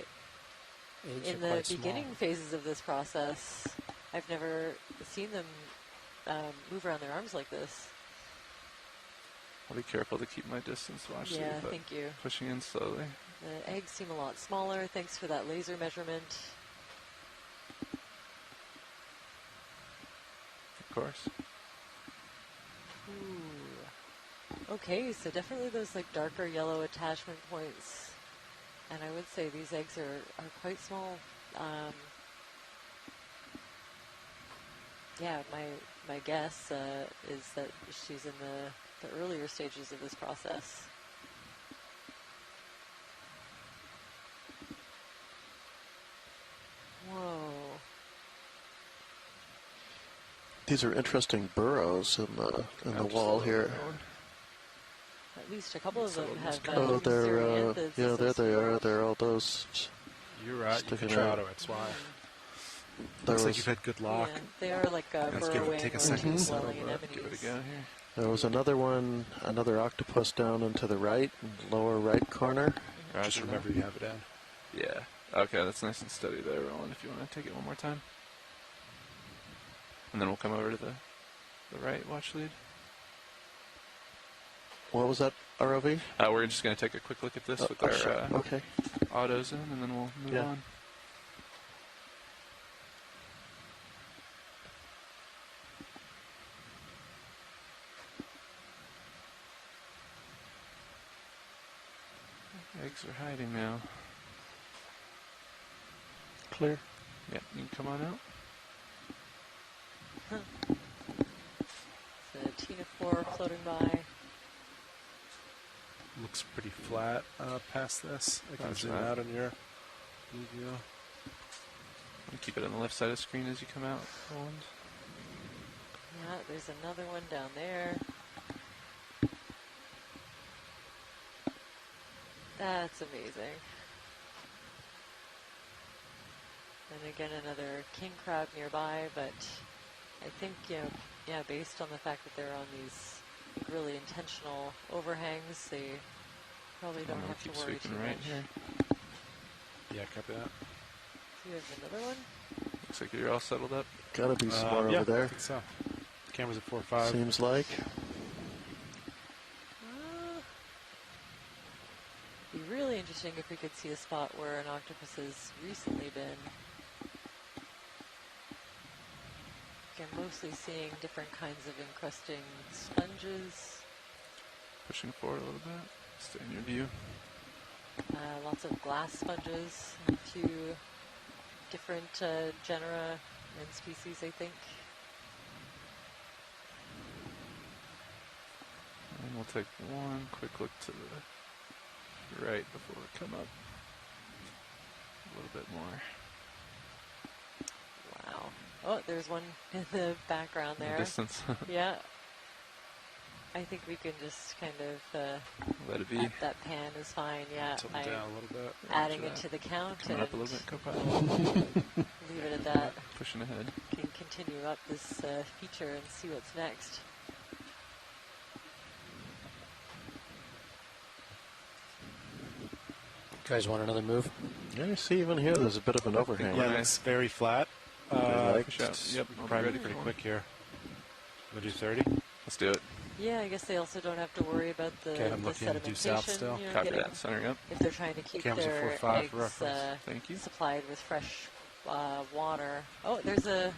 O: Eggs
I: in
O: are
I: the
O: quite
I: beginning
O: small.
I: phases of this process. I've never seen them move around their arms like this.
M: I'll be careful to keep my distance, watch
I: Yeah,
M: but
I: thank you.
M: pushing in slowly.
I: The eggs seem a lot smaller. Thanks for that laser measurement.
M: Of course.
I: Ooh. Okay, so definitely those like darker yellow attachment points. And I would say these eggs are quite small. yeah, my guess is that she's in the earlier stages of this process. Whoa.
H: These are interesting burrows in the wall here.
I: At least a couple of them have
H: Oh, they're
I: serianthids
H: yeah, there they are.
I: associated.
H: They're all those.
N: You're right. You
H: sticking
N: can
H: out.
N: trout it. That's why.
H: There
N: Looks like
H: was-
N: you've had good luck.
I: Yeah, they are like
N: Let's
I: burrowing
N: take a
I: or
N: second to settle,
I: tube-dwelling
N: but give it a
I: anemones.
N: go here.
H: There was another one, another octopus down and to the right, lower right corner.
N: Just remember you have it in.
M: Yeah. Okay, that's nice and steady there, Roland, if you want to take it one more time. And then we'll come over to the right watch lead.
H: What was that, ROV?
M: We're just going to take a quick look at this with our
H: okay.
M: autos in, and then we'll move
H: Yeah.
M: on. Eggs are hiding now.
H: Clear.
M: Yeah, you can come on out.
I: It's a Tina 4 floating by.
N: Looks pretty flat past this. I can
M: Roger
N: zoom
M: that.
N: out on your blue view.
M: And keep it on the left side of the screen as you come out, Roland.
I: Yeah, there's another one down there. That's amazing. And again, another king crab nearby, but I think, yeah, based on the fact that they're on these really intentional overhangs, they probably don't have to worry too
M: right
I: much.
M: here.
N: Yeah, copy that.
I: Do you have another one?
M: Looks like you're all settled up.
H: Gotta be some more
N: yeah,
H: over there.
N: I think so. Camera's at 4.5.
H: Seems like.
I: Be really interesting if we could see a spot where an octopus has recently been. Again, mostly seeing different kinds of encrusting sponges.
M: Pushing forward a little bit. Stay in your view.
I: Lots of glass sponges, a few different genera and species, I think.
M: And we'll take one quick look to the right before we come up a little bit more.
I: Wow. Oh, there's one in the background
M: In the
I: there.
M: distance.
I: Yeah. I think we can just kind of
M: Let it be.
I: That pan is fine. Yeah.
N: Tilt it down a little bit.
I: Adding
M: Roger
I: it
M: that.
I: to the count
M: Coming
I: and
M: up a little bit, co-pilot.
I: leave it at that.
M: Pushing ahead.
I: Can continue up this feature and see what's next.
O: You guys want another move?
H: Yeah, you see even here there's a bit of an overhang.
N: Yeah, it's very flat.
M: Push out. Yep, I'll be
N: Probably
M: ready for
N: pretty
M: one.
N: quick here. We'll do 30.
M: Let's do it.
I: Yeah, I guess they also don't have to worry about the,
N: Okay, I'm
I: the
N: looking to do south
I: sedimentation.
N: still.
I: You know,
M: Copy
I: getting-
M: that. Centering up.
I: If they're trying to keep
N: Cameras are
I: their
N: 4.5 for
I: eggs
N: reference.
M: Thank you.
I: supplied with fresh water. Oh, there's a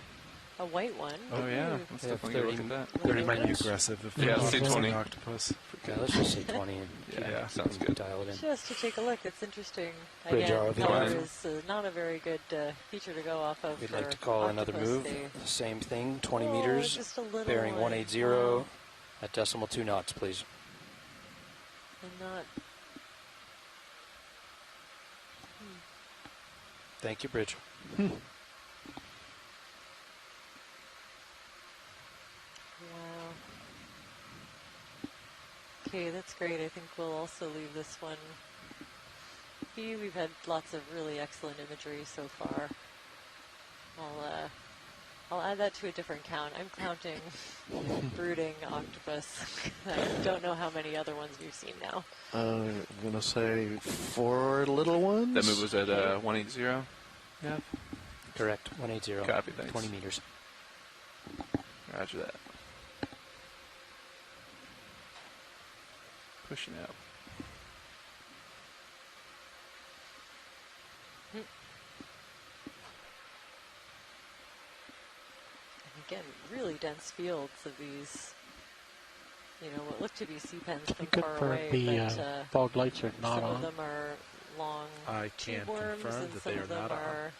I: white one.
M: Oh, yeah.
I: Ooh.
M: Let's
O: Yeah,
M: definitely go look at that.
N: 30 might be aggressive. If
M: Yeah, let's say
N: it's
M: 20.
N: an octopus.
O: Yeah, let's just say 20 and
M: Yeah, sounds good.
O: dial it in.
I: Just to take a look, it's interesting.
O: Bridge
I: Again,
O: ROV.
I: color
M: Fine.
I: is not a very good feature to go off of.
O: We'd
I: for
O: like to call another
I: octopus.
O: move.
I: They-
O: Same thing, 20
I: Oh,
O: meters,
I: just a little
O: bearing
I: one.
O: 180
I: Oh.
O: at decimal 2 knots, please.
I: And not.
O: Thank you, Bridge.
I: Wow. Okay, that's great. I think we'll also leave this one be. We've had lots of really excellent imagery so far. I'll add that to a different count. I'm counting brooding octopus. I don't know how many other ones we've seen now.
H: I'm gonna say 4 little ones.
M: That move was at 180. Yeah.
O: Correct, 180.
M: Copy, thanks.
O: 20 meters.
M: Roger that. Pushing out.
I: Again, really dense fields of these, what look to be sea pens from
F: Good
I: far
F: for
I: away,
F: the
I: but
F: fog lights are not
I: some of
F: on.
I: them are long
N: I can
I: tube worms
N: confirm
I: and
N: that
I: some
N: they
I: of
N: are
I: them
N: not on.
I: are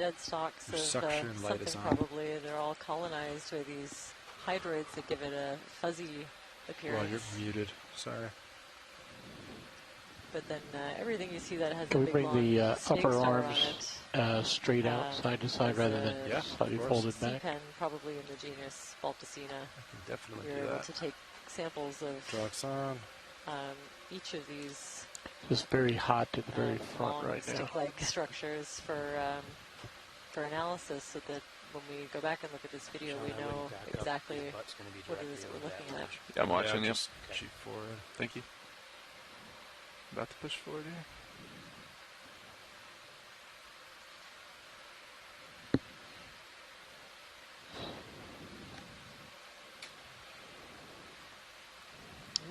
I: dead stalks
N: Your
I: of
N: suction light is
I: something
N: on.
I: probably. They're all colonized by these hydroids that give it a fuzzy appearance.
N: Well, you're muted. Sorry.
I: But then everything you see that has
F: Can
I: a
F: we
I: big
F: bring
I: long
F: the
I: snake
F: upper
I: star
F: arms
I: on it.
F: straight out, side to side,
I: is
F: rather
I: a
F: than slightly folded back?
I: sea-pen, probably in the genus Balticina.
N: Definitely
I: You're
N: do
I: able
N: that.
I: to take samples of
N: Drugs on.
I: each of these
F: Just very hot in the very front
I: long
F: right now.
I: stick-like structures for analysis, so that when we go back and look at this video, we know exactly what it is that we're looking at.
M: Yeah, I'm watching. Yep.
N: Just shoot forward.
M: Thank you. About to push forward here.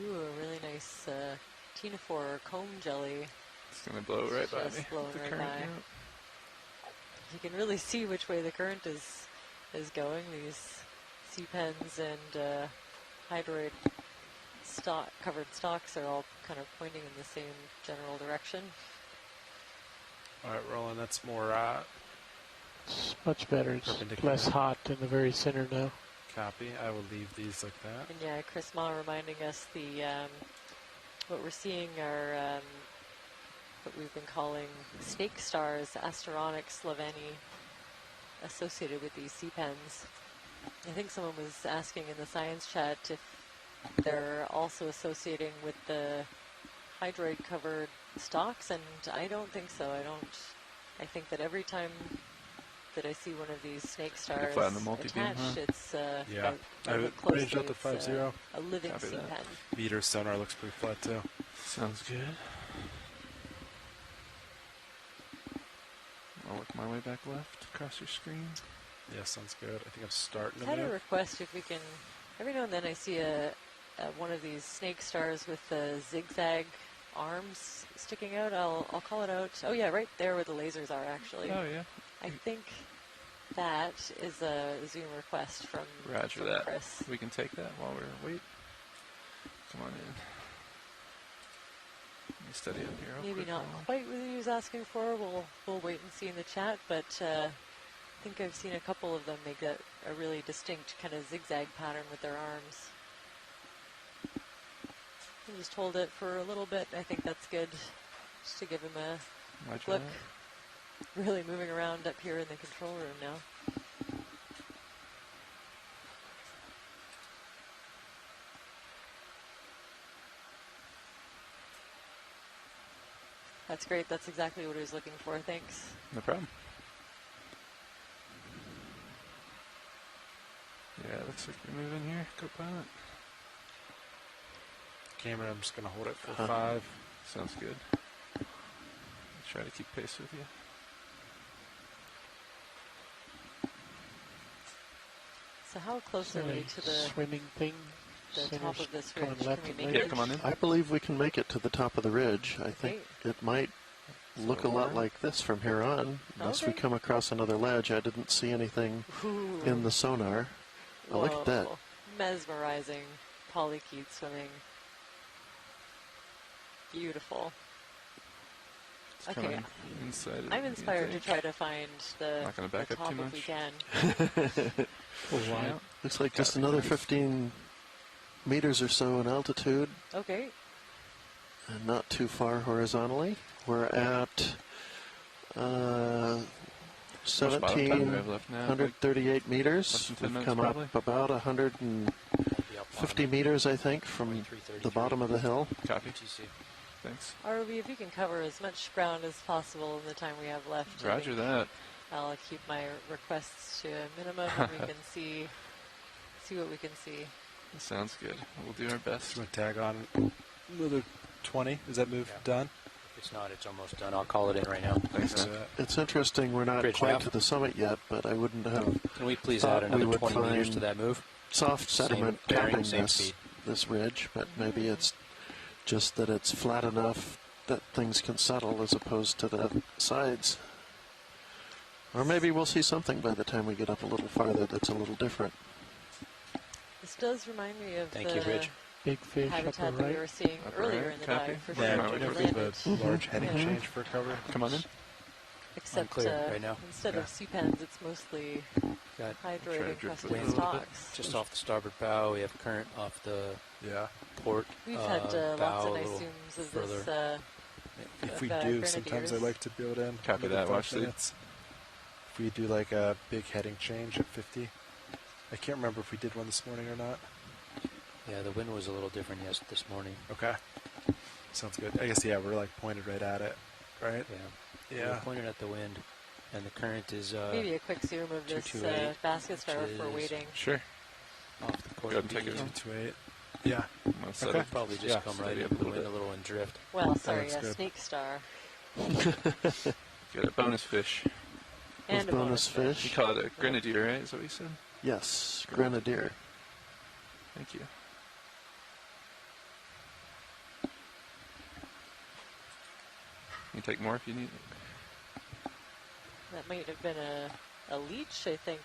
I: Ooh, a really nice ctenophore comb jelly.
M: It's going to blow right by
I: Just
M: me.
I: blowing
M: The
I: right
M: current,
I: by.
M: yeah.
I: You can really see which way the current is going. These sea pens and hydroid covered stalks are all kind of pointing in the same general direction.
N: All right, Roland, that's more
F: It's much better. It's
N: perpendicular.
F: less hot in the very center now.
N: Copy. I will leave these like that.
I: And yeah, Chris Ma reminding us what we're seeing are what we've been calling snake stars, Asteronix sloveni, associated with these sea pens. I think someone was asking in the science chat if they're also associating with the hydroid covered stalks, and I don't think so. I think that every time that I see one of these snake stars
M: flatten the multi-beam,
I: attached,
M: huh?
I: it's
N: Yeah.
I: I
N: I
I: look
N: ranged
I: closely,
N: out to
I: it's
N: 5-0.
I: a living
M: Copy
I: sea
M: that.
I: pen.
N: Meter sonar looks pretty flat too.
M: Sounds good. I'll work my way back left across your screen.
N: Yeah, sounds good. I think I'm starting
I: I
N: to
I: had a
N: move.
I: request if we can. Every now and then I see one of these snake stars with the zigzag arms sticking out. I'll call it out. Oh yeah, right there where the lasers are actually.
M: Oh yeah.
I: I think that is a Zoom request from
M: Roger
I: from
M: that.
I: Chris.
M: We can take that while we're wait. Come on in. Let me study up here. real
I: Maybe
M: quick,
I: not
M: Roland.
I: quite what he was asking for. We'll wait and see in the chat, but I think I've seen a couple of them make a really distinct kind of zigzag pattern with their arms. I just hold it for a little bit. I think that's good, just to give him a
M: Roger
I: look.
M: that.
I: Really moving around up here in the control room now. That's great. That's exactly what I was looking for. Thanks.
M: No problem. Yeah, looks like you're moving here, co-pilot.
N: Camera, I'm just going to hold it for
H: Uh-huh.
N: 5.
M: Sounds good. I'll try to keep pace with you.
I: So how close are we to the
F: swimming thing?
I: the
F: Center
I: top of this
F: coming
I: ridge? Can
F: left
I: we
F: and
I: make
F: right.
I: it?
M: Yeah, come on in.
H: I believe we can make it to the top of the ridge. I think
I: Okay.
H: it might look a lot like this from here on, unless we
I: Okay.
H: come across another ledge. I didn't see anything
I: Ooh.
H: in the sonar. Oh, look at that.
I: Whoa. Mesmerizing polychaete swimming. Beautiful.
M: It's
I: Okay.
M: coming inside of
I: I'm
M: me, I
I: inspired to
M: think.
I: try to find the,
M: Not gonna
I: the
M: back up
I: top
M: too
I: if we
M: much.
I: can.
M: Yeah.
H: Looks like just
M: Copy,
H: another
M: thanks.
H: 15 meters or so in altitude,
I: Okay.
H: and not too far horizontally. We're at
M: How much bottom time do we have left now?
H: 138
M: Less
H: meters.
M: than 10
H: We've
M: minutes,
H: come
M: probably?
H: up about 150 meters, I think, from the bottom of the hill.
M: Copy. Thanks.
I: ROV, if you can cover as much ground as possible in the time we have left. I
M: Roger
I: think
M: that.
I: I'll keep my requests to a minimum and we can see what we can see.
M: Sounds good. We'll do our best.
N: Just going to tag on another 20. Is that move done?
O: If it's not, it's almost done. I'll call it in right now.
M: Thanks,
N: Let's do
M: man.
N: that.
H: It's interesting we're not
O: Bridge
H: quite
O: now.
H: to the summit yet, but I wouldn't have
O: Can we please
H: thought
O: add
H: we
O: another
H: would
O: 20 meters
H: find
O: to that move?
H: soft
O: Same
H: sediment
O: bearing,
H: capping
O: same
H: this
O: speed.
H: this ridge, but maybe it's just that it's flat enough that things can settle as opposed to the sides. Or maybe we'll see something by the time we get up a little farther that's a little different.
I: This does remind me of
O: Thank
I: the
O: you, Ridge.
F: Big fish
I: habitat
F: upper
I: that we
F: right.
I: were seeing
M: Upper
I: earlier
M: right,
I: in the
M: copy.
I: dive, for
M: Yeah,
I: sure.
M: right
I: when
M: over
I: we
N: Give
I: landed.
N: a large heading change for cover.
M: Come on in.
I: Except
O: unclear right now.
I: instead of supans, it's mostly
O: Got
I: hydroid encrusted
O: wind
I: with stalks.
O: just off the starboard bow. We have current off the port.
I: We've had lots
O: bow
I: of
O: a
I: nice
O: little
I: zooms of
O: further.
I: this.
N: If we
I: of,
N: do,
I: grenadiers.
N: sometimes I like to build in.
M: Copy
N: another
M: that,
N: 5
M: watch lead.
N: minutes. If we do like a big heading change at 50. I can't remember if we did one this morning or not.
O: Yeah, the wind was a little different this morning.
N: Okay. Sounds good. I guess, we're like pointed right at it, right?
O: Yeah. We're pointed at the wind, and the current is...
I: Maybe a quick zoom of this basket star if we're waiting.
M: Sure.
O: Off the
M: Go
O: course.
M: ahead and take it.
N: 228. Yeah.
O: Okay. Probably just come right into the wind a little and drift.
I: Well, sorry, a snake star.
M: Got a bonus fish.
I: And a bonus fish.
M: You call it a grenadier, right? Is that what you said?
H: Yes, grenadier.
M: Thank you. You take more if you need.
I: That might have been a leech, I think.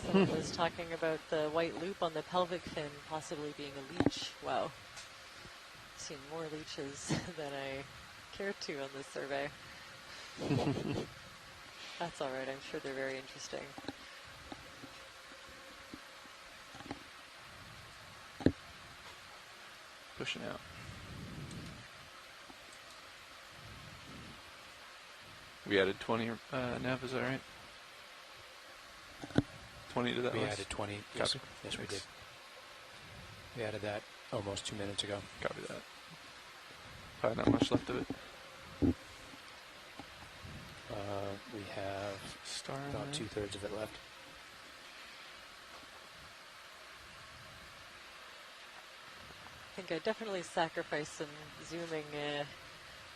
I: Someone was talking about the white loop on the pelvic fin possibly being a leech. Wow. I've seen more leeches than I care to on this survey. That's all right. I'm sure they're very interesting.
M: Pushing out. We added 20 nav, is that right? 20 to that
O: We
M: list?
O: added 20. Yes,
M: Copy.
O: yes, we did.
M: Thanks.
O: We added that almost 2 minutes ago.
M: Copy that. Probably not much left of it.
O: We have
M: Star
O: about
M: there.
O: 2/3 of it left.
I: I think I definitely sacrifice some zooming.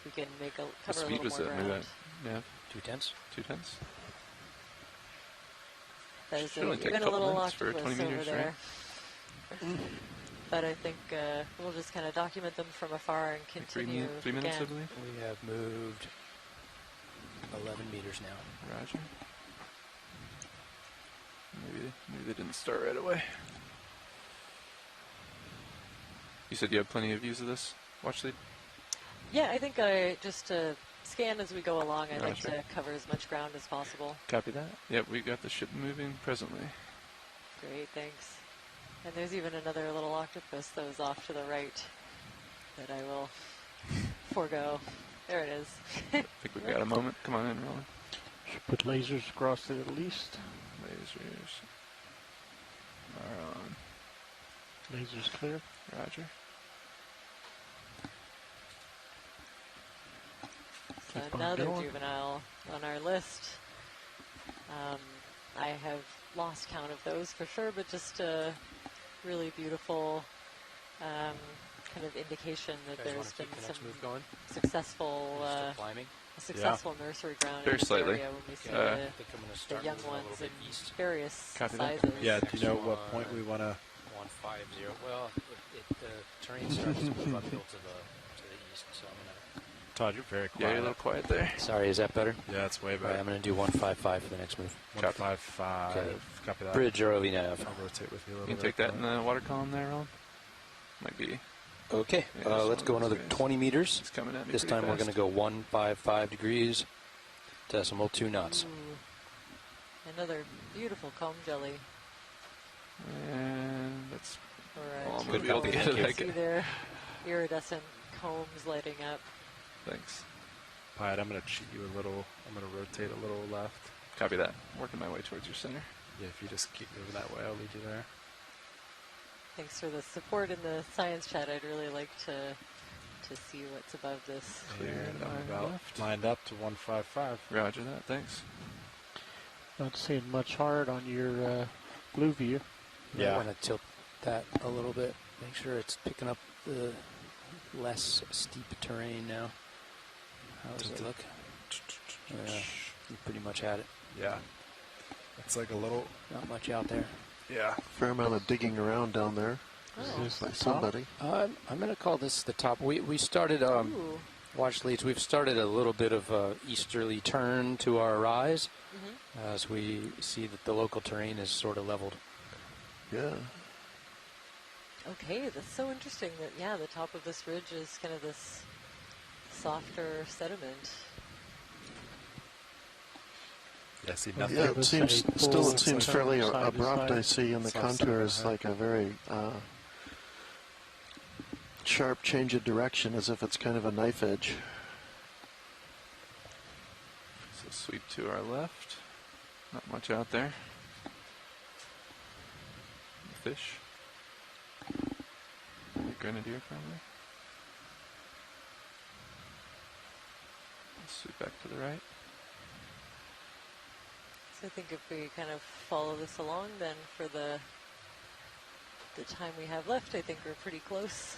I: We can make
M: What
I: cover a
M: speed
I: little
M: was
I: more
M: that?
I: ground.
M: Nav?
O: 2/10.
M: 2/10?
I: That is
M: Should only take
I: even
M: a
I: a
M: couple
I: little
M: minutes for
I: octopus
M: 20
I: over
M: meters,
I: there. But I think we'll just kind of document them from afar and continue.
M: 3 minutes, I
I: again.
M: believe.
O: We have moved 11 meters now.
M: Roger. Maybe they didn't start right away. You said you have plenty of views of this watch lead?
I: Yeah, I think I just scan as we go along. I'd like
M: Gotcha.
I: to cover as much ground as possible.
M: Copy that. Yep, we got the ship moving presently.
I: Great, thanks. And there's even another little octopus that was off to the right that I will forego. There it is.
M: I think we've got a moment. Come on in, Roland.
F: Should put lasers across it at least.
M: Lasers are on.
F: Lasers clear.
M: Roger.
I: So
F: Keep on
I: another
F: going.
I: juvenile on our list. I have lost count of those for sure, but just a really beautiful kind of indication that
O: You guys
I: there's
O: wanna
I: been
O: keep the
I: some
O: next move going?
I: successful
O: Still climbing?
I: a successful nursery ground
M: Very
I: in this
M: slightly.
I: area when we see
O: I think I'm going to
I: the
O: start
I: young
O: moving a little
I: ones
O: bit
I: in
O: east.
I: various
M: Copy that.
I: sizes.
N: Yeah, do you know
O: Next
N: what point we want to...
O: 150. Well, the terrain starts to move uphill to the east, so I'm going to...
N: Todd, you're very quiet.
M: Yeah, you're a little quiet there.
O: Sorry, is that better?
N: Yeah, it's way
O: All right,
N: better.
O: I'm going to do 155 for the next move.
N: 155.
O: Okay.
N: Copy that.
O: Bridge or OV-nav.
N: I'll rotate with you a little
M: You
N: bit.
M: can take that in the water column there, Roland. Might be.
O: Okay,
M: Yeah, there's
O: let's
M: one
O: go
M: of those
O: another
M: guys.
O: 20 meters.
M: It's coming at me
O: This
M: pretty
O: time we're
M: fast.
O: going to go 155 degrees, decimal 2 knots.
I: Ooh, another beautiful comb jelly.
M: And that's
I: Or
M: all
I: a
M: I'm going to be able to
I: twinkle.
M: get
I: You
M: it.
I: can see their iridescent combs lighting up.
M: Thanks.
N: Pied, I'm going to cheat you a little. I'm going to rotate a little left.
M: Copy that. Working my way towards your center.
N: Yeah, if you just keep moving that way, I'll lead you there.
I: Thanks for the support in the science chat. I'd really like to see what's above this.
M: Clear
N: And I'm
M: line
N: about
M: left.
N: lined up to 155.
M: Roger that. Thanks.
F: Not seeing much hard on your blue view.
O: I want to tilt that a little bit. Make sure it's picking up the less steep terrain now. How does it look? Yeah, you pretty much had it.
N: Yeah. It's like a little...
O: Not much out there.
N: Yeah.
H: Fair amount of digging around down there
I: Oh.
H: by somebody.
O: I'm going to call this the top. We started,
I: Ooh.
O: watch leads, we've started a little bit of a easterly turn to our rise
I: Mhm.
O: as we see that the local terrain is sort of leveled.
H: Yeah.
I: Okay, that's so interesting that, yeah, the top of this ridge is kind of this softer sediment.
N: I see nothing.
H: Yeah, it seems still seems fairly
N: side to
H: abrupt.
N: side.
H: I see in the
N: Side to side,
H: contours
N: right.
H: like a very sharp change of direction, as if it's kind of a knife edge.
M: So sweep to our left. Not much out there. Fish. Grenadier probably. Sweep back to the right.
I: So I think if we kind of follow this along, then for the time we have left, I think we're pretty close.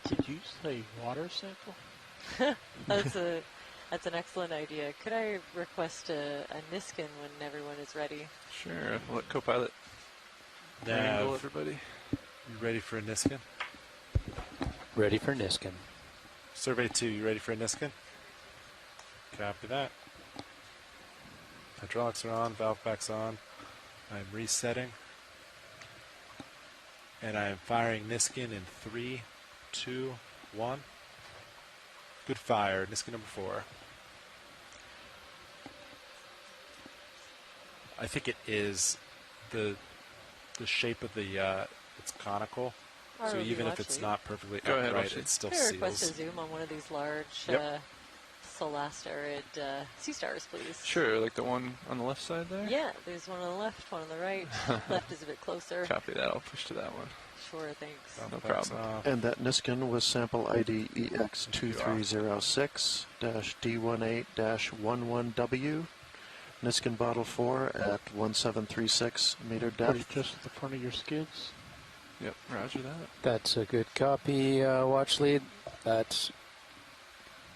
O: Did you say water sample?
I: That's an excellent idea. Could I request a Niskin when everyone is ready?
M: Sure. I'll let co-pilot
N: Nav,
M: handle everybody.
N: You ready for a Niskin?
O: Ready for Niskin.
N: Survey 2, you ready for a Niskin? Copy that. Hydraulics are on, valve pack's on. I'm resetting. And I am firing Niskin in 3, 2, 1. Good fire, Niskin number 4. I think it is the shape of the it's conical. So even if it's not perfectly upright, it still seals.
I: Could I request a zoom on one of these large Solasterid sea stars, please?
M: Sure, like the one on the left side there?
I: Yeah, there's one on the left, one on the right. Left is a bit closer.
M: Copy that. I'll push to that one.
I: Sure, thanks.
M: No problem.
H: And that Niskin was sample ID EX2306-D18-11W. Niskin bottle 4 at 1736 meter depth.
F: Just at the front of your skids.
M: Yep, roger that.
O: That's a good copy, watch lead. That's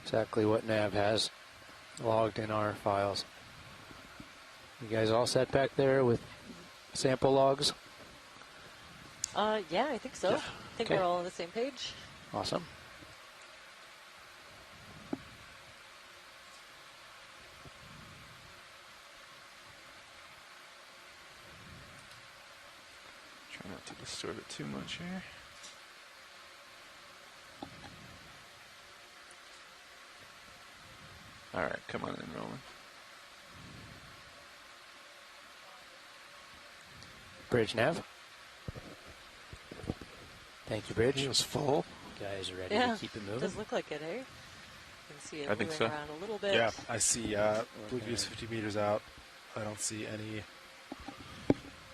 O: exactly what Nav has logged in our files. You guys all set back there with sample logs?
I: Yeah, I think so.
O: Yeah.
I: I think
O: Okay.
I: we're all on the same page.
O: Awesome.
M: Try not to distort it too much here. All right, come on in, Roland.
O: Bridge Nav. Thank you, Bridge.
H: He was full.
O: Guys ready
I: Yeah,
O: to keep it moving?
I: does look like it, eh? You can see it
M: I think
I: moving
M: so.
I: around a little bit.
N: Yeah, I see Blue View's 50 meters out. I don't see any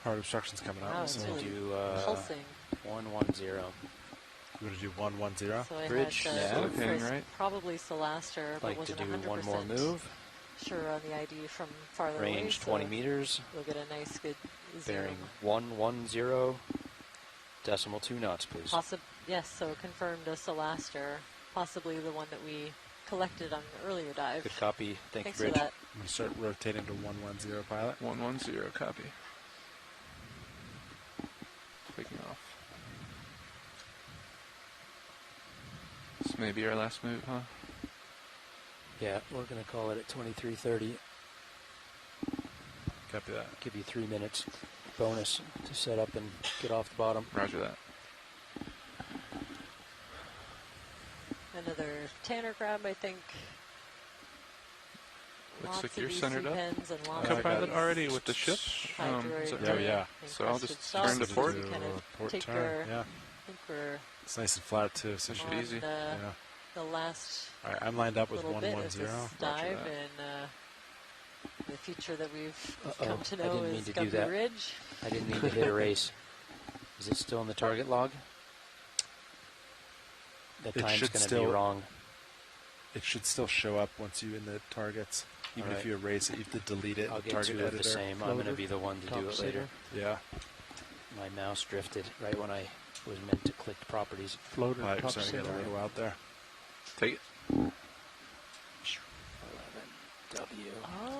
N: hard obstructions coming
I: Wow,
N: out.
I: it's
N: So
I: really
O: do
I: pulsing.
O: 110.
N: you want to do 110?
I: So I
O: Bridge
I: had
O: nav.
I: first
M: Right?
I: probably Solaster, but
O: Like to
I: wasn't
O: do
I: 100%
O: one more move.
I: sure on the ID from farther away.
O: Range
I: so
O: 20 meters.
I: We'll get a nice good zoom.
O: Bearing 110. Decimal 2 knots, please.
I: Yes, so confirmed a Solaster, possibly the one that we collected on an earlier dive.
O: Good copy. Thank
I: Thanks
O: you,
I: for
O: Bridge.
I: that.
N: I'm going to start rotating to 110 pilot.
M: 110, copy. Taking off. This may be our last move, huh?
O: Yeah, we're going to call it at 23:30.
N: Copy that.
O: Give you 3 minutes bonus to set up and get off the bottom.
M: Roger that.
I: Another Tanner crab, I think.
M: Looks
I: Lots
M: like
I: of
M: you're
I: BC
M: centered up.
I: pens and lots
M: Co-pilot
I: of
M: already with the ship.
I: hydroid,
N: Oh, yeah.
M: So I'll just
I: encrusted
M: turn to
I: sauces
M: port.
I: to kind of
N: Port
I: take
N: turn,
I: our,
N: yeah.
I: I think we're
N: It's nice and flat too, so it should
I: on
N: be easy. Yeah.
I: the last
N: All right, I'm lined up with
I: little bit of
N: 110.
I: this dive, and the feature that we've come to
O: I
I: know
O: didn't mean
I: is
O: to do
I: Guppy
O: that.
I: Ridge.
O: I didn't mean to hit erase. Is it still in the target log? The
N: It
O: time's
N: should
O: going to be
N: still-
O: wrong.
N: It should still show up once you in the targets. Even
O: All
N: if
O: right.
N: you erase it, you have to delete it.
O: I'll
N: in the
O: get
N: target
O: two of
N: editor.
O: the same. I'm going to be the one to do it later.
N: Yeah.
O: My mouse drifted right when I was meant to click properties.
F: Floater
N: You're
F: top
N: starting to get a
F: sailor.
N: little out there.
M: Take it.
O: 11W.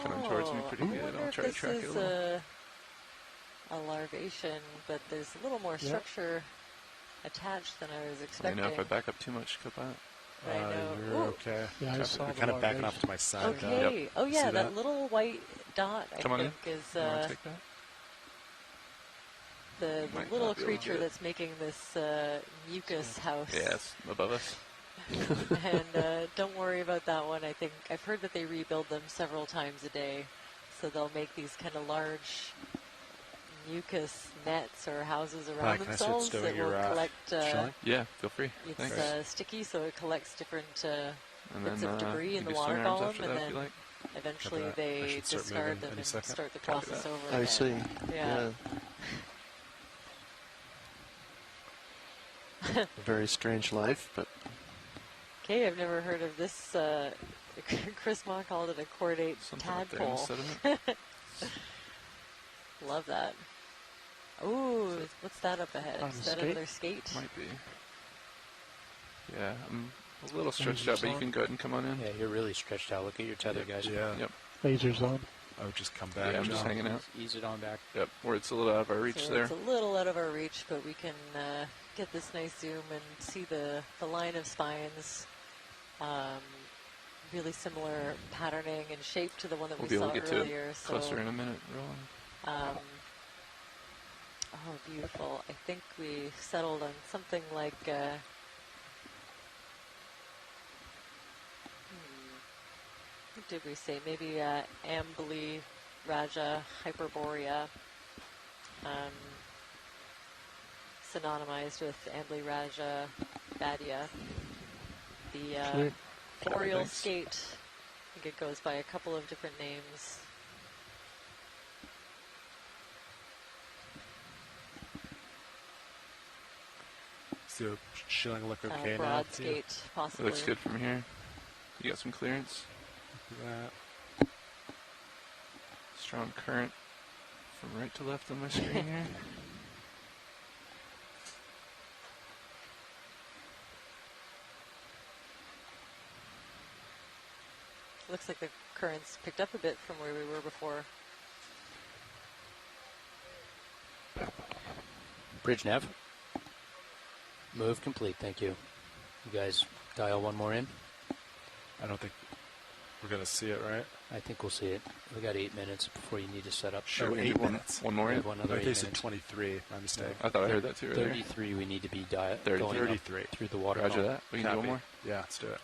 M: Coming towards me pretty
I: I
M: good.
I: wonder
M: I'll
I: if
M: try to
I: this
M: track it a
I: is
M: little.
I: a larvation, but there's a little more
O: Yeah.
I: structure attached than I was
M: Let me
I: expecting.
M: know if I back up too much, co-pilot.
I: I know.
N: You're
I: Ooh.
N: okay.
F: Yeah, I saw
N: You're
F: the
N: kind of backing off
F: larvation.
N: to my side.
I: Okay.
M: Yep.
I: Oh yeah,
N: See
I: that
N: that?
I: little white dot I
M: Come on in.
I: think is
M: You want to take that?
I: the
M: Might
I: little
M: not be able to
I: creature
M: get it.
I: that's making this mucus house.
M: Yeah, it's above us.
I: And don't worry about that one. I think I've heard that they rebuild them several times a day. So they'll make these kind of large mucus nets or houses around themselves that will collect.
M: Yeah, feel free.
I: It's sticky, so it collects different bits of debris in the water column, and then eventually they discard them and start the process over again.
H: I see.
I: Yeah.
H: A very strange life, but...
I: Okay, I've never heard of this. Chris Ma called it a chordate tadpole. Love that. Ooh, what's that up ahead? Is that another skate?
M: Might be. Yeah, I'm a little stretched out, but you can go ahead and come on in.
O: Yeah, you're really stretched out. Look at your tether, guys.
N: Yeah.
M: Yep.
F: Laser zone.
N: Oh, just come back.
M: Yeah, I'm just hanging out.
O: Ease it on back.
M: Yep, where it's a little out of our reach there.
I: It's a little out of our reach, but we can get this nice zoom and see the line of spines. Really similar patterning and shape to the one that we saw earlier. We'll be able to get to it
M: closer in a minute, Roland.
I: Oh, beautiful. I think we settled on something like... what did we say? Maybe Ambly Raja Hyperborea, synonymized with Ambly Raja Badia. The boreal skate, I think it goes by a couple of different names.
N: So, shilling look okay now?
I: Broad skate, possibly.
M: It looks good from here. You got some clearance.
N: That.
M: Strong current from right to left on my screen here.
I: Looks like the currents picked up a bit from where we were before.
O: Bridge nav. Move complete, thank you. You guys dial one more in?
N: I don't think we're going to see it, right?
O: I think we'll see it. We got 8 minutes before you need to set up.
N: Sure, 8 minutes.
M: One more in?
O: One other 8
N: they
O: minutes.
N: said 23, my mistake.
M: I thought I heard that too earlier.
O: 33 we need to be going
N: 33.
O: through the water.
M: Roger that. We can do one more?
N: Yeah, let's do it.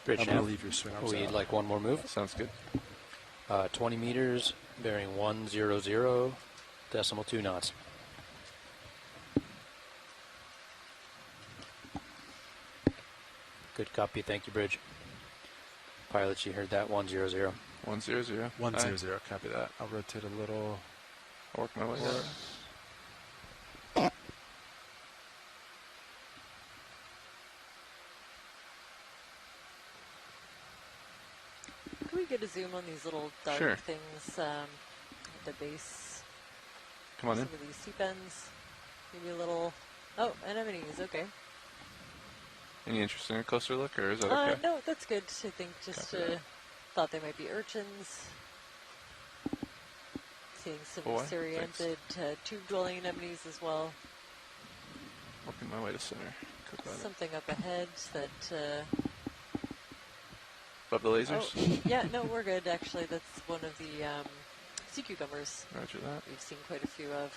O: Bridge
N: I'm going to leave your swing arms
O: We'd
N: out.
O: like one more move.
M: Sounds good.
O: 20 meters, bearing 100.2 knots. Good copy, thank you, Bridge. Pilots, you heard that, 100.
M: 100.
N: 100, copy that. I'll rotate a little.
M: I'll work my way up.
I: Can we get a zoom on these little dark things at the base?
M: Come on in.
I: Some of these seep ends. Maybe a little... Oh, anemones, okay.
M: Any interest in a closer look, or is that okay?
I: No, that's good. I think just thought they might be urchins. Seeing some Syrianthid tube-dwelling anemones as well.
M: Working my way to center.
I: Something up ahead that...
M: Above the lasers?
I: Oh, yeah, no, we're good, actually. That's one of the sea cucumbers.
M: Roger that.
I: We've seen quite a few of.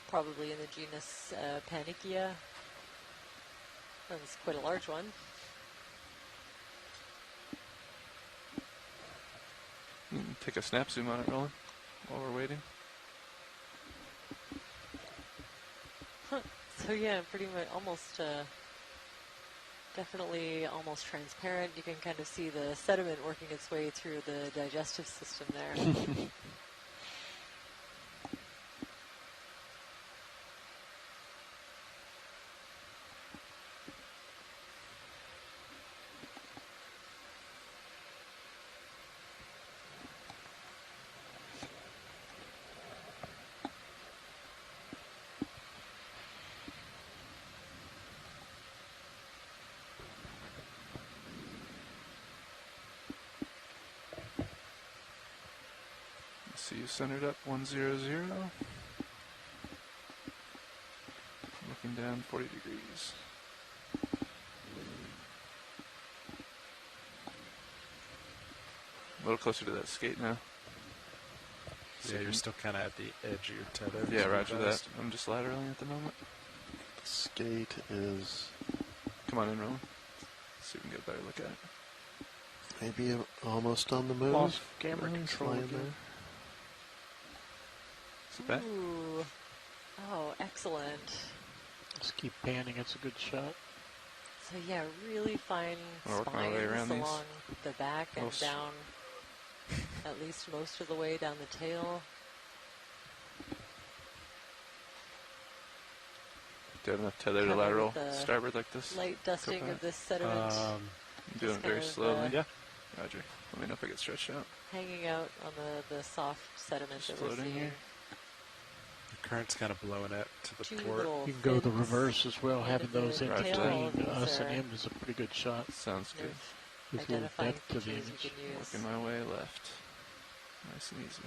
I: Probably in the genus Panicia. That's quite a large one.
M: Take a snap zoom on it, Roland, while we're waiting.
I: So yeah, pretty much almost, definitely almost transparent. You can kind of see the sediment working its way through the digestive system there.
M: See you centered up 100. Looking down 40 degrees. A little closer to that skate now.
N: Yeah, you're still kind of at the edge of your tether.
M: Yeah, roger that. I'm just lateraling at the moment.
H: The skate is
M: Come on in, Roland. See if we can get a better look at it.
H: Maybe almost on the move.
F: Off camera control
H: flying
F: again.
H: there.
I: Ooh. Oh, excellent.
F: Just keep panning. It's a good shot.
I: So yeah, really fine
M: I'll work my way
I: spines
M: around these.
I: along the back and
M: Most-
I: down at least most of the way down the tail.
M: Do you have enough tether to
I: Covered
M: lateral
I: with the
M: starboard like this?
I: Light dusting of this sediment.
M: I'm doing it
I: Just
M: very
I: kind of,
M: slowly.
N: Yeah.
M: Roger. Let me know if I get stretched out.
I: Hanging out on the soft sediment
M: Just
I: that we're
M: floating
I: seeing.
M: here.
N: The current's kind of blowing it to the
I: Two
N: port.
I: little
F: You can go the
I: fins
F: reverse as well.
I: into
F: Having those
I: the
F: in
I: tail.
F: between
I: These
F: us and
I: are
F: him is a pretty good shot.
M: Sounds good.
F: With a little
I: identifying
F: depth to the
I: features
F: image.
I: you can use.
M: Working my way left. Nice and easy.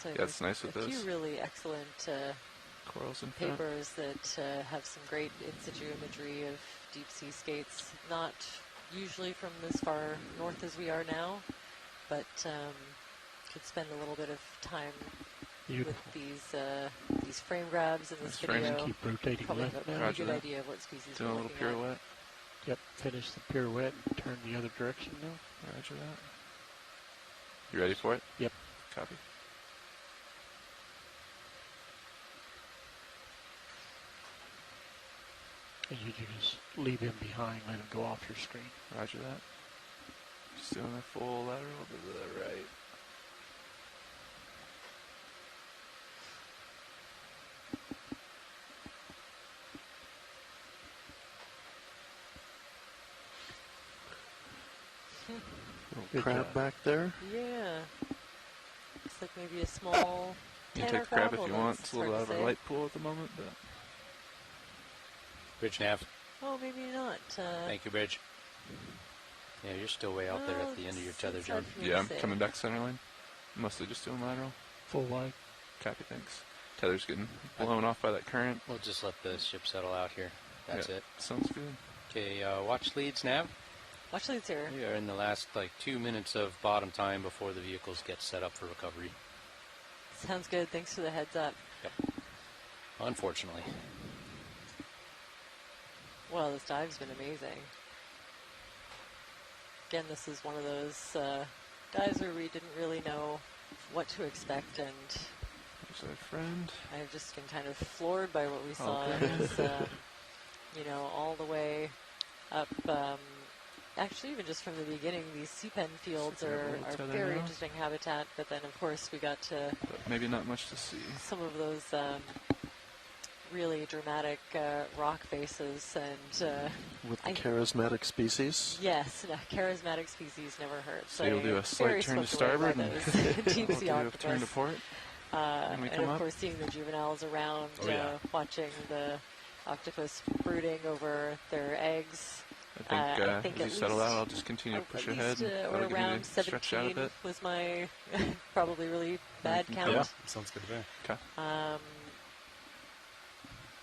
I: So
M: Yeah, it's nice with
I: a
M: those.
I: few really excellent
M: Corals in front.
I: papers that have some great in situ imagery of deep sea skates. Not usually from as far north as we are now, but could spend a little bit of time
F: Beautiful.
I: with these frame grabs in this
M: Nice
I: video.
M: frame.
F: Keep rotating
I: Probably
F: left
I: have a
F: now.
I: pretty
M: Roger
I: good
M: that.
I: idea of what species
M: Doing a
I: we're
M: little
I: looking at.
M: pirouette.
F: Yep, finish the pirouette and turn the other direction now.
M: Roger that. You ready for it?
F: Yep.
M: Copy.
F: And you just leave him behind, let him go off your screen.
M: Roger that. Just doing a full lateral to the right.
H: Little
F: Good
H: crab
F: job.
H: back there.
I: Yeah. Looks like maybe a small
M: You can
I: tanner
M: take the crab if
I: although
M: you want.
I: it's
M: It's a little
I: hard
M: out
I: to
M: of a
I: say.
M: light pool at the moment, but
E: Bridge nav.
I: Oh, maybe not.
E: Thank you, Bridge. Yeah, you're still way out there at the end of your tether, John.
M: yeah, I'm coming back center line. Mostly just doing lateral.
F: Full wide.
M: Copy, thanks. Tether's getting blown off by that current.
E: We'll just let the ship settle out here. That's
M: Yeah,
E: it.
M: Sounds good.
E: Okay, watch leads, nav.
I: Watch leads here.
E: We are in the last 2 minutes of bottom time before the vehicles get set up for recovery.
I: Sounds good. Thanks for the heads up.
E: Yep. Unfortunately.
I: Well, this dive's been amazing. Again, this is one of those dives where we didn't really know what to expect, and
M: There's our friend.
I: I've just been kind of floored by what we saw.
M: Okay.
I: It's, all the way up. Actually, even just from the beginning, these sea pen fields
M: Looking at
I: are
M: little tether
I: very
M: now.
I: interesting habitat. But then, of course, we got to
M: But maybe not much to see.
I: some of those really dramatic rock faces, and
H: With the charismatic species.
I: yes, charismatic species never hurt.
M: So you'll do a slight
I: very
M: turn to
I: swept away
M: starboard
I: by
M: and
I: those deep
M: we'll
I: sea
M: do a
I: octopus.
M: turn to port. when we
I: And
M: come
I: of
M: up.
I: course, seeing the juveniles around,
M: Oh, yeah.
I: watching the octopus brooding over their eggs.
M: I think
I: at
M: as you settle
I: least-
M: out, I'll just continue to push
I: at
M: ahead.
I: least,
M: That'll give me
I: around
M: to stretch out a
I: 17
M: bit.
I: was my probably really bad
M: can
I: count.
N: Yeah, sounds good to me.
M: Okay.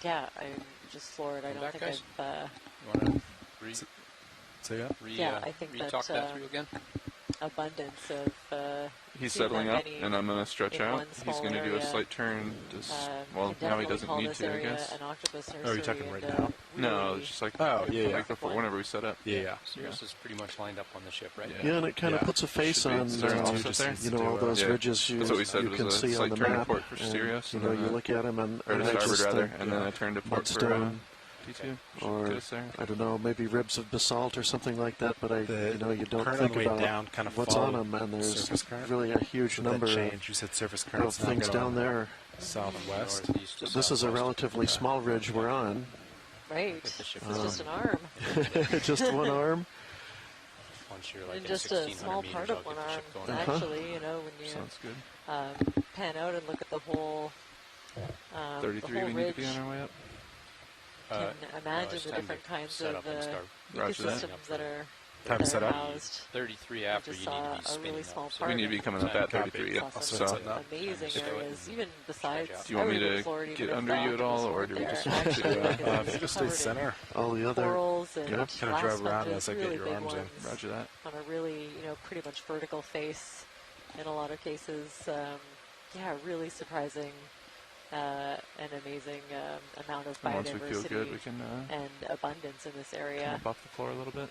I: Yeah, I'm just floored. I
E: Come
I: don't
E: back,
I: think
E: guys.
I: I've.
E: You want to
N: Say that?
I: Yeah, I think
E: re-talk
I: that,
E: that through again?
I: Abundance of.
M: He's
I: seemed
M: settling
I: like
M: up,
I: any
M: and I'm going to stretch
I: in
M: out.
I: one
M: He's
I: small
M: going to do a
I: area.
M: slight turn. Just, well,
I: Can
M: now he
I: definitely
M: doesn't
I: call
M: need
I: this
M: to, I
I: area
M: guess.
I: an octopus
N: Oh, you're
I: nursery
N: talking right
I: and,
N: now?
M: No,
I: really
M: it's just like,
N: Oh, yeah,
M: like before, whenever we set up.
N: Yeah.
E: Sirius is pretty much lined up on the ship, right?
H: Yeah, and it kind of puts a face
M: Should be
H: on,
M: starting to offset there.
H: you know, all those
M: Yeah.
H: ridges you,
M: That's what we said
H: you
M: was
H: can
M: a
H: see on
M: slight
H: the
M: turn to
H: map.
M: port for
H: and,
M: Sirius,
H: you
M: and
H: know,
M: then
H: you look at them and
M: or to
H: I
M: starboard
H: just
M: rather,
H: think,
M: and then I turn to port for
H: mudstone,
M: T2.
H: or
M: Get us there.
H: I don't know, maybe ribs of basalt or something like that. But you don't
N: current on
H: think
N: the way
H: about
N: down kind of
H: what's on
N: followed
H: them, and there's
N: surface current.
H: really a huge
N: With that
H: number
N: change, you said surface
H: of
N: current's not
H: things
N: good
H: down
N: on
H: there.
N: southwest.
E: Northeast to
H: This is a
E: southwest.
H: relatively small ridge we're on.
I: Right.
E: The ship
I: It's
E: is
I: just an arm.
H: Just one arm.
E: Once you're like
I: And
E: at
I: just a
E: 1600
I: small
E: meters,
I: part
E: I'll
I: of one
E: get the
I: arm.
E: ship going.
I: Actually, when you
M: Sounds good.
I: pan out and look at the whole
M: 33,
I: the whole
M: we need
I: ridge,
M: to be on our way up.
I: can
E: No,
I: imagine
E: it's
I: the
E: time
I: different
E: to
I: kinds
E: set
I: of
E: up and start
M: Roger that.
I: ecosystems that are
J: Time
N: set up.
I: housed.
P: 33 after you need to be spinning
I: really small
P: up.
I: part.
M: We need to be coming up at 33. Yeah.
I: So amazing areas, even besides.
M: Do you want me to get under you at all, or do we just want to?
N: If you just stay center.
H: All the other.
I: Corals and
N: kind of drive around as I get your arms in.
M: Roger that.
I: On a really, pretty much vertical face in a lot of cases. Really surprising and amazing amount of
M: And once we
I: biodiversity
M: feel good, we can
I: and abundance in this area.
M: come up off the floor a little bit.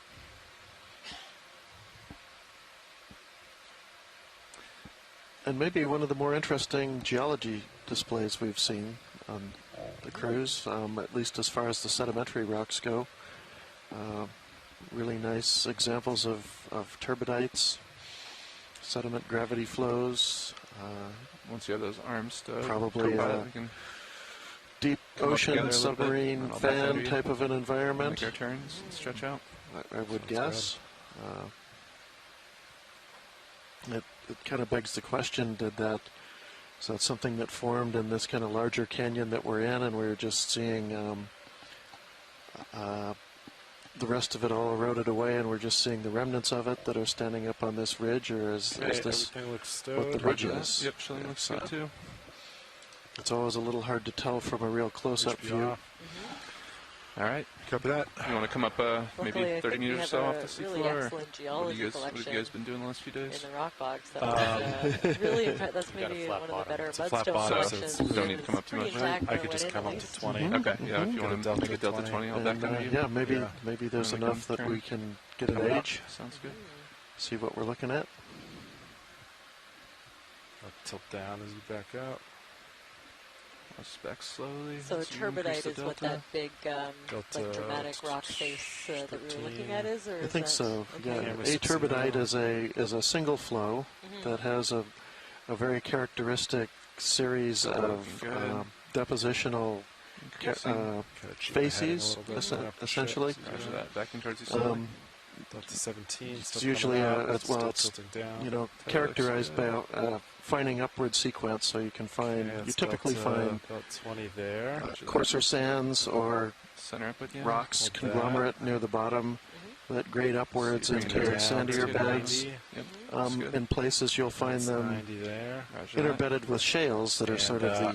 H: And maybe one of the more interesting geology displays we've seen on the cruise, at least as far as the sedimentary rocks go. Really nice examples of turbidites, sediment gravity flows.
M: Once you have those arms stowed,
H: probably
M: we can
H: deep ocean submarine fan type of an environment.
M: Make our turns and stretch out.
H: I would guess. It kind of begs the question, is that something that formed in this kind of larger canyon that we're in, and we're just seeing the rest of it all eroded away, and we're just seeing the remnants of it that are standing up on this ridge, or is this what the ridge is?
M: Yep, showing looks good too.
H: It's always a little hard to tell from a real close-up view.
M: All right,
N: copy that.
M: You want to come up maybe 30 meters or so off the
I: really
M: seafloor?
I: Excellent geology
M: What have you guys been doing the last few days?
I: In the rock box. That was really that's maybe one of the better mudstone collections.
M: So don't need to come up too much.
N: I could just come up to 20.
M: Okay, yeah, if you want to make a delta 20, I'll back under you.
H: Yeah, maybe there's enough that we can get an age.
M: Sounds good.
H: See what we're looking at.
N: I'll tilt down as you back out.
M: I'll back slowly.
I: So a turbidite is what that big, dramatic rock face that we were looking at is, or
H: I think so.
I: Okay.
H: Yeah, a turbidite is a single flow that has a very characteristic series of depositional facies, essentially.
M: Roger that. Backing towards each other.
N: Up to 17.
H: It's usually it's characterized by a finding upward sequence, so you can find typically find
N: about 20 there.
H: coarser sands or rocks conglomerate near the bottom that grade upwards into sandier beds. In places you'll find them interbedded with shales that are sort of the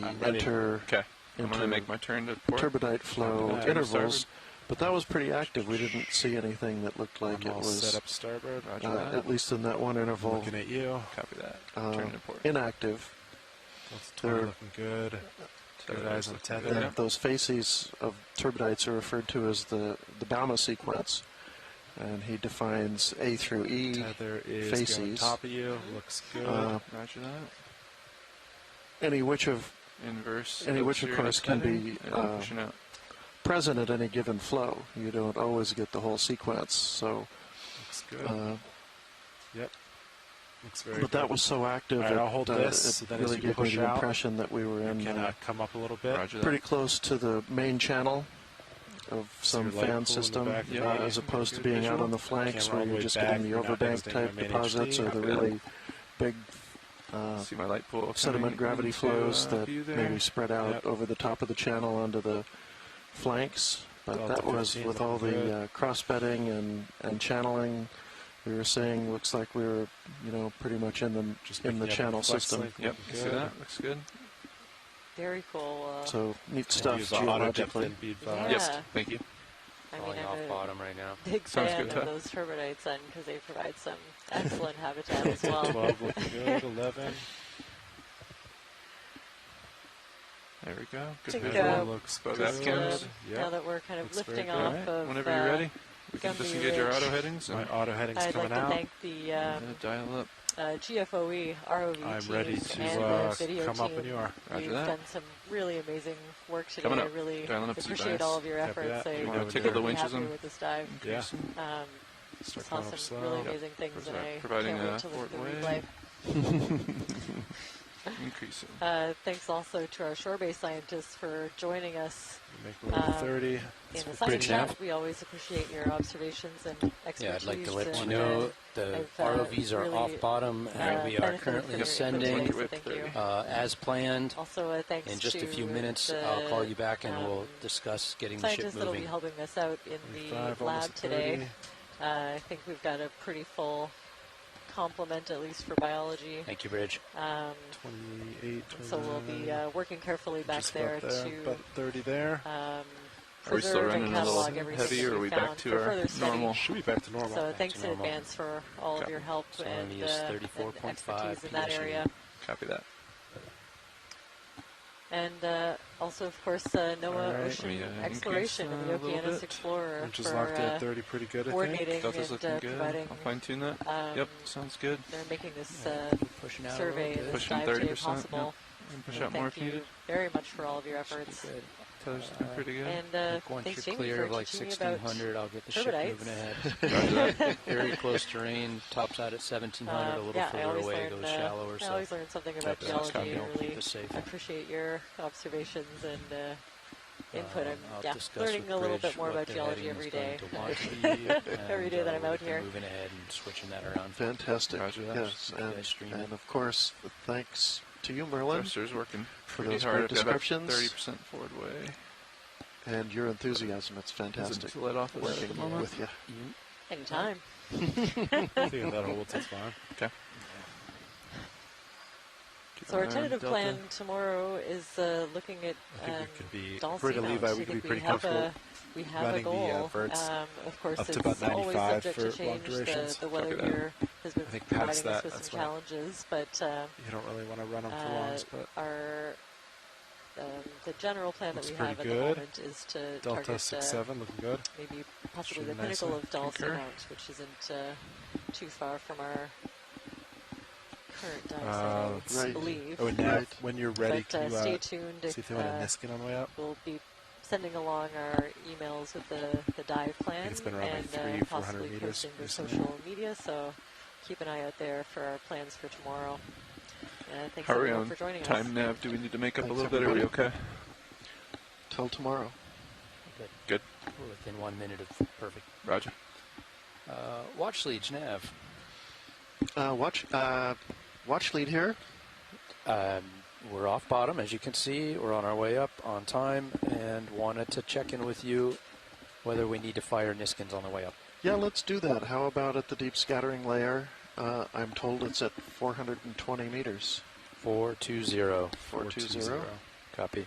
M: I'm going to make my turn to port.
H: turbidite flow intervals. But that was pretty active. We didn't see anything that looked like it was
N: set up starboard.
H: at least in that one interval.
N: Looking at you.
M: Copy that. Turn to port.
H: Inactive.
N: They're looking good. Good eyes on tether.
H: And those facies of turbidites are referred to as the Bauma sequence. And he defines A through E
N: tether is
H: facies.
N: On top of you. Looks good.
M: Roger that.
H: Any which of course can be present at any given flow. You don't always get the whole sequence. So
N: looks good.
H: Yep.
N: Looks very
H: but
N: good.
H: that was so active
N: I'll hold this,
H: it
N: so
H: really gave me the
N: out,
H: impression that we were in
N: come up a little bit.
H: pretty close to the main channel of some fan system, as opposed to being out on the flanks where you're just getting the overbank type deposits or the really big
M: see my light pool
H: sediment gravity flows that maybe spread out over the top of the channel onto the flanks. But that was with all the cross-bedding and channeling. We were saying looks like we were, pretty much in the channel system.
M: Yep, see that? Looks good.
I: Very cool.
H: So neat stuff geologically.
M: Yes, thank you.
I: I'm
P: off bottom right now.
I: Big fan of those turbidites then, because they provide some excellent habitat as well.
N: 12 looking good. 11.
M: There we go.
N: Good. Looks good.
I: Now that we're kind of lifting off of
M: whenever you're ready, we can disengage our auto headings.
N: My auto headings coming
I: I'd
N: out.
I: like to thank the
M: dial up.
I: GFOE, ROV
N: I'm ready to
I: and the video
N: come
I: team.
N: up when you are.
I: You've done some really amazing work today.
M: I
I: really appreciate all of your efforts.
M: You want to tickle the winches
I: happy with this dive.
N: Yeah.
I: Saw some really amazing things, and I
M: providing
I: can't wait to look at the replay.
M: Increasing.
I: Thanks also to our shore-based scientists for joining us.
N: Make 30.
I: In the science chat, we always appreciate your observations and expertise.
O: Yeah, I'd like to let you know the ROVs are off bottom, and we are currently ascending as planned.
I: Also, thanks
O: in just
I: to
O: a few minutes, I'll call you back and we'll discuss getting the ship
I: moving. Scientists that will be helping us out in the lab today. I think we've got a pretty full complement, at least for biology.
O: Thank you, Bridge.
N: 28, 29.
I: So we'll be working carefully back there to
N: about 30 there.
M: Are we still
I: preserve and
M: running a
I: catalog
M: little
I: everything
M: heavy,
I: that
M: or are
I: we
M: we
I: found
M: back to
I: for
M: our
I: further study.
M: normal?
N: Should be back to normal.
I: So thanks in advance for all of your help
O: So I'm
I: and,
O: gonna use
I: and
O: 34.5
I: expertise in that area.
M: Copy that.
I: And also, of course, NOAA
N: All right.
I: Ocean Exploration and the
M: a little
I: Okeanos
M: bit.
I: Explorer
N: Which is
I: for
N: locked at 30 pretty good, I think.
I: coordinating
M: Delta's
I: and
M: looking good.
I: providing.
M: I'll fine tune that. Yep, sounds good.
I: They're making this
O: pushing out a
I: survey
O: little
I: and
O: bit.
I: this
M: Pushing
I: dive
M: 30%,
I: possible.
M: yep. And push
I: And
M: out more
I: thank
M: if
I: you
M: needed.
I: very much for all of your efforts.
O: Good.
M: Tether's doing pretty good.
I: And
O: Once
I: thanks,
O: you're
I: Jamie,
O: clear
I: for
O: of like
I: teaching me about
O: 1600, I'll get the ship
I: turbidites.
O: moving ahead. Very close terrain, tops out at 1700, a little
I: yeah, I
O: further
I: always
O: away,
I: learn,
O: goes shallower.
I: I always learn something about
O: Copy.
I: geology.
O: Copy.
I: And
O: Keep
I: really
O: us safe.
I: appreciate your observations and input. I'm
O: I'll discuss
I: learning
O: with
I: a little
O: Bridge
I: bit more
O: what
I: about
O: the
I: geology
O: heading is
I: every day.
O: going to want to be,
I: Every day that I'm
O: we'll
I: out
O: get
I: here.
O: moving ahead and switching that around.
H: Fantastic.
M: Roger that.
H: Yes,
O: Keep you guys streaming.
H: and of course, thanks to you, Merlin,
M: Thruster's working
H: for
M: pretty
H: those
M: hard.
H: great
M: I've got about
H: descriptions
M: 30% forward way.
H: and your enthusiasm. It's fantastic.
M: Isn't let off of that at the
H: working
M: moment?
H: with you.
I: Anytime.
N: I think that holds. It's fine.
M: Okay.
I: So our tentative plan tomorrow is looking at
N: I think we could be,
I: Dall
N: according to
I: seamounts.
N: Levi,
I: I
N: we could be
I: think
N: pretty
I: have
N: comfortable
I: we have a
N: running the
I: goal.
N: verts
I: Of course,
N: up to
I: it's
N: about
I: always
N: 95
I: subject
N: for
I: to
N: long
I: change.
N: durations.
I: The weather
M: Copy that.
I: here has been
N: I think
I: providing
N: past
I: us
N: that,
I: with
N: that's
I: some
N: when
I: challenges, but
N: you don't really want to run them for longs, but
I: our the general plan that
N: looks
I: we have at
N: pretty
I: the
N: good.
I: moment is to
N: Delta
I: target
N: 6-7 looking good.
I: maybe possibly
N: Shooting
I: the pinnacle
N: nicely.
I: of Dall
N: Concur.
I: Seamount, which isn't too far from our current dive
N: Let's
I: site, I
N: see.
I: believe.
N: Oh, and now, when you're ready,
I: But
N: can you
I: stay tuned.
N: see if they want a Niskin on the way up?
I: We'll be sending along our emails with the dive plan
N: It's been around
I: and
N: like 300-400
I: possibly
N: meters
I: posting to
N: recently.
I: social media. So keep an eye out there for our plans for tomorrow. Thanks
M: How are we
I: everyone
M: on
I: for joining
M: time,
I: us.
M: Nav? Do we need to make up
H: Thanks,
M: a little bit? Are we
H: everybody.
M: okay?
H: Till tomorrow.
M: Good.
O: We're within 1 minute of perfect.
M: Roger.
O: Watch leads, Nav.
H: Watch lead here.
O: We're off bottom, as you can see. We're on our way up on time and wanted to check in with you whether we need to fire Niskins on the way up.
H: Yeah, let's do that. How about at the deep scattering layer? I'm told it's at 420 meters.
O: 420.
H: 420.
O: Copy.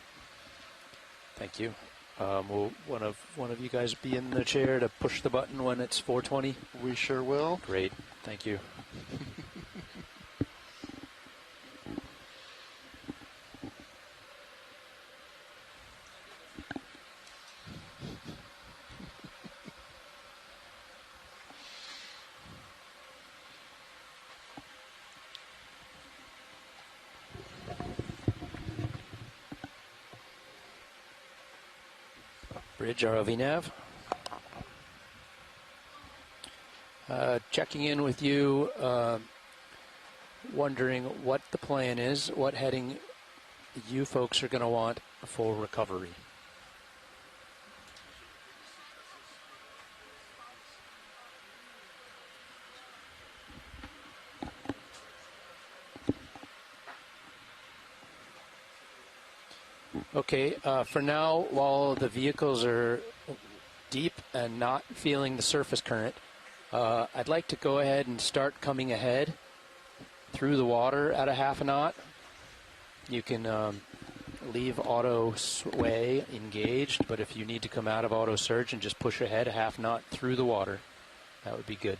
O: Thank you. Will one of you guys be in the chair to push the button when it's 420?
H: We sure will.
O: Great. Thank you. Bridge ROV nav. Checking in with you, wondering what the plan is, what heading you folks are going to want for recovery. Okay, for now, while the vehicles are deep and not feeling the surface current, I'd like to go ahead and start coming ahead through the water at a half a knot. You can leave auto sway engaged, but if you need to come out of auto surge and just push ahead a half knot through the water, that would be good.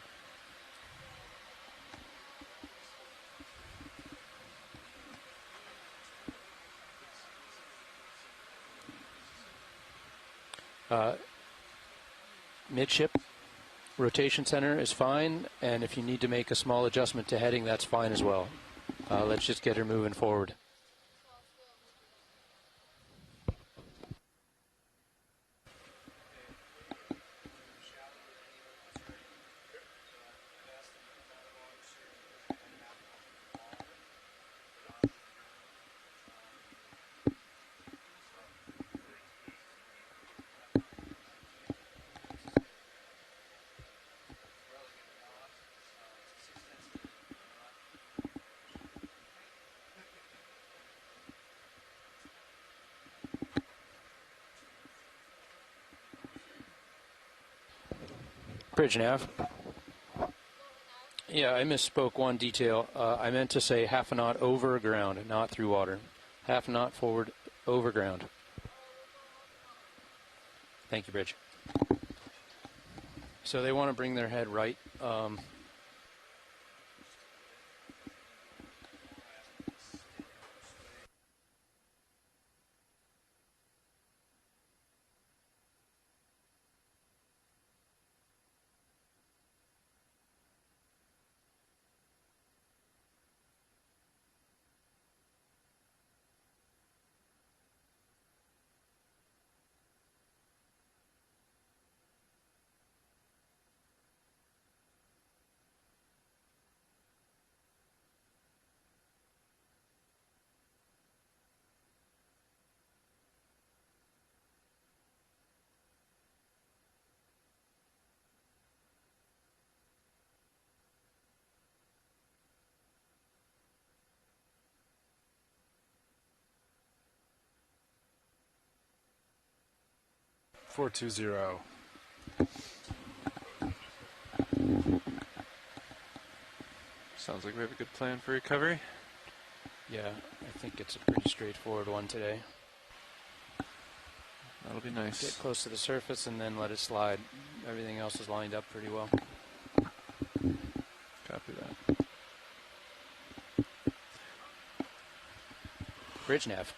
O: Midship rotation center is fine, and if you need to make a small adjustment to heading, that's fine as well. Let's just get her moving forward. Bridge nav. Yeah, I misspoke one detail. I meant to say half a knot over ground, not through water. Half a knot forward over ground. Thank you, Bridge. So they want to bring their head right.
N: $420.
M: Sounds like we have a good plan for recovery.
O: Yeah, I think it's a pretty straightforward one today.
M: That'll be nice.
O: Get close to the surface and then let it slide. Everything else is lined up pretty well.
M: Copy that.
O: Bridge nav.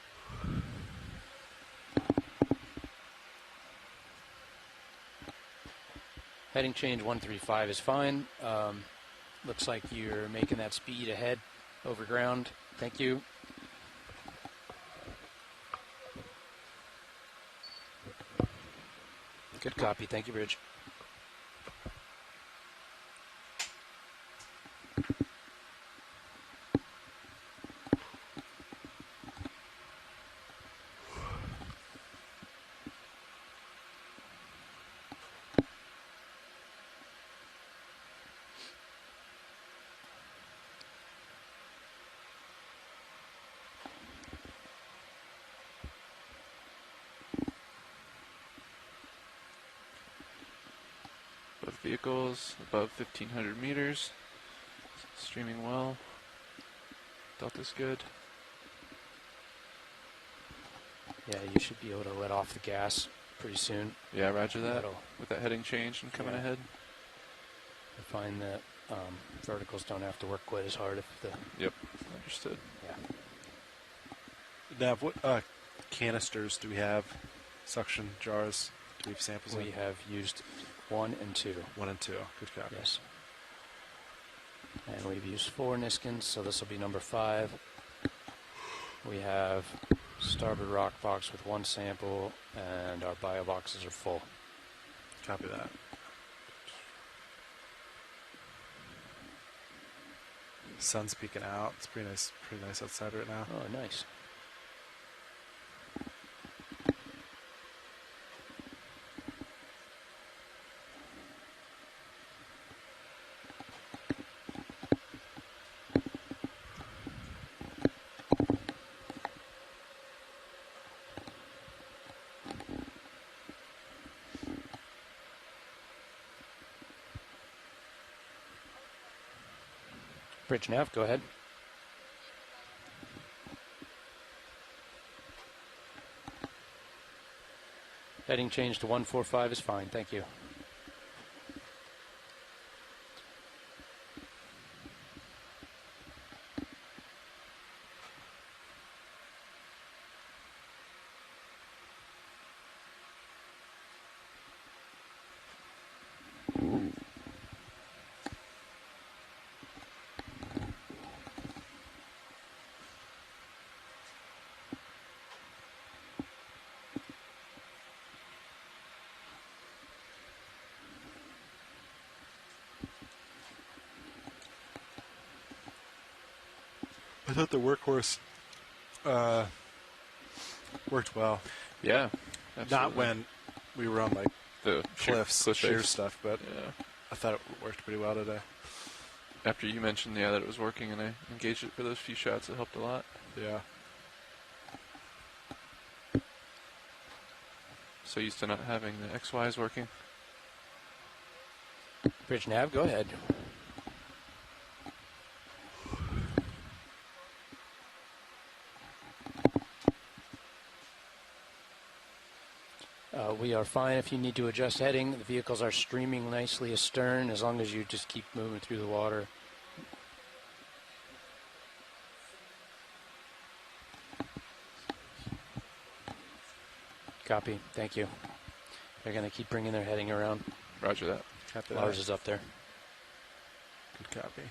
O: Heading change 135 is fine. Looks like you're making that speed ahead over ground. Thank you. Good copy. Thank you, Bridge.
M: Both vehicles above 1,500 meters. Streaming well. Delta's good.
O: Yeah, you should be able to let off the gas pretty soon.
M: Yeah, roger that. With that heading change and coming ahead.
O: I find that verticals don't have to work quite as hard if the...
M: Yep, understood.
O: Yeah.
N: Nav, what canisters do we have? Suction jars? Do we have samples?
O: We have used 1 and 2.
N: 1 and 2. Good copy.
O: Yes. And we've used 4 Niskins, so this will be number 5. We have starboard rock box with 1 sample, and our bio boxes are full.
N: Copy that. Sun's peeking out. It's pretty nice outside right now.
O: Oh, nice. Bridge nav, go ahead. Heading change to 145 is fine, thank you.
N: I thought the workhorse worked well.
M: Yeah, absolutely.
N: Not when we were on like
M: the
N: cliffs,
M: cliff
N: sheer
M: face.
N: stuff, but
M: yeah.
N: I thought it worked pretty well today.
M: After you mentioned, that it was working, and I engaged it for those few shots, it helped a lot.
N: Yeah.
M: So used to not having the XYs working.
O: Bridge nav, go ahead. We are fine if you need to adjust heading. The vehicles are streaming nicely astern as long as you just keep moving through the water. Copy. Thank you. They're going to keep bringing their heading around.
M: Roger that. Copy that.
O: Lars is up there.
M: Good copy.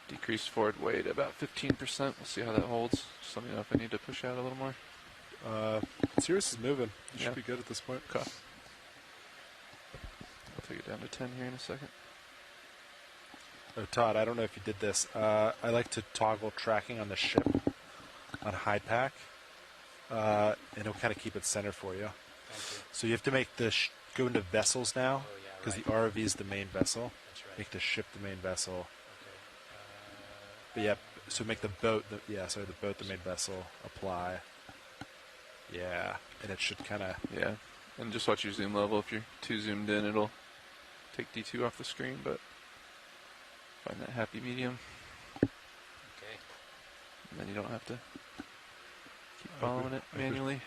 M: Decreased forward weight about 15%. We'll see how that holds. Just let me know if I need to push out a little more.
N: Cirrus is moving. You should be good at this point.
M: Okay. I'll take it down to 10 here in a second.
N: Oh, Todd, I don't know if you did this. I like to toggle tracking on the ship on high pack, and it'll kind of keep it centered for you. So you have to make the go into vessels now, because the ROV is the main vessel. Make the ship the main vessel. But yeah, so make the boat, the boat the main vessel. Apply. Yeah, and it should kind of...
M: Yeah, and just watch your zoom level. If you're too zoomed in, it'll take D2 off the screen, but find that happy medium.
O: Okay.
M: And then you don't have to keep following it manually.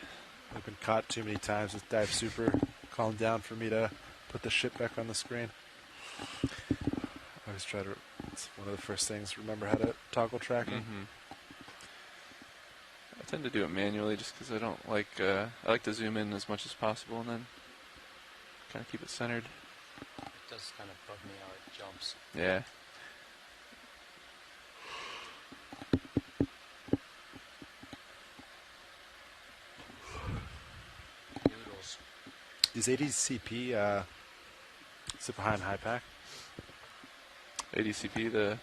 N: I've been caught too many times with Dive Super. Calm down for me to put the ship back on the screen. I always try to... It's one of the first things. Remember how to toggle tracking.
M: Mm-hmm. I tend to do it manually just because I don't like... I like to zoom in as much as possible and then kind of keep it centered.
O: It does kind of bug me how it jumps.
M: Yeah.
O: Noodles.
N: Is ADCP sit behind high pack?
M: ADCP, the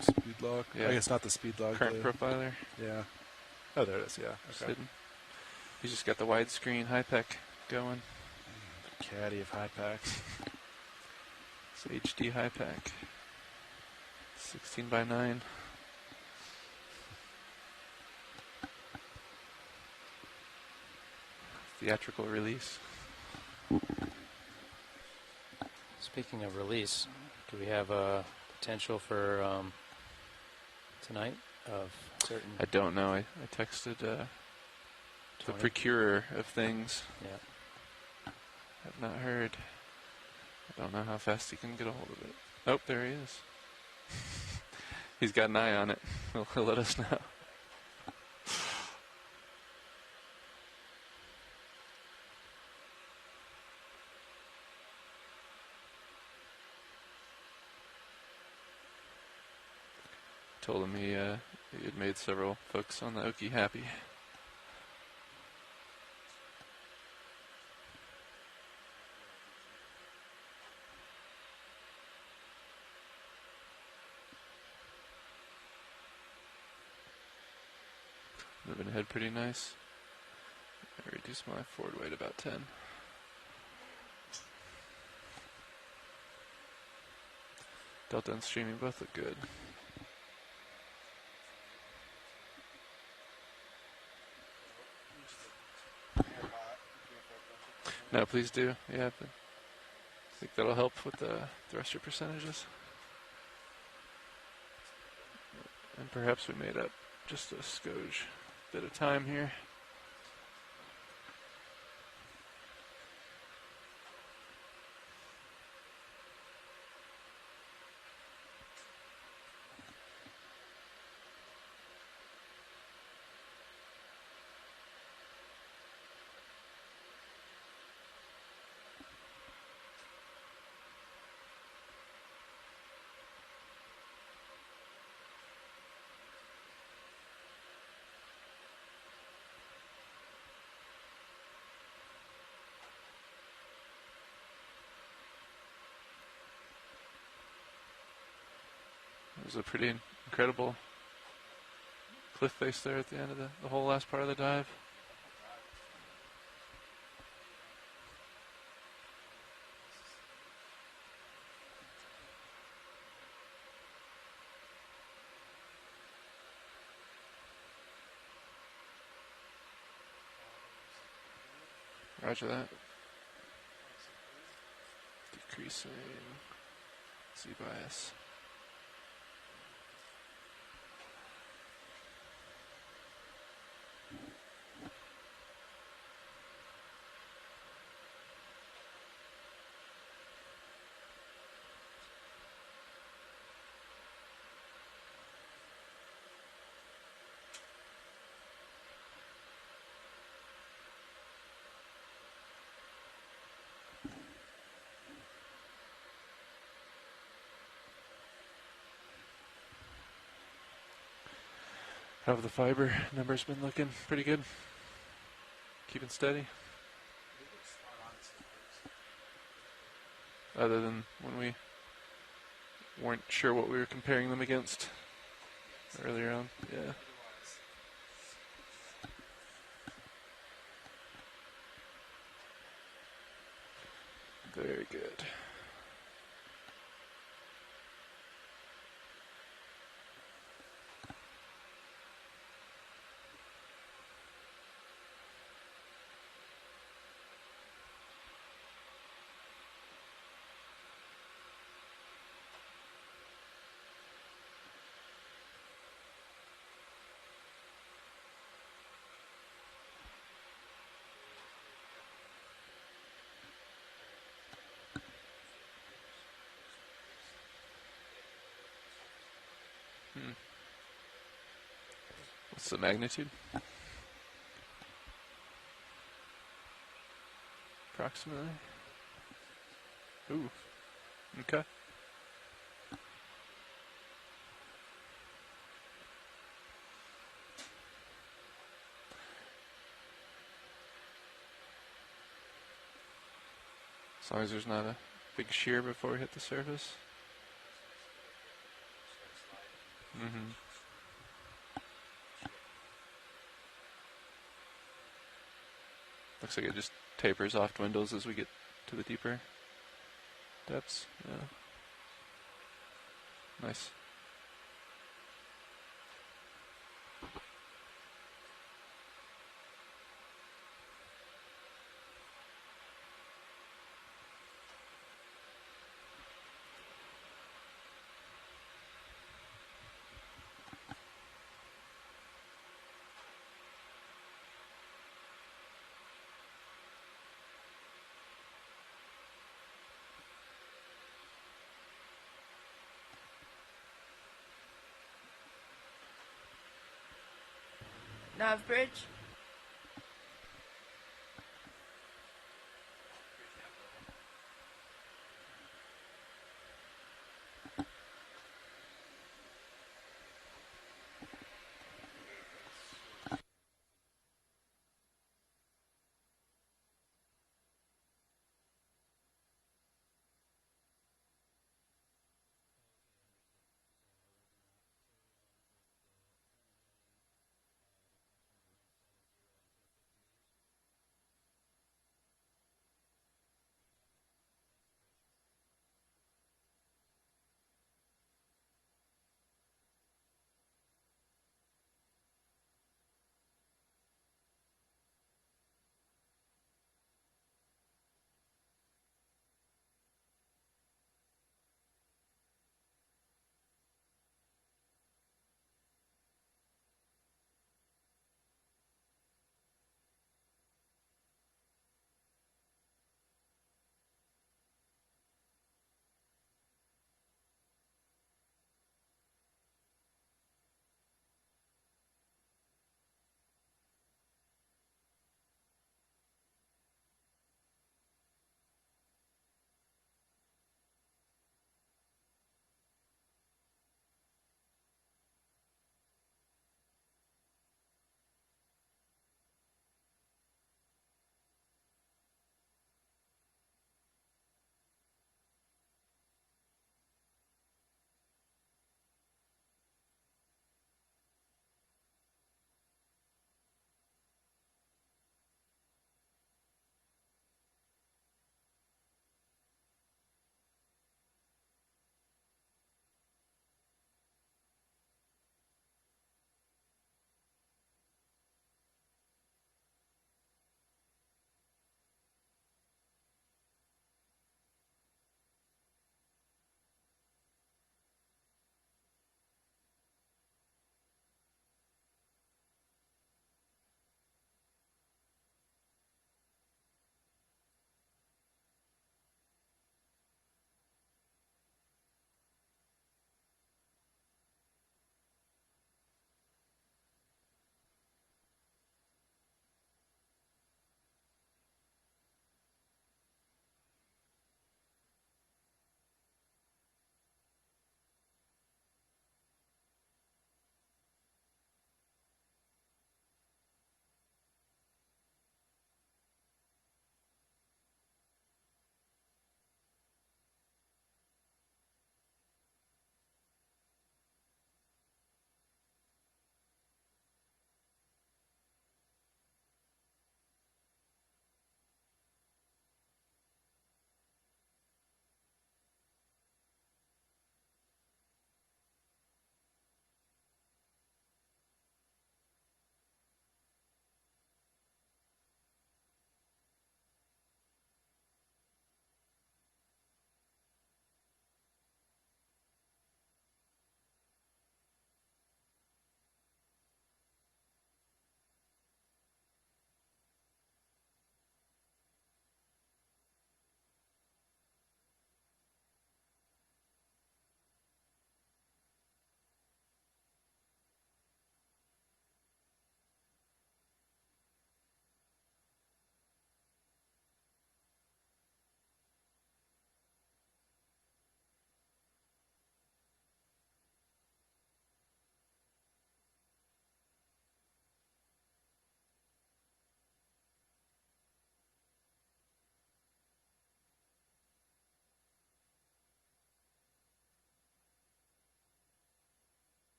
N: speed log?
M: Yeah.
N: I guess not the speed log.
M: Current profiler.
N: Yeah. Oh, there it is, yeah.
M: Just
N: Okay.
M: hidden. He's just got the widescreen high pack going.
N: The caddy of high packs.
M: It's HD high pack. 16:9. Theatrical release.
O: Speaking of release, do we have a potential for tonight of certain...
M: I don't know. I texted the procurer of things.
O: Yeah.
M: Have not heard. I don't know how fast he can get a hold of it. Oh, there he is. He's got an eye on it. He'll let us know. Told him he had made several folks on the Okie happy. Moving ahead pretty nice. I reduced my forward weight about 10. Delta and streaming both look good. No, please do. Yeah, I think that'll help with the thruster percentages. And perhaps we made up just a skosh bit of time here. It was a pretty incredible cliff face there at the end of the whole last part of the dive. Roger that. Decreasing Z bias. How have the fiber numbers been looking? Pretty good? Keeping steady? Other than when we weren't sure what we were comparing them against earlier on. Yeah. Very good. What's the magnitude? Approximately. Ooh. Okay. As long as there's not a big shear before we hit the surface. Mm-hmm. Looks like it just tapers off, dwindles as we get to the deeper depths. Yeah. Nice.
Q: Nav bridge.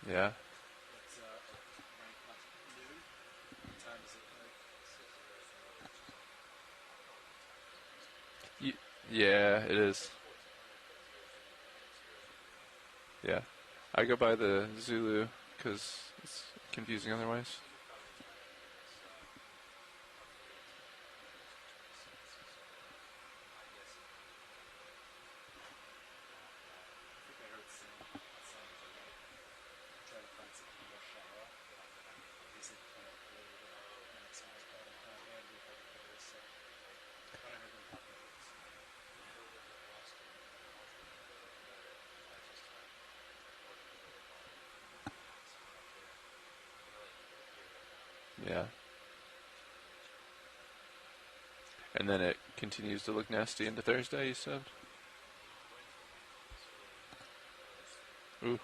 M: Yeah. Yeah, it is. Yeah. I go by the Zulu because it's confusing otherwise. Yeah. And then it continues to look nasty into Thursday, you said? Ooh.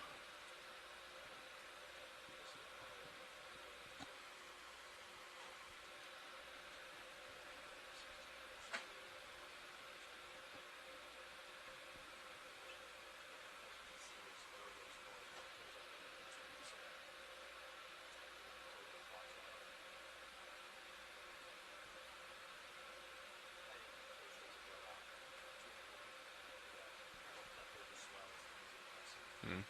M: Hmm.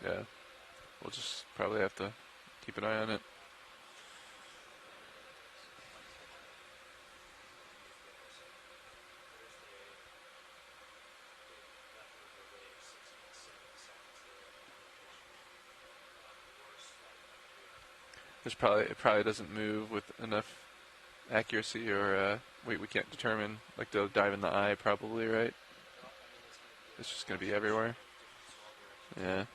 M: Yeah. We'll just probably have to keep an eye on it. It probably doesn't move with enough accuracy, or we can't determine. Like they'll dive in the eye, probably, right? It's just gonna be everywhere. Yeah.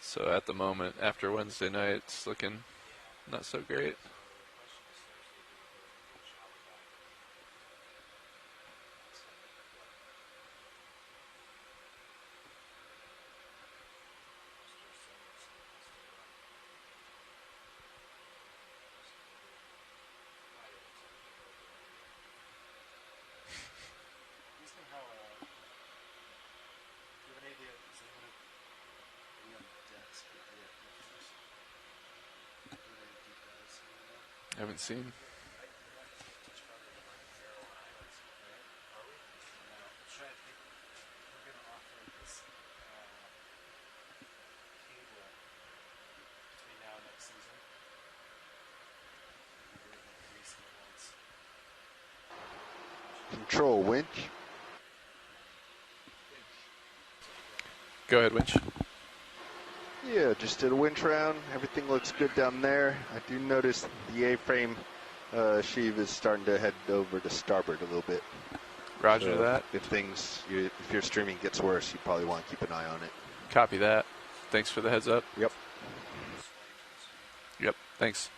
M: So at the moment, after Wednesday night, it's looking not so great. I haven't seen.
L: Control winch.
M: Go ahead, winch.
L: Yeah, just did a winch round. Everything looks good down there. I do notice the A-frame sheave is starting to head over to starboard a little bit.
M: Roger
L: So
M: that.
L: If your streaming gets worse, you probably want to keep an eye on it.
M: Copy that. Thanks for the heads up.
L: Yep.
M: Yep. Thanks.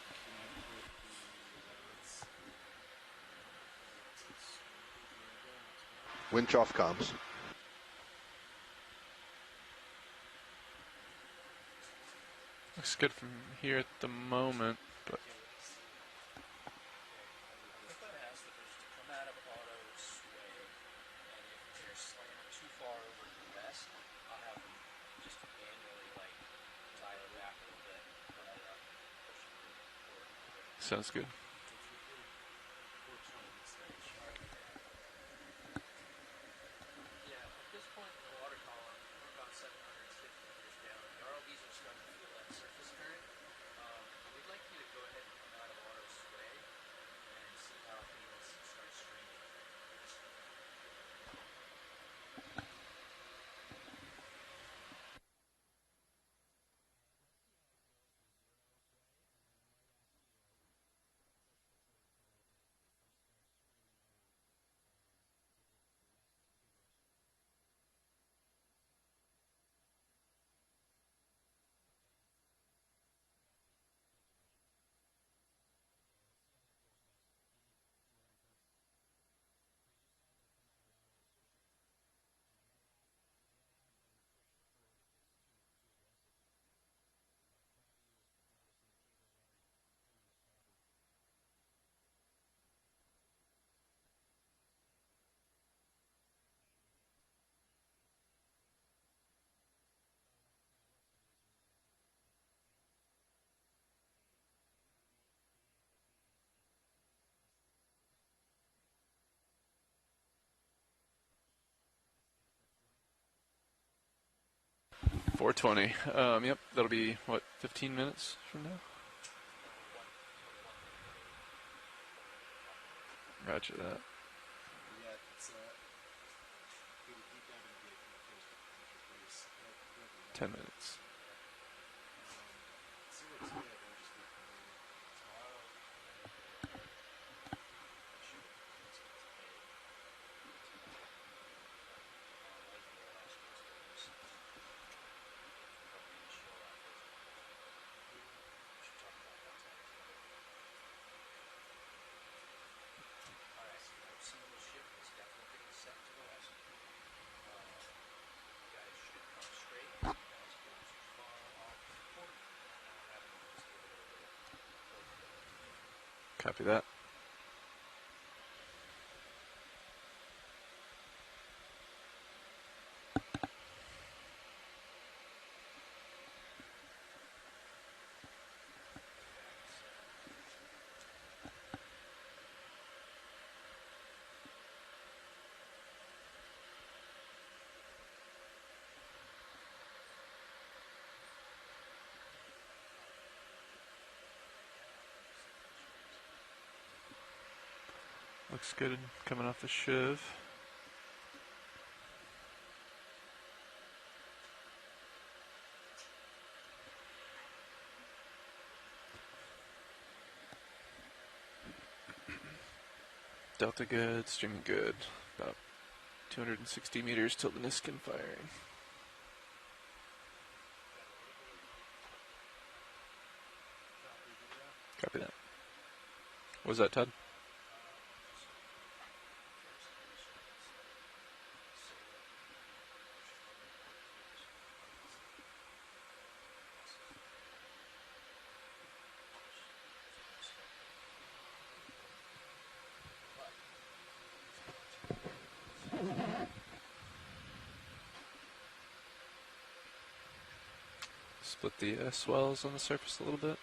L: Winch off comms.
M: Looks good from here at the moment, but sounds good. 4:20. Yep, that'll be, what, 15 minutes from now? Roger that. 10 minutes. Copy that. Looks good coming off the shiv. Delta good, streaming good. About 260 meters till the Niskin firing. Copy that. What was that, Todd? Split the swells on the surface a little bit.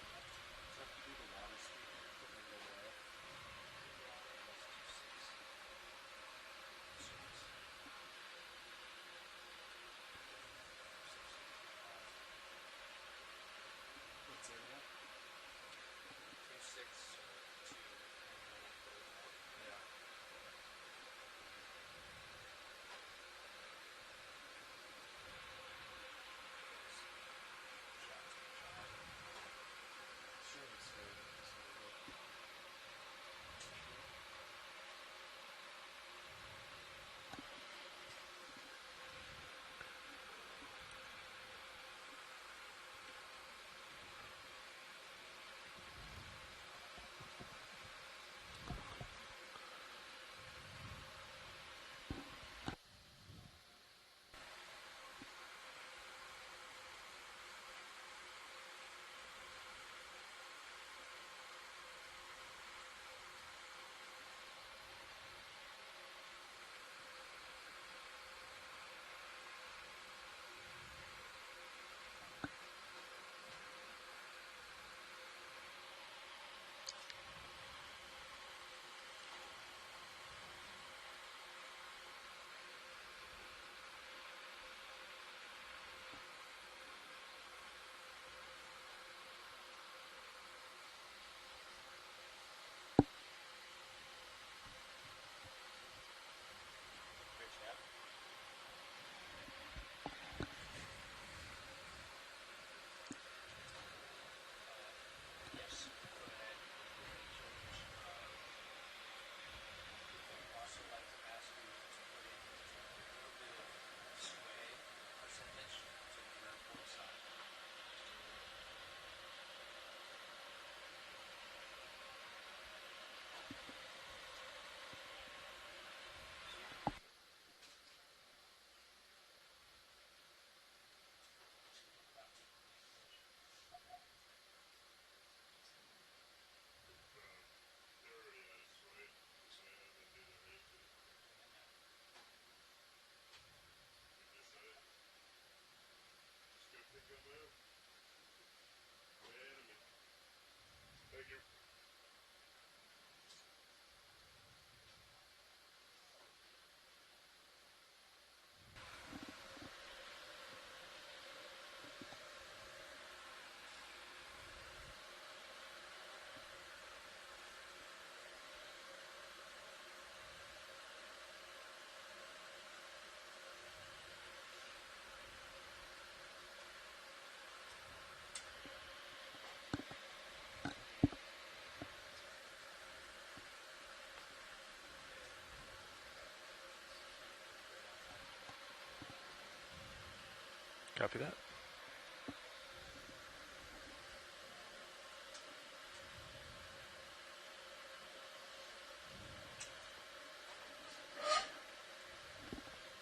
M: Copy that.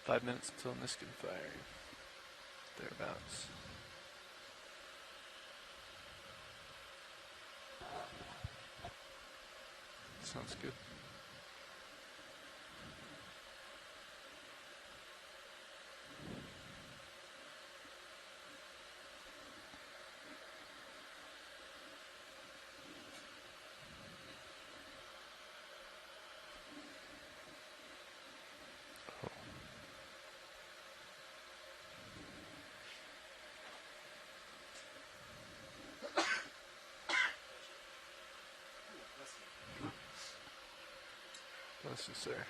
M: Five minutes until Niskin fire. Thereabouts. Sounds good. Bless you, sir.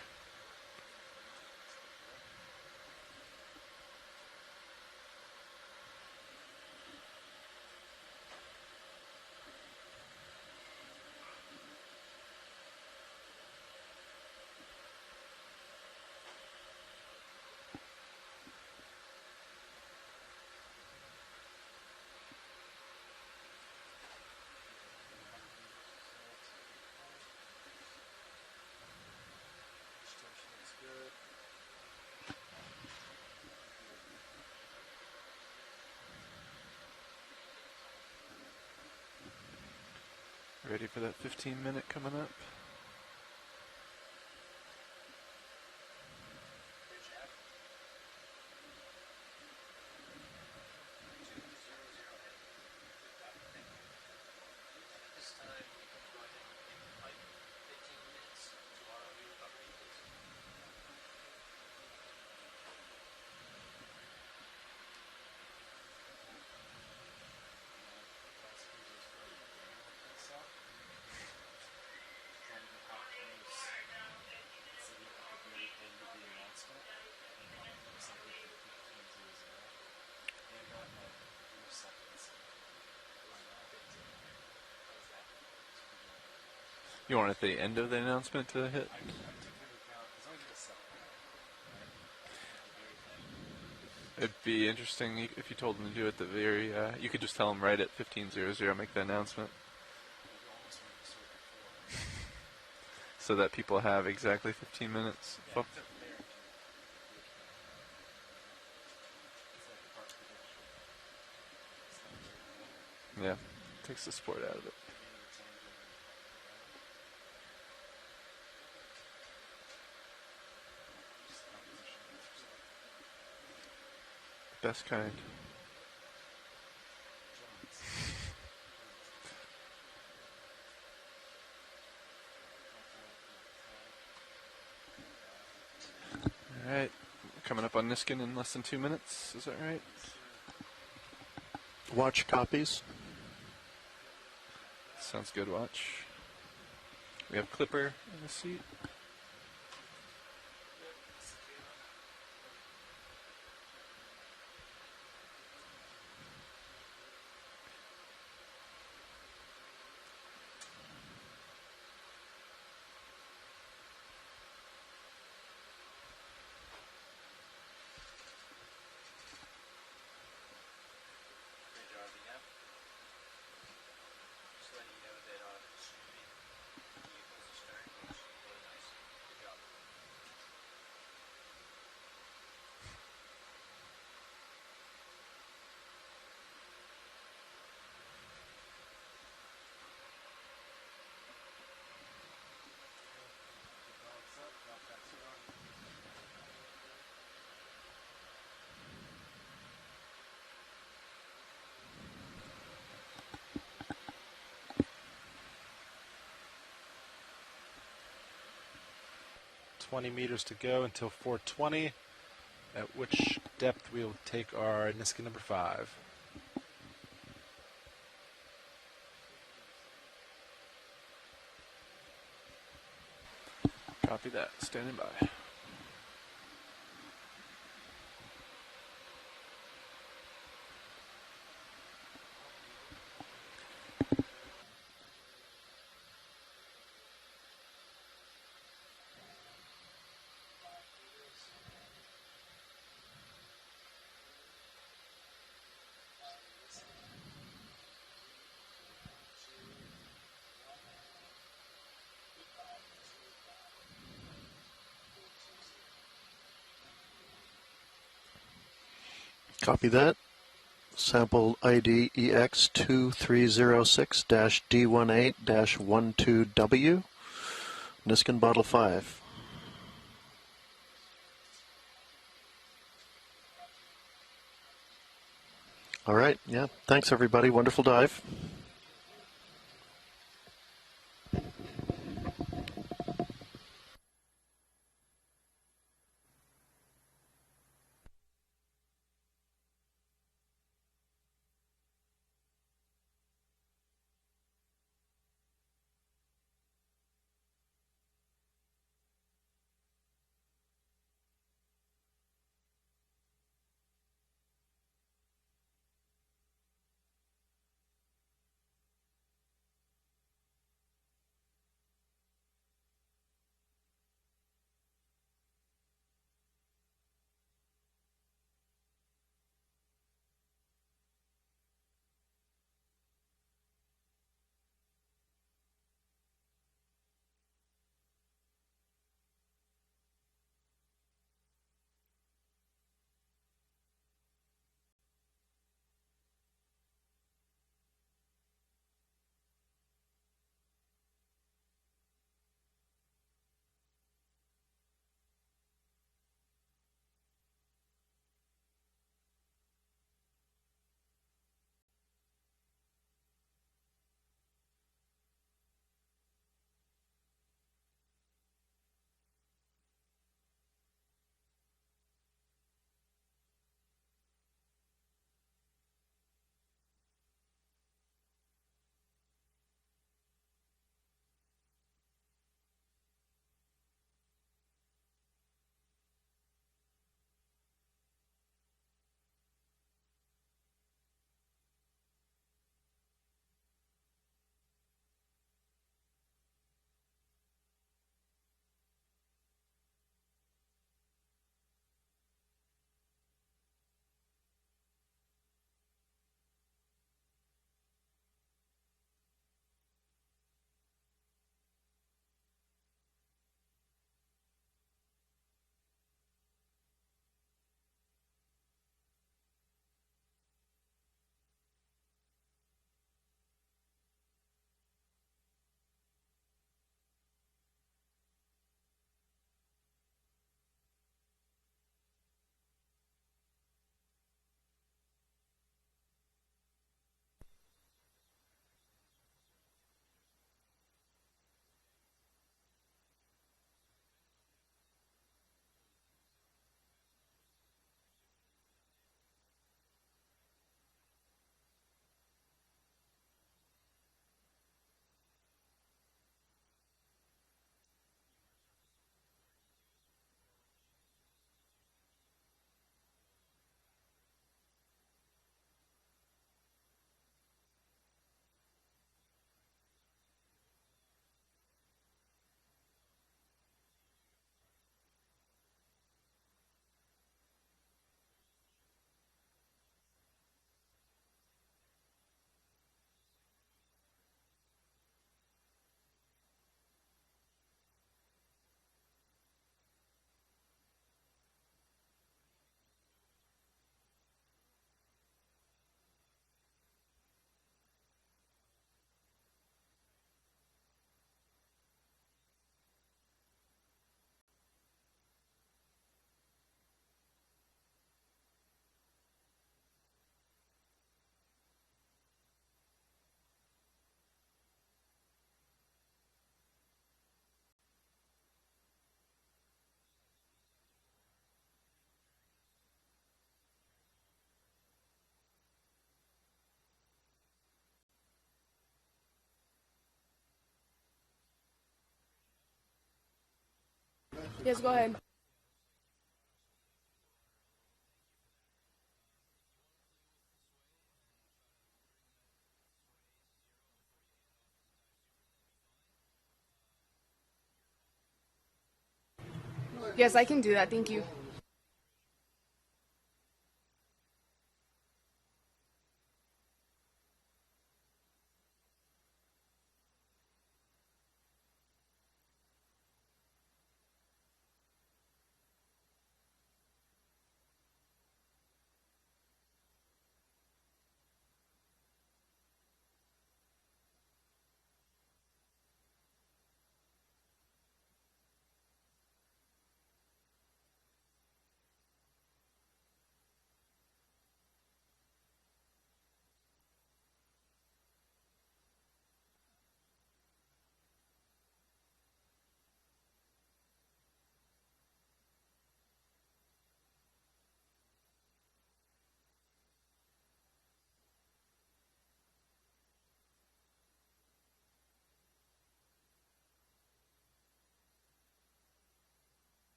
M: Ready for that 15-minute coming up? You want at the end of the announcement to hit? It'd be interesting if you told them to do it at the very, you could just tell them right at 15:00, make the announcement. So that people have exactly 15 minutes. Oh. Yeah, takes the sport out of it. Best kind. Alright, coming up on Niskin in less than 2 minutes, is that right?
H: Watch copies.
M: Sounds good, watch. We have Clipper in the seat.
N: Meters to go until 420, at which depth we'll take our Niskin number 5.
M: Copy that, standing by.
H: Copy that. Sample ID EX2306-D18-12W. Niskin bottle 5. All right, yeah. Thanks, everybody. Wonderful dive.
Q: Yes, go ahead. Yes, I can do that. Thank you.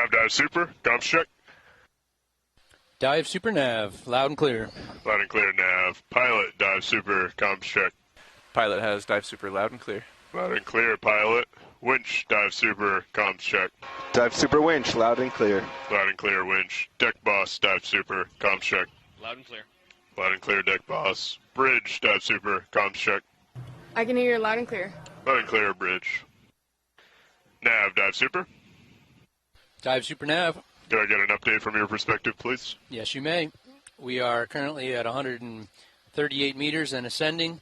A: Nav, dive super, comms check.
P: Dive super nav, loud and clear.
A: Loud and clear, Nav. Pilot, dive super, comms check.
M: Pilot has dive super, loud and clear.
A: Loud and clear, pilot. Winch, dive super, comms check.
L: Dive super winch, loud and clear.
A: Loud and clear, winch. Deck boss, dive super, comms check.
R: Loud and clear.
A: Loud and clear, deck boss. Bridge, dive super, comms check.
Q: I can hear you loud and clear.
A: Loud and clear, bridge. Nav, dive super.
P: Dive super nav.
A: Can I get an update from your perspective, please?
P: Yes, you may. We are currently at 138 meters and ascending.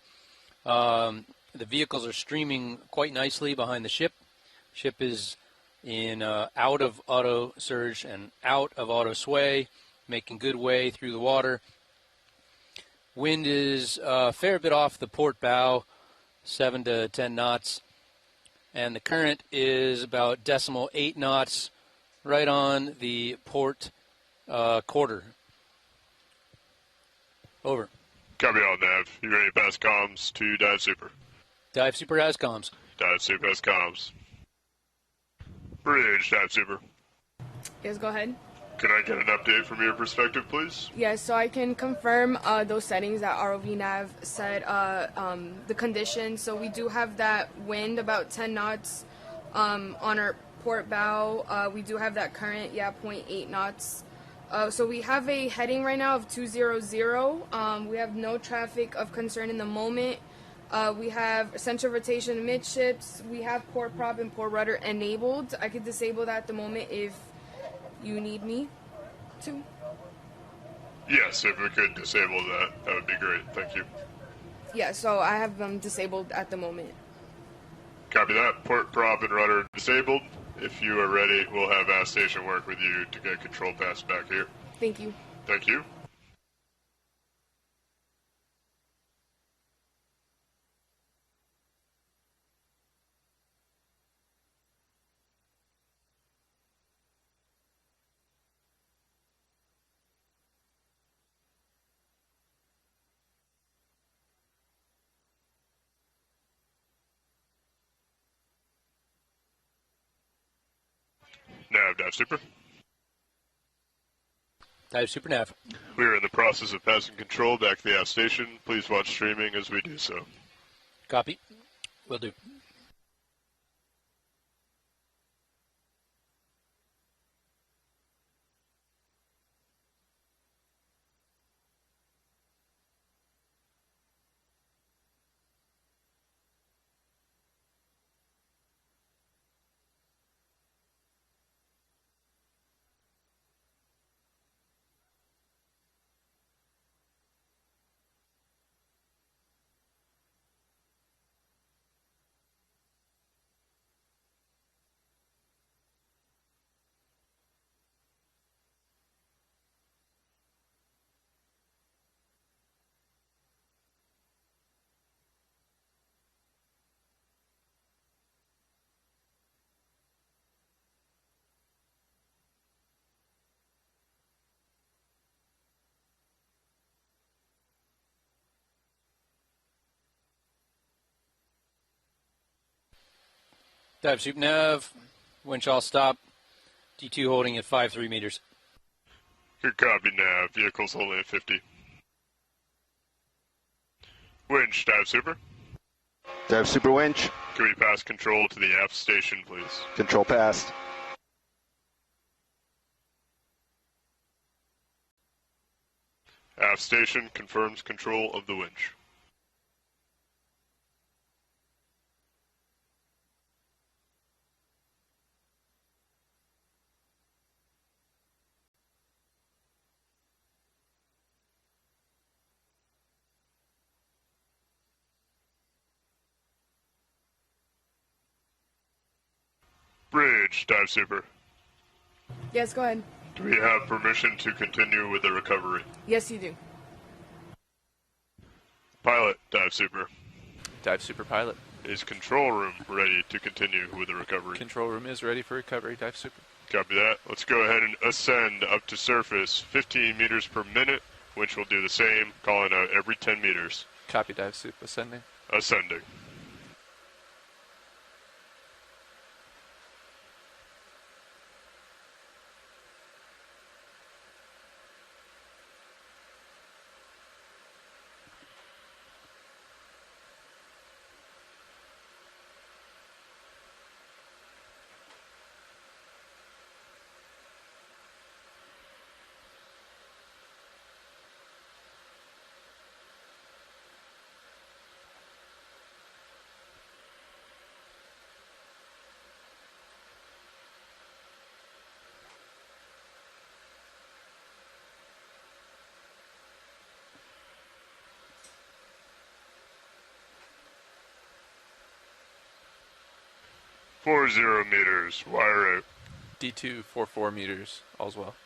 P: The vehicles are streaming quite nicely behind the ship. Ship is in out of auto surge and out of auto sway, making good way through the water. Wind is a fair bit off the port bow, 7 to 10 knots. And the current is about 0.8 knots right on the port quarter. Over.
A: Copy all, Nav. You ready to pass comms to dive super?
P: Dive super has comms.
A: Dive super has comms. Bridge, dive super.
Q: Yes, go ahead.
A: Can I get an update from your perspective, please?
Q: Yes, so I can confirm those settings that ROV Nav said, the conditions. So we do have that wind about 10 knots on our port bow. We do have that current, 0.8 knots. So we have a heading right now of 200. We have no traffic of concern in the moment. We have central rotation midships. We have port prop and port rudder enabled. I could disable that at the moment if you need me to.
A: Yes, if we could disable that, that would be great. Thank you.
Q: Yeah, so I have them disabled at the moment.
A: Copy that. Port prop and rudder disabled. If you are ready, we'll have Aft Station work with you to get control pass back here.
Q: Thank you.
A: Thank you. Nav, dive super.
P: Dive super nav.
A: We are in the process of passing control back to the Aft Station. Please watch streaming as we do so.
P: Copy. Will do. Dive super nav. Winch all stop. D2 holding at 5.3 meters.
A: Good copy, Nav. Vehicles holding at 50. Winch, dive super.
L: Dive super winch.
A: Can we pass control to the Aft Station, please?
L: Control passed.
A: Aft Station confirms control of the winch. Bridge, dive super.
Q: Yes, go ahead.
A: Do we have permission to continue with the recovery?
Q: Yes, you do.
A: Pilot, dive super.
M: Dive super pilot.
A: Is control room ready to continue with the recovery?
M: Control room is ready for recovery. Dive super.
A: Copy that. Let's go ahead and ascend up to surface, 15 meters per minute, which will do the same, calling out every 10 meters.
M: Copy, dive super. Ascending.
A: Ascending. 40 meters, wire out.
M: D2, 44 meters, all's well.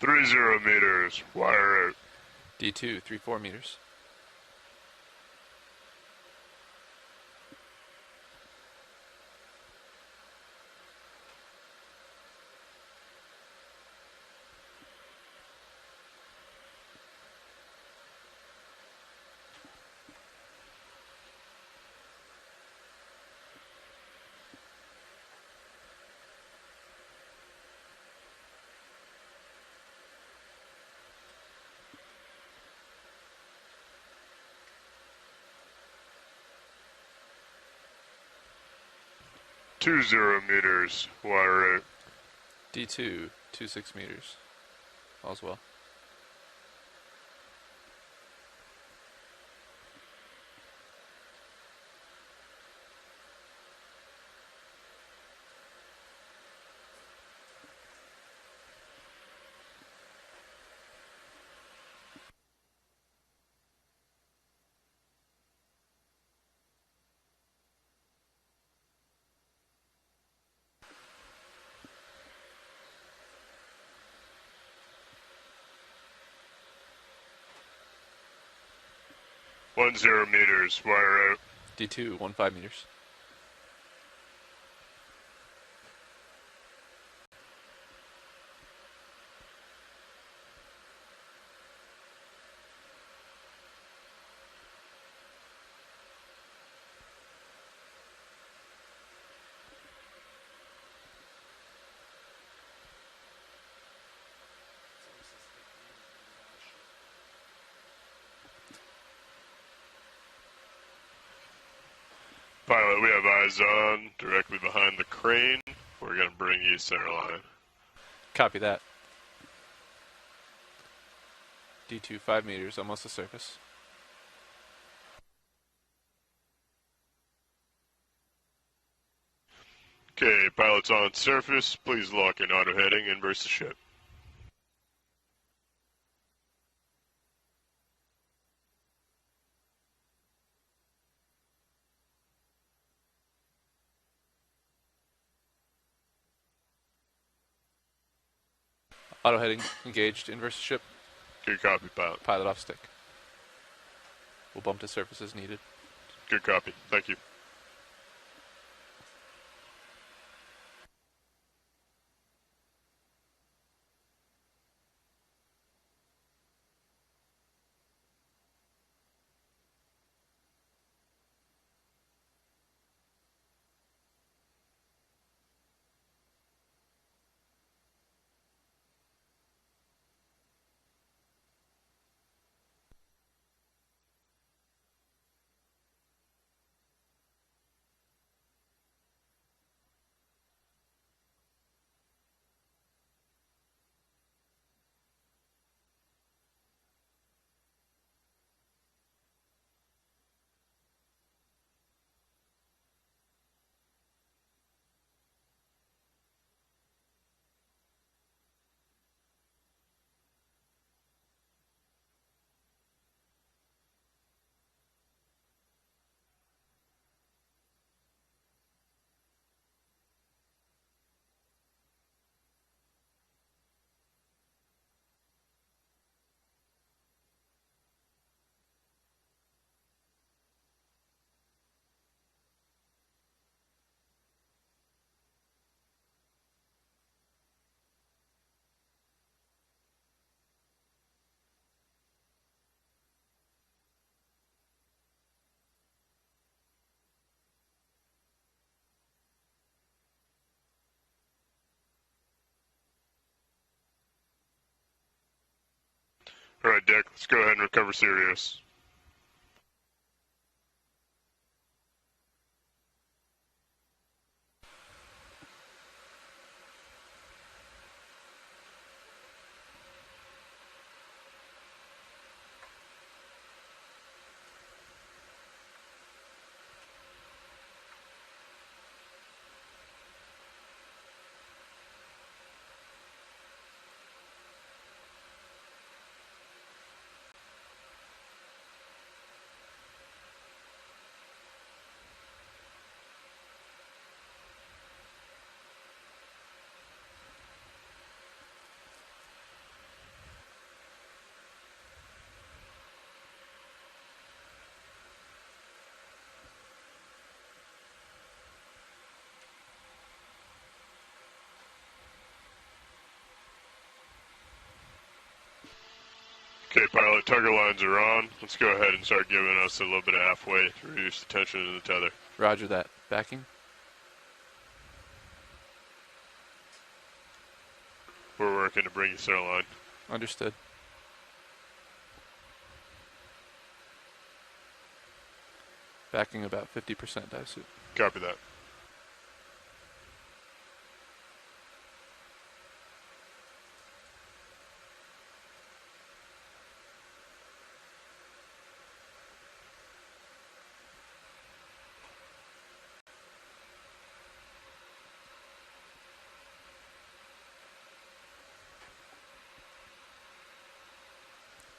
A: Three 0 meters, wire out.
M: D2, 34 meters.
A: Two 0 meters, wire out.
M: D2, 26 meters, all's well.
A: One 0 meters, wire out.
M: D2, 15 meters.
A: Pilot, we have eyes on, directly behind the crane. We're going to bring you center line.
M: Copy that. D2, 5 meters, almost the surface.
A: Okay, pilots on surface, please lock in auto heading, inverse the ship.
M: Auto heading engaged, inverse the ship.
A: Good copy, pilot.
M: Pilot off stick. We'll bump to surface as needed.
A: Good copy, thank you. All right, Dick, let's go ahead and recover Sirius. Pilot, tugger lines are on. Let's go ahead and start giving us a little bit of halfway to reduce the tension in the tether.
M: Roger that. Backing.
A: We're working to bring you center line.
M: Understood. Backing about 50% dive suit.
A: Copy that.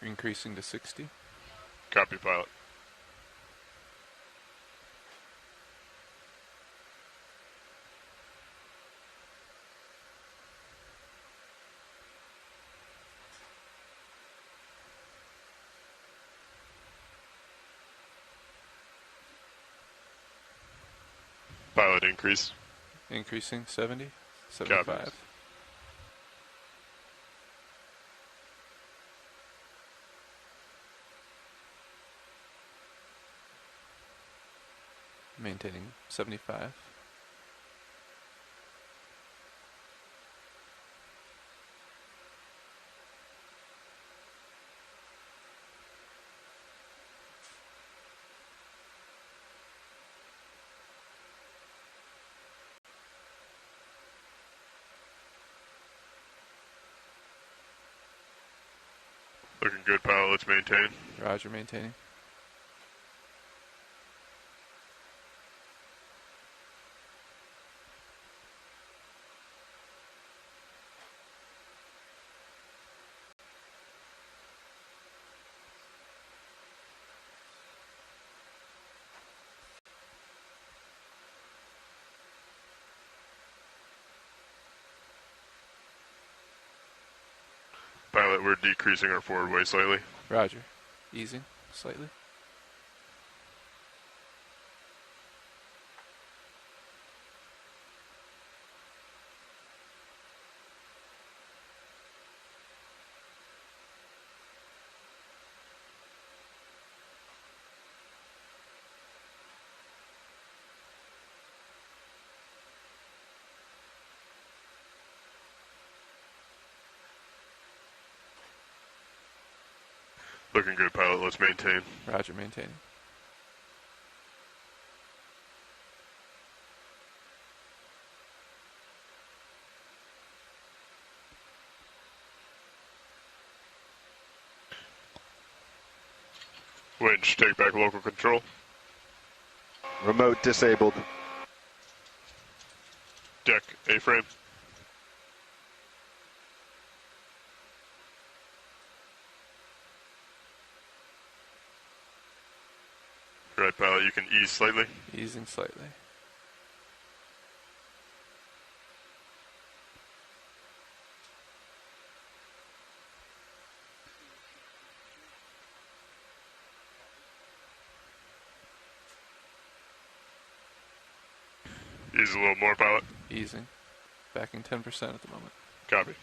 M: Increasing to 60.
A: Copy, pilot. Pilot increase.
M: Increasing 70. 75.
A: Copies.
M: Maintaining 75.
A: Looking good, pilot. Let's maintain.
M: Roger, maintaining.
A: Pilot, we're decreasing our forward way slightly.
M: Roger. Easing slightly.
A: Looking good, pilot. Let's maintain.
M: Roger, maintaining.
A: Winch, take back local control.
L: Remote disabled.
A: Deck, A-frame. Right, pilot, you can ease slightly.
M: Easing slightly.
A: Ease a little more, pilot.
M: Easing. Backing 10% at the moment.
A: Copy.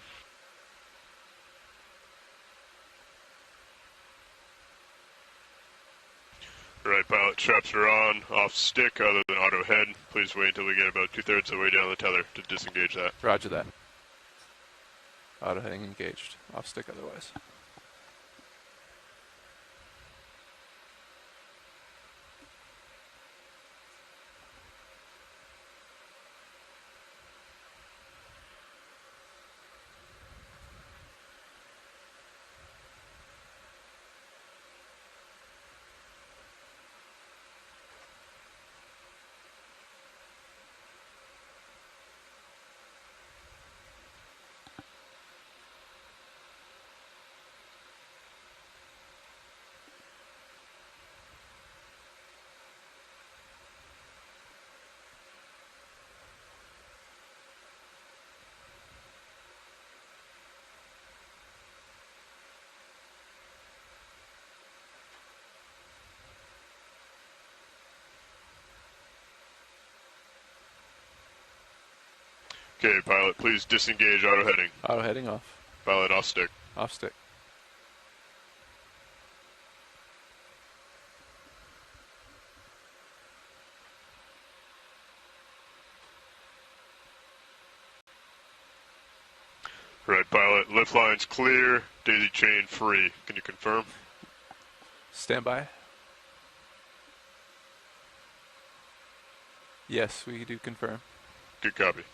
A: Right, pilot, traps are on, off stick other than auto head. Please wait until we get about 2/3 of the way down the tether to disengage that.
M: Roger that. Auto heading engaged. Off stick otherwise.
A: Okay, pilot, please disengage auto heading.
M: Auto heading off.
A: Pilot, off stick.
M: Off stick.
A: Right, pilot. Lift lines clear. Daisy chain free. Can you confirm?
M: Stand by. Yes, we do confirm.
A: Good copy.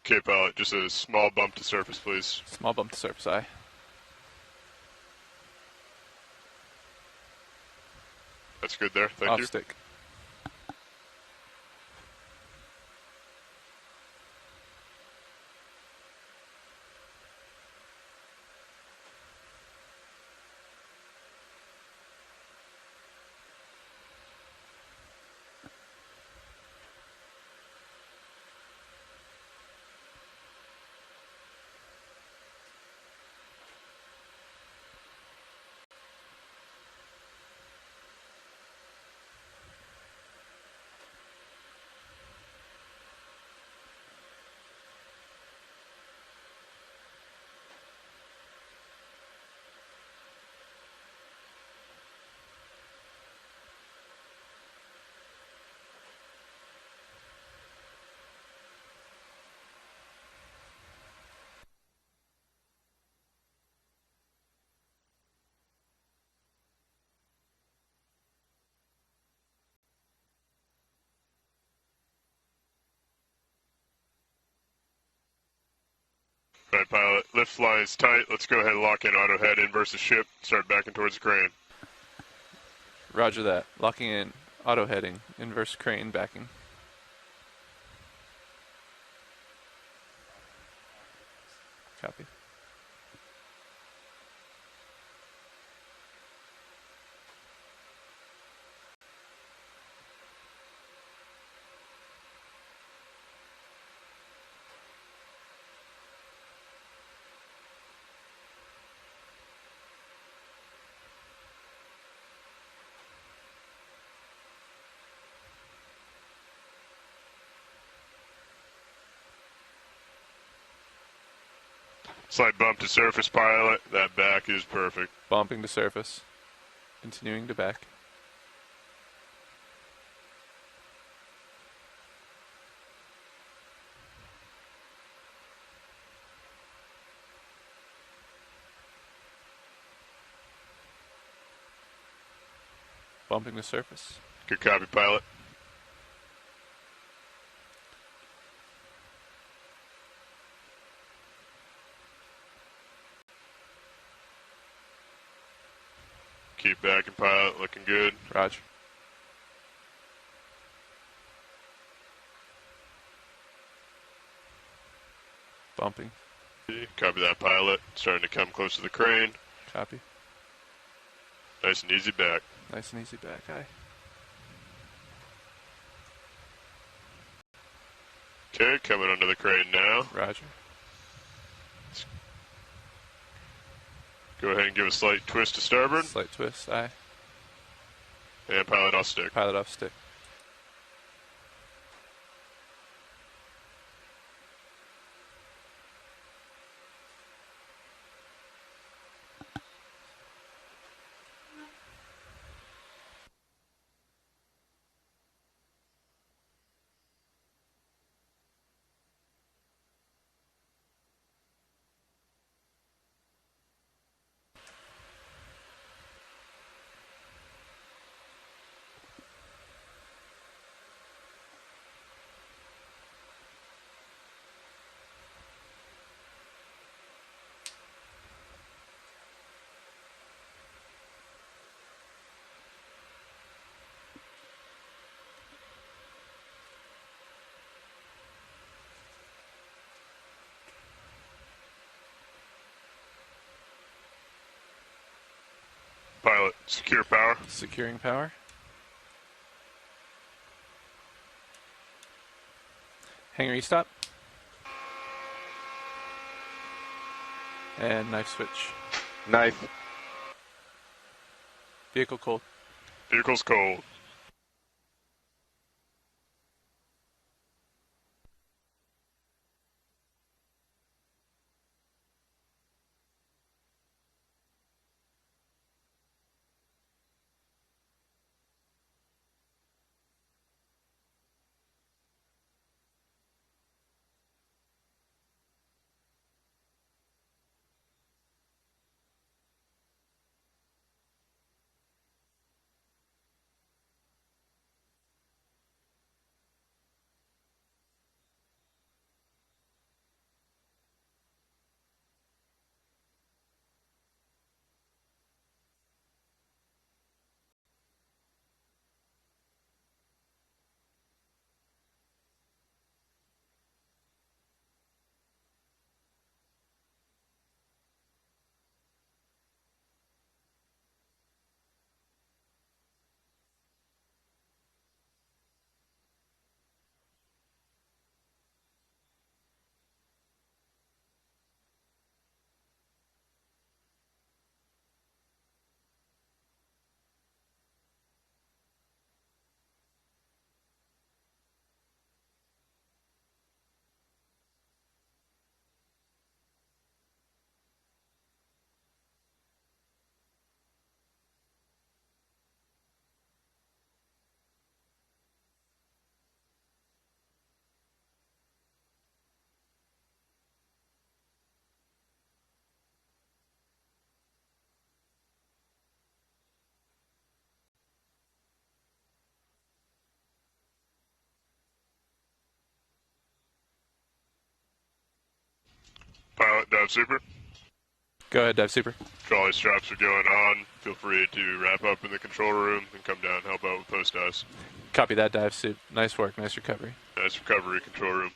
A: Okay, pilot, just a small bump to surface, please.
M: Small bump to surface, aye.
A: That's good there, thank
M: Off
A: you.
M: stick.
A: Right, pilot, lift lines tight. Let's go ahead and lock in auto head inverse the ship. Start backing towards the crane.
M: Roger that. Locking in. Auto heading. Inverse crane backing. Copy.
A: Slight bump to surface, pilot. That back is perfect.
M: Bumping to surface. Continuing to back. Bumping to surface.
A: Good copy, pilot. Keep backing, pilot. Looking good.
M: Roger. Bumping.
A: Copy that, pilot. Starting to come close to the crane.
M: Copy.
A: Nice and easy back.
M: Nice and easy back, aye.
A: Okay, coming under the crane now.
M: Roger.
A: Go ahead and give a slight twist to starboard.
M: Slight twist, aye.
A: And pilot off stick.
M: Pilot off stick.
A: Pilot, secure power.
M: Securing power. Hangar stop. And knife switch.
L: Knife.
M: Vehicle cold.
A: Vehicle's cold. Pilot, dive super.
M: Go ahead, dive super.
A: Trolley straps are going on. Feel free to wrap up in the control room and come down and help out with post dives.
M: Copy that, dive sup. Nice work, nice recovery.
A: Nice recovery, control room.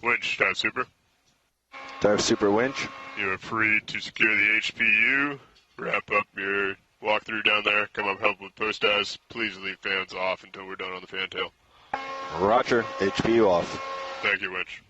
A: Winch, dive super.
L: Dive super winch.
A: You are free to secure the HPU, wrap up your walkthrough down there, come up help with post dives. Please leave fans off until we're done on the fantail.
L: Roger. HPU off.
A: Thank you, Winch.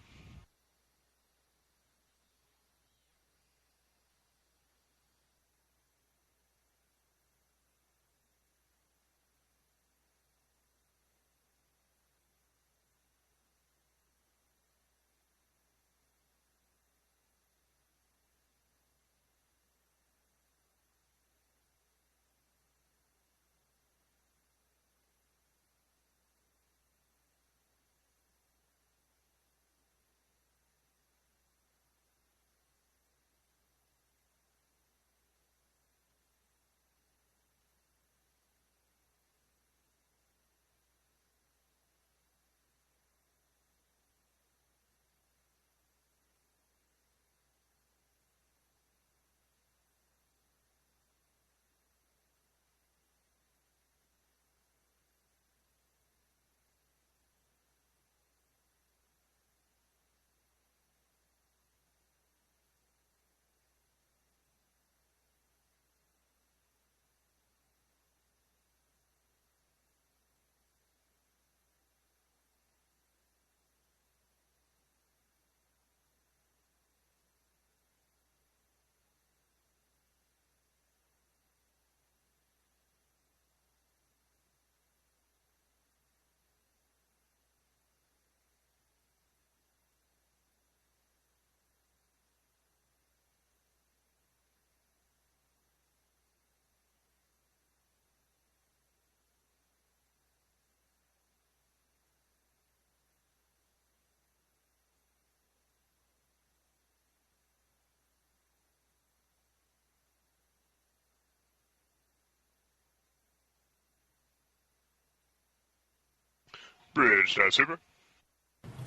A: Bridge, dive super.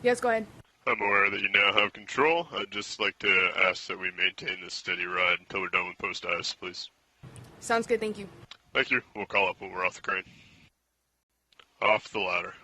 Q: Yes, go ahead.
A: I'm aware that you now have control. I'd just like to ask that we maintain this steady ride until we're done with post dives, please.
Q: Sounds good, thank you.
A: Thank you. We'll call up when we're off the crane. Off the ladder.